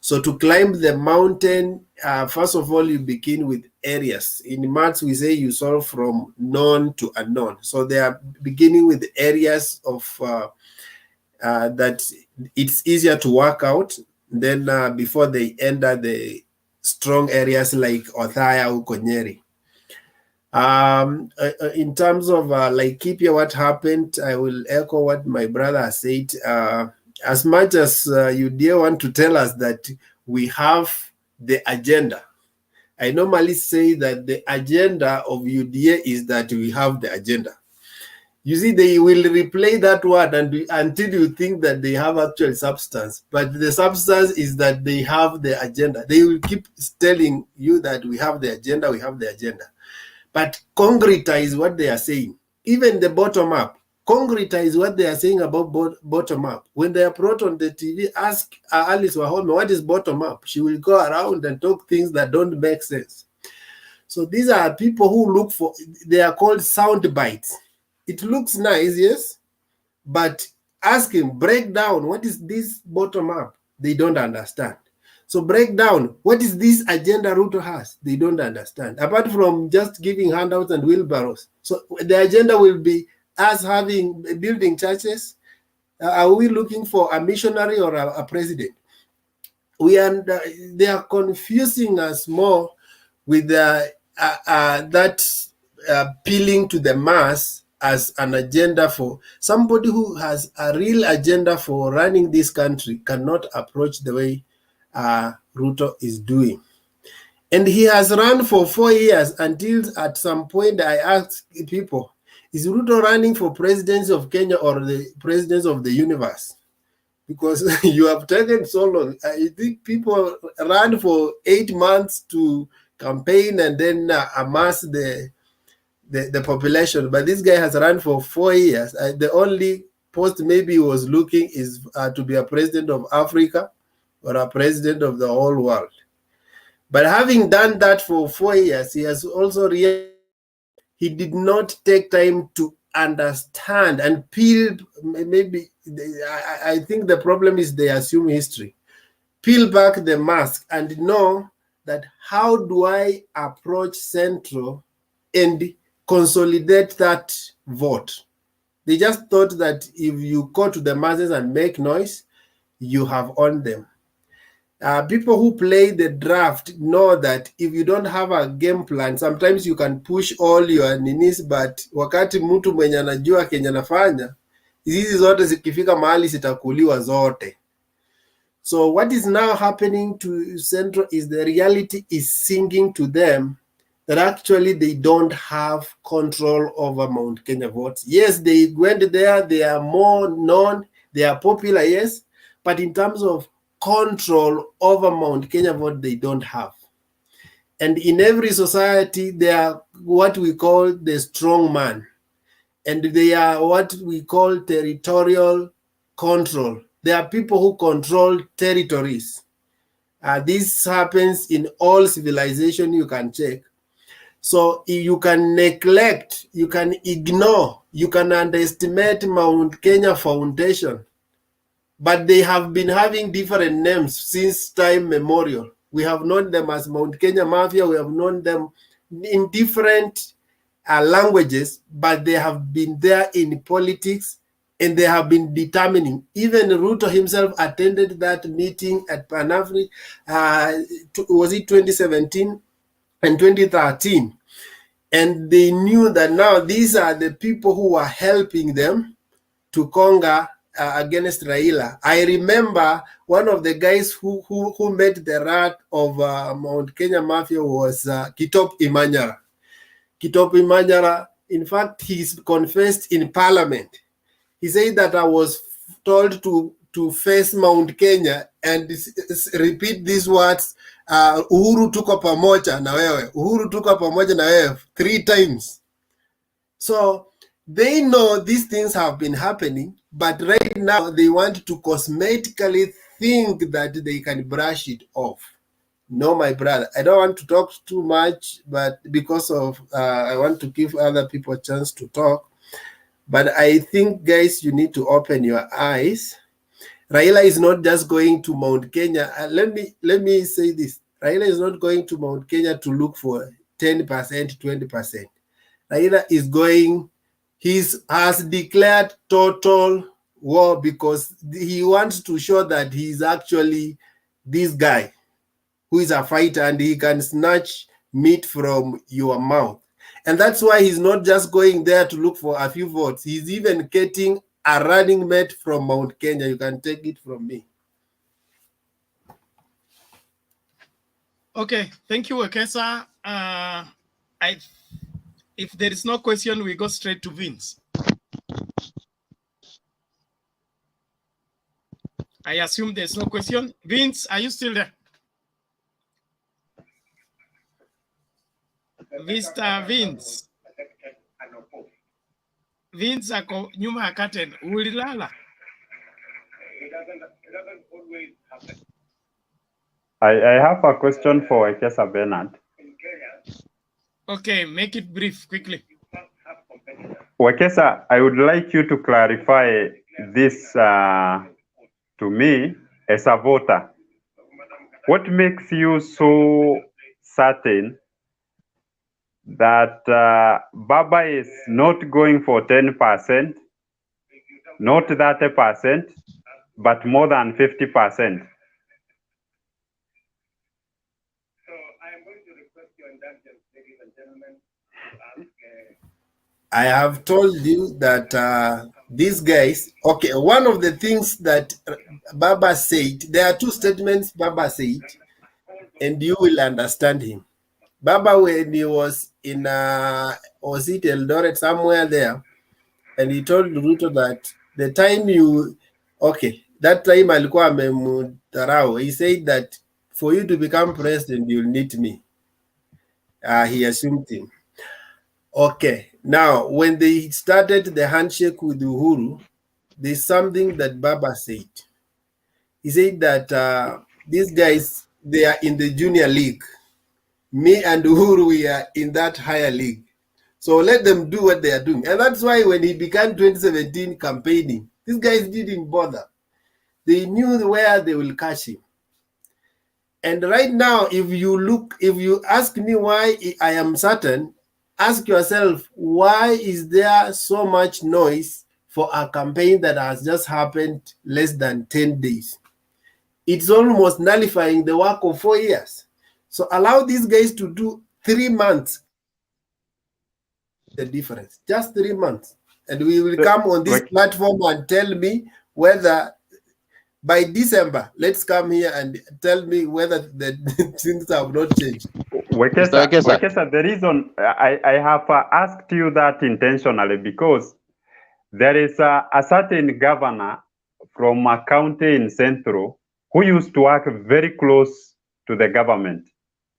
So to climb the mountain, first of all, you begin with areas. In maths, we say you solve from known to unknown. So they are beginning with areas of that it's easier to work out. Then before they enter the strong areas like Othaya or Konyeri. In terms of Laikipia, what happened, I will echo what my brother said. As much as you dare want to tell us that we have the agenda, I normally say that the agenda of UDA is that we have the agenda. You see, they will replay that word until you think that they have actual substance. But the substance is that they have the agenda. They will keep telling you that we have the agenda, we have the agenda. But concretize what they are saying. Even the bottom up, concretize what they are saying about bottom up. When they are brought on the TV, ask Alice Wahome, what is bottom up? She will go around and talk things that don't make sense. So these are people who look for, they are called sound bites. It looks nice, yes, but ask him, break down, what is this bottom up? They don't understand. So break down, what is this agenda Ruto has? They don't understand. Apart from just giving handouts and wheelbarrows. So the agenda will be us building churches. Are we looking for a missionary or a president? They are confusing us more with that appealing to the mass as an agenda for somebody who has a real agenda for running this country cannot approach the way Ruto is doing. And he has run for 4 years until at some point I asked people, is Ruto running for presidency of Kenya or the presidency of the universe? Because you have taken so long. I think people ran for 8 months to campaign and then amass the population. But this guy has run for 4 years. The only post maybe he was looking is to be a president of Africa or a president of the whole world. But having done that for 4 years, he has also realized he did not take time to understand and peel. Maybe I think the problem is they assume history. peel back the mask and know that how do I approach Central and consolidate that vote. They just thought that if you go to the masses and make noise, you have owned them. People who play the draft know that if you don't have a game plan, sometimes you can push all your ninis, but wakati mtu mwenye anajua kenye anafanya, hizi zote zikifika mahali zitakuliwa zote. So what is now happening to Central is the reality is sinking to them that actually they don't have control over Mount Kenya votes. Yes, they went there, they are more known, they are popular, yes, but in terms of control over Mount Kenya vote, they don't have. And in every society, they are what we call the strong man. And they are what we call territorial control. There are people who control territories. This happens in all civilization, you can check. So you can neglect, you can ignore, you can underestimate Mount Kenya Foundation, but they have been having different names since time memorial. We have known them as Mount Kenya Mafia, we have known them in different languages, but they have been there in politics and they have been determining. Even Ruto himself attended that meeting at Pan-African, was it 2017 and 2013? And they knew that now these are the people who are helping them to conquer against Raila. I remember one of the guys who met the rat of Mount Kenya Mafia was Kitop Imanyara. Kitop Imanyara, in fact, he's confessed in Parliament. He said that I was told to face Mount Kenya and repeat these words, Uhuru tuko pamoja na wewe, Uhuru tuko pamoja na wewe 3 times. So they know these things have been happening, but right now they want to cosmetically think that they can brush it off. No, my brother, I don't want to talk too much, but because of I want to give other people a chance to talk. But I think, guys, you need to open your eyes. Raila is not just going to Mount Kenya. Let me say this. Raila is not going to Mount Kenya to look for 10%, 20%. Raila is going, has declared total war because he wants to show that he is actually this guy who is a fighter and he can snatch meat from your mouth. And that's why he's not just going there to look for a few votes. He's even getting a running mate from Mount Kenya. You can take it from me. Okay, thank you, Wekesa. If there is no question, we go straight to Vince. I assume there's no question. Vince, are you still there? Mr. Vince. Vince ako nyuma ya curtain. Ulilala? I have a question for Ekesa Bernard. Okay, make it brief, quickly. Wekesa, I would like you to clarify this to me as a voter. What makes you so certain that Baba is not going for 10%, not 30%, but more than 50%? I have told you that these guys, okay, one of the things that Baba said, there are 2 statements Baba said, and you will understand him. Baba, when he was in, was it Eldoret, somewhere there, and he told Ruto that the time you, okay, that time alikuwa amemdharau, he said that for you to become president, you'll need me. He assumed him. Okay, now when they started the handshake with Uhuru, there's something that Baba said. He said that these guys, they are in the junior league. Me and Uhuru, we are in that higher league. So let them do what they are doing. And that's why when he began 2017 campaigning, these guys didn't bother. They knew where they will catch him. And right now, if you ask me why I am certain, ask yourself, why is there so much noise for a campaign that has just happened less than 10 days? It's almost nullifying the work of 4 years. So allow these guys to do 3 months. The difference, just 3 months. And we will come on this platform and tell me whether by December, let's come here and tell me whether the things have not changed. Wekesa, the reason I have asked you that intentionally because there is a certain governor from a county in Central who used to work very close to the government.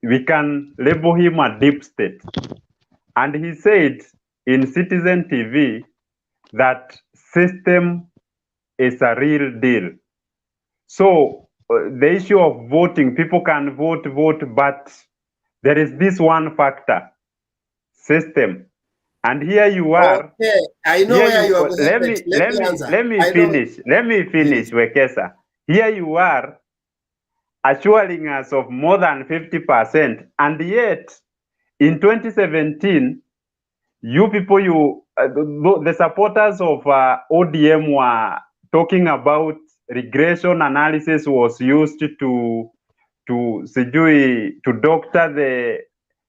We can label him a deep state. And he said in Citizen TV that system is a real deal. So the issue of voting, people can vote, but there is this one factor, system. And here you are. Okay, I know where you are. Let me finish, Wekesa. Here you are assuring us of more than 50%, and yet in 2017, you people, the supporters of ODM were talking about regression analysis was used to doctor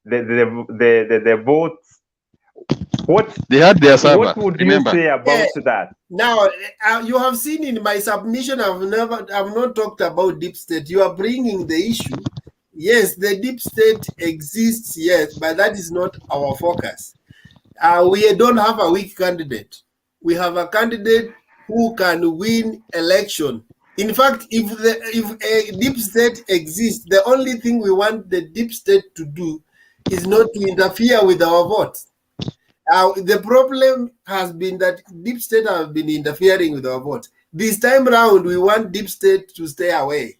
the votes. What they had their server. What would you say about that? Now, you have seen in my submission, I've not talked about deep state. You are bringing the issue. Yes, the deep state exists, yes, but that is not our focus. We don't have a weak candidate. We have a candidate who can win election. In fact, if a deep state exists, the only thing we want the deep state to do is not to interfere with our votes. The problem has been that deep state have been interfering with our votes. This time round, we want deep state to stay away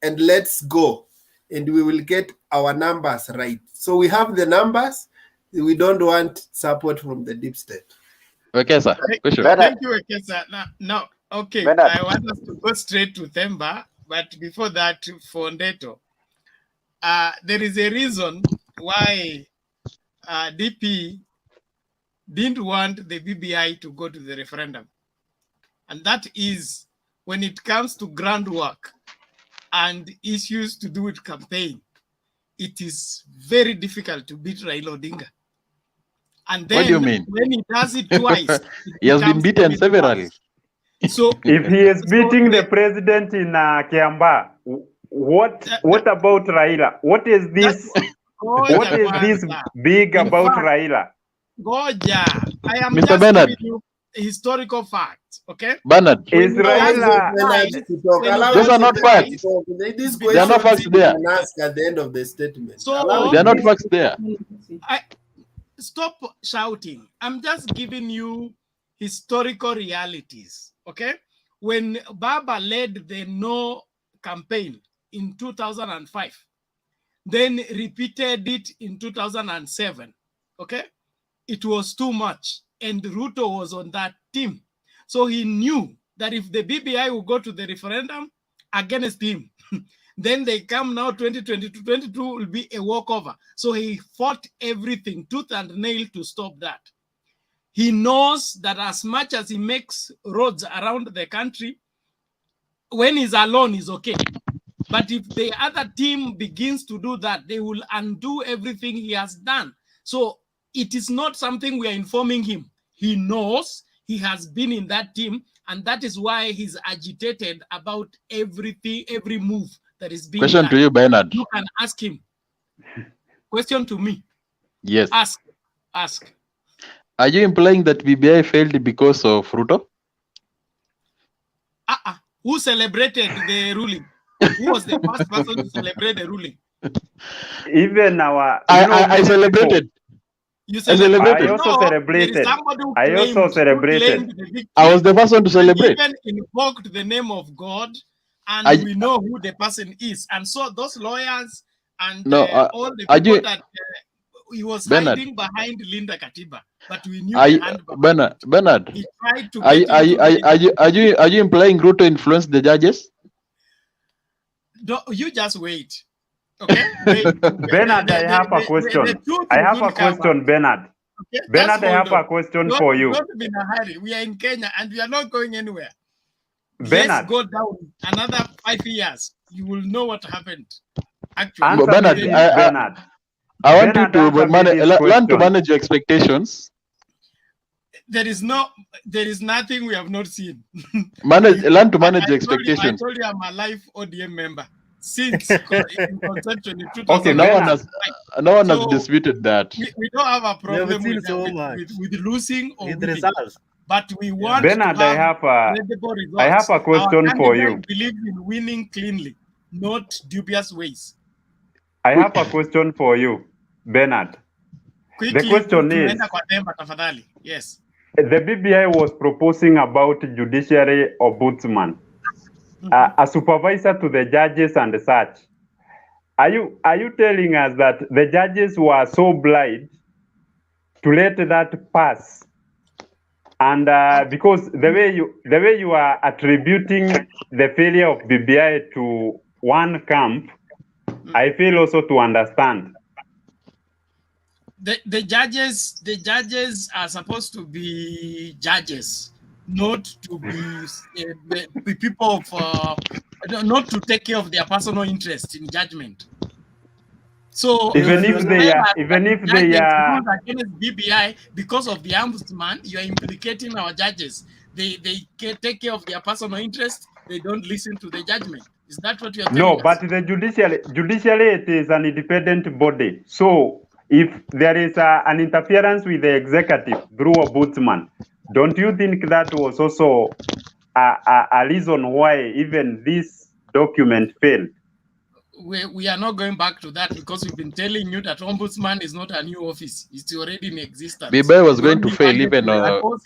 and let's go. And we will get our numbers right. So we have the numbers. We don't want support from the deep state. Okay, sir. Thank you, okay, sir. No, okay. I want us to go straight to Themba, but before that, for Ndeto. There is a reason why DP didn't want the BBI to go to the referendum. And that is when it comes to groundwork and issues to do with campaign, it is very difficult to beat Raila Odinga. And then what do you mean? When he does it twice, he has been beaten severally. So if he is beating the president in Kiamba, what about Raila? What is this? What is this big about Raila? Goja, I am Mr. just Bernard. giving you historical facts, okay? Bernard, is Raila? Those are not facts. These There are no facts there. Ask at the end of the statement. So there are not facts there. Stop shouting. I'm just giving you historical realities, okay? When Baba led the no campaign in 2005, then repeated it in 2007, okay? It was too much, and Ruto was on that team. So he knew that if the BBI will go to the referendum against him, then they come now 2022, 22 will be a walkover. So he fought everything, tooth and nail, to stop that. He knows that as much as he makes roads around the country, when he's alone, he's okay. But if the other team begins to do that, they will undo everything he has done. So it is not something we are informing him. He knows, he has been in that team, and that is why he's agitated about everything, every move that is being Question done. to you, Bernard. You can ask him. Question to me. Yes. Ask. Are you implying that BBI failed because of Ruto? Who celebrated the ruling? Who was the first person to celebrate the ruling? Even our... I celebrated. You celebrated. I also celebrated. I also celebrated. I was the person to celebrate. Even invoked the name of God, and we know who the person is. And so those lawyers and all the people that he was hiding behind Linda Katiba, but we knew Bernard, he tried to are you implying Ruto influenced the judges? You just wait. Okay? Bernard, I have a question. I have a question, Bernard. Okay? Bernard, I have a question for you. Don't be in a hurry. We are in Kenya and we are not going anywhere. Bernard. Let's go down another 5 years. You will know what happened. Actually, But Bernard, I want you to learn to manage your expectations. There is nothing we have not seen. Learn to manage your expectations. I told you I'm a life ODM member since conception in 2000. Okay, no one has disputed that. We don't have a problem with losing or winning, but we want Bernard, to have credible results. I have a question for you. Believe in winning cleanly, not dubious ways. I have a question for you, Bernard. Quickly, the question is, yes. The BBI was proposing about judiciary ombudsman, a supervisor to the judges and such. Are you telling us that the judges were so blind to let that pass? And because the way you are attributing the failure of BBI to one camp, I fail also to understand. The judges are supposed to be judges, not to be people of not to take care of their personal interest in judgment. So even if they are against BBI because of the ombudsman, you are implicating our judges. They take care of their personal interest. They don't listen to the judgment. Is that what you are telling us? But the judiciary it is an independent body. So if there is an interference with the executive through a ombudsman, don't you think that was also a reason why even this document failed? We are not going back to that because we've been telling you that ombudsman is not a new office. It's already in existence. BBI was going to fail even referendum.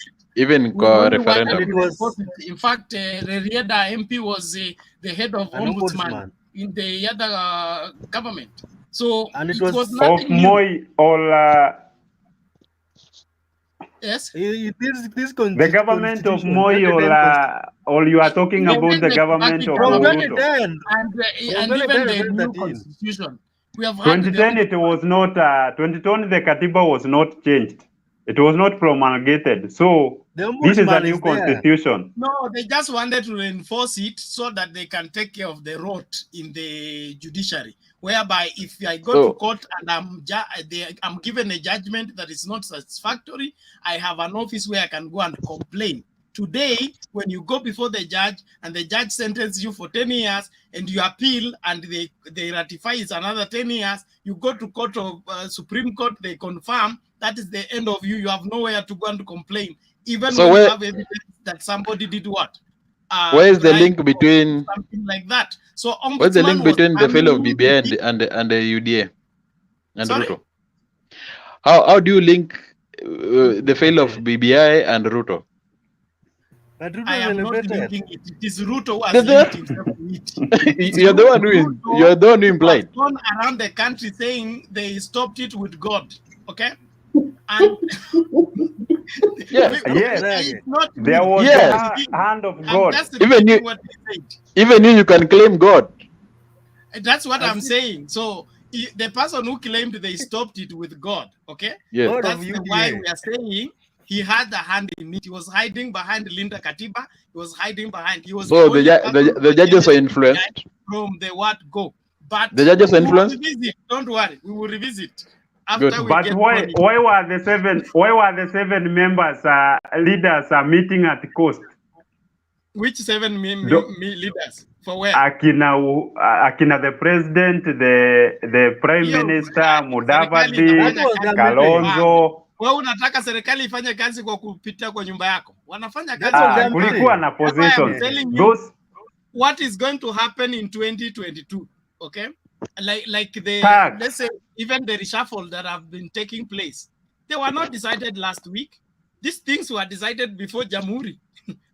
In fact, Rieda MP was the head of ombudsman in the other government. So and it was nothing new. Moi or yes, the government of Moi or you are talking about the government of Ruto. And even the new constitution. We have 2010 it was not 2010 the Katiba was not changed. It was not promulgated. So this is a new constitution. No, they just wanted to reinforce it so that they can take care of the rot in the judiciary. Whereby if I go to court and I'm given a judgment that is not satisfactory, I have an office where I can go and complain. Today, when you go before the judge and the judge sentences you for 10 years and you appeal and they ratify it's another 10 years, you go to court of Supreme Court, they confirm that is the end of you. You have nowhere to go and complain. Even when you have evidence that somebody did what? Where is the link between something like that? So what's the link between the failure of BBI and the UDA and Ruto? How do you link the failure of BBI and Ruto? I am not linking it. It is Ruto who has linked himself to it. You're the one who implied. Gone around the country saying they stopped it with God. Okay. And yes, there was the hand of God. Even you can claim God. That's what I'm saying. So the person who claimed they stopped it with God, okay? Yes. That's why we are saying he had a hand in it. He was hiding behind Linda Katiba. He was hiding behind. He was so the judges are influenced from the word go. But the judges are influenced. Don't worry, we will revisit. But why were the seven members leaders meeting at the coast? Which seven leaders? For where? Akina the president, the prime minister, Mudavadi, Kalonzo. Wewe unataka serikali ifanye kazi kwa kupita kwa nyumba yako? Wanafanya kazi kulikuwa na positions. What is going to happen in 2022? Okay? Like the let's say even the reshuffle that have been taking place, they were not decided last week. These things were decided before Jamhuri,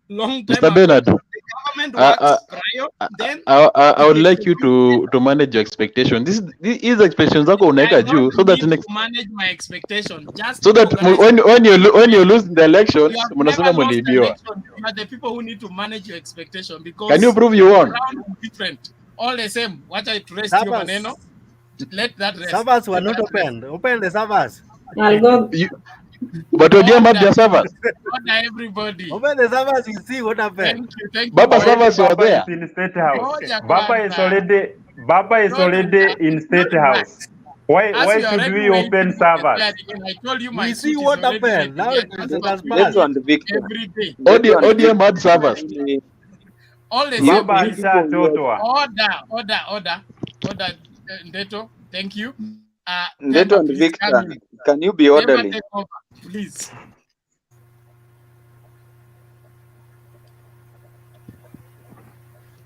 long time Mr. ago. Bernard, the government works prior. Then I would like you to manage your expectation. These expectations are unaweka juu so that next manage my expectation just so that when you lose the elections, mnasema mliibiwa. You are the people who need to manage your expectation because can you prove you won? Different. All the same, what I trust you maneno. Let that rest. Servers were Let not that rest. opened. Open the servers. I'll go. But ODM had their servers. Order everybody. Open the servers, you see what happened. Thank you. Baba servers were Baba there. is in State House. Ngoja Baba is kwanza. already in State House. Why should we open servers? I told you my We see suit what is already happened. ready. Now We are it just has talking passed. Ndeto and Victor. every day. ODM had servers. All the Baba same thing. alishachotwa. Order, Ndeto. Thank you. Ndeto Temba, and please Victor, come in. can you be Temba, orderly? take over, please.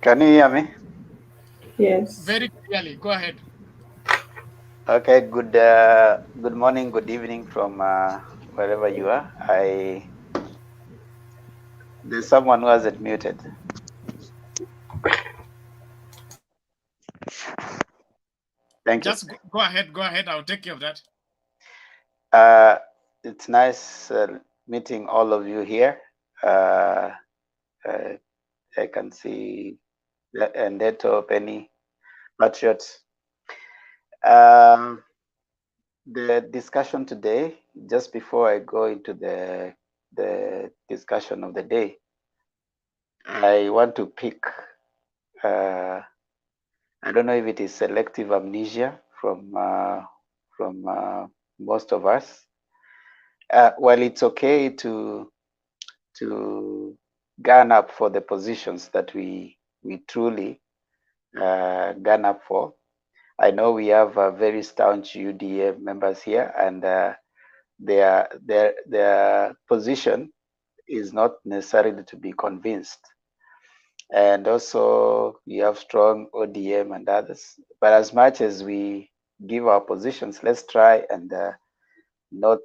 Can you hear me? Yes. Very clearly. Go ahead. Okay, good morning, good evening from wherever you are. There's someone who hasn't muted. Thank you. Just go ahead. Go ahead. I'll take care of that. It's nice meeting all of you here. I can see Ndeto, Penny, Patriots. The discussion today, just before I go into the discussion of the day, I want to pick, I don't know if it is selective amnesia from most of us. Well, it's okay to gun up for the positions that we truly gun up for. I know we have very staunch UDA members here, and their position is not necessarily to be convinced. And also, we have strong ODM and others. But as much as we give our positions, let's try and not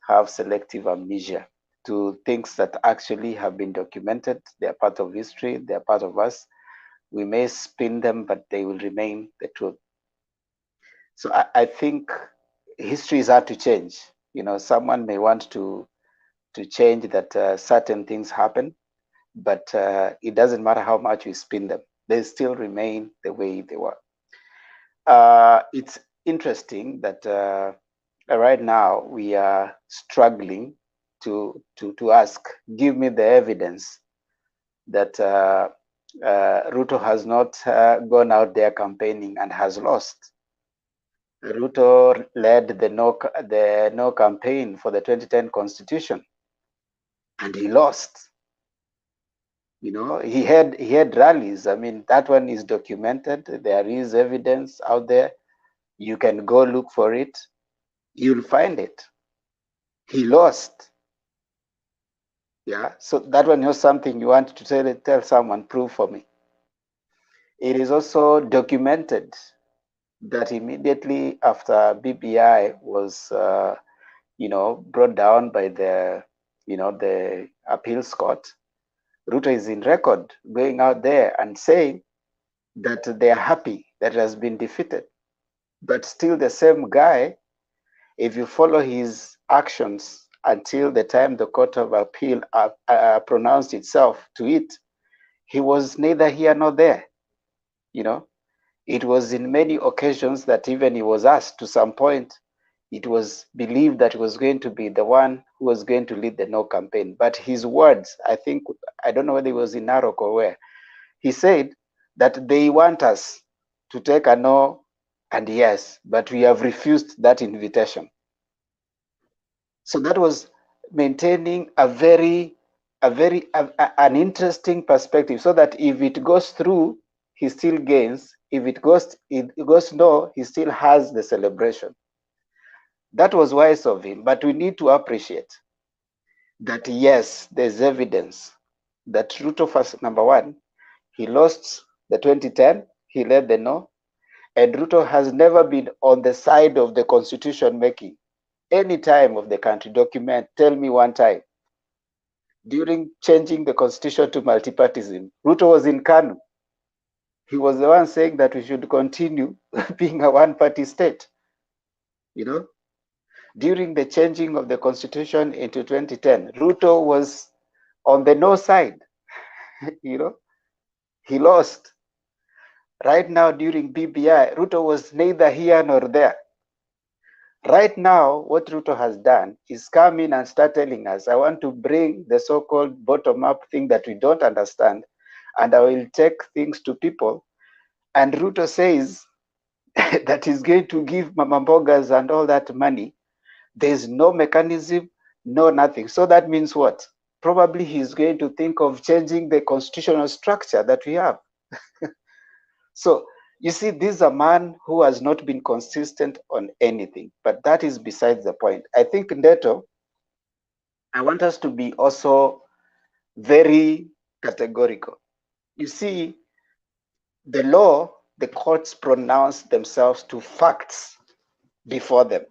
have selective amnesia to things that actually have been documented. They are part of history. They are part of us. We may spin them, but they will remain the truth. So I think history is hard to change. You know, someone may want to change that certain things happen, but it doesn't matter how much we spin them. They still remain the way they were. It's interesting that right now we are struggling to ask, give me the evidence that Ruto has not gone out there campaigning and has lost. Ruto led the no campaign for the 2010 constitution, and he lost. You know, he had rallies. I mean, that one is documented. There is evidence out there. You can go look for it. You'll find it. He lost. Yeah. So that one is something you want to tell someone, prove for me. It is also documented that immediately after BBI was, brought down by the appeals court, Ruto is in record going out there and saying that they are happy that it has been defeated. But still the same guy, if you follow his actions until the time the Court of Appeal pronounced itself to it, he was neither here nor there. You know, it was in many occasions that even he was asked to some point, it was believed that he was going to be the one who was going to lead the no campaign. But his words, I don't know whether it was in Narok or where, he said that they want us to take a no and yes, but we have refused that invitation. So that was maintaining an interesting perspective, so that if it goes through, he still gains. If it goes no, he still has the celebration. That was wise of him, but we need to appreciate that yes, there's evidence that Ruto, first, number one, he lost the 2010, he led the no, and Ruto has never been on the side of the constitution making any time of the country. Tell me one time. During changing the constitution to multipartism, Ruto was in Kanu. He was the one saying that we should continue being a one-party state. You know, during the changing of the constitution into 2010, Ruto was on the no side. You know, he lost. Right now, during BBI, Ruto was neither here nor there. Right now, what Ruto has done is come in and start telling us, I want to bring the so-called bottom-up thing that we don't understand, and I will take things to people. And Ruto says that he's going to give Mama Mbogas and all that money. There's no mechanism, no nothing. So that means what? Probably he's going to think of changing the constitutional structure that we have. So you see, this is a man who has not been consistent on anything, but that is besides the point. I think, Ndeto, I want us to be also very categorical. You see, the law, the courts pronounce themselves to facts before them.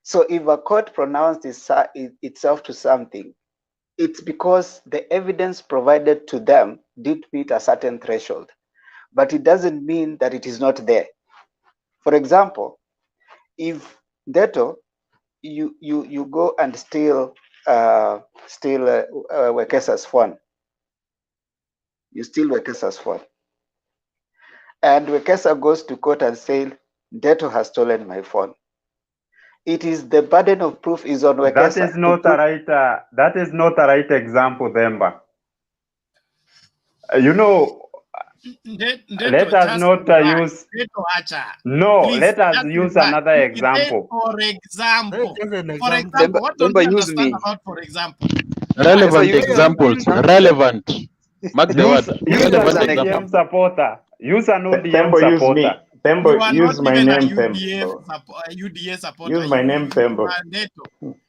So if a court pronounced itself to something, it's because the evidence provided to them did meet a certain threshold, but it doesn't mean that it is not there. For example, if Ndeto, you go and steal Wekesa's phone, you steal Wekesa's phone, and Wekesa goes to court and says, Ndeto has stolen my phone. It is the burden of proof is on Wekesa. That is not a right. That is not a right example, Themba. You know, let us not use. No, Please, let us use another example. For example, what don't you understand about for example? Relevant examples. Relevant. Mark the word. Use an ODM supporter. Use an ODM supporter. Thembo, You are use not my even name, a UDA supporter. Use my name, Thembo. You are Neto.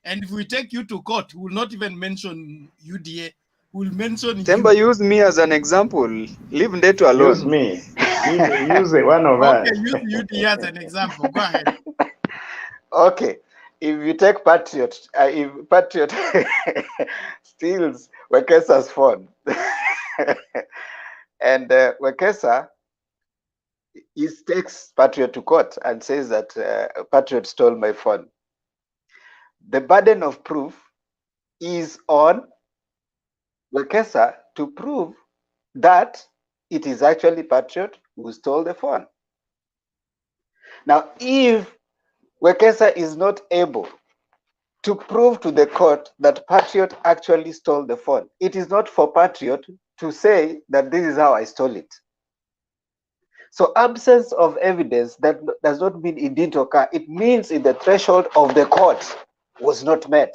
And if we take you to court, we will not even mention UDA. We'll mention Themba, use me as an example. Leave Ndeto alone. Use me. Use one of us. Okay, use UDA as an example. Go ahead. Okay, if you take Patriot, if Patriot steals Wekesa's phone, and Wekesa takes Patriot to court and says that Patriot stole my phone, the burden of proof is on Wekesa to prove that it is actually Patriot who stole the phone. Now, if Wekesa is not able to prove to the court that Patriot actually stole the phone, it is not for Patriot to say that this is how I stole it. So absence of evidence, that does not mean it didn't occur. It means in the threshold of the court was not met.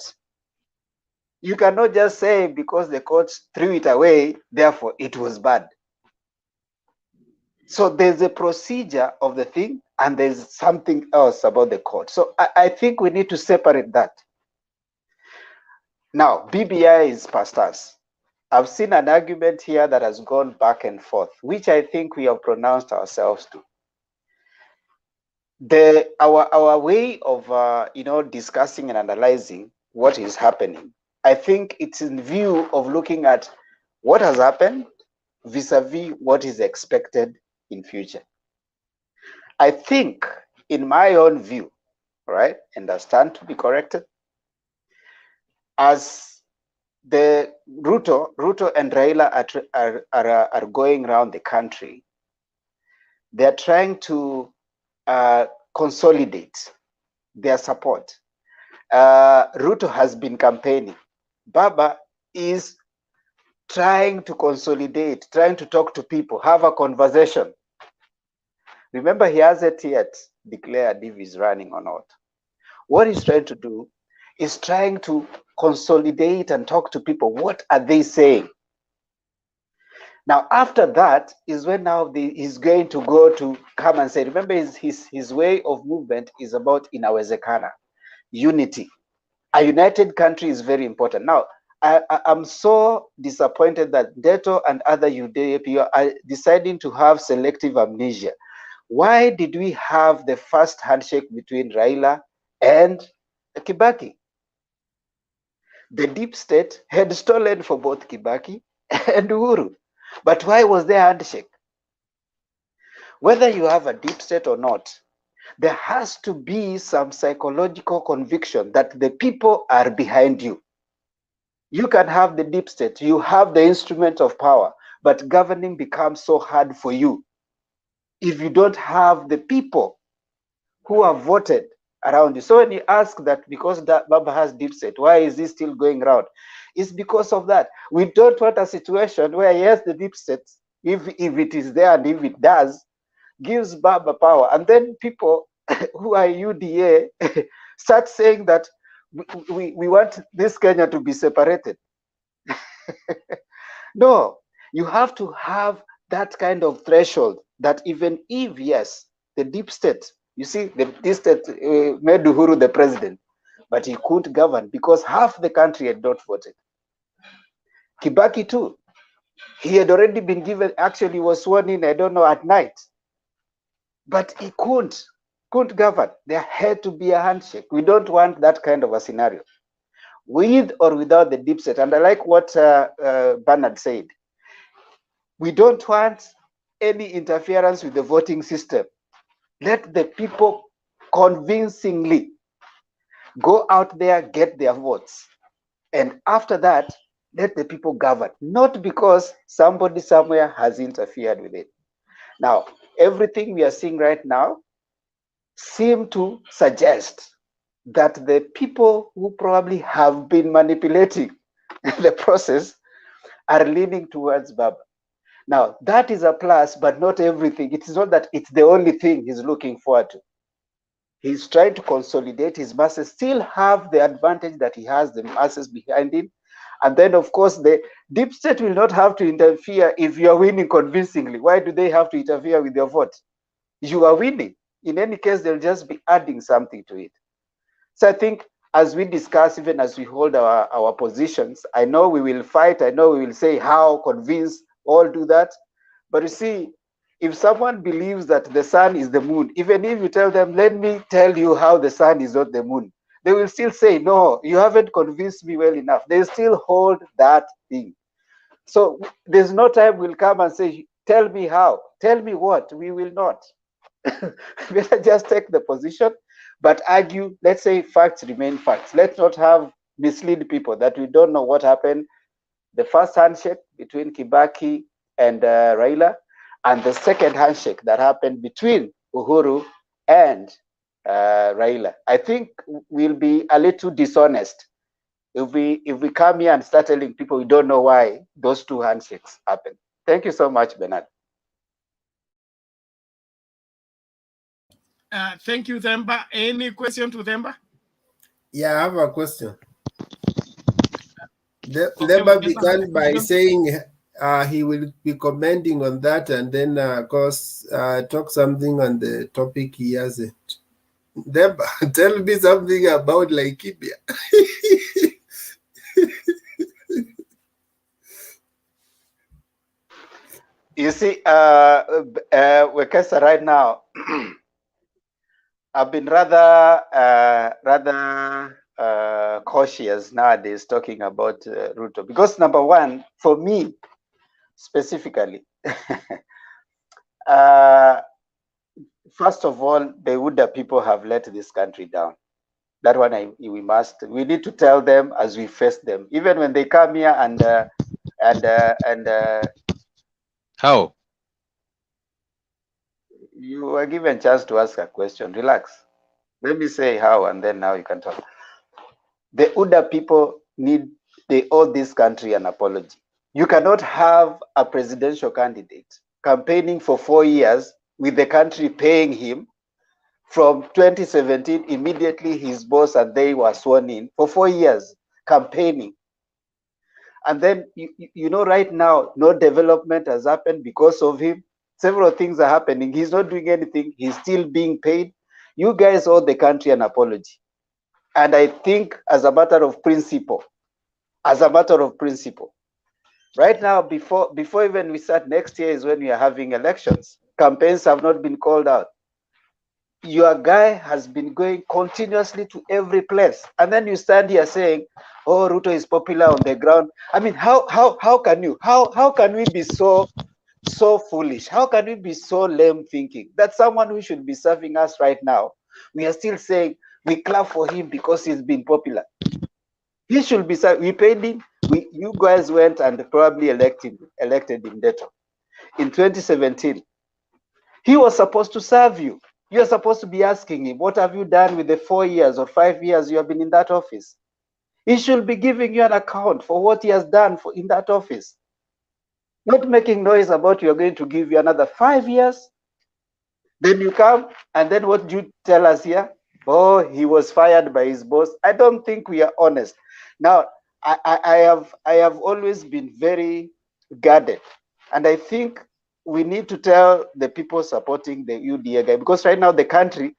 You cannot just say because the court threw it away, therefore it was bad. So there's a procedure of the thing and there's something else about the court. So I think we need to separate that. Now, BBI is past us. I've seen an argument here that has gone back and forth, which I think we have pronounced ourselves to. Our way of discussing and analyzing what is happening, I think it's in view of looking at what has happened vis-a-vis what is expected in future. I think, in my own view, right, and I stand to be corrected, as the Ruto and Raila are going around the country, they're trying to consolidate their support. Ruto has been campaigning. Baba is trying to consolidate, trying to talk to people, have a conversation. Remember, he hasn't yet declared if he's running or not. What he's trying to do is trying to consolidate and talk to people. What are they saying? Now, after that is when now he's going to go to come and say, remember, his way of movement is about inawezekana, unity. A united country is very important. Now, I'm so disappointed that Ndeto and other UDA are deciding to have selective amnesia. Why did we have the first handshake between Raila and Kibaki? The deep state had stolen for both Kibaki and Uhuru. But why was there a handshake? Whether you have a deep state or not, there has to be some psychological conviction that the people are behind you. You can have the deep state, you have the instrument of power, but governing becomes so hard for you if you don't have the people who have voted around you. So when you ask that, because that Baba has deep state, why is he still going around? It's because of that. We don't want a situation where, yes, the deep state, if it is there and if it does, gives Baba power. And then people who are UDA start saying that we want this Kenya to be separated. No, you have to have that kind of threshold that even if, yes, the deep state, you see, the deep state made Uhuru the president, but he couldn't govern because half the country had not voted. Kibaki too, he had already been given, actually was sworn in, I don't know, at night, but he couldn't govern. There had to be a handshake. We don't want that kind of a scenario, with or without the deep state. And I like what Bernard said. We don't want any interference with the voting system. Let the people convincingly go out there, get their votes. And after that, let the people govern, not because somebody somewhere has interfered with it. Now, everything we are seeing right now seem to suggest that the people who probably have been manipulating the process are leaning towards Baba. Now, that is a plus, but not everything. It is not that it's the only thing he's looking forward to. He's trying to consolidate his masses, still have the advantage that he has the masses behind him. And then, of course, the deep state will not have to interfere if you are winning convincingly. Why do they have to interfere with your vote? You are winning. In any case, they'll just be adding something to it. So I think as we discuss, even as we hold our positions, I know we will fight. I know we will say how, convince, all do that. But you see, if someone believes that the sun is the moon, even if you tell them, let me tell you how the sun is not the moon, they will still say, no, you haven't convinced me well enough. They still hold that thing. So there's no time we'll come and say, tell me how, tell me what. We will not. Better just take the position, but argue. Let's say facts remain facts. Let's not have mislead people that we don't know what happened. The first handshake between Kibaki and Raila, and the second handshake that happened between Uhuru and Raila. I think we'll be a little dishonest if we come here and start telling people we don't know why those two handshakes happened. Thank you so much, Bernard. Thank you, Themba. Any question to Themba? Yeah, I have a question. Themba began by saying he will be commenting on that, and then, of course, talk something on the topic he hasn't. Themba, tell me something about Laikipia. You see, Wekesa, right now, I've been rather cautious nowadays talking about Ruto, because number one, for me specifically, first of all, the Uda people have let this country down. That one we need to tell them as we face them, even when they come here and how? You are given a chance to ask a question. Relax. Let me say how, and then now you can talk. The Uda people they owe this country an apology. You cannot have a presidential candidate campaigning for 4 years with the country paying him. From 2017, immediately his boss and they were sworn in for 4 years campaigning. And then, you know, right now, no development has happened because of him. Several things are happening. He's not doing anything. He's still being paid. You guys owe the country an apology. And I think as a matter of principle, right now, before even we start next year is when we are having elections. Campaigns have not been called out. Your guy has been going continuously to every place, and then you stand here saying, "Oh, Ruto is popular on the ground." I mean, how can we be so foolish? How can we be so lame thinking that someone who should be serving us right now, we are still saying we clap for him because he's been popular? He should be. We paid him. You guys went and probably elected him later in 2017. He was supposed to serve you. You're supposed to be asking him, what have you done with the 4 years or 5 years you have been in that office? He should be giving you an account for what he has done in that office. Not making noise about you're going to give you another 5 years. Then you come, and then what do you tell us here? Oh, he was fired by his boss. I don't think we are honest. Now, I have always been very guarded. And I think we need to tell the people supporting the UDA guy, because right now the country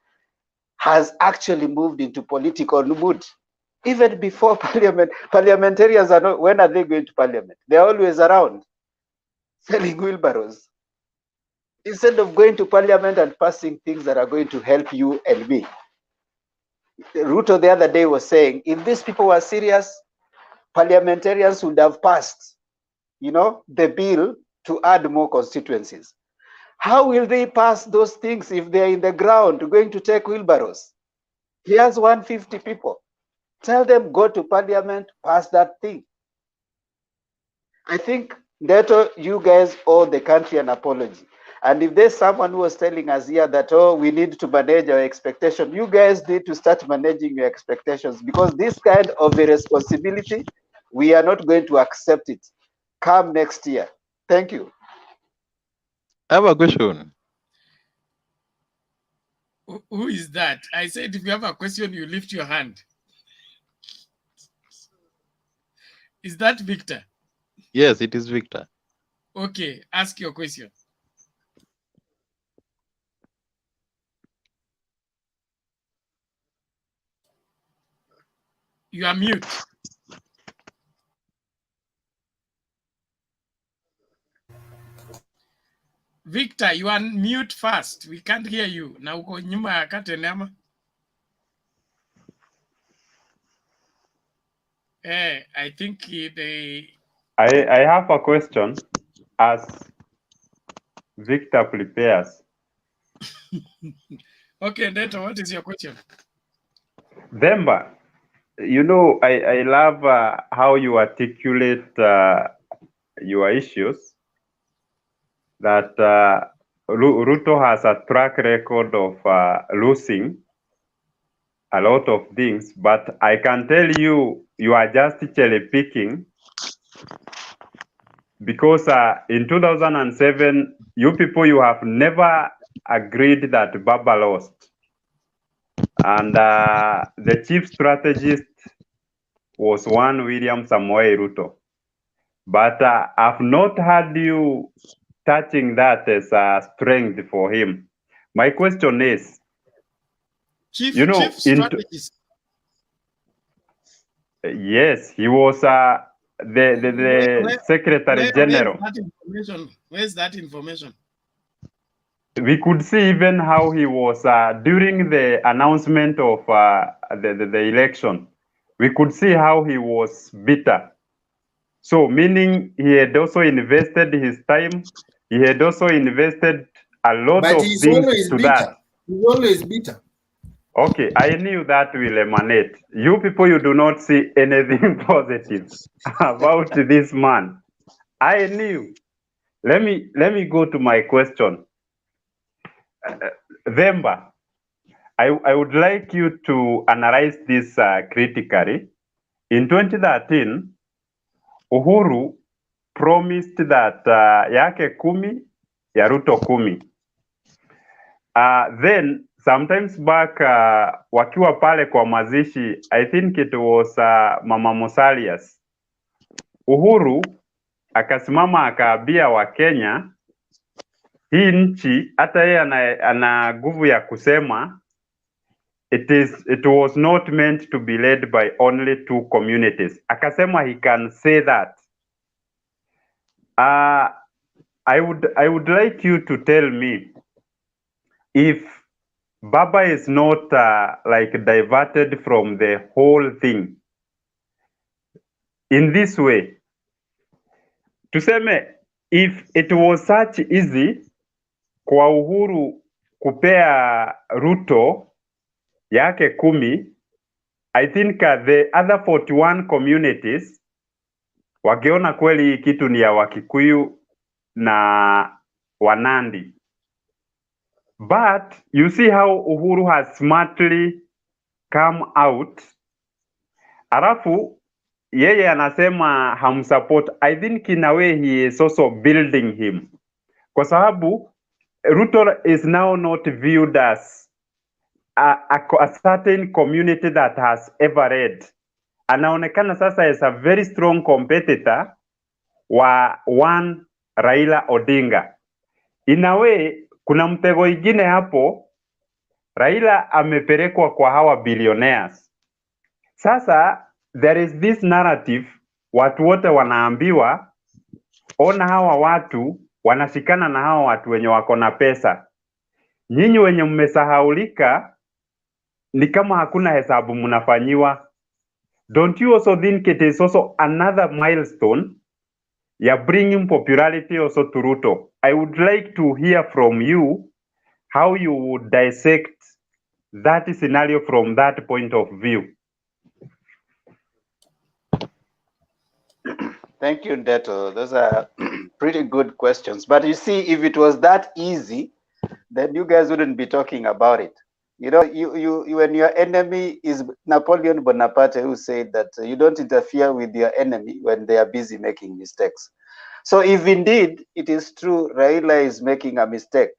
has actually moved into political mood. Even before parliament, parliamentarians are not, when are they going to parliament? They're always around selling wheelbarrows. Instead of going to parliament and passing things that are going to help you and me. Ruto the other day was saying, if these people were serious, parliamentarians would have passed, the bill to add more constituencies. How will they pass those things if they're in the ground going to take wheelbarrows? He has 150 people. Tell them, go to parliament, pass that thing. I think that you guys owe the country an apology. And if there's someone who was telling us here that, oh, we need to manage our expectations, you guys need to start managing your expectations, because this kind of a responsibility, we are not going to accept it. Come next year. Thank you. I have a question. Who is that? I said, if you have a question, you lift your hand. Is that Victor? Yes, it is Victor. Okay, ask your question. You are mute. Victor, you are mute first. We can't hear you. Na uko nyuma ya katenema. I think they... I have a question as Victor prepares. Okay, Neto, what is your question? Demba, I love how you articulate your issues, that Ruto has a track record of losing a lot of things, but I can tell you, you are just cherry picking, because in 2007, you have never agreed that Baba lost. And the chief strategist was one William Samoei Ruto. But I've not heard you touching that as a strength for him. My question is, chief strategist. Yes, he was the Secretary General. Where's that information? We could see even how he was during the announcement of the election. We could see how he was bitter. So meaning he had also invested his time. He had also invested a lot of things to that. He's always bitter. Okay, I knew that will emanate. You people, you do not see anything positive about this man. I knew. Let me go to my question. Vemba, I would like you to analyze this critically. In 2013, Uhuru promised that yake 10, ya Ruto 10. Then sometimes back wakiwa pale kwa mazishi, I think it was Mama Musalias, Uhuru akasimama akaambia Wakenya, hii nchi hata yeye ana nguvu ya kusema it was not meant to be led by only 2 communities. Akasema he can say that. I would like you to tell me if Baba is not like diverted from the whole thing in this way. Tuseme, if it was such easy kwa Uhuru kupea Ruto yake 10, I think the other 41 communities wakiona kweli hii kitu ni ya Wakikuyu na Wanandi. But you see how Uhuru has smartly come out. Alafu yeye anasema hamsupport. I think in a way he is also building him. Kwa sababu Ruto is now not viewed as a certain community that has ever read. Anaonekana sasa as a very strong competitor wa one Raila Odinga. In a way, kuna mtego ingine hapo, Raila amepelekwa kwa hawa billionaires. Sasa there is this narrative, watu wote wanaambiwa, ona hawa watu wanashikana na hawa watu wenye wako na pesa. Nyinyi wenye mmesahaulika ni kama hakuna hesabu mnafanyiwa. Don't you also think it is also another milestone ya bringing popularity also to Ruto? I would like to hear from you how you would dissect that scenario from that point of view. Thank you, Ndeto. Those are pretty good questions. But you see, if it was that easy, then you guys wouldn't be talking about it. You know, when your enemy is Napoleon Bonaparte, who said that you don't interfere with your enemy when they are busy making mistakes. So if indeed it is true Raila is making a mistake,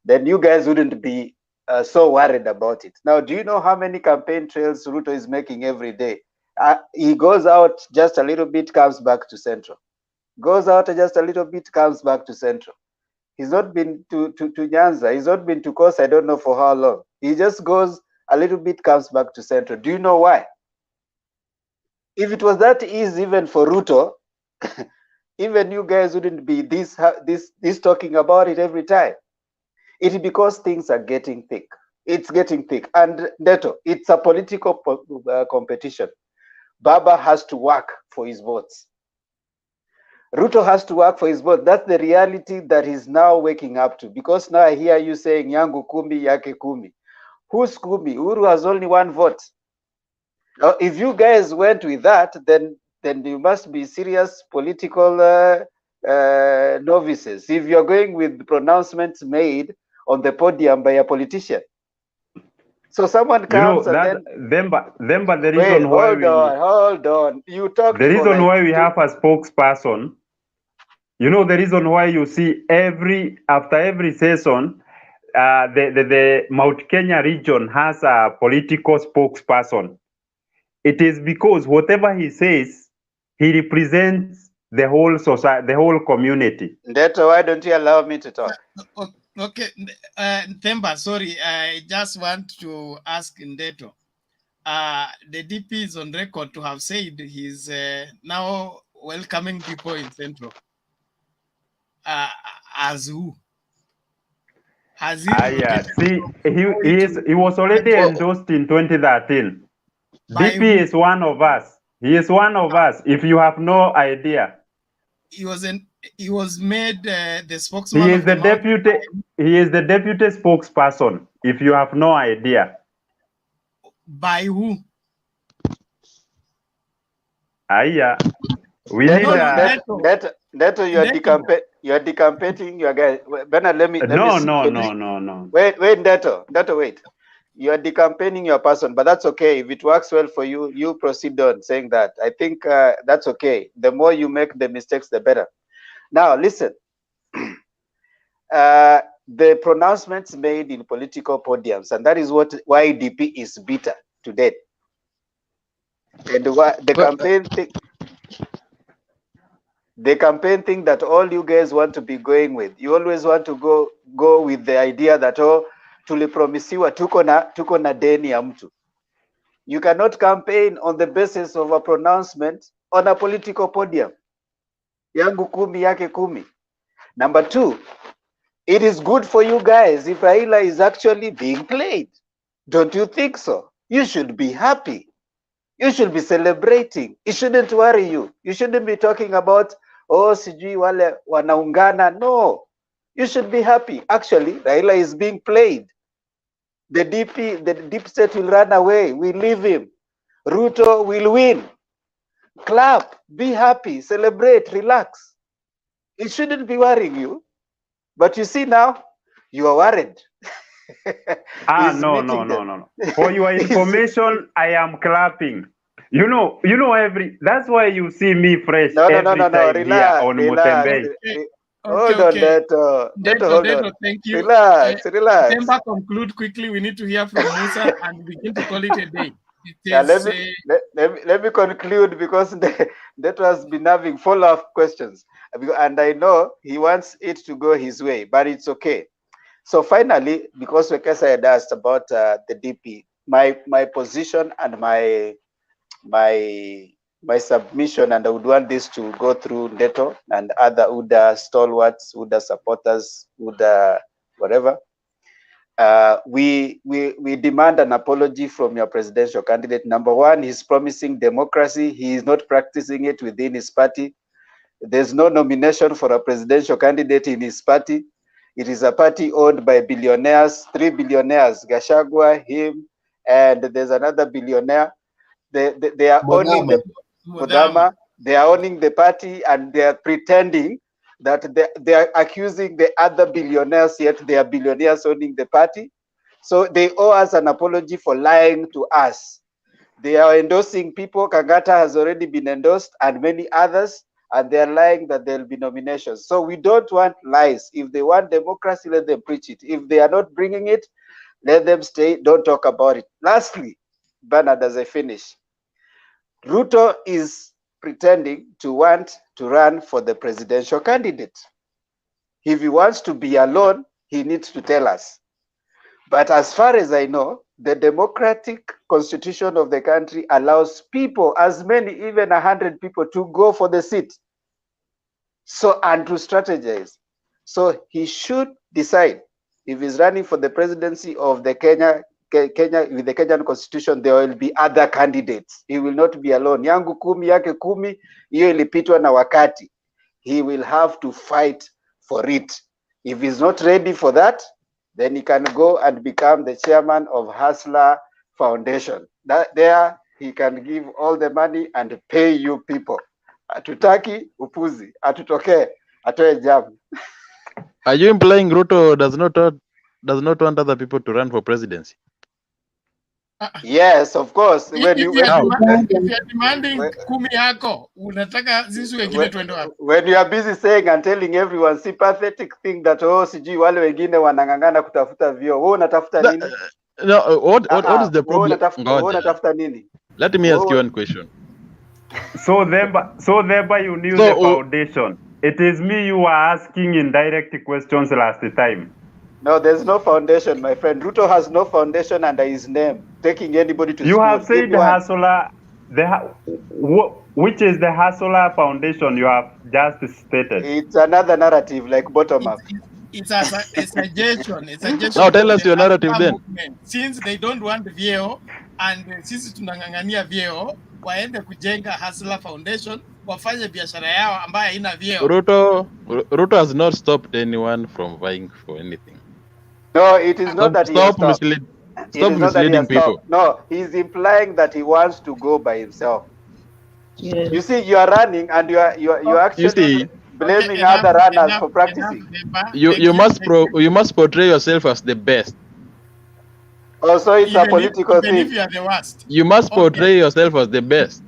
then you guys wouldn't be so worried about it. Now, do you know how many campaign trails Ruto is making every day? He goes out just a little bit, comes back to Central. Goes out just a little bit, comes back to Central. He's not been to Nyanza. He's not been to Coast, I don't know for how long. He just goes a little bit, comes back to Central. Do you know why? If it was that easy even for Ruto, even you guys wouldn't be this talking about it every time. It's because things are getting thick. It's getting thick. And Neto, it's a political competition. Baba has to work for his votes. Ruto has to work for his vote. That's the reality that he's now waking up to. Because now I hear you saying yangu kumi, yake kumi. Who's kumi? Uhuru has only one vote. If you guys went with that, then you must be serious political novices. If you're going with pronouncements made on the podium by a politician. So someone comes and then the reason why hold on. You talked the reason like why we have a spokesperson. You know the reason why you see after every session, the Mount Kenya region has a political spokesperson. It is because whatever he says, he represents the whole society, the whole community. Ndeto, why don't you allow me to talk? Okay, Themba, sorry, I just want to ask Ndeto. The DP is on record to have said he's now welcoming people in Central. As who? Has he? See, he was already endorsed in 2013. DP is one of us. He is one of us. If you have no idea, he was made the spokesman. He is the deputy. He is the deputy spokesperson. If you have no idea, by who? We need Neto, you are decampaigning your guy. Bernard, let me No. Wait, Neto, wait. You are decampaigning your person, but that's okay. If it works well for you, you proceed on saying that. I think that's okay. The more you make the mistakes, the better. Now, listen. The pronouncements made in political podiums, and that is why DP is bitter to death. And the campaign thing that all you guys want to be going with. You always want to go with the idea that tulipromisiwa tuko na deni ya mtu. You cannot campaign on the basis of a pronouncement on a political podium. Yangu kumi, yake kumi. Number two, it is good for you guys if Raila is actually being played. Don't you think so? You should be happy. You should be celebrating. It shouldn't worry you. You shouldn't be talking about, sijui wale wanaungana. No. You should be happy. Actually, Raila is being played. The deep state will run away. We leave him. Ruto will win. Clap, be happy, celebrate, relax. It shouldn't be worrying you. But you see now, you are worried. No. For your information, I am clapping. You know, that's why you see me fresh every time here on Mutembei. Hold on, Neto, hold on. Thank you. Relax. Demba, conclude quickly. We need to hear from Musa and begin to call it a day. Let me conclude, because that has been having follow-up questions, and I know he wants it to go his way, but it's okay. So finally, because Wekesa had asked about the DP, my position and my submission, and I would want this to go through Neto and other UDA stalwarts, UDA supporters, UDA whatever. We demand an apology from your presidential candidate. Number one, he's promising democracy. He is not practicing it within his party. There's no nomination for a presidential candidate in his party. It is a party owned by billionaires, 3 billionaires, Gachagua, him, and there's another billionaire. They are owning the Modama. They are owning the party, and they are pretending that they are accusing the other billionaires, yet they are billionaires owning the party. So they owe us an apology for lying to us. They are endorsing people. Kangata has already been endorsed, and many others, and they are lying that there will be nominations. So we don't want lies. If they want democracy, let them preach it. If they are not bringing it, let them stay. Don't talk about it. Lastly, Bernard, as I finish, Ruto is pretending to want to run for the presidential candidate. If he wants to be alone, he needs to tell us. But as far as I know, the democratic constitution of the country allows people, as many, even 100 people, to go for the seat. So, and to strategize. So he should decide if he's running for the presidency of the Kenya, with the Kenyan constitution, there will be other candidates. He will not be alone. Yangu kumi, yake kumi, hiyo ilipitwa na wakati. He will have to fight for it. If he's not ready for that, then he can go and become the chairman of Hustler Foundation. There he can give all the money and pay you people. Atutaki upuzi, atutoke, atoe jam. Are you implying Ruto does not want other people to run for presidency? Yes, of course. If you are demanding kumi yako, unataka sisi wengine tuende wapi? When you are busy saying and telling everyone sympathetic thing that sijui wale wengine wanang'ang'ana kutafuta vyo, wewe unatafuta nini? No, what is the problem? Unatafuta nini? Let me ask you one question. So thereby you knew the foundation. It is me you were asking indirect questions last time. No, there's no foundation, my friend. Ruto has no foundation under his name, taking anybody to school. You have said Hustler, which is the Hustler Foundation you have just stated. It's another narrative, like bottom up. It's a suggestion. It's a suggestion. Now tell us your narrative then. Since they don't want vyeo, and sisi tunang'ang'ania vyeo, waende kujenga Hustler Foundation, wafanye biashara yao ambayo haina vyeo. Ruto has not stopped anyone from vying for anything. No, it is not that he has stopped. Stop misleading people. No, he's implying that he wants to go by himself. Yes. You see, you are running and you are actually blaming other runners for practicing. You must portray yourself as the best. Also, it's a political thing. If you are the worst. You must portray yourself as the best.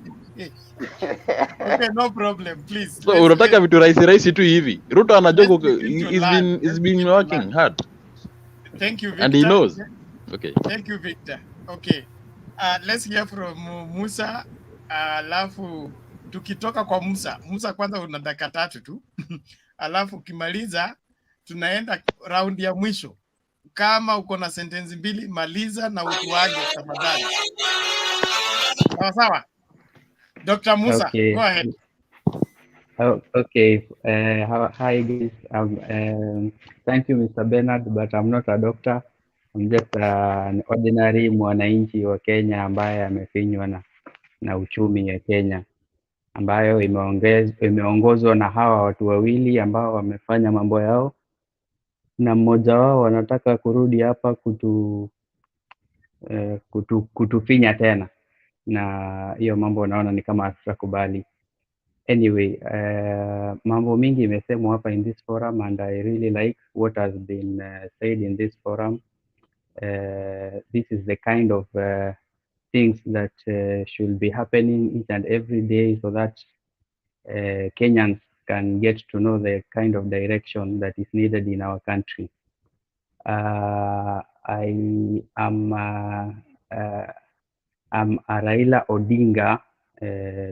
Okay, no problem, please. So unataka vitu rahisi tu hivi. Ruto anajua he's been working hard. Thank you, Victor. And he knows. Okay. Thank you, Victor. Okay. Let's hear from Musa. Alafu tukitoka kwa Musa kwanza una dakika 3 tu. Alafu ukimaliza tunaenda round ya mwisho. Kama uko na sentence 2 maliza na utuage tafadhali. Sawa. Dr. Musa, okay. Go ahead. Okay. Hi guys. Thank you, Mr. Bernard, but I'm not a doctor. I'm just an ordinary mwananchi wa Kenya ambaye amefinywa na uchumi ya Kenya ambayo imeongozwa na hawa watu wawili ambao wamefanya mambo yao, na mmoja wao wanataka kurudi hapa kutufinya tena. na hiyo mambo naona ni kama hatutakubali. Anyway, mambo mingi imesemwa hapa in this forum and I really like what has been said in this forum. This is the kind of things that should be happening each and every day so that Kenyans can get to know the kind of direction that is needed in our country. I am I'm a Raila Odinga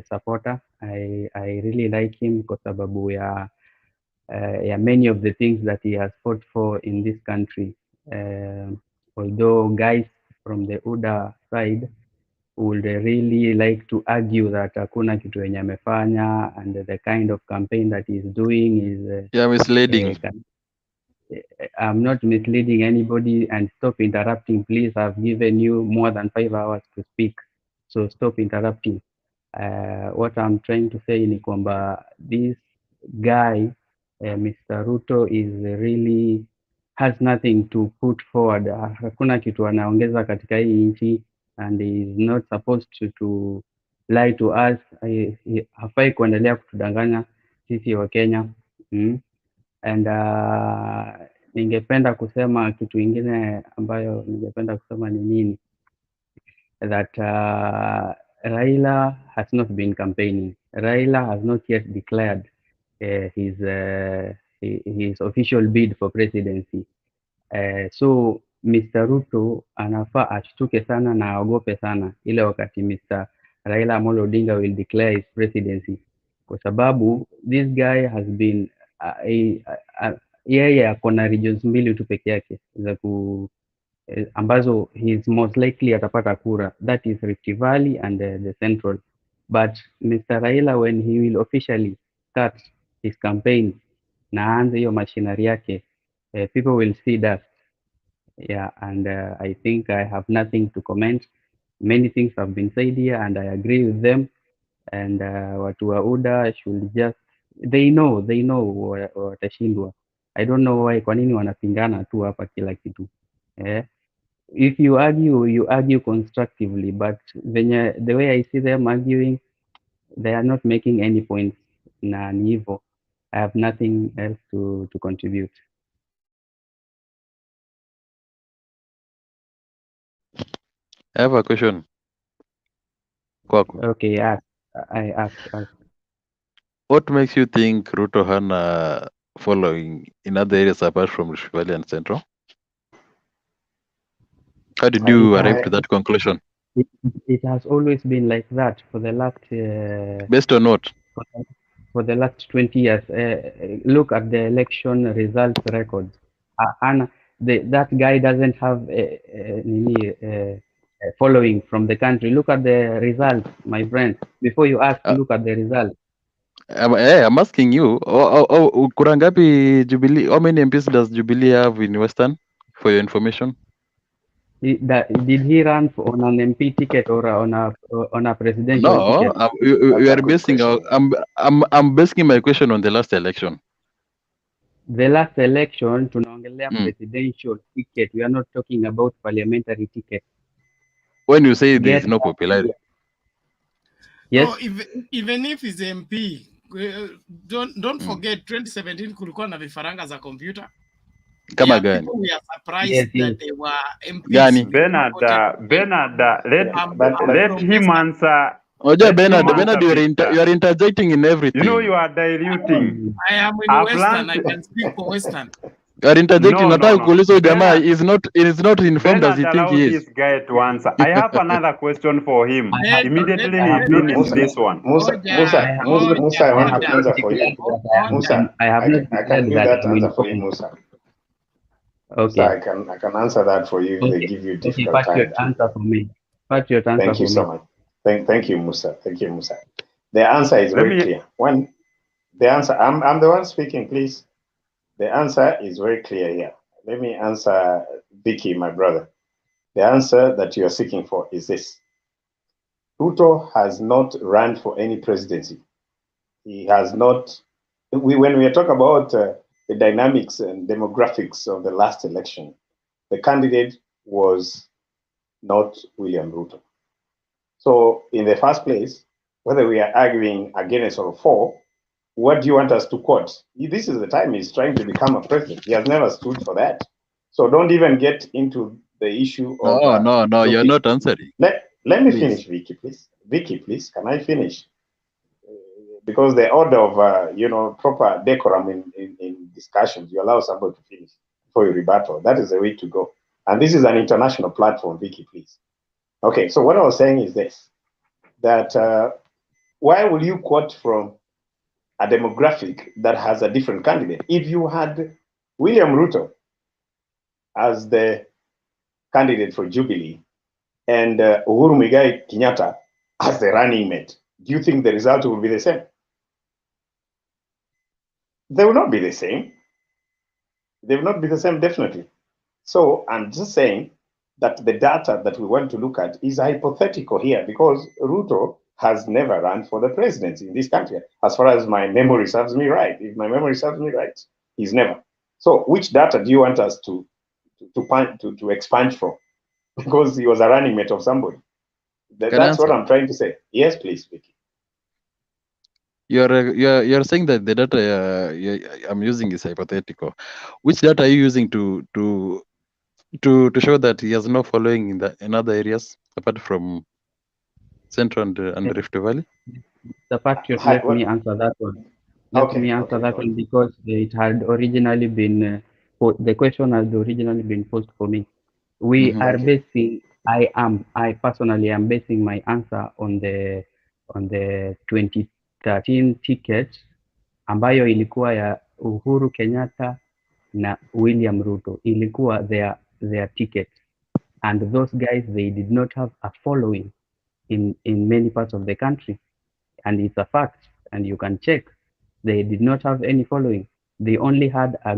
supporter. I really like him kwa sababu ya many of the things that he has fought for in this country. Although guys from the UDA side would really like to argue that hakuna kitu yenye amefanya and the kind of campaign that he's doing is misleading. I'm not misleading anybody, and stop interrupting, please. I've given you more than 5 hours to speak, so stop interrupting. What I'm trying to say ni kwamba this guy, Mr. Ruto, is really has nothing to put forward. Hakuna kitu anaongeza katika hii nchi, and he is not supposed to lie to us. Hafai kuendelea kutudanganya sisi wa Kenya. And ningependa kusema kitu ingine ambayo ningependa kusema ni nini, that Raila has not been campaigning. Raila has not yet declared his official bid for presidency. So Mr. Ruto anafaa ashtuke sana na aogope sana ile wakati Mr. Raila Amolo Odinga will declare his presidency, kwa sababu this guy has been yeye ako na regions mbili tu peke yake za ambazo he is most likely atapata kura, that is Rift Valley and the Central. But Mr. Raila, when he will officially start his campaign na aanze hiyo machinery yake, people will see that. Yeah, and I think I have nothing to comment. Many things have been said here and I agree with them, and watu wa UDA should just they know watashindwa. I don't know why, kwa nini wanapingana tu hapa kila kitu. If you argue constructively, but the way I see them arguing, they are not making any points, na ni hivyo. I have nothing else to contribute. I have a question. Kwako. Okay, ask. I ask. What makes you think Ruto hana following in other areas apart from Rift Valley and Central? How did you arrive to that conclusion? It has always been like that for the last based on what? For the last 20 years. Look at the election results records. That guy doesn't have a following from the country. Look at the results, my friend. Before you ask, look at the results. I'm asking you, kura ngapi Jubilee? How many MPs does Jubilee have in Western? For your information. Did he run on an MP ticket or on a presidential ticket? No, we are basing. I'm basing my question on the last election. The last election, tunaongelea presidential ticket. We are not talking about parliamentary ticket. When you say there is no popularity. Yes. No, even if he's MP, don't forget 2017 kulikuwa na vifaranga za computer. Kama gani? We are surprised that they were MPs. Gani? Bernard, let him answer. Oja Bernard, you are interjecting in everything. You know you are diluting. I am in Western. I can speak for Western. You are interjecting. Nataka kuuliza jamaa is not informed as he think he is. This guy to answer. I have another question for him. Immediately he finishes this one. Musa, I want to answer for you. Musa, I can give that answer for you, Musa. Okay. So I can answer that for you if they give you difficult time. Patriot, answer for me. Patriot, answer Thank you so much. Thank you, Musa. Thank you, Musa. The answer is very clear. I'm the one speaking, please. The answer is very clear here. Let me answer Vicky, my brother. The answer that you are seeking for is this. Ruto has not run for any presidency. He has not. When we talk about the dynamics and demographics of the last election, the candidate was not William Ruto. So in the first place, whether we are arguing against or for, what do you want us to quote? This is the time he's trying to become a president. He has never stood for that. So don't even get into the issue of... No, you're not answering. Let me finish, Vicky, please. Vicky, please, can I finish? Because the order of, proper decorum in discussions, you allow somebody to finish before you rebuttal. That is the way to go. And this is an international platform, Vicky, please. Okay, so what I was saying is this, that why will you quote from a demographic that has a different candidate? If you had William Ruto as the candidate for Jubilee and Uhuru Muigai Kenyatta as the running mate, do you think the result will be the same? They will not be the same. They will not be the same, definitely. So I'm just saying that the data that we want to look at is hypothetical here, because Ruto has never run for the presidency in this country, as far as my memory serves me right. If my memory serves me right, he's never. So which data do you want us to expand from? Because he was a running mate of somebody. That's what I'm trying to say. Yes, please, Vicky. You're saying that the data I'm using is hypothetical. Which data are you using to show that he has no following in other areas apart from Central and Rift Valley? The Patriot, let me answer that one. Let me answer that one because it had originally been, the question had originally been posed for me. We are basing, I personally am basing my answer on the 2013 ticket ambayo ilikuwa ya Uhuru Kenyatta na William Ruto. Ilikuwa their ticket. And those guys, they did not have a following in many parts of the country. And it's a fact, and you can check. They did not have any following. They only had a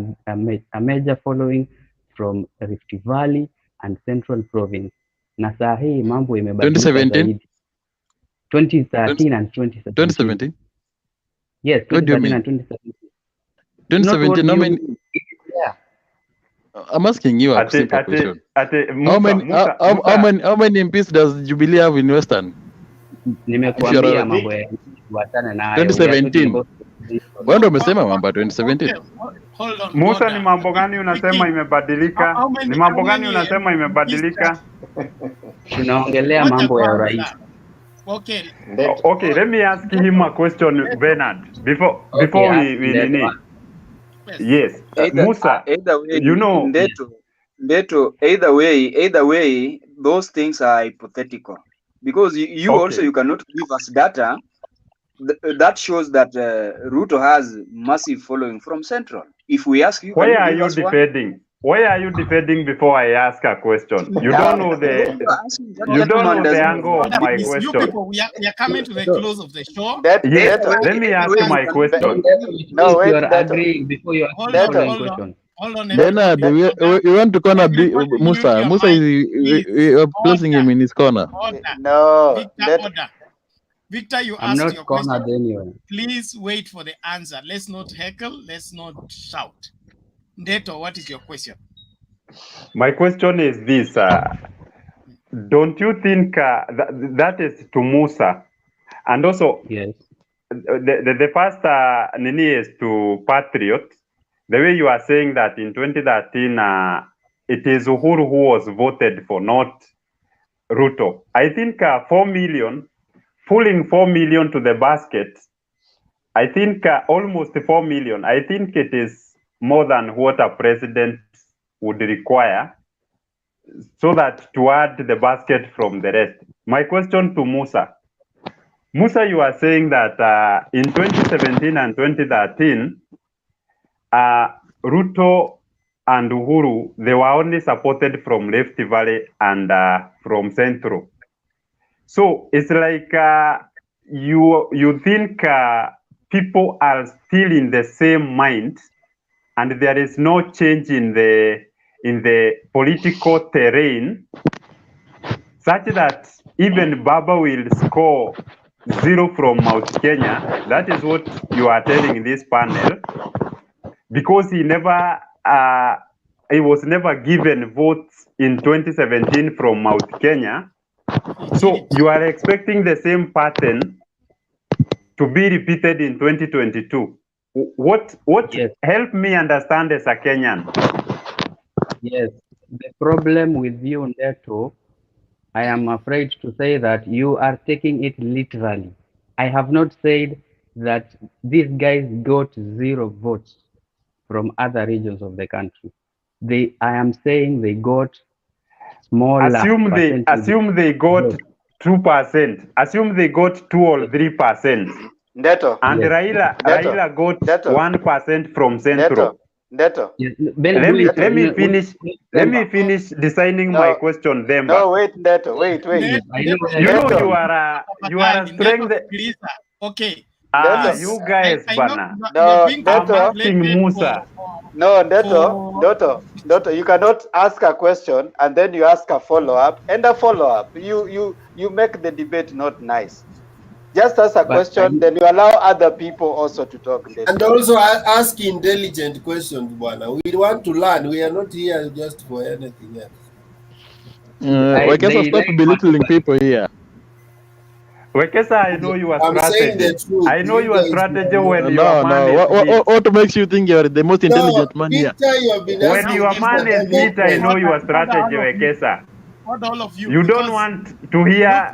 major following from Rift Valley and Central Province. Na saa hii mambo imebadilika 2017? zaidi. 2013 and 2017. 2017? Yes, 2013 and 2017. 2017, how many? Yeah. I'm asking you a simple question. How many MPs does Jubilee have in Western? Nimekuambia mambo ya wachana na hayo. 2017. Wewe ndio umesema mambo ya 2017. Musa, ni mambo gani unasema imebadilika? Ni mambo gani unasema imebadilika? Tunaongelea mambo ya rais. Okay, let me ask him a question, Bernard. Before we yes, Musa, either way, you know, Ndeto, either way, those things are hypothetical because you also, you cannot give us data that shows that Ruto has massive following from Central. If we ask you, why are you defending? Why are you defending before I ask a question? You don't know the angle of my question. You people, we are coming to the close of the show. Yes, let me ask my question. No, wait, you are agreeing before you ask the following question. Hold on. Bernard, we want to corner Musa. Musa is placing him in his corner. No, Victor, you I'm asked not your question. anyway. Please wait for the answer. Let's not heckle. Let's not shout. Ndeto, what is your question? My question is this. Don't you think that is to Musa? And also, yes, the first Nini is to Patriot. The way you are saying that in 2013, it is Uhuru who was voted for, not Ruto. I think 4 million, pulling 4 million to the basket, I think almost 4 million. I think it is more than what a president would require so that to add the basket from the rest. My question to Musa. Musa, you are saying that in 2017 and 2013, Ruto and Uhuru, they were only supported from Rift Valley and from Central. So it's like you think people are still in the same mind and there is no change in the political terrain, such that even Baba will score 0 from Mount Kenya. That is what you are telling this panel, because he was never given votes in 2017 from Mount Kenya, So you are expecting the same pattern to be repeated in 2022. What Yes. help me understand as a Kenyan? Yes, the problem with you, Neto, I am afraid to say that you are taking it literally. I have not said that these guys got 0 votes from other regions of the country. I am saying they got smaller Assume they got 2%. Assume they got 2 or 3%. Neto. And Yes. Raila got 1% from Central. Neto. Let me finish designing my question, Demba. No, wait, Neto, wait. You know you are a strength. Okay. You guys, Bana. No, I'm asking Musa. No, Neto, you cannot ask a question and then you ask a follow-up and a follow-up. You make the debate not nice. Just ask a question, then you allow other people also to talk. And also ask intelligent questions, Bwana. We want to learn. We are not here just for anything else. Wekesa, stop belittling people here. Wekesa, I know your I'm strategy. saying the truth. I know your strategy when No, your man is hit. What makes you think you're the most intelligent man here? When your man is hit, I know your strategy, Wekesa. What all of you? You don't want to hear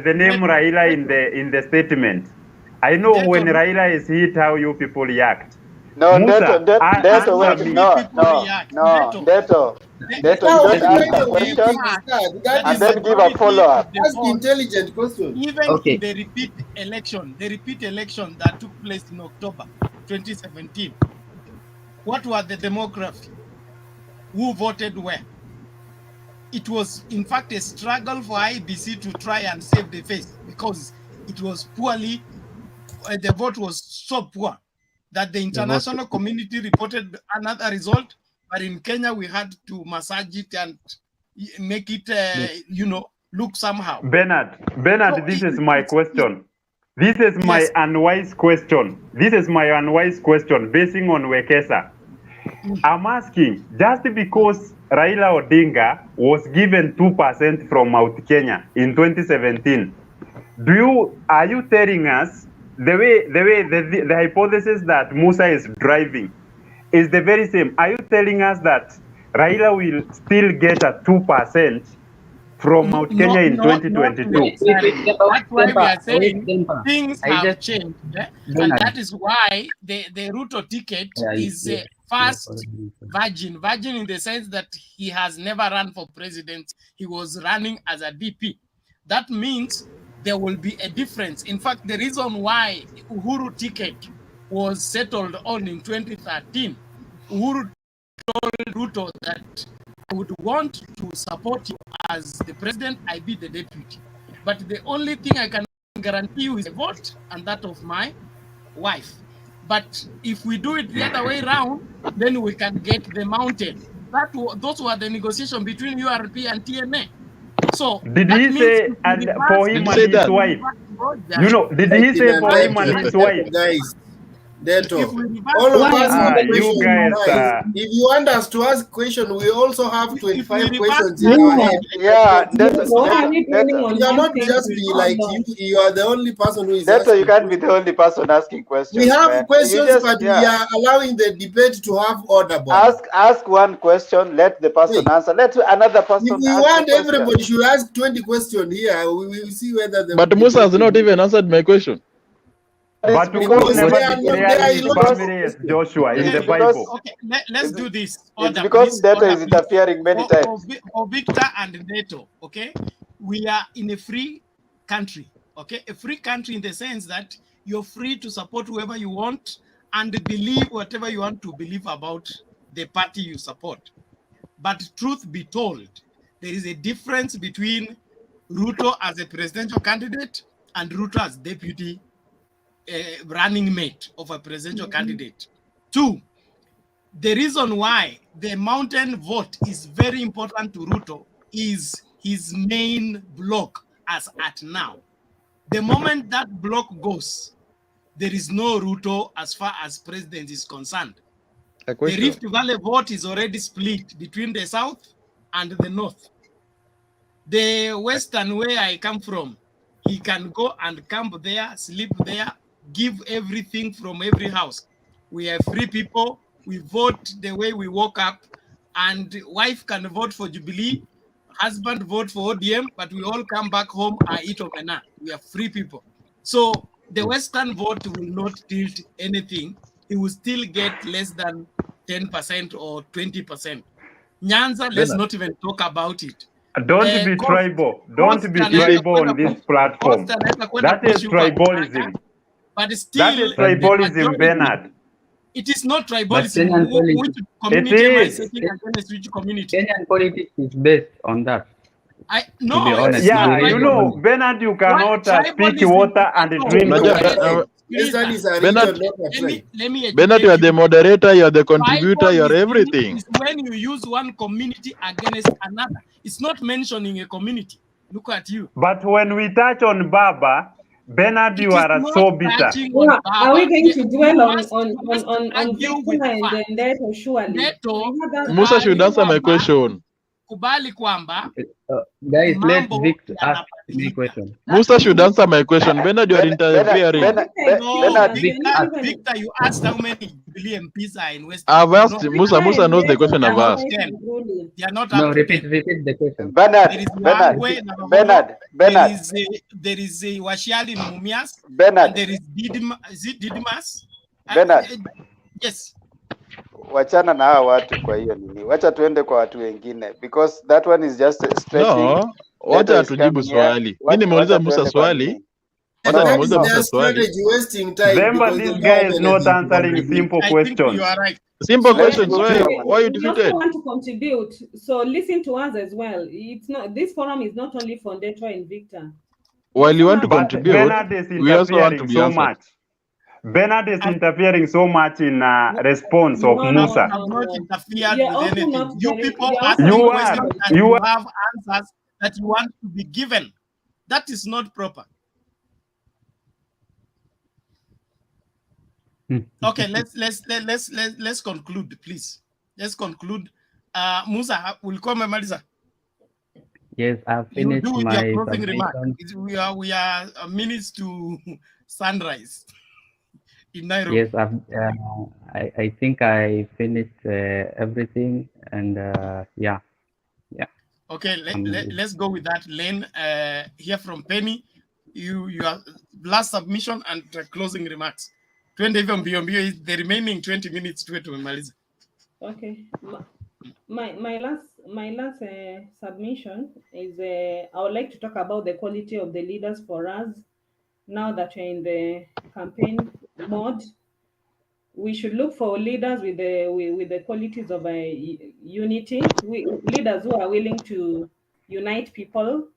the name Raila in the statement. I know when Raila is hit, how you people react. No, Musa, Neto, wait, no, Neto, you don't ask a question and then give a follow-up. Ask intelligent questions. Even in the repeat election that took place in October 2017, what were the demography? Who voted where? It was, in fact, a struggle for IBC to try and save the face because it was poorly, the vote was so poor that the international community reported another result, but in Kenya we had to massage it and make it, look somehow. Bernard, this is my question. This is my unwise question. This is my unwise question basing on Wekesa. I'm asking, just because Raila Odinga was given 2% from Mount Kenya in 2017, are you telling us the hypothesis that Musa is driving is the very same? Are you telling us that Raila will still get a 2% from Mount Kenya in 2022? That's why we are saying things have changed. And that is why the Ruto ticket is first virgin in the sense that he has never run for president. He was running as a DP. That means there will be a difference. In fact, the reason why Uhuru ticket was settled on in 2013, Uhuru told Ruto that I would want to support you as the president, I be the deputy. But the only thing I can guarantee you is a vote and that of my wife. But if we do it the other way around, then we can get the mountain. Those were the negotiations between URP and TNA. So did he say and for him and his wife? Did he say for him and his wife? Guys, all of us have you guys, if you want us to ask questions, we also have 25 questions in our head. Yeah, you are not just be like you are the only person who is asking. You can't be the only person asking questions. We have questions, but we are allowing the debate to have order. Ask one question, let the person answer. Let another person If we want everybody should ask 20 questions here, we will see whether the But Musa has not even answered my question. But God never declared his family as Joshua in the Bible. Okay, let's do this. It's because Neto is interfering many times. For Victor and Neto, okay? We are in a free country, okay? A free country in the sense that you're free to support whoever you want and believe whatever you want to believe about the party you support. But truth be told, there is a difference between Ruto as a presidential candidate and Ruto as deputy running mate of a presidential candidate. 2, the reason why the mountain vote is very important to Ruto is his main block as at now. The moment that block goes, there is no Ruto as far as president is concerned. The Rift Valley vote is already split between the south and the north. The Western where I come from, he can go and camp there, sleep there, give everything from every house. We are free people. We vote the way we woke up, and wife can vote for Jubilee, husband vote for ODM, but we all come back home and eat omena. We are free people. So the Western vote will not tilt anything. He will still get less than 10% or 20%. Nyanza, let's not even talk about it. Don't be tribal. Don't be tribal on this platform. That is tribalism. But still, that is tribalism, Bernard. It is not But tribalism. Kenyan Which politics, community am I is. setting against which community? Kenyan politics is based on that. No, To be honest, Yeah, we you know, Bernard, you cannot speak tribalism- water and drink water. Western is a Bernard, region, not a tribe. Let me Bernard, you are the moderator, you are the contributor, you are Tribalism everything. is when you use one community against another. It's not mentioning a community. Look at you. But when we touch on Baba, Bernard, you are so bitter. Touching on Are we Baba. going to dwell on argue with Victor and facts. Neto? Surely, Neto, Musa should answer my question. kubali kwamba guys, let mambo Vic ask yanabadilika. me question. Musa should answer my question. Bernard, you are interfering. Victor, you asked how many Jubilee MPs are in West. I've asked Musa. Musa knows the question I've asked. They are not No, up to repeat 10. the question. There is Wangwe, Bernard. There is a Washiali in Mumias. Bernard. And there is Didimas. Bernard. Yes. Wachana na hawa watu kwa hiyo nini. Wacha tuende kwa watu wengine because that one is just stretching. No, wacha tujibu swali. Mimi nimeuliza Musa swali. Wacha nimeuliza Musa swali. Remember, this guy is not answering simple questions. You are right. Simple questions. Why you We defeated? also want to contribute, so listen to us as well. It's not, this forum is not only for Neto and Victor. While you want to But contribute, Bernard is we also want to interfering be so answered. much. Bernard is interfering so much in response of Musa. I have not interfered You're with also anything. not You very- people you're ask also me not questions very- and you you are- have answers that you want to be given. That is not proper. Okay, let's conclude, please. Let's conclude. Musa, will come, Marisa. Yes, I've You finished do with my your closing remark. submission. We are minutes to sunrise in Nairobi. Yes, I think I finished everything, and yeah. Okay, let's go with that. Len, hear from Penny. Your last submission and closing remarks. 20 even beyond the remaining 20 minutes to Melissa. Okay, my last submission is I would like to talk about the quality of the leaders for us now that we're in the campaign mode. We should look for leaders with the qualities of unity. Leaders who are willing to unite people,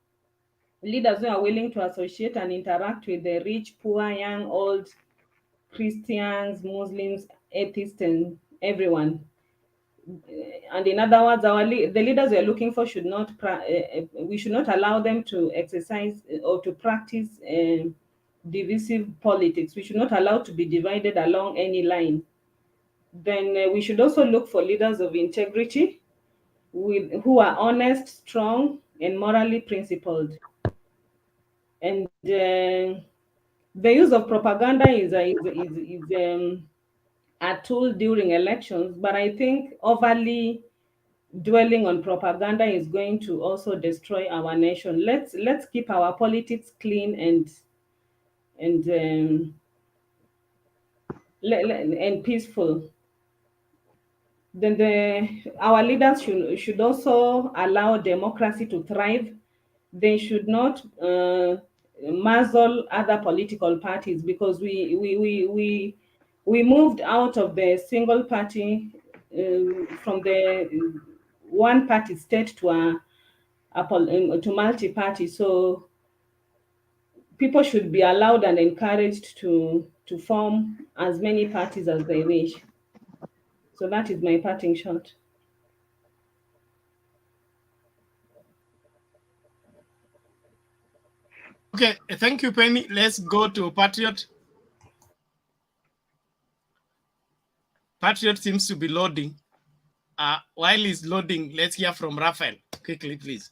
leaders who are willing to associate and interact with the rich, poor, young, old, Christians, Muslims, atheists, and everyone. And in other words, the leaders we are looking for should not we should not allow them to exercise or to practice divisive politics. We should not allow to be divided along any line. Then we should also look for leaders of integrity, who are honest, strong, and morally principled. And the use of propaganda is a tool during elections, but I think overly dwelling on propaganda is going to also destroy our nation. Let's keep our politics clean and peaceful. Then our leaders should also allow democracy to thrive. They should not muzzle other political parties, because we moved out of the single party from the one party state to to multi-party. So people should be allowed and encouraged to form as many parties as they wish. So that is my parting shot. Okay, thank you, Penny. Let's go to Patriot. Patriot seems to be loading. While he's loading, let's hear from Raphael quickly, please.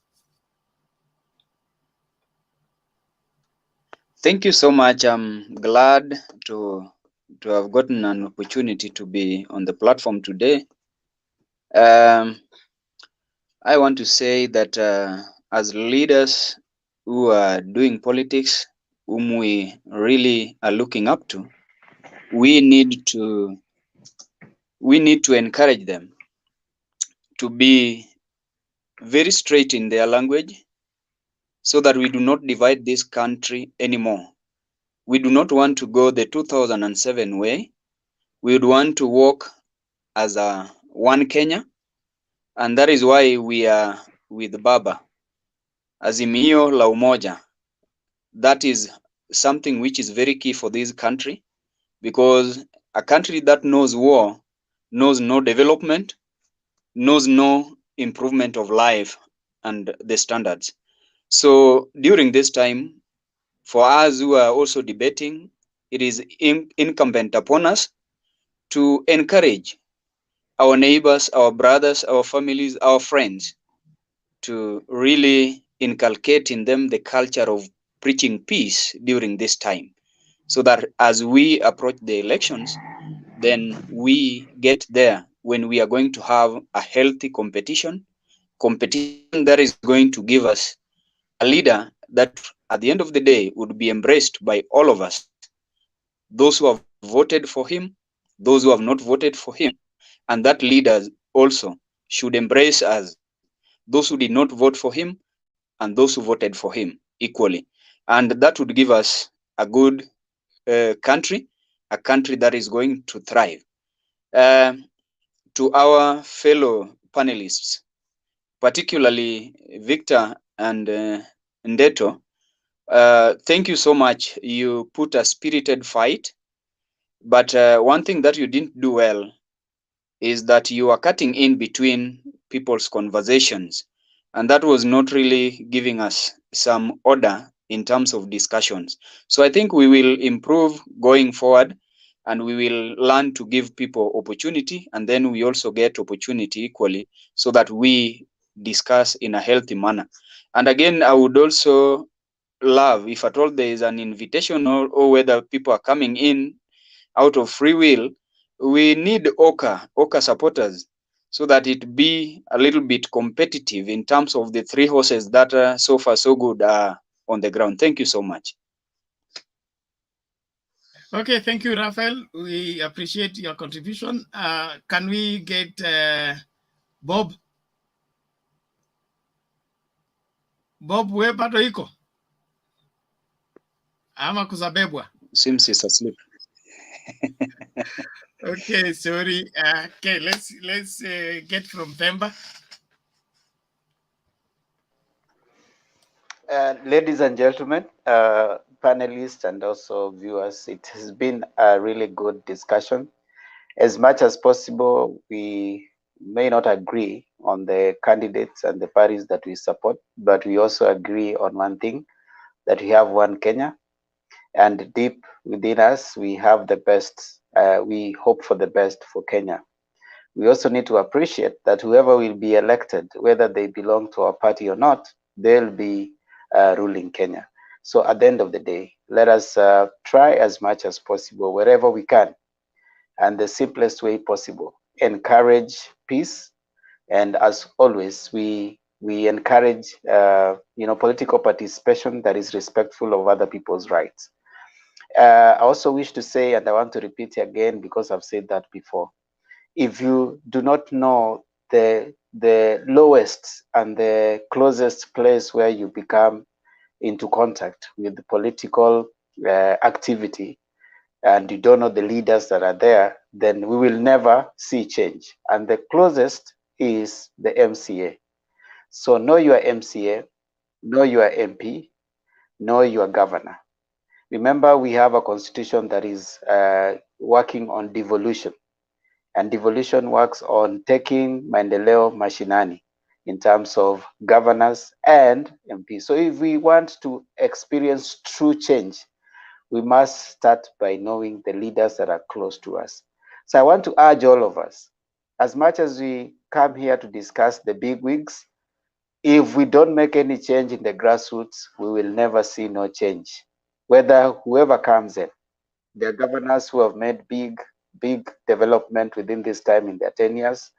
Thank you so much. I'm glad to have gotten an opportunity to be on the platform today. I want to say that as leaders who are doing politics, whom we really are looking up to, we need to encourage them to be very straight in their language, so that we do not divide this country anymore. We do not want to go the 2007 way. We would want to walk as a one Kenya, and that is why we are with Baba. Azimio la Umoja. That is something which is very key for this country, because a country that knows war knows no development, knows no improvement of life and the standards. So during this time, for us who are also debating, it is incumbent upon us to encourage our neighbors, our brothers, our families, our friends, to really inculcate in them the culture of preaching peace during this time, so that as we approach the elections, then we get there when we are going to have a healthy competition that is going to give us a leader that at the end of the day would be embraced by all of us, those who have voted for him, those who have not voted for him, and that leaders also should embrace us, those who did not vote for him and those who voted for him equally. And that would give us a good country, a country that is going to thrive. To our fellow panelists, particularly Victor and Ndeto, thank you so much. You put a spirited fight, but one thing that you didn't do well is that you are cutting in between people's conversations, and that was not really giving us some order in terms of discussions. So I think we will improve going forward, and we will learn to give people opportunity, and then we also get opportunity equally, so that we discuss in a healthy manner. And again, I would also love, if at all there is an invitation, or whether people are coming in out of free will, we need OCA supporters, so that it be a little bit competitive in terms of the three horses that are so far so good on the ground. Thank you so much. Okay, thank you, Raphael. We appreciate your contribution. Can we get Bob? Bob, we bado iko ama kuzabebwa? Seems he's asleep. Okay, sorry. Okay, let's get from Themba. Ladies and gentlemen, panelists and also viewers, it has been a really good discussion. As much as possible, we may not agree on the candidates and the parties that we support, but we also agree on one thing, that we have one Kenya, and deep within us, we have the best. We hope for the best for Kenya. We also need to appreciate that whoever will be elected, whether they belong to our party or not, they'll be ruling Kenya. So at the end of the day, let us try as much as possible, wherever we can, and the simplest way possible, encourage peace. And as always, we encourage political participation that is respectful of other people's rights. I also wish to say, and I want to repeat again because I've said that before, if you do not know the lowest and the closest place where you become into contact with the political activity, and you don't know the leaders that are there, then we will never see change. And the closest is the MCA. So know your MCA, know your MP, know your governor. Remember, we have a constitution that is working on devolution. And devolution works on taking maendeleo mashinani in terms of governors and MP. So if we want to experience true change, we must start by knowing the leaders that are close to us. So I want to urge all of us, as much as we come here to discuss the big wigs, if we don't make any change in the grassroots, we will never see no change. whether whoever comes in. There are governors who have made big development within this time in their 10 years.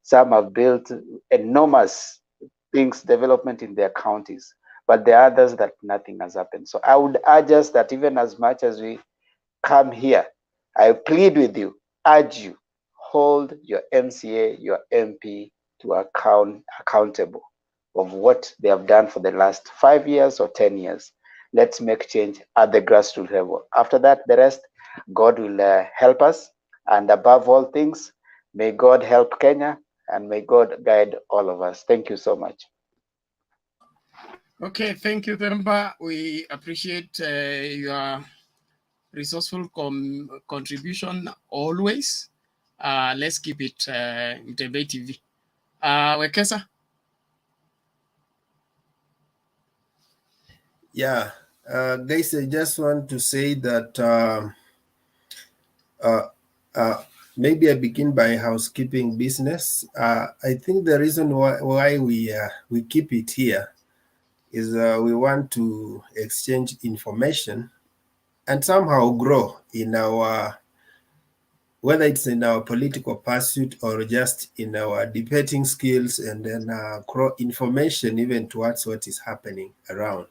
Some have built enormous things, development in their counties, but there are others that nothing has happened. So I would urge us that even as much as we come here, I plead with you, urge you, hold your MCA, your MP to accountable of what they have done for the last 5 years or 10 years. Let's make change at the grassroots level. After that, the rest, God will help us. And above all things, may God help Kenya and may God guide all of us. Thank you so much. Okay, thank you, Themba. We appreciate your resourceful contribution always. Let's keep it Mtembei TV. Wekesa? Yeah, guys, I just want to say that maybe I begin by housekeeping business. I think the reason why we keep it here is we want to exchange information and somehow grow in our, whether it's in our political pursuit or just in our debating skills, and then grow information even towards what is happening around.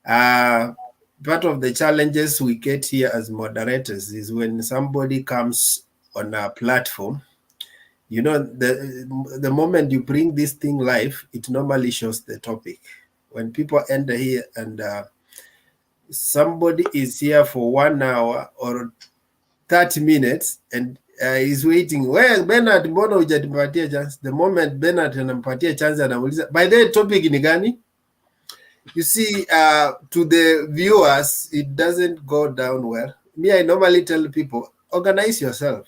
Part of the challenges we get here as moderators is when somebody comes on a platform, you know, the moment you bring this thing live, it normally shows the topic. When people enter here and somebody is here for 1 hour or 30 minutes and is waiting, well, Bernard, mbona hujanipatia chance? The moment Bernard anampatia chance anamuuliza, by the topic ni gani? You see, to the viewers, it doesn't go down well. Me, I normally tell people, organize yourself.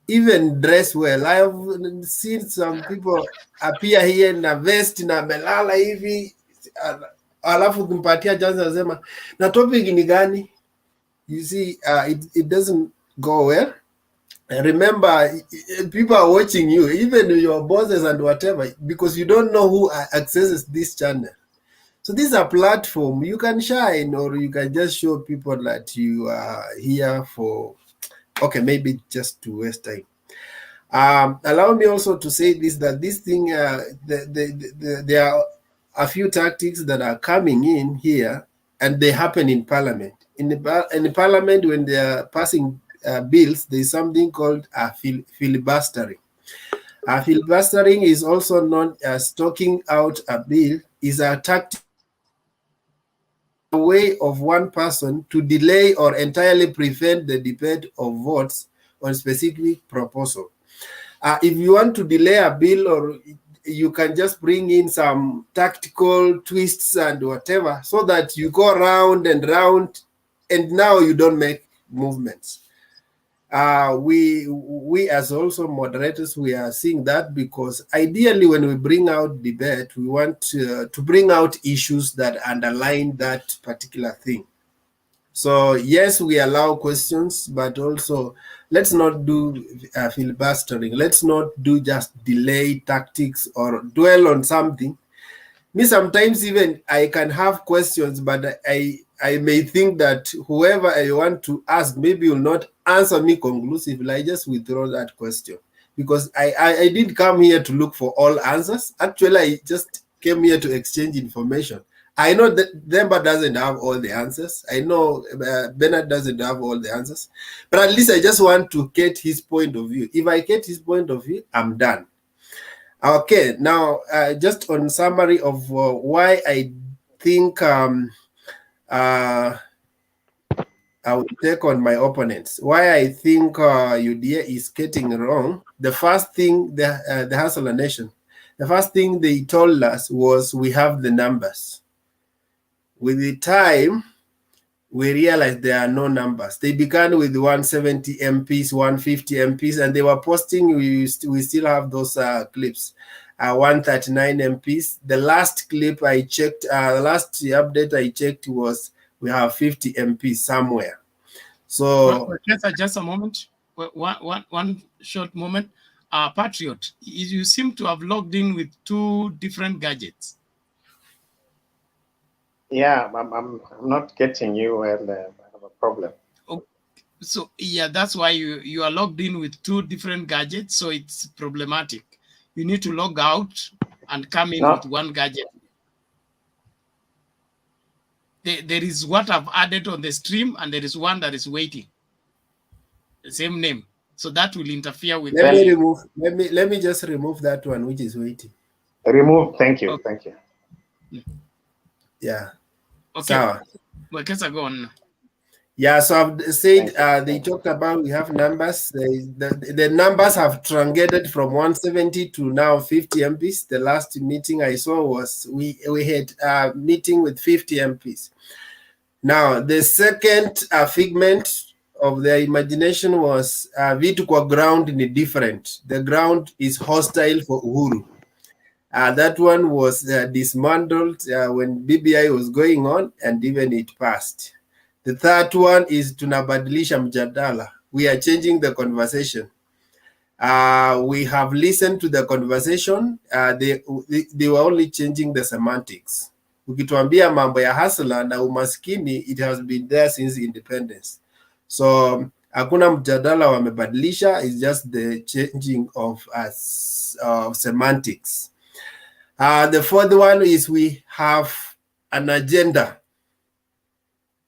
Even dress well. I have seen some people appear here in a vest na melala hivi, alafu kumpatia chance anasema, na topic ni gani? You see, it doesn't go well. And remember, people are watching you, even your bosses and whatever, because you don't know who accesses this channel. So this is a platform. You can shine, or you can just show people that you are here for, okay, maybe just to waste time. Allow me also to say this, that this thing, there are a few tactics that are coming in here, and they happen in Parliament. In the Parliament, when they are passing bills, there is something called filibustering. Filibustering is also known as talking out a bill, is a tactic, a way of one person to delay or entirely prevent the debate of votes on specific proposal. If you want to delay a bill, or you can just bring in some tactical twists and whatever, so that you go round and round, and now you don't make movements. We as also moderators, we are seeing that, because ideally when we bring out debate, we want to bring out issues that underline that particular thing. So yes, we allow questions, but also let's not do filibustering. Let's not do just delay tactics or dwell on something. Me, sometimes even I can have questions, but I may think that whoever I want to ask maybe will not answer me conclusively. I just withdraw that question, because I didn't come here to look for all answers. Actually, I just came here to exchange information. I know that Demba doesn't have all the answers. I know Bernard doesn't have all the answers, but at least I just want to get his point of view. If I get his point of view, I'm done. Okay, now just on summary of why I think I will take on my opponents. Why I think UDA is getting wrong. The first thing, the Hustler Nation, the first thing they told us was we have the numbers. With the time, we realized there are no numbers. They began with 170 MPs, 150 MPs, and they were posting, we still have those clips, 139 MPs. The last clip I checked, the last update I checked was we have 50 MPs somewhere. So just a moment, one short moment. Patriot, you seem to have logged in with two different gadgets. Yeah, I'm not getting you. Well, I have a problem. So yeah, that's why you are logged in with two different gadgets, so it's problematic. You need to log out and come in with one gadget. There is what I've added on the stream, and there is one that is waiting. The same name, so that will interfere with. Let me remove. Let me just remove that one which is waiting. Remove. Thank you. Okay. Thank you. Yeah. Okay. Sawa. Go on. Yeah, so I've said they talked about we have numbers. The numbers have truncated from 170 to now 50 MPs. The last meeting I saw was we had a meeting with 50 MPs. Now, the second figment of their imagination was vitu kwa ground in different. The ground is hostile for Uhuru. That one was dismantled when BBI was going on, and even it passed. The third one is tunabadilisha mjadala. We are changing the conversation. We have listened to the conversation. They were only changing the semantics. Ukituambia mambo ya hasla na umaskini, it has been there since independence. So hakuna mjadala wamebadilisha, it's just the changing of semantics. The fourth one is we have an agenda.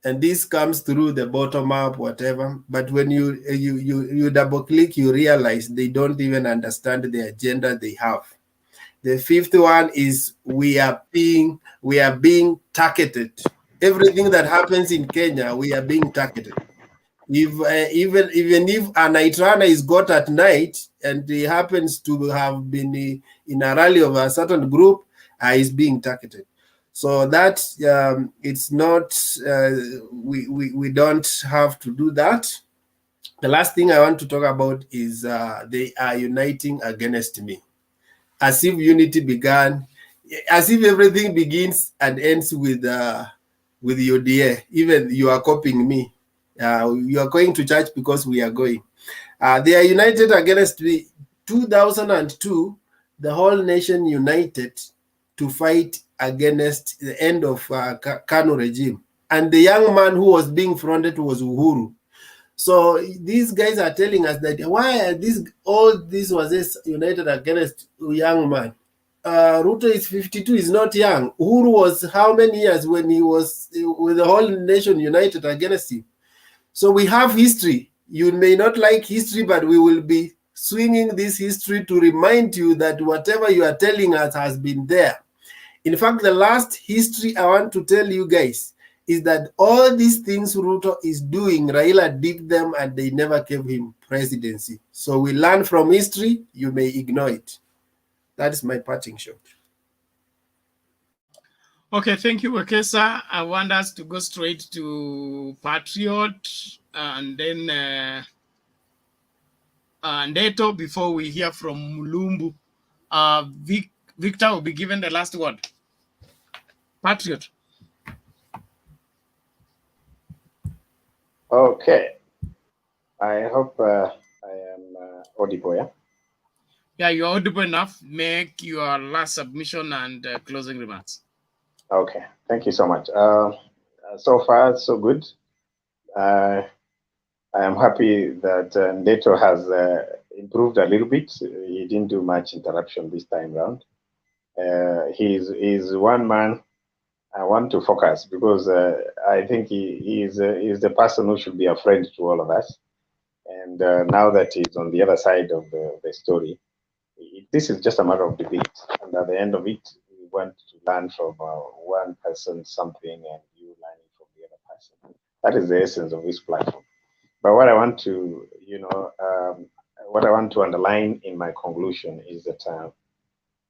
And this comes through the bottom up, whatever. But when you double click, you realize they don't even understand the agenda they have. The fifth one is we are being targeted. Everything that happens in Kenya, we are being targeted. If even if a night runner is got at night and he happens to have been in a rally of a certain group, is being targeted. So that it's not, we don't have to do that. The last thing I want to talk about is they are uniting against me. As if unity began, as if everything begins and ends with UDA. Even you are copying me. You are going to church because we are going. They are united against me. 2002, the whole nation united to fight against the end of Kanu regime. And the young man who was being fronted was Uhuru. So these guys are telling us that why are all this was this united against a young man? Ruto is 52, is not young. Uhuru was how many years when he was with the whole nation united against him? So we have history. You may not like history, but we will be swinging this history to remind you that whatever you are telling us has been there. In fact, the last history I want to tell you guys is that all these things Ruto is doing, Raila did them and they never gave him presidency. So we learn from history, you may ignore it. That is my parting shot. Okay, thank you, Wekesa. I want us to go straight to Patriot and then Neto before we hear from Mulumbu. Victor will be given the last word. Patriot. Okay. I hope I am audible, yeah? Yeah, you're audible enough. Make your last submission and closing remarks. Okay, thank you so much. So far, so good. I am happy that Neto has improved a little bit. He didn't do much interruption this time round. He's one man I want to focus because I think he is the person who should be a friend to all of us. And now that he's on the other side of the story, this is just a matter of debate. And at the end of it, we want to learn from one person something and you learning from the other person. That is the essence of this platform. But what I want to, what I want to underline in my conclusion is that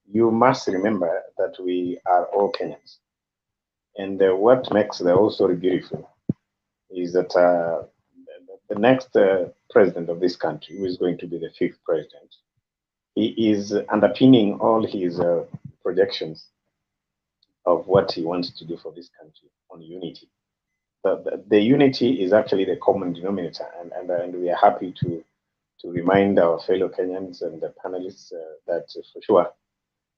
you must remember that we are all Kenyans. And what makes the whole story beautiful is that the next president of this country, who is going to be the fifth president, he is underpinning all his projections of what he wants to do for this country on unity. The unity is actually the common denominator, and we are happy to remind our fellow Kenyans and the panelists that for sure,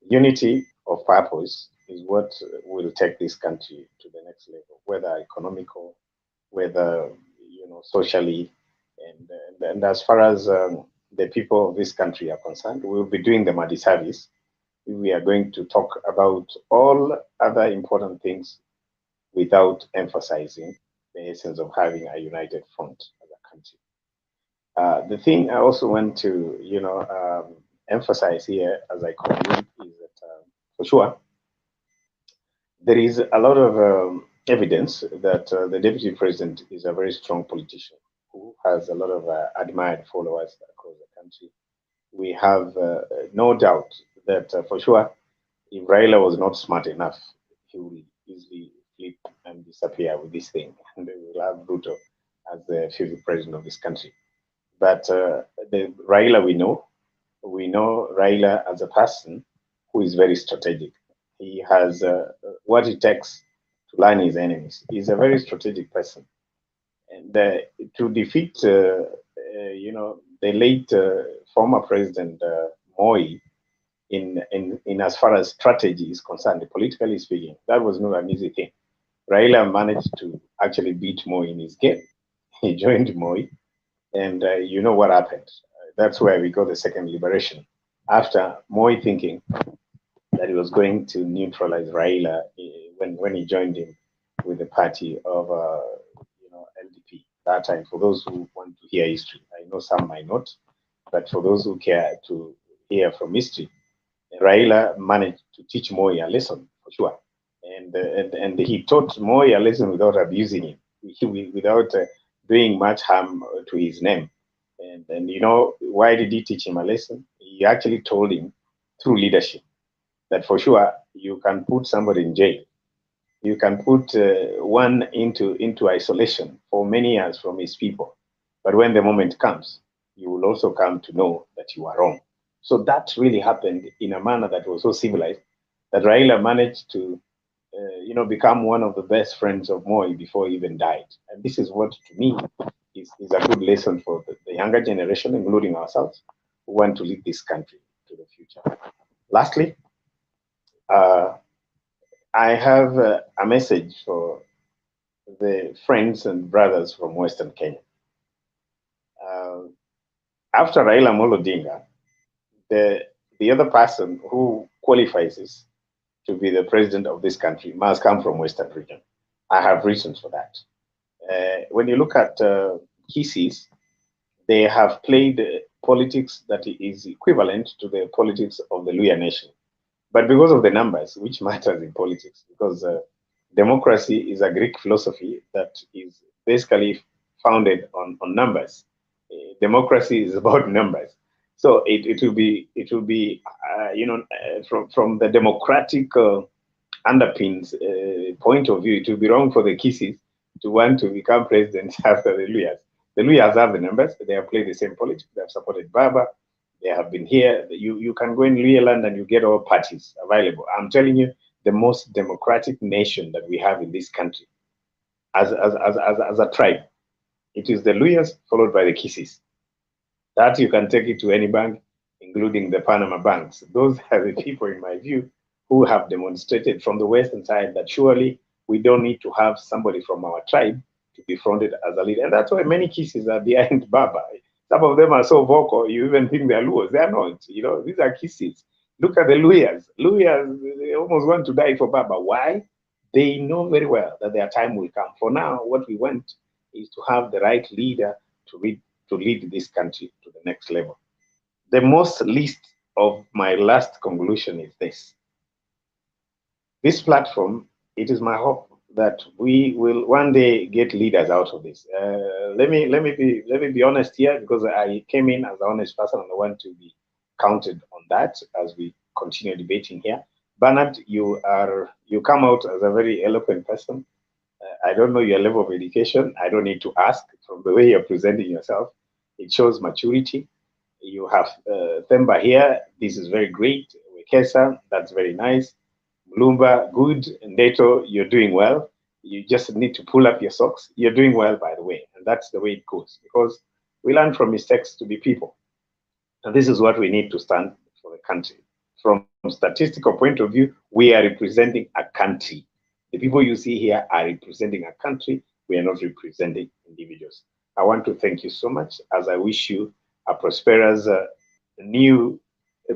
unity of purpose is what will take this country to the next next level, whether economical, whether socially, and as far as the people of this country are concerned, we'll be doing them a disservice. We are going to talk about all other important things without emphasizing the essence of having a united front as a country. The thing I also want to, emphasize here as I conclude is that, for sure, there is a lot of evidence that the deputy president is a very strong politician who has a lot of admired followers across the country. We have no doubt that for sure, if Raila was not smart enough, he will easily flip and disappear with this thing, and we will have Ruto as the future president of this country. But the Raila we know Raila as a person who is very strategic. He has what it takes to learn his enemies. He's a very strategic person, and to defeat, the late former president Moi in as far as strategy is concerned, politically speaking, that was not an easy thing. Raila managed to actually beat Moi in his game. He joined Moi, and you know what happened. That's where we got the second liberation. After Moi thinking that he was going to neutralize Raila when he joined him with the party of LDP. That time, for those who want to hear history, I know some might not, but for those who care to hear from history, Raila managed to teach Moi a lesson for sure, and he taught Moi a lesson without abusing him, without doing much harm to his name. And why did he teach him a lesson? He actually told him through leadership that for sure you can put somebody in jail, you can put one into isolation for many years from his people, but when the moment comes, you will also come to know that you are wrong. So that really happened in a manner that was so civilized that Raila managed to, become one of the best friends of Moi before he even died. And this is what, to me, is a good lesson for the younger generation, including ourselves, who want to lead this country to the future. Lastly, I have a message for the friends and brothers from Western Kenya. After Raila Amolo Odinga, the other person who qualifies to be the president of this country must come from Western region. I have reasons for that. When you look at Kisses, they have played politics that is equivalent to the politics of the Luya nation. But because of the numbers, which matters in politics, because democracy is a Greek philosophy that is basically founded on numbers. Democracy is about numbers. So it will be from the democratic underpins point of view, it will be wrong for the Kisses to want to become president after the Luyas. The Luyas have the numbers. They have played the same politics. They have supported Baba. They have been here. You can go in Luyaland and you get all parties available. I'm telling you, the most democratic nation that we have in this country, as a tribe, it is the Luyas followed by the Kisses. That you can take it to any bank, including the Panama banks. Those are the people, in my view, who have demonstrated from the Western side that surely we don't need to have somebody from our tribe to be fronted as a leader. And that's why many Kisses are behind Baba. Some of them are so vocal, you even think they're Luos. They're not. These are Kisses. Look at the Luyas. Luyas, they almost want to die for Baba. Why? They know very well that their time will come. For now, what we want is to have the right leader to lead this country to the next level. The most least of my last conclusion is this. This platform, it is my hope that we will one day get leaders out of this. Let me be honest here, because I came in as an honest person and I want to be counted on that as we continue debating here. Bernard, you come out as a very eloquent person. I don't know your level of education. I don't need to ask. From the way you're presenting yourself, it shows maturity. You have Themba here. This is very great. Wekesa, that's very nice. Mulumba, good. Neto, you're doing well. You just need to pull up your socks. You're doing well, by the way. And that's the way it goes, because we learn from mistakes to be people. And this is what we need to stand for the country. From a statistical point of view, we are representing a country. The people you see here are representing a country. We are not representing individuals. I want to thank you so much, as I wish you a prosperous new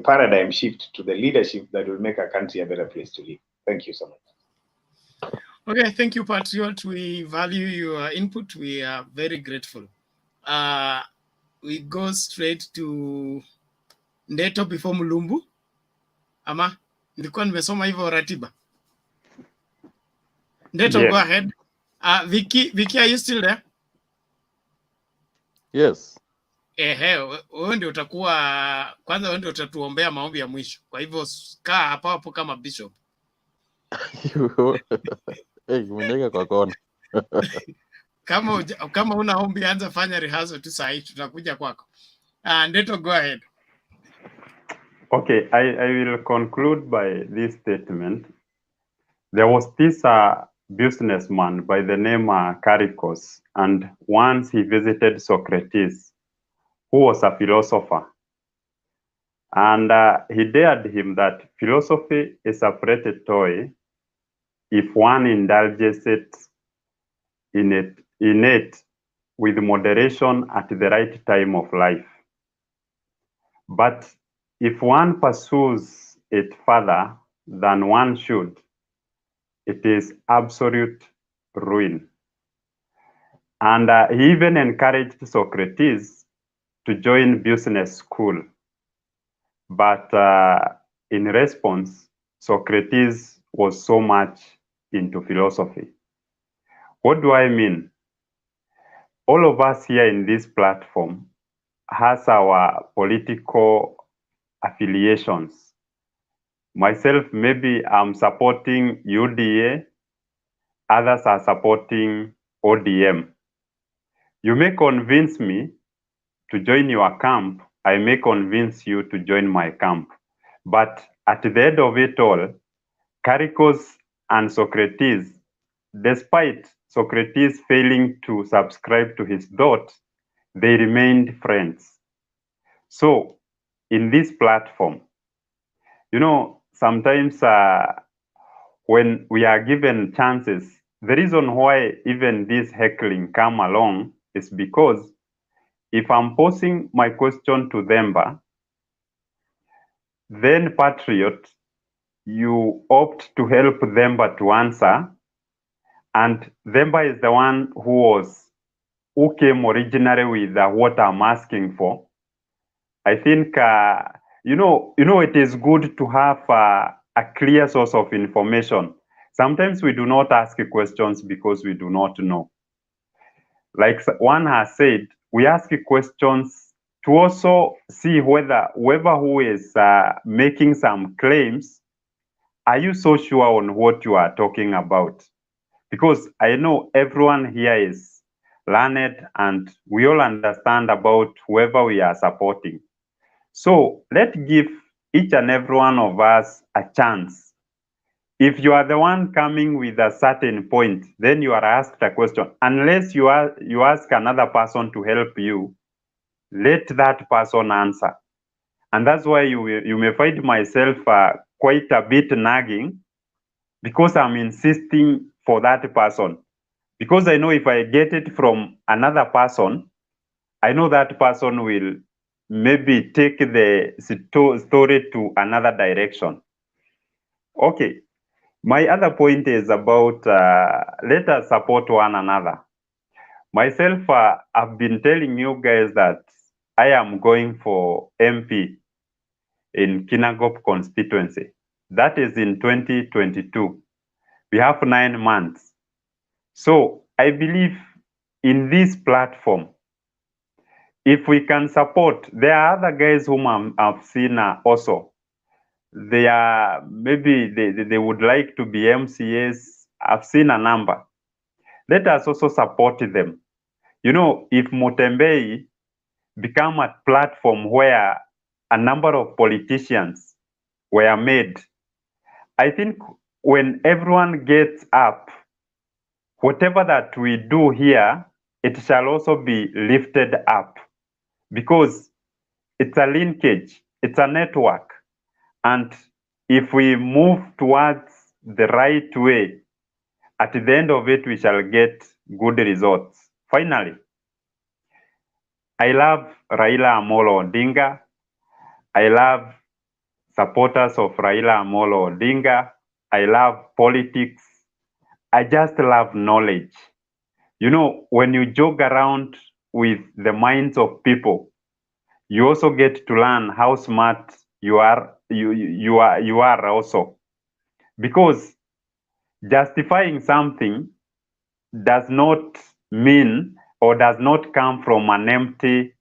paradigm shift to the leadership that will make a country a better place to live. Thank you so much. Okay, thank you, Patriot. We value your input. We are very grateful. We go straight to Ndeto before Mulumbu. Ama, nilikuwa nimesoma hivyo ratiba. Ndeto, Yes. go ahead. Vicky, are you still there? Yes. Wewe ndio utakuwa kwanza, wewe ndio utatuombea maombi ya mwisho. Kwa hivyo kaa hapo hapo kama bishop. Mwenyewe kwa kona. Kama una ombi, anza fanya rehearsal tu saa hii, tutakuja kwako. Ndeto, go ahead. Okay, I will conclude by this statement. There was this businessman by the name Caricos, and once he visited Socrates, who was a philosopher. And he dared him that philosophy is a pretty toy if one indulges in it with moderation at the right time of life. But if one pursues it further than one should, it is absolute ruin. And he even encouraged Socrates to join business school. But in response, Socrates was so much into philosophy. What do I mean? All of us here in this platform has our political affiliations. Myself, maybe I'm supporting UDA, others are supporting ODM. You may convince me to join your camp, I may convince you to join my camp. But at the end of it all, Caricos and Socrates, despite Socrates failing to subscribe to his thought, they remained friends. So, in this platform, you know, sometimes when we are given chances, the reason why even this heckling come along is because if I'm posing my question to Themba, then Patriot, you opt to help Themba to answer, and Themba is the one who came originally with what I'm asking for. I think you know it is good to have a clear source of information. Sometimes we do not ask questions because we do not know. Like one has said, we ask questions to also see whether whoever who is making some claims, are you so sure on what you are talking about? Because I know everyone here is learned and we all understand about whoever we are supporting. So let's give each and every one of us a chance. If you are the one coming with a certain point, then you are asked a question. Unless you ask another person to help you, let that person answer. And that's why you may find myself quite a bit nagging, because I'm insisting for that person. Because I know if I get it from another person, I know that person will maybe take the story to another direction. Okay. My other point is about let us support one another. Myself, I've been telling you guys that I am going for MP in Kinangop constituency. That is in 2022. We have 9 months. So I believe in this platform, if we can support, there are other guys whom I've seen also. They are, maybe they would like to be MCAs. I've seen a number. Let us also support them. You know, if Mutembei become a platform where a number of politicians were made, I think when everyone gets up, whatever that we do here, it shall also be lifted up, because it's a linkage, it's a network. And if we move towards the right way, at the end of it, we shall get good results. Finally, I love Raila Amolo Odinga. I love supporters of Raila Amolo Odinga. I love politics. I just love knowledge. You know, when you jog around with the minds of people, you also get to learn how smart you are also. Because justifying something does not mean or does not come from an empty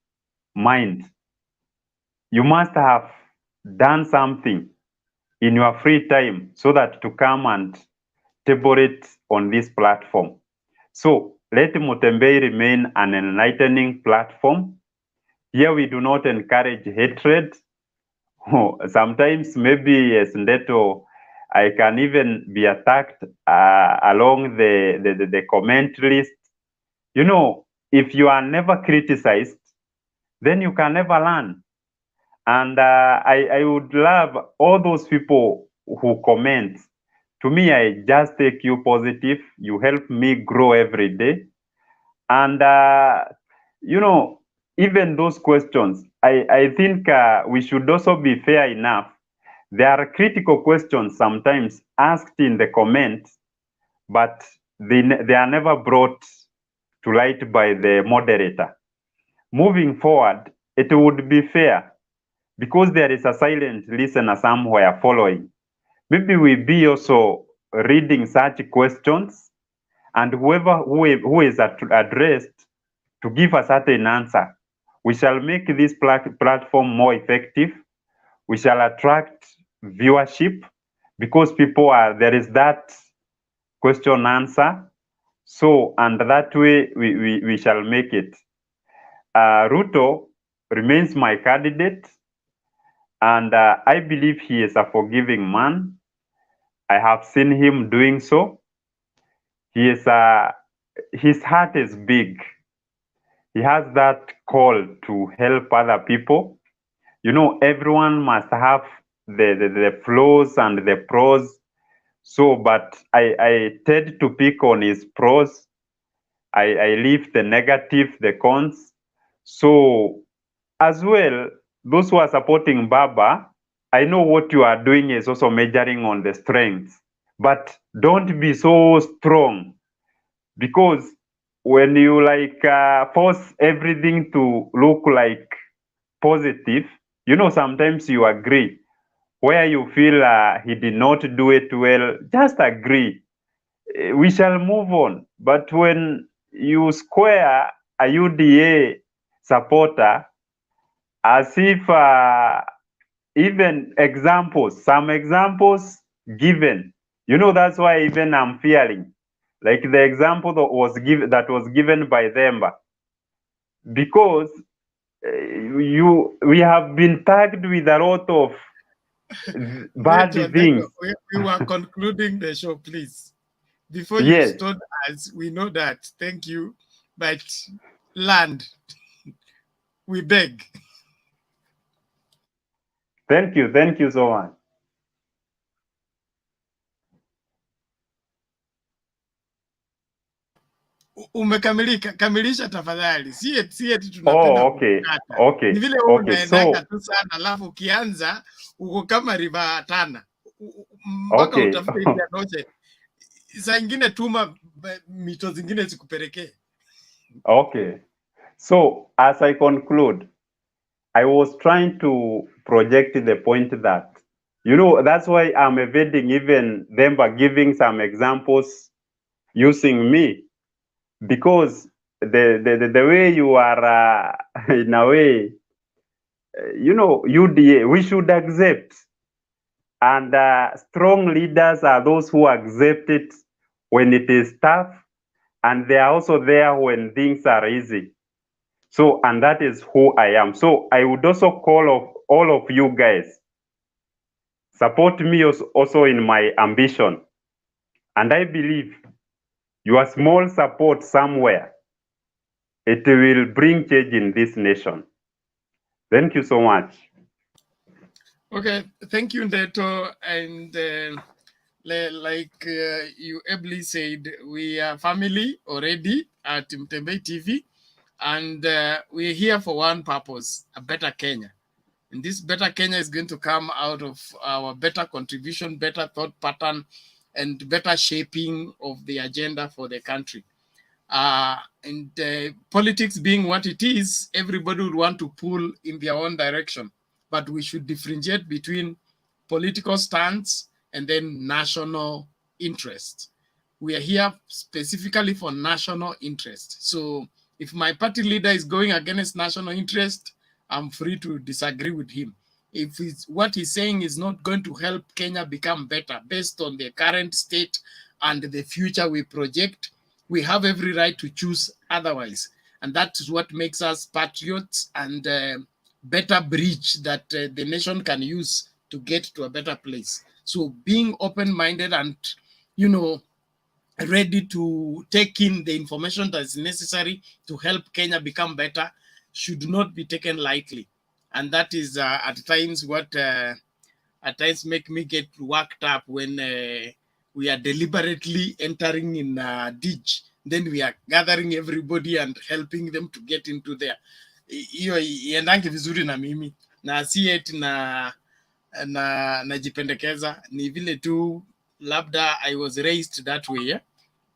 mind. You must have done something in your free time so that to come and table it on this platform. So let Mutembei remain an enlightening platform. Here we do not encourage hatred. Sometimes maybe as Ndeto, I can even be attacked along the comment list. You know, if you are never criticized, then you can never learn. And I would love all those people who comment. To me, I just take you positive. You help me grow every day. And, you know, even those questions, I think we should also be fair enough. There are critical questions sometimes asked in the comments, but they are never brought to light by the moderator. Moving forward, it would be fair because there is a silent listener somewhere following. Maybe we be also reading such questions, and whoever who is addressed to give a certain answer, we shall make this platform more effective. We shall attract viewership because people are, there is that question answer. So, and that way we shall make it. Ruto remains my candidate, and I believe he is a forgiving man. I have seen him doing so. He is his heart is big. He has that call to help other people. You know, everyone must have the flaws and the pros. So, but I tend to pick on his pros. I leave the negative, the cons. So, as well, those who are supporting Baba, I know what you are doing is also measuring on the strengths. But don't be so strong, because when you like force everything to look like positive, you know, sometimes you agree. Where you feel he did not do it well, just agree. We shall move on. But when you square a UDA supporter as if even examples, some examples given, you know, that's why even I'm fearing, like the example that was given by Themba, because we have been tagged with a lot of bad things. We were concluding the show, please. Before you Yes. start us, we know that. Thank you. But land, we beg. Thank you so much. Umekamilika, kamilisha tafadhali. Si eti tunapenda kukata. Okay. Ni vile wewe unaendaga tu sana, alafu ukianza uko kama riba Tana. Mpaka utafute ile noche. Saa ingine tuma mito zingine zikupelekee. Okay. So as I conclude, I was trying to project the point that, you know, that's why I'm evading even them by giving some examples using me, because the way you are in a way, you know, UDA, we should accept. And strong leaders are those who accept it when it is tough, and they are also there when things are easy. So, and that is who I am. So I would also call all of you guys, support me also in my ambition. And I believe your small support somewhere, it will bring change in this nation. Thank you so much. Okay, thank you, Ndeto. And like you ably said, we are family already at Mtembei TV, and we're here for one purpose: a better Kenya. And this better Kenya is going to come out of our better contribution, better thought pattern, and better shaping of the agenda for the country. And politics being what it is, everybody would want to pull in their own direction. But we should differentiate between political stance and then national interest. We are here specifically for national interest. So if my party leader is going against national interest, I'm free to disagree with him. If what he's saying is not going to help Kenya become better based on the current state and the future we project, we have every right to choose otherwise. And that is what makes us patriots and better bridge that the nation can use to get to a better place. So being open-minded and, ready to take in the information that is necessary to help Kenya become better should not be taken lightly. And that is at times what at times make me get worked up when we are deliberately entering in a ditch. Then we are gathering everybody and helping them to get into there. Hiyo iendange vizuri na mimi na si eti najipendekeza, ni vile tu labda I was raised that way,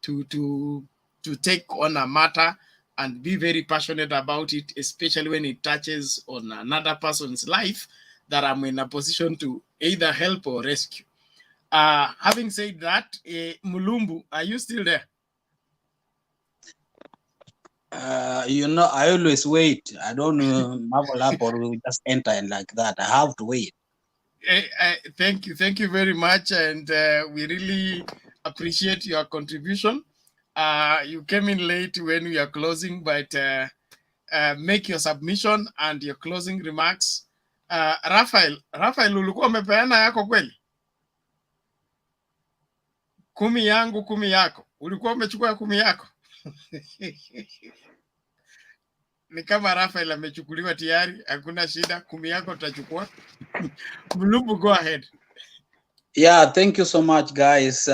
to take on a matter and be very passionate about it, especially when it touches on another person's life that I'm in a position to either help or rescue. Having said that, Mulumbu, are you still there? I always wait. I don't marvel up or just enter and like that. I have to wait. Thank you very much, and we really appreciate your contribution. You came in late when we are closing, but make your submission and your closing remarks. Rafael, ulikuwa umepeana yako kweli? 10 yangu 10 yako. Ulikuwa umechukua 10 yako? Ni kama Rafael amechukuliwa tayari, hakuna shida, 10 yako tutachukua. Mulumbu, go ahead. Yeah, thank you so much, guys.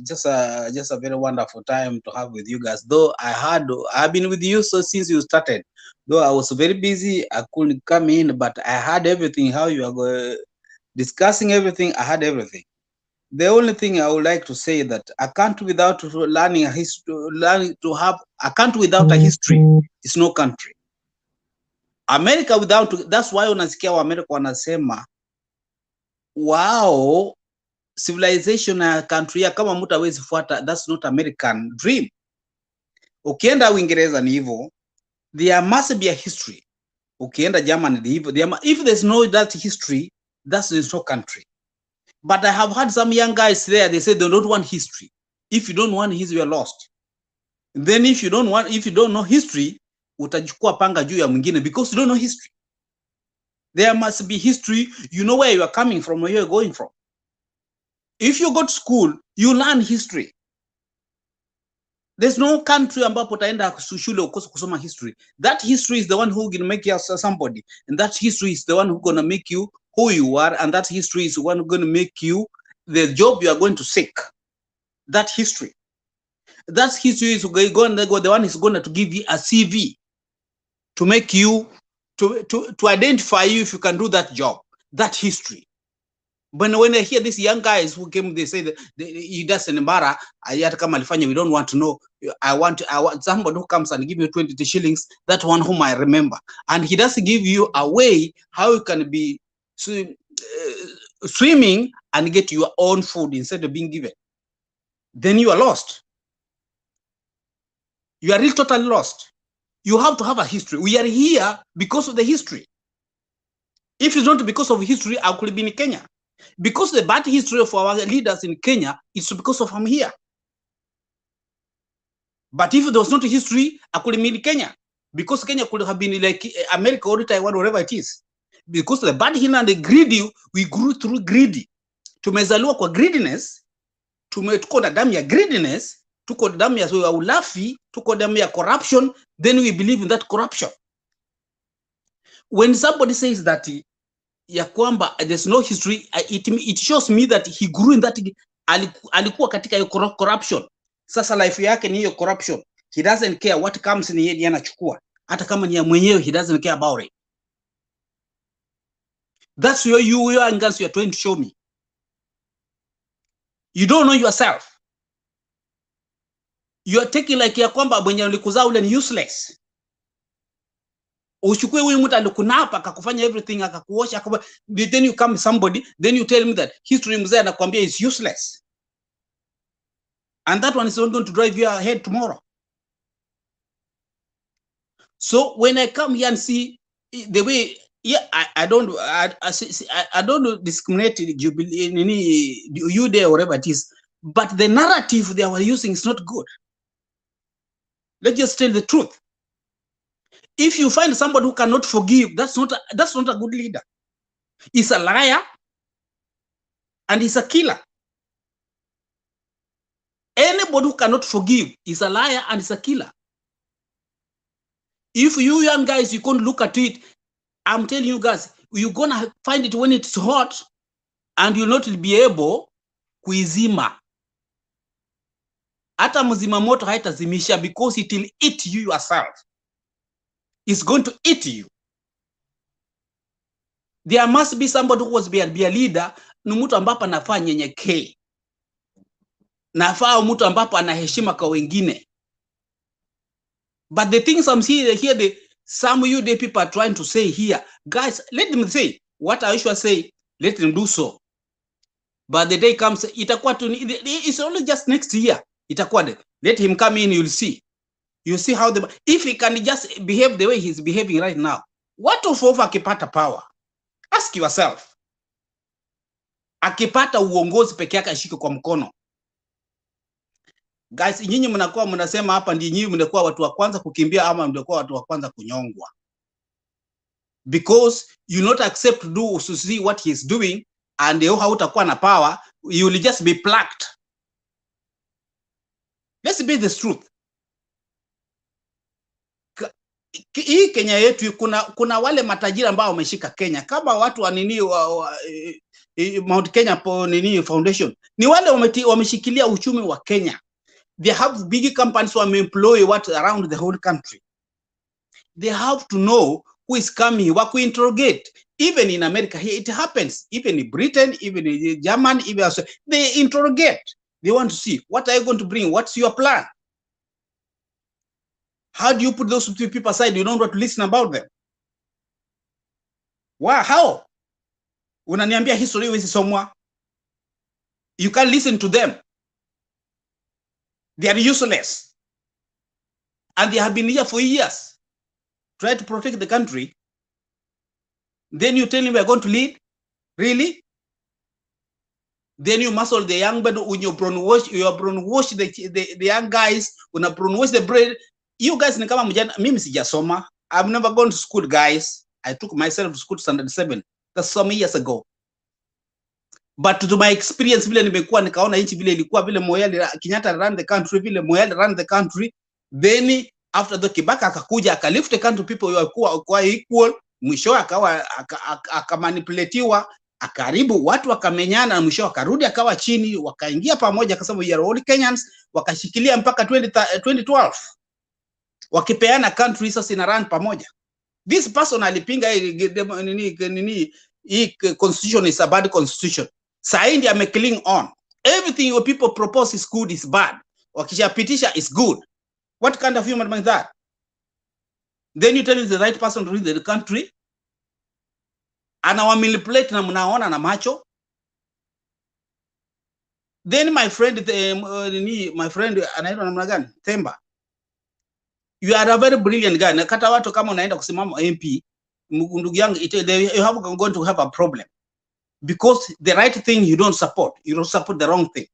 Just a very wonderful time to have with you guys. Though I've been with you since you started. Though I was very busy, I couldn't come in, but I had everything. How you are discussing everything, I had everything. The only thing I would like to say that a country without learning a history, a country without a history is no country. America without, that's why unasikia wa America wanasema wow, civilization ya country ya kama mtu hawezi fuata, that's not American dream. Ukienda Uingereza ni hivyo, there must be a history. Ukienda Germany ni hivyo, if there's no that history, that's no country. But I have had some young guys there, they say they don't want history. If you don't want history, you're lost. Then if you don't know history, utajukua panga juu ya mwingine because you don't know history. There must be history. You know where you are coming from, where you're going from. If you go to school, you learn history. There's no country ambapo utaenda shule ukose kusoma history. That history is the one who can make you somebody, and that history is the one who's gonna make you who you are, and that history is the one who's gonna make you the job you are going to seek. That history is the one who's going to give you a CV to make you to identify you if you can do that job. That history. When I hear these young guys who came, they say that he doesn't matter. We don't want to know. I want somebody who comes and give you 20 shillings. That one whom I remember, and he doesn't give you a way how you can be swimming and get your own food instead of being given. Then you are lost. You are really totally lost. You have to have a history. We are here because of the history. If it's not because of history, I could be in Kenya. Because the bad history of our leaders in Kenya, it's because of I'm here. But if there was not a history, I could be in Kenya. Because Kenya could have been like America or Taiwan, whatever it is. Because the bad history and the greedy, we grew through greedy. Tumezaliwa kwa greediness, tuko na damu ya greediness, tuko damu ya ulafi, tuko damu ya corruption, then we believe in that corruption. When somebody says that ya kwamba there's no history, it shows me that he grew in that alikuwa katika hiyo corruption. Sasa life yake ni hiyo corruption. He doesn't care what comes ni yeye anachukua. Hata kama ni ya mwenyewe, he doesn't care about it. That's where you are trying to show me. You don't know yourself. You are taking like ya kwamba mwenye ulikuzaa ule ni useless. Uchukue huyu mtu alikunapa akakufanya everything akakuosha then you come somebody then you tell me that history mzee anakuambia is useless. And that one is not going to drive you ahead tomorrow. So when I come here and see the way, yeah, I don't discriminate you there or whatever it is, but the narrative they were using is not good. Let's just tell the truth. If you find somebody who cannot forgive, that's not a good leader. He's a liar and he's a killer. Anybody who cannot forgive is a liar and is a killer. If you young guys, you can't look at it, I'm telling you guys, you're gonna find it when it's hot and you'll not be able kuizima. Hata mzima moto haitazimisha because it will eat you yourself. It's going to eat you. There must be somebody who was be a leader, ni mtu ambapo anafaa nyenyekee. Nafaa mtu ambapo anaheshima kwa wengine. But the things I'm seeing here, some of you people are trying to say here, guys, let them say what I usually say, let them do so. But the day comes, it's only just next year. Let him come in, you'll see. You see how if he can just behave the way he's behaving right now, what of akipata power? Ask yourself. Akipata uongozi peke yake ashike kwa mkono. Guys, nyinyi mnakuwa mnasema hapa ndi nyinyi mnakuwa watu wa kwanza kukimbia ama mnakuwa watu wa kwanza kunyongwa. Because you not accept to see what he's doing and hautakuwa na power, you will just be plucked. Let's be the truth. Hii Kenya yetu kuna wale matajiri ambao wameshika Kenya kama watu wa nini Mount Kenya Foundation. Ni wale wameshikilia uchumi wa Kenya. They have big companies who employ around the whole country. They have to know who is coming, what we interrogate. Even in America, here it happens. Even in Britain, even in Germany, even Australia, they interrogate. They want to see, what are you going to bring? What's your plan? How do you put those two people aside? You don't want to listen about them. Why? How? Unaniambia history with someone. You can't listen to them. They are useless. And they have been here for years. Try to protect the country. Then you tell me we are going to lead? Really? Then you muscle the young men when you brainwash the young guys, when you brainwash the brain. You guys, mimi sijasoma. I've never gone to school, guys. I took myself to school standard 7. That's some years ago. But to my experience, vile nimekuwa nikaona nchi vile ilikuwa vile Kenyatta ran the country, vile Moyale ran the country. Then after the Kibaka akakuja akalift the country, people walikuwa equal. Mwisho akamanipulatiwa, akaribu watu wakamenyana, na mwisho akarudi akawa chini, wakaingia pamoja kwa sababu we are all Kenyans, wakashikilia mpaka 2012. Wakipeana country sasa ina run pamoja. This person alipinga hii constitution is a bad constitution. Saindi ame cling on. Everything your people propose is good, is bad. Wakishapitisha is good. What kind of human being is that? Then you tell me the right person to lead the country. Anawamanipulate na mnaona na macho. Then my friend anaitwa namna gani? Themba. You are a very brilliant guy. Nakata watu kama unaenda kusimama MP, ndugu yangu, you have going to have a problem. Because the right thing you don't support. You don't support the wrong thing.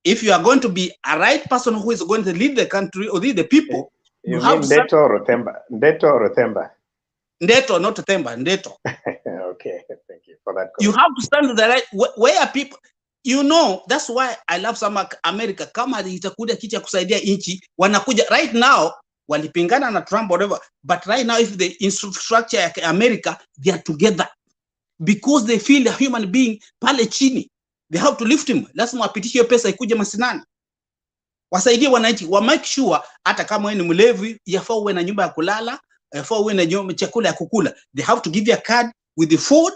If you are going to be a right person who is going to lead the country or lead the people, you have Ndeto or Themba? Ndeto or Themba? Ndeto, not Themba, Ndeto. Okay, thank you for that comment. You have to stand to the right where people, you know, that's why I love some America. Kama itakuja kitu ya kusaidia nchi, wanakuja right now, walipingana na Trump whatever, but right now if the infrastructure ya America, they are together because they feel a human being pale chini. They have to lift him. Lazima wapitishe hiyo pesa ikuje masinani. Wasaidie wananchi, wa make sure hata kama wewe ni mlevi, yafaa uwe na nyumba ya kulala, yafaa uwe na chakula ya kukula. They have to give you a card with the food,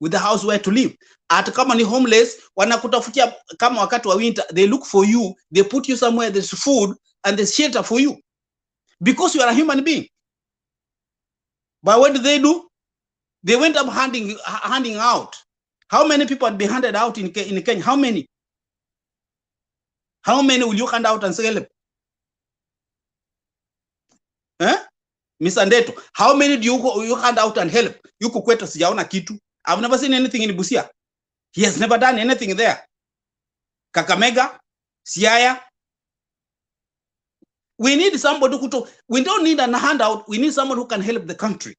with the house where to live. Hata kama ni homeless, wanakutafutia kama wakati wa winter, they look for you, they put you somewhere there's food and there's shelter for you. Because you are a human being. But what do? They went up handing out. How many people had been handed out in Kenya? How many? How many will you hand out and say help? Mr. Ndeto, how many do you hand out and help? Yuko kwetu sijaona kitu. I've never seen anything in Busia. He has never done anything there. Kakamega, Siaya. We need somebody we don't need a handout. We need someone who can help the country,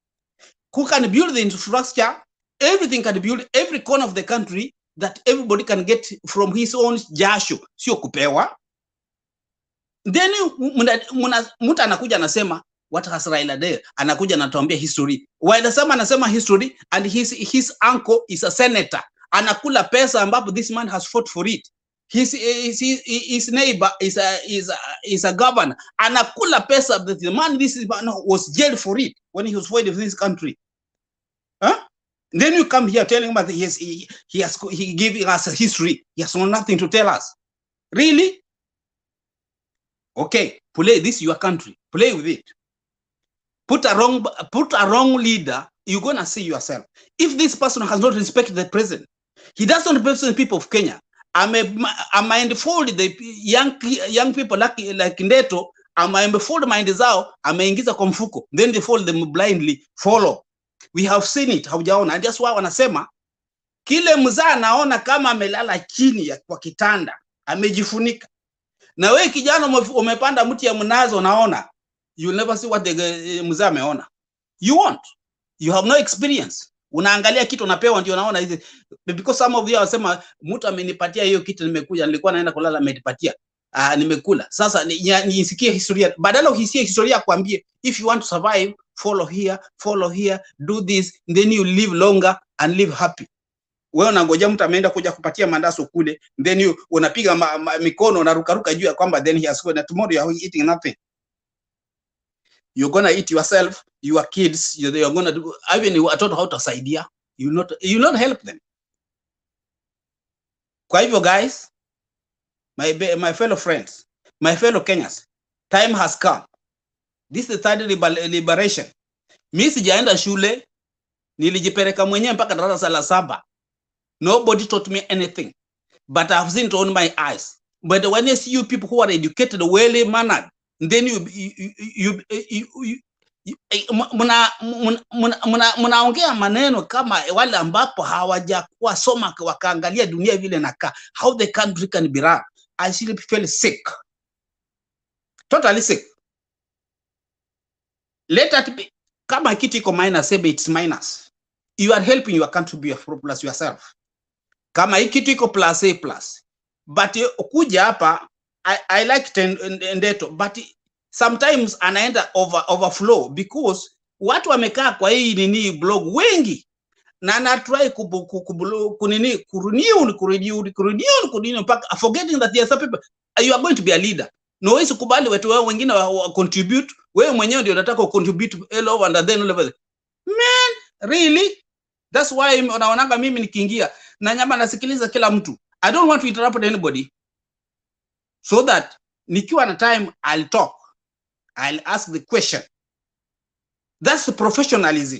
who can build the infrastructure. Everything can build every corner of the country that everybody can get from his own jasho, sio kupewa. Then mtu anakuja anasema what has Raila there? Anakuja anatuambia history. While some anasema history and his uncle is a senator. Anakula pesa ambapo this man has fought for it. His neighbor is a governor. Anakula pesa that the man was jailed for it when he was fighting for this country. Then you come here telling him that he giving us a history. He has nothing to tell us. Really? Okay, play this your country. Play with it. Put a wrong leader, you're gonna see yourself. If this person has not respected the president, he doesn't represent the people of Kenya. I might fold the young people like Ndeto. I might fold mind zao. Ameingiza kwa mfuko. Then they fold them blindly. Follow. We have seen it. Haujaona. And that's why wanasema kile mzaa anaona kama amelala chini kwa kitanda, amejifunika. Na wewe kijana umepanda mti ya mnazi unaona. You never see what the mzaa ameona. You won't. You have no experience. Unaangalia kitu unapewa ndio unaona hizi, because some of you wasema mtu amenipatia hiyo kitu nimekuja, nilikuwa naenda kulala amenipatia. Nimekula. Sasa nisikie historia. Badala uhisikie historia kwambie if you want to survive, follow here, do this, then you live longer and live happy. Wewe unangoja mtu ameenda kuja kupatia mandaso kule, then you unapiga mikono unarukaruka juu ya kwamba then he has gone, tomorrow you are eating nothing. You're gonna eat yourself, your kids, you're gonna do, even watoto hautasaidia, you not help them. Kwa hivyo guys, my fellow friends, my fellow Kenyans, time has come. This is the third liberation. Mimi sijaenda shule, nilijipeleka mwenyewe mpaka darasa la 7. Nobody taught me anything, but I've seen it on my eyes. But when I see you people who are educated, well mannered, then mnaongea maneno kama wale ambapo hawajakuwa soma wakaangalia dunia vile nakaa, how the country can be run. I still feel sick, totally sick. Let that be. Kama kitu iko minus, say it's minus. You are helping your country be plus yourself. Kama hii kitu iko plus, say plus. But kuja hapa, I like Ndeto, but sometimes anaenda overflow because watu wamekaa kwa hii nini blog wengi na na try kunini kurenew mpaka forgetting that there are some people. You are going to be a leader. No way kubali watu wao wengine wa contribute, wewe mwenyewe ndio unataka contribute all over and then level. Man, really? That's why unaonanga mimi nikiingia na nyama nasikiliza kila mtu. I don't want to interrupt anybody, so that nikiwa na time I'll talk, I'll ask the question. That's the professionalism.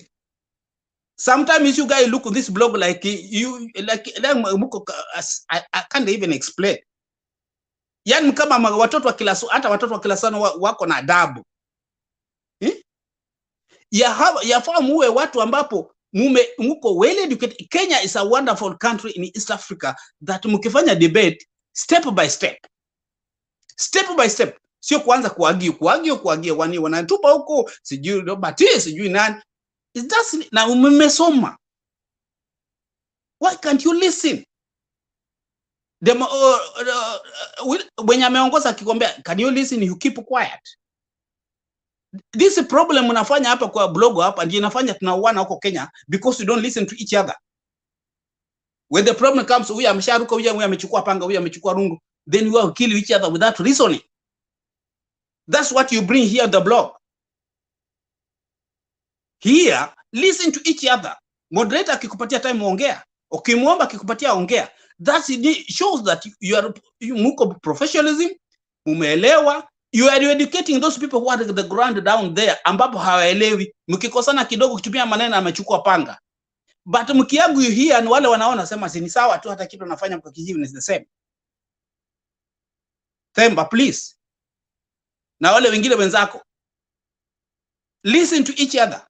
Sometimes you guys look at this blog like you I can't even explain. Yani kama watoto wa kila hata watoto wa kila sana wako na adabu. Yafahamu uwe watu ambapo muko well educated. Kenya is a wonderful country in East Africa that mkifanya debate step by step. Step by step. Sio kuanza kuagia wanatupa huko sijui robati sijui nani. It doesn't, na umemesoma. Why can't you listen? When ameongoza akikwambia can you listen, you keep quiet. This is a problem unafanya hapa kwa blog hapa ndio inafanya tunauana huko Kenya because you don't listen to each other. When the problem comes, huyu amesharuka, huyu amechukua panga, huyu amechukua rungu, then you will kill each other without reasoning. That's what you bring here on the blog. Here, listen to each other. Moderator akikupatia time ongea, ukimwomba akikupatia ongea. That shows that you muko professionalism, umeelewa. You are educating those people who are the ground down there, ambapo hawaelewi. Mkikosana kidogo kutumia maneno amechukua panga. But mkiagu here ni wale wanaona sema si ni sawa tu, hata kitu nafanya kwa kijivu is the same. Themba, please. Na wale wengine wenzako. Listen to each other.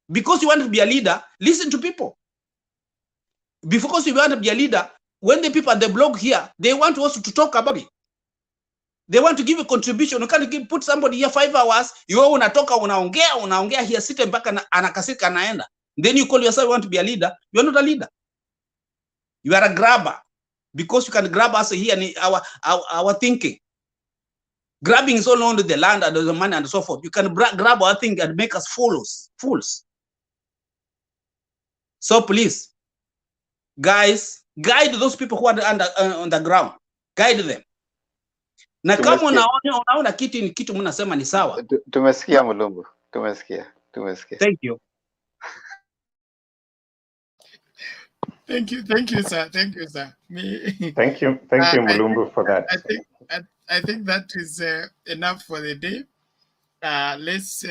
Because you want to be a leader, listen to people. Because you want to be a leader, when the people at the blog here, they want also to talk about it. They want to give a contribution. You can't put somebody here 5 hours, you unatoka unaongea here, sit mpaka anakasika naenda. Then you call yourself you want to be a leader. You are not a leader. You are a grabber. Because you can grab us here in our thinking. Grabbing is all only the land and the money and so forth. You can grab our thing and make us fools. So please, guys, guide those people who are on the ground. Guide them. Na kama unaona kitu mnasema ni sawa. Tumesikia Mulumbu. Tumesikia. Thank you. Thank you, sir. Thank you, Mulumbu, for that. I think that is enough for the day. Let's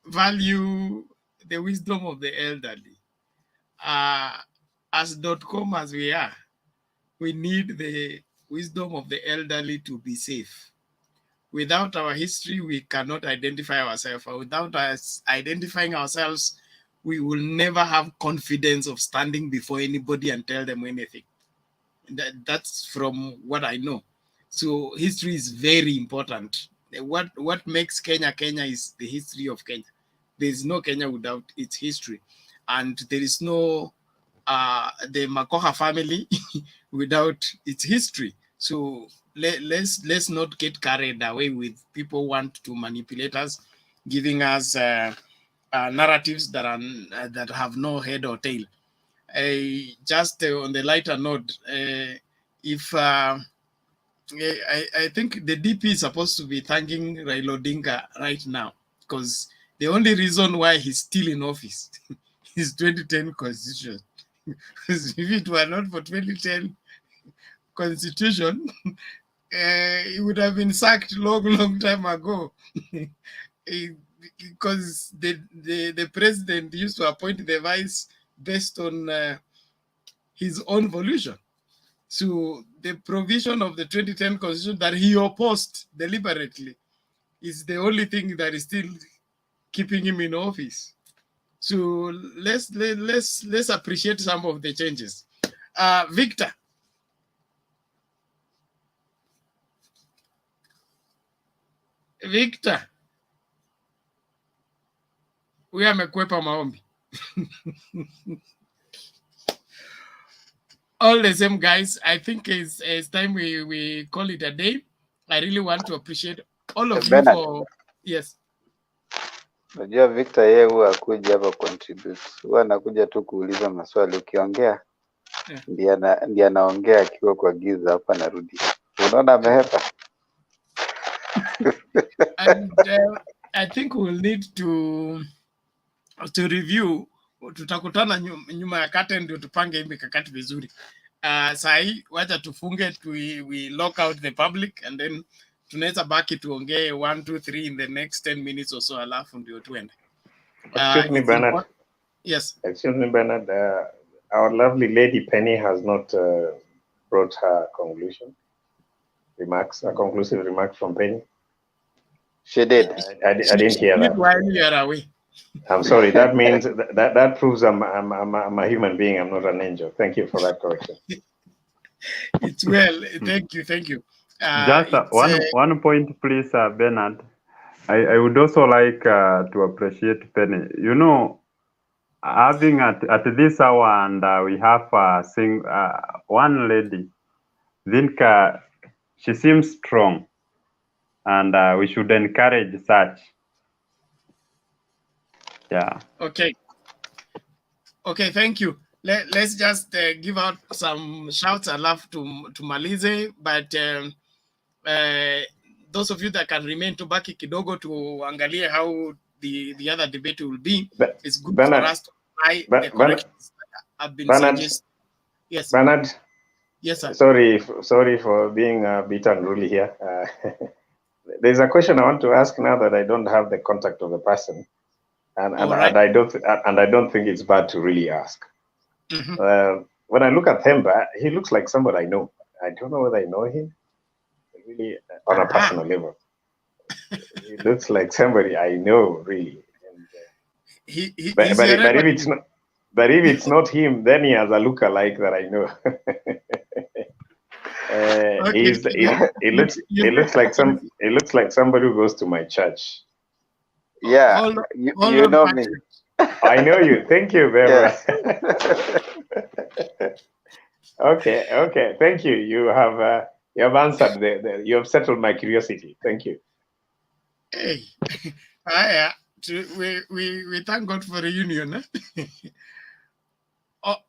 value the wisdom of the elderly. As .com as we are, we need the wisdom of the elderly to be safe. Without our history, we cannot identify ourselves. Without us identifying ourselves, we will never have confidence of standing before anybody and tell them anything. That's from what I know. So history is very important. What makes Kenya Kenya is the history of Kenya. There is no Kenya without its history. And there is no the Makoha family without its history. So let's not get carried away with people who want to manipulate us, giving us narratives that have no head or tail. Just on the lighter note, I think the DP is supposed to be thanking Raila Odinga right now, because the only reason why he's still in office is 2010 constitution. If it were not for 2010 constitution, he would have been sacked long time ago. Because the president used to appoint the vice based on his own volition. So the provision of the 2010 constitution that he opposed deliberately is the only thing that is still keeping him in office. So let's appreciate some of the changes. Victor. We amekwepa maombi. All the same, guys. I think it's time we call it a day. I really want to appreciate all of you for yes. Unajua Victor yeye huwa akuja hapa contribute. Huwa anakuja tu kuuliza maswali, ukiongea ndiye anaongea akiwa kwa giza hapa narudi. Unaona amehepa. And I think we'll need to review. Tutakutana nyuma ya curtain ndio tupange hii mikakati vizuri. Sahi wacha tufunge we lock out the public and then tunaweza baki tuongee 1 2 3 in the next 10 minutes or so, alafu ndio tuende. Excuse me, Bernard. Yes. Excuse me, Bernard. Our lovely lady Penny has not brought her conclusive remarks from Penny. She did. I didn't hear that. While you are away. I'm sorry. That means that proves I'm a human being. I'm not an angel. Thank you for that correction. It's well. Thank you. Just one point, please, Bernard. I would also like to appreciate Penny. You know, having at this hour, and we have one lady. Zinka, she seems strong, and we should encourage such. Yeah. Okay. Thank you. let's just give out some shouts and love to Malize, but those of you that can remain to baki kidogo to angalia how the other debate will be, it's good Bernard, for us to apply the corrections that have been suggested. Yes. Bernard. Yes, sir. Sorry for being a bit unruly here. There's a question I want to ask now that I don't have the contact of the person, and I don't think it's bad to really ask. When I look at Themba, he looks like somebody I know. I don't know whether I know him, really, on a personal level. He looks like somebody I know, really. And, but if it's not him, then he has a lookalike that I know. He looks like somebody who goes to my church. Yeah, you know me. I know you. Thank you very much. Okay. Thank you. You have answered. You have settled my curiosity. Thank you. Hey, we thank God for the union.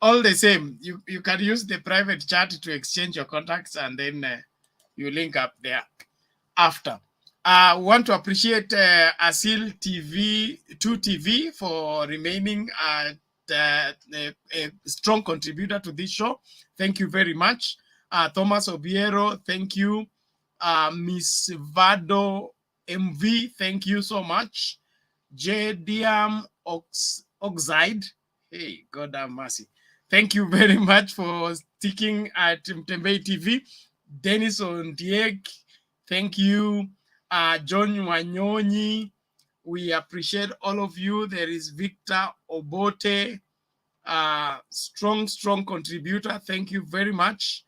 All the same, you can use the private chat to exchange your contacts, and then you link up there after. I want to appreciate Asil TV 2TV for remaining a strong contributor to this show. Thank you very much. Thomas Obiero, thank you. Miss Vado MV, thank you so much. JDM Oxide, hey, God have mercy. Thank you very much for sticking at Mtembei TV. Dennis Ondiek, thank you. John Wanyonyi, we appreciate all of you. There is Victor Obote, strong contributor. Thank you very much.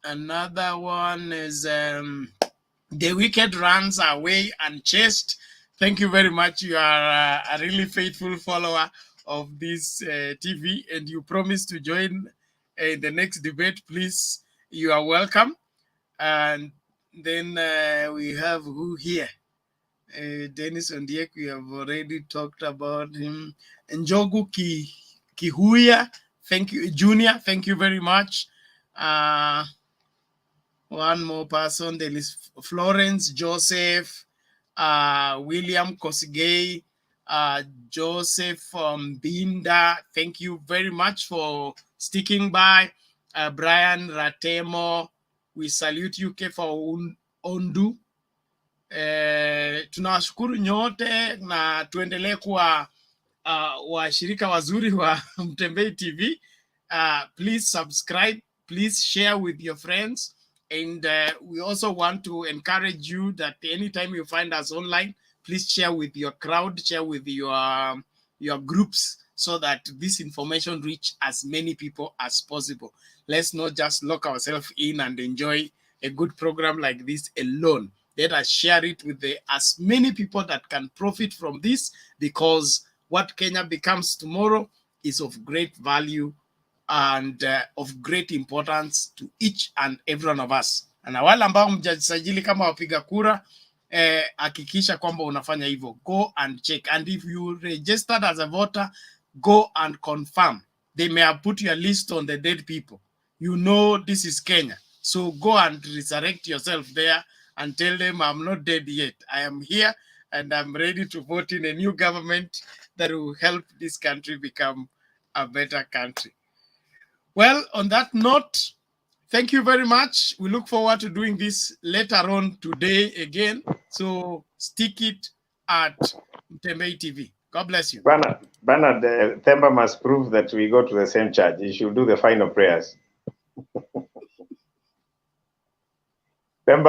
Another one is The Wicked Runs Away Unchased. Thank you very much. You are a really faithful follower of this TV, and you promise to join in the next debate. Please, you are welcome. And then we have who here? Dennis Ondiek, we have already talked about him. Njogu Kihuya, thank you. Junior, thank you very much. One more person, there is Florence Joseph, William Kosigei, Joseph Binda, thank you very much for sticking by. Brian Ratemo, we salute you for Ondu. Tunawashukuru nyote na tuendelee kuwa washirika wazuri wa Mtembei TV. Please subscribe, please share with your friends, and we also want to encourage you that anytime you find us online, please share with your crowd, share with your groups, so that this information reach as many people as possible. Let's not just lock ourselves in and enjoy a good program like this alone. Let us share it with as many people that can profit from this, because what Kenya becomes tomorrow is of great value and of great importance to each and every one of us. Na wale ambao mjasajili kama wapiga kura, hakikisha kwamba unafanya hivyo. Go and check. And if you registered as a voter, go and confirm. They may have put your list on the dead people. You know this is Kenya. So go and resurrect yourself there and tell them, I'm not dead yet. I am here and I'm ready to vote in a new government that will help this country become a better country. Well, on that note, thank you very much. We look forward to doing this later on today again. So stick it at Mtembei TV. God bless you. Bernard, Themba must prove that we go to the same church. He should do the final prayers. Themba